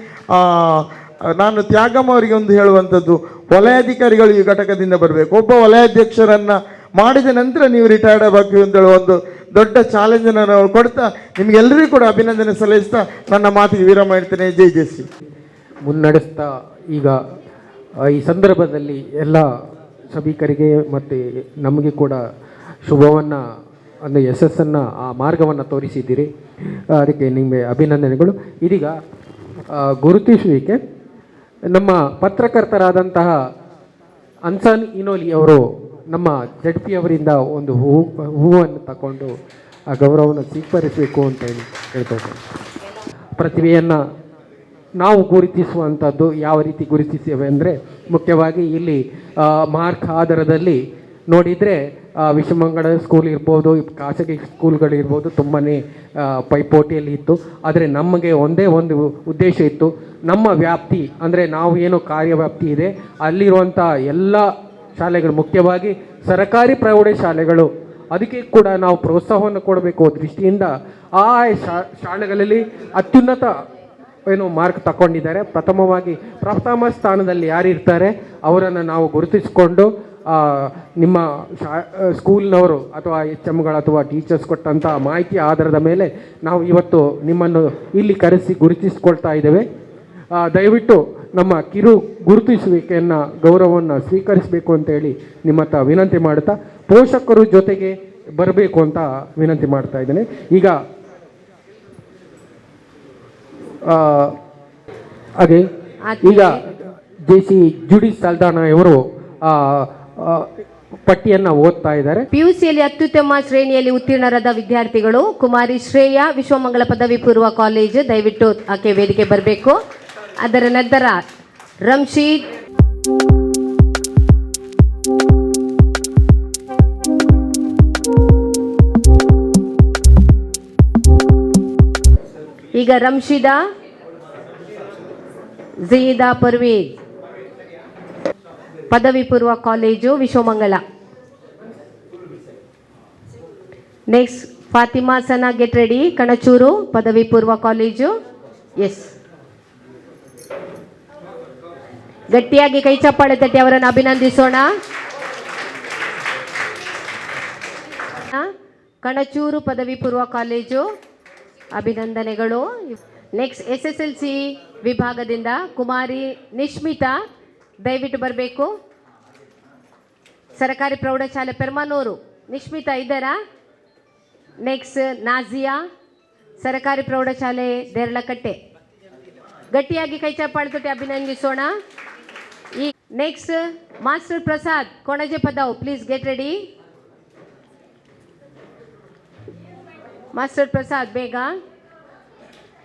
ನಾನು ತ್ಯಾಗಮ್ಮ ಅವರಿಗೆ ಒಂದು ಹೇಳುವಂಥದ್ದು, ವಲಯಾಧಿಕಾರಿಗಳು ಈ ಘಟಕದಿಂದ ಬರಬೇಕು. ಒಬ್ಬ ವಲಯಾಧ್ಯಕ್ಷರನ್ನು ಮಾಡಿದ ನಂತರ ನೀವು ರಿಟೈರ್ಡ್ ಆಗಬೇಕು ಅಂತ ಹೇಳುವ ಒಂದು ದೊಡ್ಡ ಚಾಲೆಂಜನ್ನು ನಾವು ಕೊಡ್ತಾ ನಿಮಗೆಲ್ಲರಿಗೂ ಕೂಡ ಅಭಿನಂದನೆ ಸಲ್ಲಿಸ್ತಾ ನನ್ನ ಮಾತಿಗೆ ವಿರಾಮ ಇಡ್ತೇನೆ. ಜೈ JC ಮುನ್ನಡೆಸ್ತಾ ಈಗ ಈ ಸಂದರ್ಭದಲ್ಲಿ ಎಲ್ಲ ಸಭಿಕರಿಗೆ ಮತ್ತು ನಮಗೆ ಕೂಡ ಶುಭವನ್ನು, ಅಂದರೆ ಯಶಸ್ಸನ್ನು, ಆ ಮಾರ್ಗವನ್ನು ತೋರಿಸಿದ್ದೀರಿ. ಅದಕ್ಕೆ ನಿಮಗೆ ಅಭಿನಂದನೆಗಳು. ಇದೀಗ ಗುರುತಿಸುವಿಕೆ ನಮ್ಮ ಪತ್ರಕರ್ತರಾದಂತಹ ಅನ್ಸಾನ್ ಇನೋಲಿ ಅವರು ನಮ್ಮ ZP ಅವರಿಂದ ಒಂದು ಹೂವನ್ನು ತಗೊಂಡು ಆ ಗೌರವವನ್ನು ಸ್ವೀಕರಿಸಬೇಕು ಅಂತ ಹೇಳ್ತೇವೆ. ಪ್ರತಿಭೆಯನ್ನು ನಾವು ಗುರುತಿಸುವಂಥದ್ದು ಯಾವ ರೀತಿ ಗುರುತಿಸ್ತೇವೆ ಅಂದರೆ, ಮುಖ್ಯವಾಗಿ ಇಲ್ಲಿ ಮಾರ್ಕ್ ಆಧಾರದಲ್ಲಿ ನೋಡಿದರೆ ವಿಶ್ವಮಂಗಳ ಸ್ಕೂಲ್ ಇರ್ಬೋದು, ಖಾಸಗಿ ಸ್ಕೂಲ್ಗಳಿರ್ಬೋದು, ತುಂಬಾ ಪೈಪೋಟಿಯಲ್ಲಿ ಇತ್ತು. ಆದರೆ ನಮಗೆ ಒಂದೇ ಒಂದು ಉದ್ದೇಶ ಇತ್ತು, ನಮ್ಮ ವ್ಯಾಪ್ತಿ ಅಂದರೆ ನಾವು ಏನು ಕಾರ್ಯವ್ಯಾಪ್ತಿ ಇದೆ ಅಲ್ಲಿರುವಂಥ ಎಲ್ಲ ಶಾಲೆಗಳು, ಮುಖ್ಯವಾಗಿ ಸರ್ಕಾರಿ ಪ್ರೌಢಶಾಲೆಗಳು, ಅದಕ್ಕೆ ಕೂಡ ನಾವು ಪ್ರೋತ್ಸಾಹವನ್ನು ಕೊಡಬೇಕು ದೃಷ್ಟಿಯಿಂದ ಆ ಶಾಲೆಗಳಲ್ಲಿ ಅತ್ಯುನ್ನತ ಮಾರ್ಕ್ ತಗೊಂಡಿದ್ದಾರೆ. ಪ್ರಥಮ ಸ್ಥಾನದಲ್ಲಿ ಯಾರಿರ್ತಾರೆ ಅವರನ್ನು ನಾವು ಗುರುತಿಸಿಕೊಂಡು ನಿಮ್ಮ ಸ್ಕೂಲ್ನವರು ಅಥವಾ HMಗಳು ಅಥವಾ ಟೀಚರ್ಸ್ ಕೊಟ್ಟಂಥ ಮಾಹಿತಿ ಆಧಾರದ ಮೇಲೆ ನಾವು ಇವತ್ತು ನಿಮ್ಮನ್ನು ಇಲ್ಲಿ ಕರೆಸಿ ಗುರುತಿಸಿಕೊಳ್ತಾ ಇದ್ದೇವೆ. ದಯವಿಟ್ಟು ನಮ್ಮ ಕಿರು ಗುರುತಿಸುವಿಕೆಯನ್ನು ಗೌರವವನ್ನು ಸ್ವೀಕರಿಸಬೇಕು ಅಂತೇಳಿ ನಿಮ್ಮ ಹತ್ರ ವಿನಂತಿ ಮಾಡುತ್ತಾ ಪೋಷಕರು ಜೊತೆಗೆ ಬರಬೇಕು ಅಂತ ವಿನಂತಿ ಮಾಡ್ತಾ ಇದ್ದೇನೆ. ಈಗ ಹಾಗೆ ಈಗ JC ಜುಡಿಸ್ ಸಲ್ದಾನ ಇವರು ಪಟ್ಟಿಯನ್ನು ಓದ್ತಾ ಇದ್ದಾರೆ. PUCಯಲ್ಲಿ ಅತ್ಯುತ್ತಮ ಶ್ರೇಣಿಯಲ್ಲಿ ಉತ್ತೀರ್ಣರಾದ ವಿದ್ಯಾರ್ಥಿಗಳು ಕುಮಾರಿ ಶ್ರೇಯಾ, ವಿಶ್ವಮಂಗಲ ಪದವಿ ಪೂರ್ವ ಕಾಲೇಜು, ದಯವಿಟ್ಟು ಆಕೆ ವೇದಿಕೆ ಬರಬೇಕು. ಅದರ ನಂತರ ರಮ್ಶೀದ್, ಈಗ ರಮ್ಶಿದಾ ಝೀದಾ ಪರ್ವೇಜ್, ಪದವಿ ಪೂರ್ವ college, Vishwamangala. Next Fathima Sana, get ready, Kanachur, ಪದವಿ ಪೂರ್ವ ಕಾಲೇಜು. ಎಸ್, ಗಟ್ಟಿಯಾಗಿ ಕೈ ಚಪ್ಪಾಳೆ ತಟ್ಟಿ ಅವರನ್ನು ಅಭಿನಂದಿಸೋಣ. ಕಣಚೂರು ಪದವಿ ಪೂರ್ವ ಕಾಲೇಜು, ಅಭಿನಂದನೆಗಳು. ನೆಕ್ಸ್ಟ್ SSLC ವಿಭಾಗದಿಂದ ಕುಮಾರಿ ನಿಶ್ಮಿತಾ, ದಯವಿಟ್ಟು ಬರಬೇಕು. ಸರ್ಕಾರಿ ಪ್ರೌಢಶಾಲೆ ಪೆರ್ಮಾನೂರು, ನಿಶ್ಮಿತಾ ಇದ್ದಾರಾ? ನೆಕ್ಸ್ಟ್ ನಾಜಿಯಾ, ಸರ್ಕಾರಿ ಪ್ರೌಢಶಾಲೆ ದೇರಳಕಟ್ಟೆ, ಗಟ್ಟಿಯಾಗಿ ಕೈ ಚಪ್ಪಾಳೆ ತಟ್ಟಿ ಅಭಿನಂದಿಸೋಣ. ಈ next master Prasad, Konaje Padav, please get ready. Master Prasad, ಬೇಗ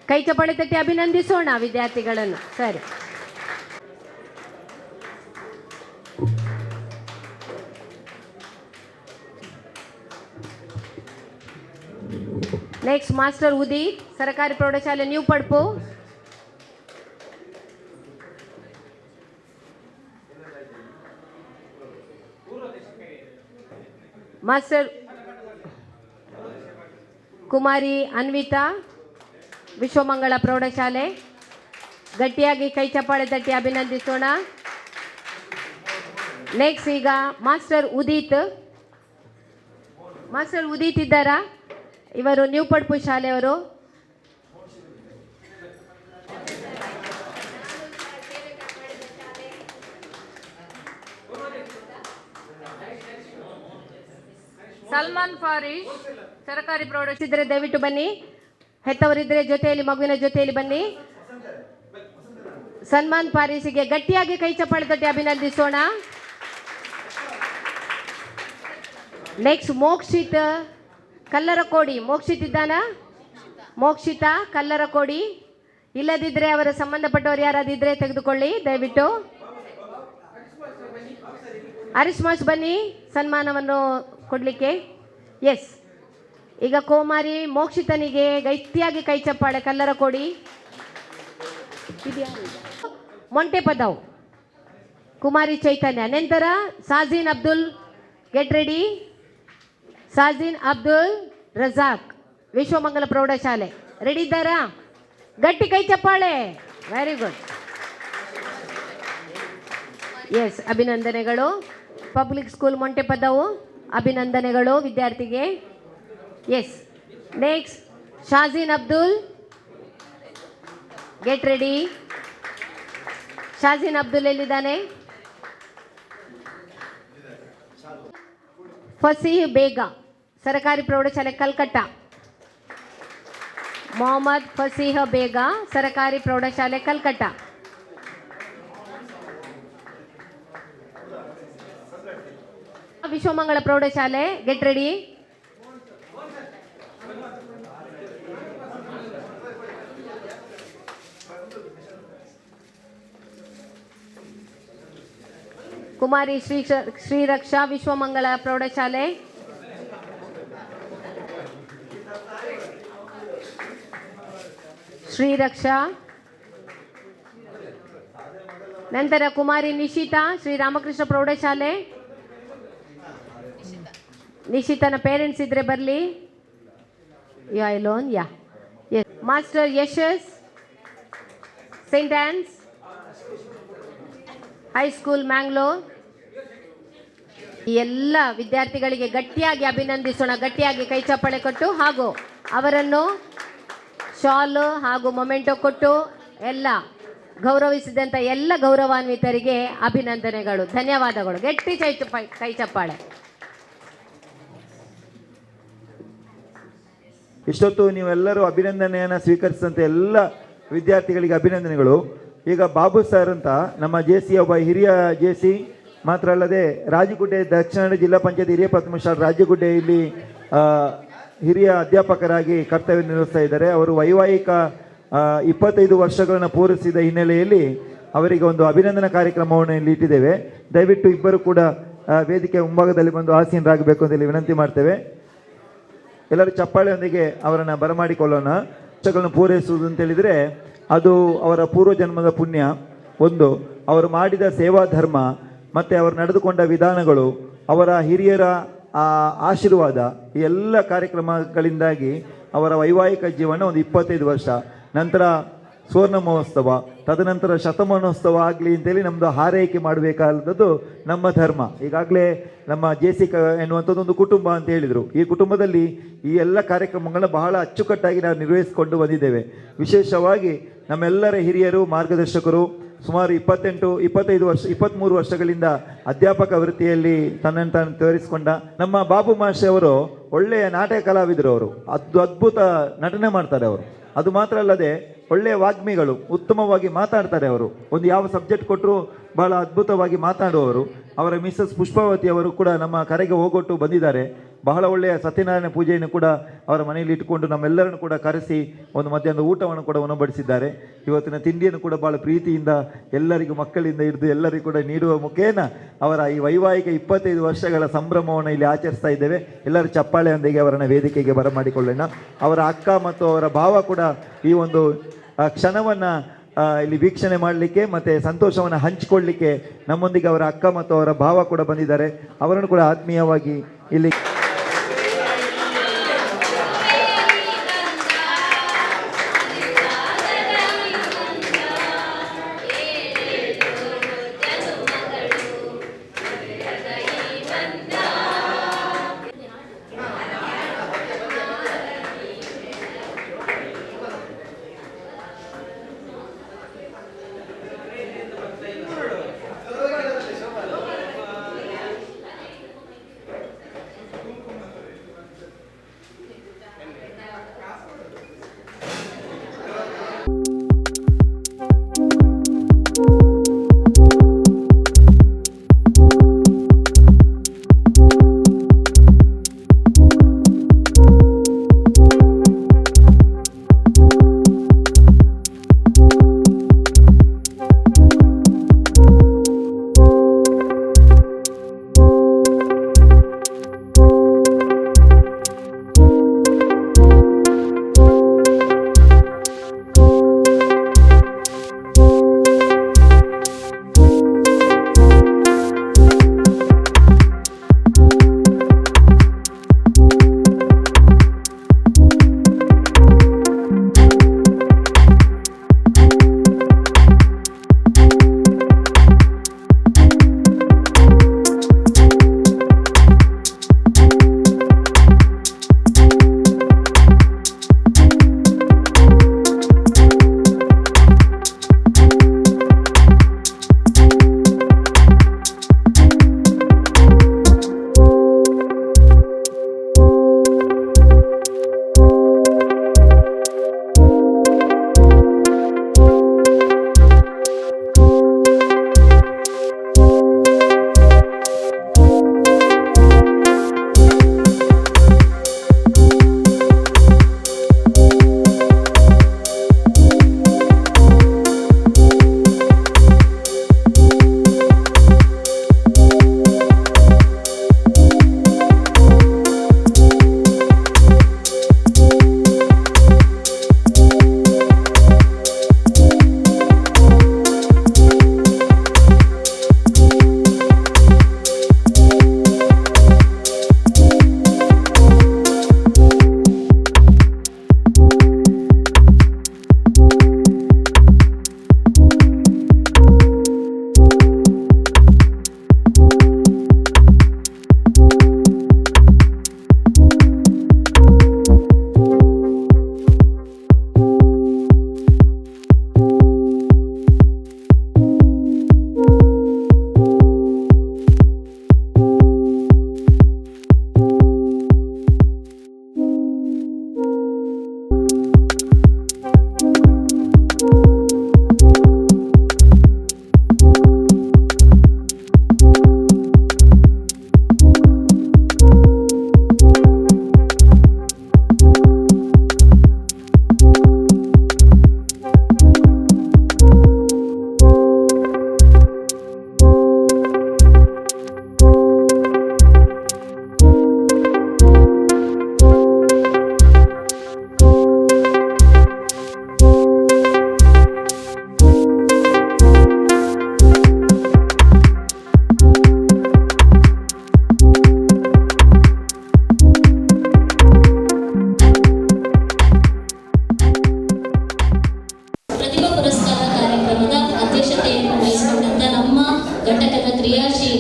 ಕೈ ಚಪ್ಪಾಳೆ ತಟ್ಟಿ ಅಭಿನಂದಿಸೋಣ ವಿದ್ಯಾರ್ಥಿಗಳನ್ನು. ಸರಿ, ನೆಕ್ಸ್ಟ್ ಮಾಸ್ಟರ್ ಉದಿತ್, ಸರ್ಕಾರಿ ಪ್ರೌಢಶಾಲೆ ನ್ಯೂ ಪಡ್ಪು. ಮಾಸ್ಟರ್ ಕುಮಾರಿ ಅನ್ವಿತಾ, ವಿಶ್ವಮಂಗಳ ಪ್ರೌಢಶಾಲೆ, ಗಟ್ಟಿಯಾಗಿ ಕೈ ಚಪ್ಪಾಳೆ ತಟ್ಟಿ ಅಭಿನಂದಿಸೋಣ. ನೆಕ್ಸ್ಟ್ ಈಗ ಮಾಸ್ಟರ್ ಉದಿತ್, ಮಾಸ್ಟರ್ ಉದಿತ್ ಇದ್ದಾರಾ? ಇವರು ನ್ಯೂ ಪಡ್ಪು ಶಾಲೆಯವರು. ಸಲ್ಮಾನ್ ಫಾರಿಶ್, ಸರ್ಕಾರಿ ಪ್ರೌಢಶಾಲೆ, ದಯವಿಟ್ಟು ಬನ್ನಿ. ಹೆತ್ತವರಿದ್ರೆ ಜೊತೆಯಲ್ಲಿ, ಮಗುವಿನ ಜೊತೆಯಲ್ಲಿ ಬನ್ನಿ. ಸಲ್ಮಾನ್ ಫಾರಿಸ್ಗೆ ಗಟ್ಟಿಯಾಗಿ ಕೈ ಚಪ್ಪಾಳೆ ತಟ್ಟಿ ಅಭಿನಂದಿಸೋಣ. ನೆಕ್ಸ್ಟ್ ಮೋಕ್ಷಿತ್ ಕಲ್ಲರಕೋಡಿ, ಮೋಕ್ಷಿತ್ ಇದ್ದಾನ? ಮೋಕ್ಷಿತಾ ಕಲ್ಲರಕೋಡಿ, ಇಲ್ಲದಿದ್ದರೆ ಅವರ ಸಂಬಂಧಪಟ್ಟವರು ಯಾರಾದಿದ್ರೆ ತೆಗೆದುಕೊಳ್ಳಿ ದಯವಿಟ್ಟು. ಹರೀಶ್ ಮಾಸ್ ಬನ್ನಿ ಸನ್ಮಾನವನ್ನು ಕೊಡಲಿಕ್ಕೆ. ಎಸ್, ಈಗ ಕೋಮಾರಿ ಮೋಕ್ಷಿತನಿಗೆ ಗಟ್ಟಿಯಾಗಿ ಕೈ ಚಪ್ಪಾಳೆ ಕಲ್ಲರಕೋಡಿ. ಮೊಂಟೆ ಪದಾವ್ ಕುಮಾರಿ ಚೈತನ್ಯ. ನಂತರ ಸಾಜಿನ್ ಅಬ್ದುಲ್, ಗೆಟ್ ರೆಡಿ. ಸಾಜಿನ್ ಅಬ್ದುಲ್ ರಜಾಕ್, ವಿಶ್ವಮಂಗಲ ಪ್ರೌಢಶಾಲೆ, ರೆಡಿ ಇದ್ದಾರಾ? ಗಟ್ಟಿ ಕೈ ಚಪ್ಪಾಳೆ. Very good. ಎಸ್, ಅಭಿನಂದನೆಗಳು. ಪಬ್ಲಿಕ್ ಸ್ಕೂಲ್ ಮೊಂಟೆ ಪದವು, ಅಭಿನಂದನೆಗಳು ವಿದ್ಯಾರ್ಥಿಗೆ. Yes, next Shajin Abdul, get ready. Shajin Abdul ಎಲ್ಲಿದ್ದಾನೆ? ಫಸೀಹ್ ಬೇಗ, ಸರ್ಕಾರಿ ಪ್ರೌಢಶಾಲೆ ಕಲ್ಕಟ್ಟ. ಮೊಹಮ್ಮದ್ ಫಸೀಹ್ ಬೇಗ, ಸರ್ಕಾರಿ ಪ್ರೌಢಶಾಲೆ ಕಲ್ಕಟ್ಟ. ವಿಶ್ವಮಂಗಳ ಪ್ರೌಢಶಾಲೆ, ಗೆಟ್ ರೆಡಿ. ಕುಮಾರಿ ಶ್ರೀರಕ್ಷಾ, ವಿಶ್ವಮಂಗಳ ಪ್ರೌಢಶಾಲೆ. ಶ್ರೀರಕ್ಷಾ. ನಂತರ ಕುಮಾರಿ ನಿಶಿತಾ, ಶ್ರೀರಾಮಕೃಷ್ಣ ಪ್ರೌಢಶಾಲೆ. ನಿಶಿತನ ಪೇರೆಂಟ್ಸ್ ಇದ್ರೆ ಬರಲಿ. You are alone? Yeah. Yes. Master Yashas, saint Ann's high school, Mangalore. ಈ ಎಲ್ಲ ವಿದ್ಯಾರ್ಥಿಗಳಿಗೆ ಗಟ್ಟಿಯಾಗಿ ಅಭಿನಂದಿಸೋಣ. ಗಟ್ಟಿಯಾಗಿ ಕೈ ಚಪ್ಪಾಳೆ ಕೊಟ್ಟು ಹಾಗೂ ಅವರನ್ನು ಶಾಲು ಹಾಗೂ ಮೊಮೆಂಟೊ ಕೊಟ್ಟು ಎಲ್ಲ ಗೌರವಿಸಿದಂಥ ಎಲ್ಲ ಗೌರವಾನ್ವಿತರಿಗೆ ಅಭಿನಂದನೆಗಳು, ಧನ್ಯವಾದಗಳು. ಗಟ್ಟಿ ಕೈ ಚಪ್ಪಾಳೆ. ಇಷ್ಟೊತ್ತು ನೀವೆಲ್ಲರೂ ಅಭಿನಂದನೆಯನ್ನು ಸ್ವೀಕರಿಸಿದಂಥ ಎಲ್ಲ ವಿದ್ಯಾರ್ಥಿಗಳಿಗೆ ಅಭಿನಂದನೆಗಳು. ಈಗ ಬಾಬು ಸರ್ ಅಂತ ನಮ್ಮ JC ಒಬ್ಬ ಹಿರಿಯ JC ಮಾತ್ರ ಅಲ್ಲದೆ ರಾಜಗುಡ್ಡೆ ದಕ್ಷಿಣ ಕನ್ನಡ ಜಿಲ್ಲಾ ಪಂಚಾಯತ್ ಹಿರಿಯ ಪ್ರಾಥಮಿಕ ಶಾಲೆ ರಾಜಗುಡ್ಡೆ ಇಲ್ಲಿ ಹಿರಿಯ ಅಧ್ಯಾಪಕರಾಗಿ ಕರ್ತವ್ಯ ನಿರ್ವಹಿಸ್ತಾ ಇದ್ದಾರೆ. ಅವರು ವೈವಾಹಿಕ 25 ವರ್ಷಗಳನ್ನು ಪೂರೈಸಿದ ಹಿನ್ನೆಲೆಯಲ್ಲಿ ಅವರಿಗೆ ಒಂದು ಅಭಿನಂದನಾ ಕಾರ್ಯಕ್ರಮವನ್ನು ಇಲ್ಲಿ ಇಟ್ಟಿದ್ದೇವೆ. ದಯವಿಟ್ಟು ಇಬ್ಬರು ಕೂಡ ವೇದಿಕೆ ಮುಂಭಾಗದಲ್ಲಿ ಬಂದು ಆಸೀನರಾಗಬೇಕು ಅಂತ ಹೇಳಿ ವಿನಂತಿ ಮಾಡ್ತೇವೆ. ಎಲ್ಲರೂ ಚಪ್ಪಾಳೆಯೊಂದಿಗೆ ಅವರನ್ನು ಬರಮಾಡಿಕೊಳ್ಳೋಣ. ವರ್ಷಗಳನ್ನು ಪೂರೈಸುವುದು ಅಂತೇಳಿದರೆ ಅದು ಅವರ ಪೂರ್ವಜನ್ಮದ ಪುಣ್ಯ, ಒಂದು ಅವರು ಮಾಡಿದ ಸೇವಾ ಧರ್ಮ ಮತ್ತು ಅವರು ನಡೆದುಕೊಂಡ ವಿಧಾನಗಳು, ಅವರ ಹಿರಿಯರ ಆಶೀರ್ವಾದ, ಈ ಎಲ್ಲ ಕಾರ್ಯಕ್ರಮಗಳಿಂದಾಗಿ ಅವರ ವೈವಾಹಿಕ ಜೀವನ ಒಂದು 25 ವರ್ಷ, ನಂತರ ಸುವರ್ಣ ಮಹೋತ್ಸವ, ತದನಂತರ ಶತಮಾನೋತ್ಸವ ಆಗಲಿ ಅಂತೇಳಿ ನಮ್ಮದು ಹಾರೈಕೆ ಮಾಡಬೇಕಾದದ್ದು ನಮ್ಮ ಧರ್ಮ. ಈಗಾಗಲೇ ನಮ್ಮ JC ಎನ್ನುವಂಥದ್ದು ಒಂದು ಕುಟುಂಬ ಅಂತ ಹೇಳಿದರು. ಈ ಕುಟುಂಬದಲ್ಲಿ ಈ ಎಲ್ಲ ಕಾರ್ಯಕ್ರಮಗಳನ್ನ ಬಹಳ ಅಚ್ಚುಕಟ್ಟಾಗಿ ನಾವು ನಿರ್ವಹಿಸಿಕೊಂಡು ಬಂದಿದ್ದೇವೆ. ವಿಶೇಷವಾಗಿ ನಮ್ಮೆಲ್ಲರ ಹಿರಿಯರು, ಮಾರ್ಗದರ್ಶಕರು ಸುಮಾರು 23 ವರ್ಷಗಳಿಂದ ಅಧ್ಯಾಪಕ ವೃತ್ತಿಯಲ್ಲಿ ತನ್ನನ್ನು ತಾನು ತೋರಿಸಿಕೊಂಡ ನಮ್ಮ ಬಾಬು ಮಾಷೆ ಅವರು ಒಳ್ಳೆಯ ನಾಟಕ ಕಲಾವಿದರು. ಅವರು ಅದ್ಭುತ ನಟನೆ ಮಾಡ್ತಾರೆ ಅವರು. ಅದು ಮಾತ್ರ ಅಲ್ಲದೆ ಒಳ್ಳೆಯ ವಾಗ್ಮಿಗಳು, ಉತ್ತಮವಾಗಿ ಮಾತಾಡ್ತಾರೆ ಅವರು. ಒಂದು ಯಾವ ಸಬ್ಜೆಕ್ಟ್ ಕೊಟ್ಟರು ಬಹಳ ಅದ್ಭುತವಾಗಿ ಮಾತಾಡುವವರು. ಅವರ ಮಿಸಸ್ ಪುಷ್ಪಾವತಿ ಅವರು ಕೂಡ ನಮ್ಮ ಕರೆಗೆ ಹೋಗೊಟ್ಟು ಬಂದಿದ್ದಾರೆ. ಬಹಳ ಒಳ್ಳೆಯ ಸತ್ಯನಾರಾಯಣ ಪೂಜೆಯನ್ನು ಕೂಡ ಅವರ ಮನೆಯಲ್ಲಿ ಇಟ್ಟುಕೊಂಡು ನಮ್ಮೆಲ್ಲರನ್ನು ಕೂಡ ಕರೆಸಿ ಒಂದು ಮಧ್ಯಾಹ್ನದ ಊಟವನ್ನು ಕೂಡ ಉಣಬಡಿಸಿದ್ದಾರೆ. ಇವತ್ತಿನ ತಿಂಡಿಯನ್ನು ಕೂಡ ಭಾಳ ಪ್ರೀತಿಯಿಂದ ಎಲ್ಲರಿಗೂ, ಮಕ್ಕಳಿಂದ ಹಿಡಿದು ಎಲ್ಲರಿಗೂ ಕೂಡ ನೀಡುವ ಮುಖೇನ ಅವರ ಈ ವೈವಾಹಿಕ 25 ವರ್ಷಗಳ ಸಂಭ್ರಮವನ್ನು ಇಲ್ಲಿ ಆಚರಿಸ್ತಾ ಇದ್ದೇವೆ. ಎಲ್ಲರೂ ಚಪ್ಪಾಳೆಯೊಂದಿಗೆ ಅವರನ್ನು ವೇದಿಕೆಗೆ ಬರಮಾಡಿಕೊಳ್ಳೋಣ. ಅವರ ಅಕ್ಕ ಮತ್ತು ಅವರ ಭಾವ ಕೂಡ ಈ ಒಂದು ಕ್ಷಣವನ್ನು ಇಲ್ಲಿ ವೀಕ್ಷಣೆ ಮಾಡಲಿಕ್ಕೆ ಮತ್ತು ಸಂತೋಷವನ್ನು ಹಂಚಿಕೊಳ್ಳಲಿಕ್ಕೆ ನಮ್ಮೊಂದಿಗೆ ಅವರ ಅಕ್ಕ ಮತ್ತು ಅವರ ಭಾವ ಕೂಡ ಬಂದಿದ್ದಾರೆ. ಅವರನ್ನು ಕೂಡ ಆತ್ಮೀಯವಾಗಿ ಇಲ್ಲಿ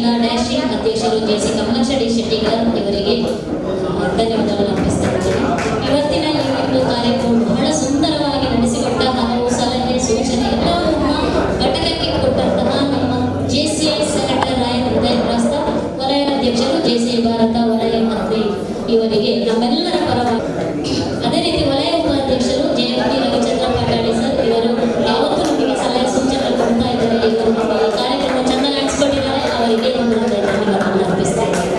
ಜಿಲ್ಲಾ ಡ್ಯಾಶಿಂಗ್ ಅಧ್ಯಕ್ಷರು ಜೆಸಿ ಕಮಲಾಕ್ಷ ಡಿ ಶೆಟ್ಟಿಗರ್ ಇವರಿಗೆ ಧನ್ಯವಾದಗಳನ್ನು ಅರ್ಪಿಸ್ತಾ ಇದ್ದೇನೆ. ಇವತ್ತಿನ ಈ ಒಂದು ಕಾರ್ಯಕ್ರಮ ಬಹಳ ಸುಂದರವಾಗಿ ನಡೆಸಿಕೊಟ್ಟ ಹಲವು ಸಲಹೆ ಸೂಚನೆ ಎಲ್ಲವೂ ಘಟಕಕ್ಕೆ ಕೊಟ್ಟಂತಹ ನಮ್ಮ ಜೆಸಿಐ ಸೆಕ್ರೆಟರಿ ರಾಯನ್ ಹೃದಯ ಪ್ರಸ್ತ ವಲಯ ಅಧ್ಯಕ್ಷರು ಜೆಸಿಐ ಭಾರತ ವಲಯ ಮಂತ್ರಿ ಇವರಿಗೆ ನಮ್ಮೆಲ್ಲರ ಪರವಾಗಿ, ಅದೇ ರೀತಿ ವಲಯ ಉಪಾಧ್ಯಕ್ಷರು ಜೆಎಫ್ಟಿ ರವಿಚಂದ್ರ ಪಾಟಾಳಿ ಸರ್, ಇವರು ಯಾವತ್ತೂ ನಮಗೆ ಸಲಹೆ ಸೂಚನೆ ಕೊಡ್ತಾ ಇದ್ದಾರೆ. ಇವರು ನಮ್ಮ ಈ ಕಾರ್ಯಕ್ರಮ ಚೆಂದ ನಡೆಸಿಕೊಟ್ಟಿದ್ದಾರೆ, ಅವರಿಗೆ ಧನ್ಯವಾದಗಳನ್ನು ಅರ್ಪಿಸ್ತಾ ಇದ್ದಾರೆ.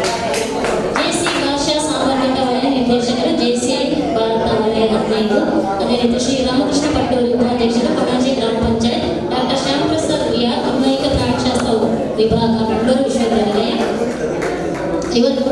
ಜೆಸಿ ಭಾಷಾ ಸಾಮಾನ್ಯಿಕ ವಲಯ ನಿರ್ದೇಶಕರು ಜೆಸಿಐ ಭಾರತ ವಲಯ 15, ಅದೇ ರೀತಿ ಶ್ರೀ ರಾಮಕೃಷ್ಣ ಪಟ್ಟೂರಿ ಉಪಾಧ್ಯಕ್ಷರು ಕಣಾಜಿ ಗ್ರಾಮ ಪಂಚಾಯತ್, ಡಾಕ್ಟರ್ ಶ್ಯಾಮ್ ಪ್ರಸಾದ್ ವಿಆರ್ ಅನ್ವಯಿಕ ಪ್ರಾಣಿಶಾಸ್ತ್ರ ವಿಭಾಗ ಬೆಂಗಳೂರು ವಿಶ್ವವಿದ್ಯಾನಿಲಯ, ಇವರು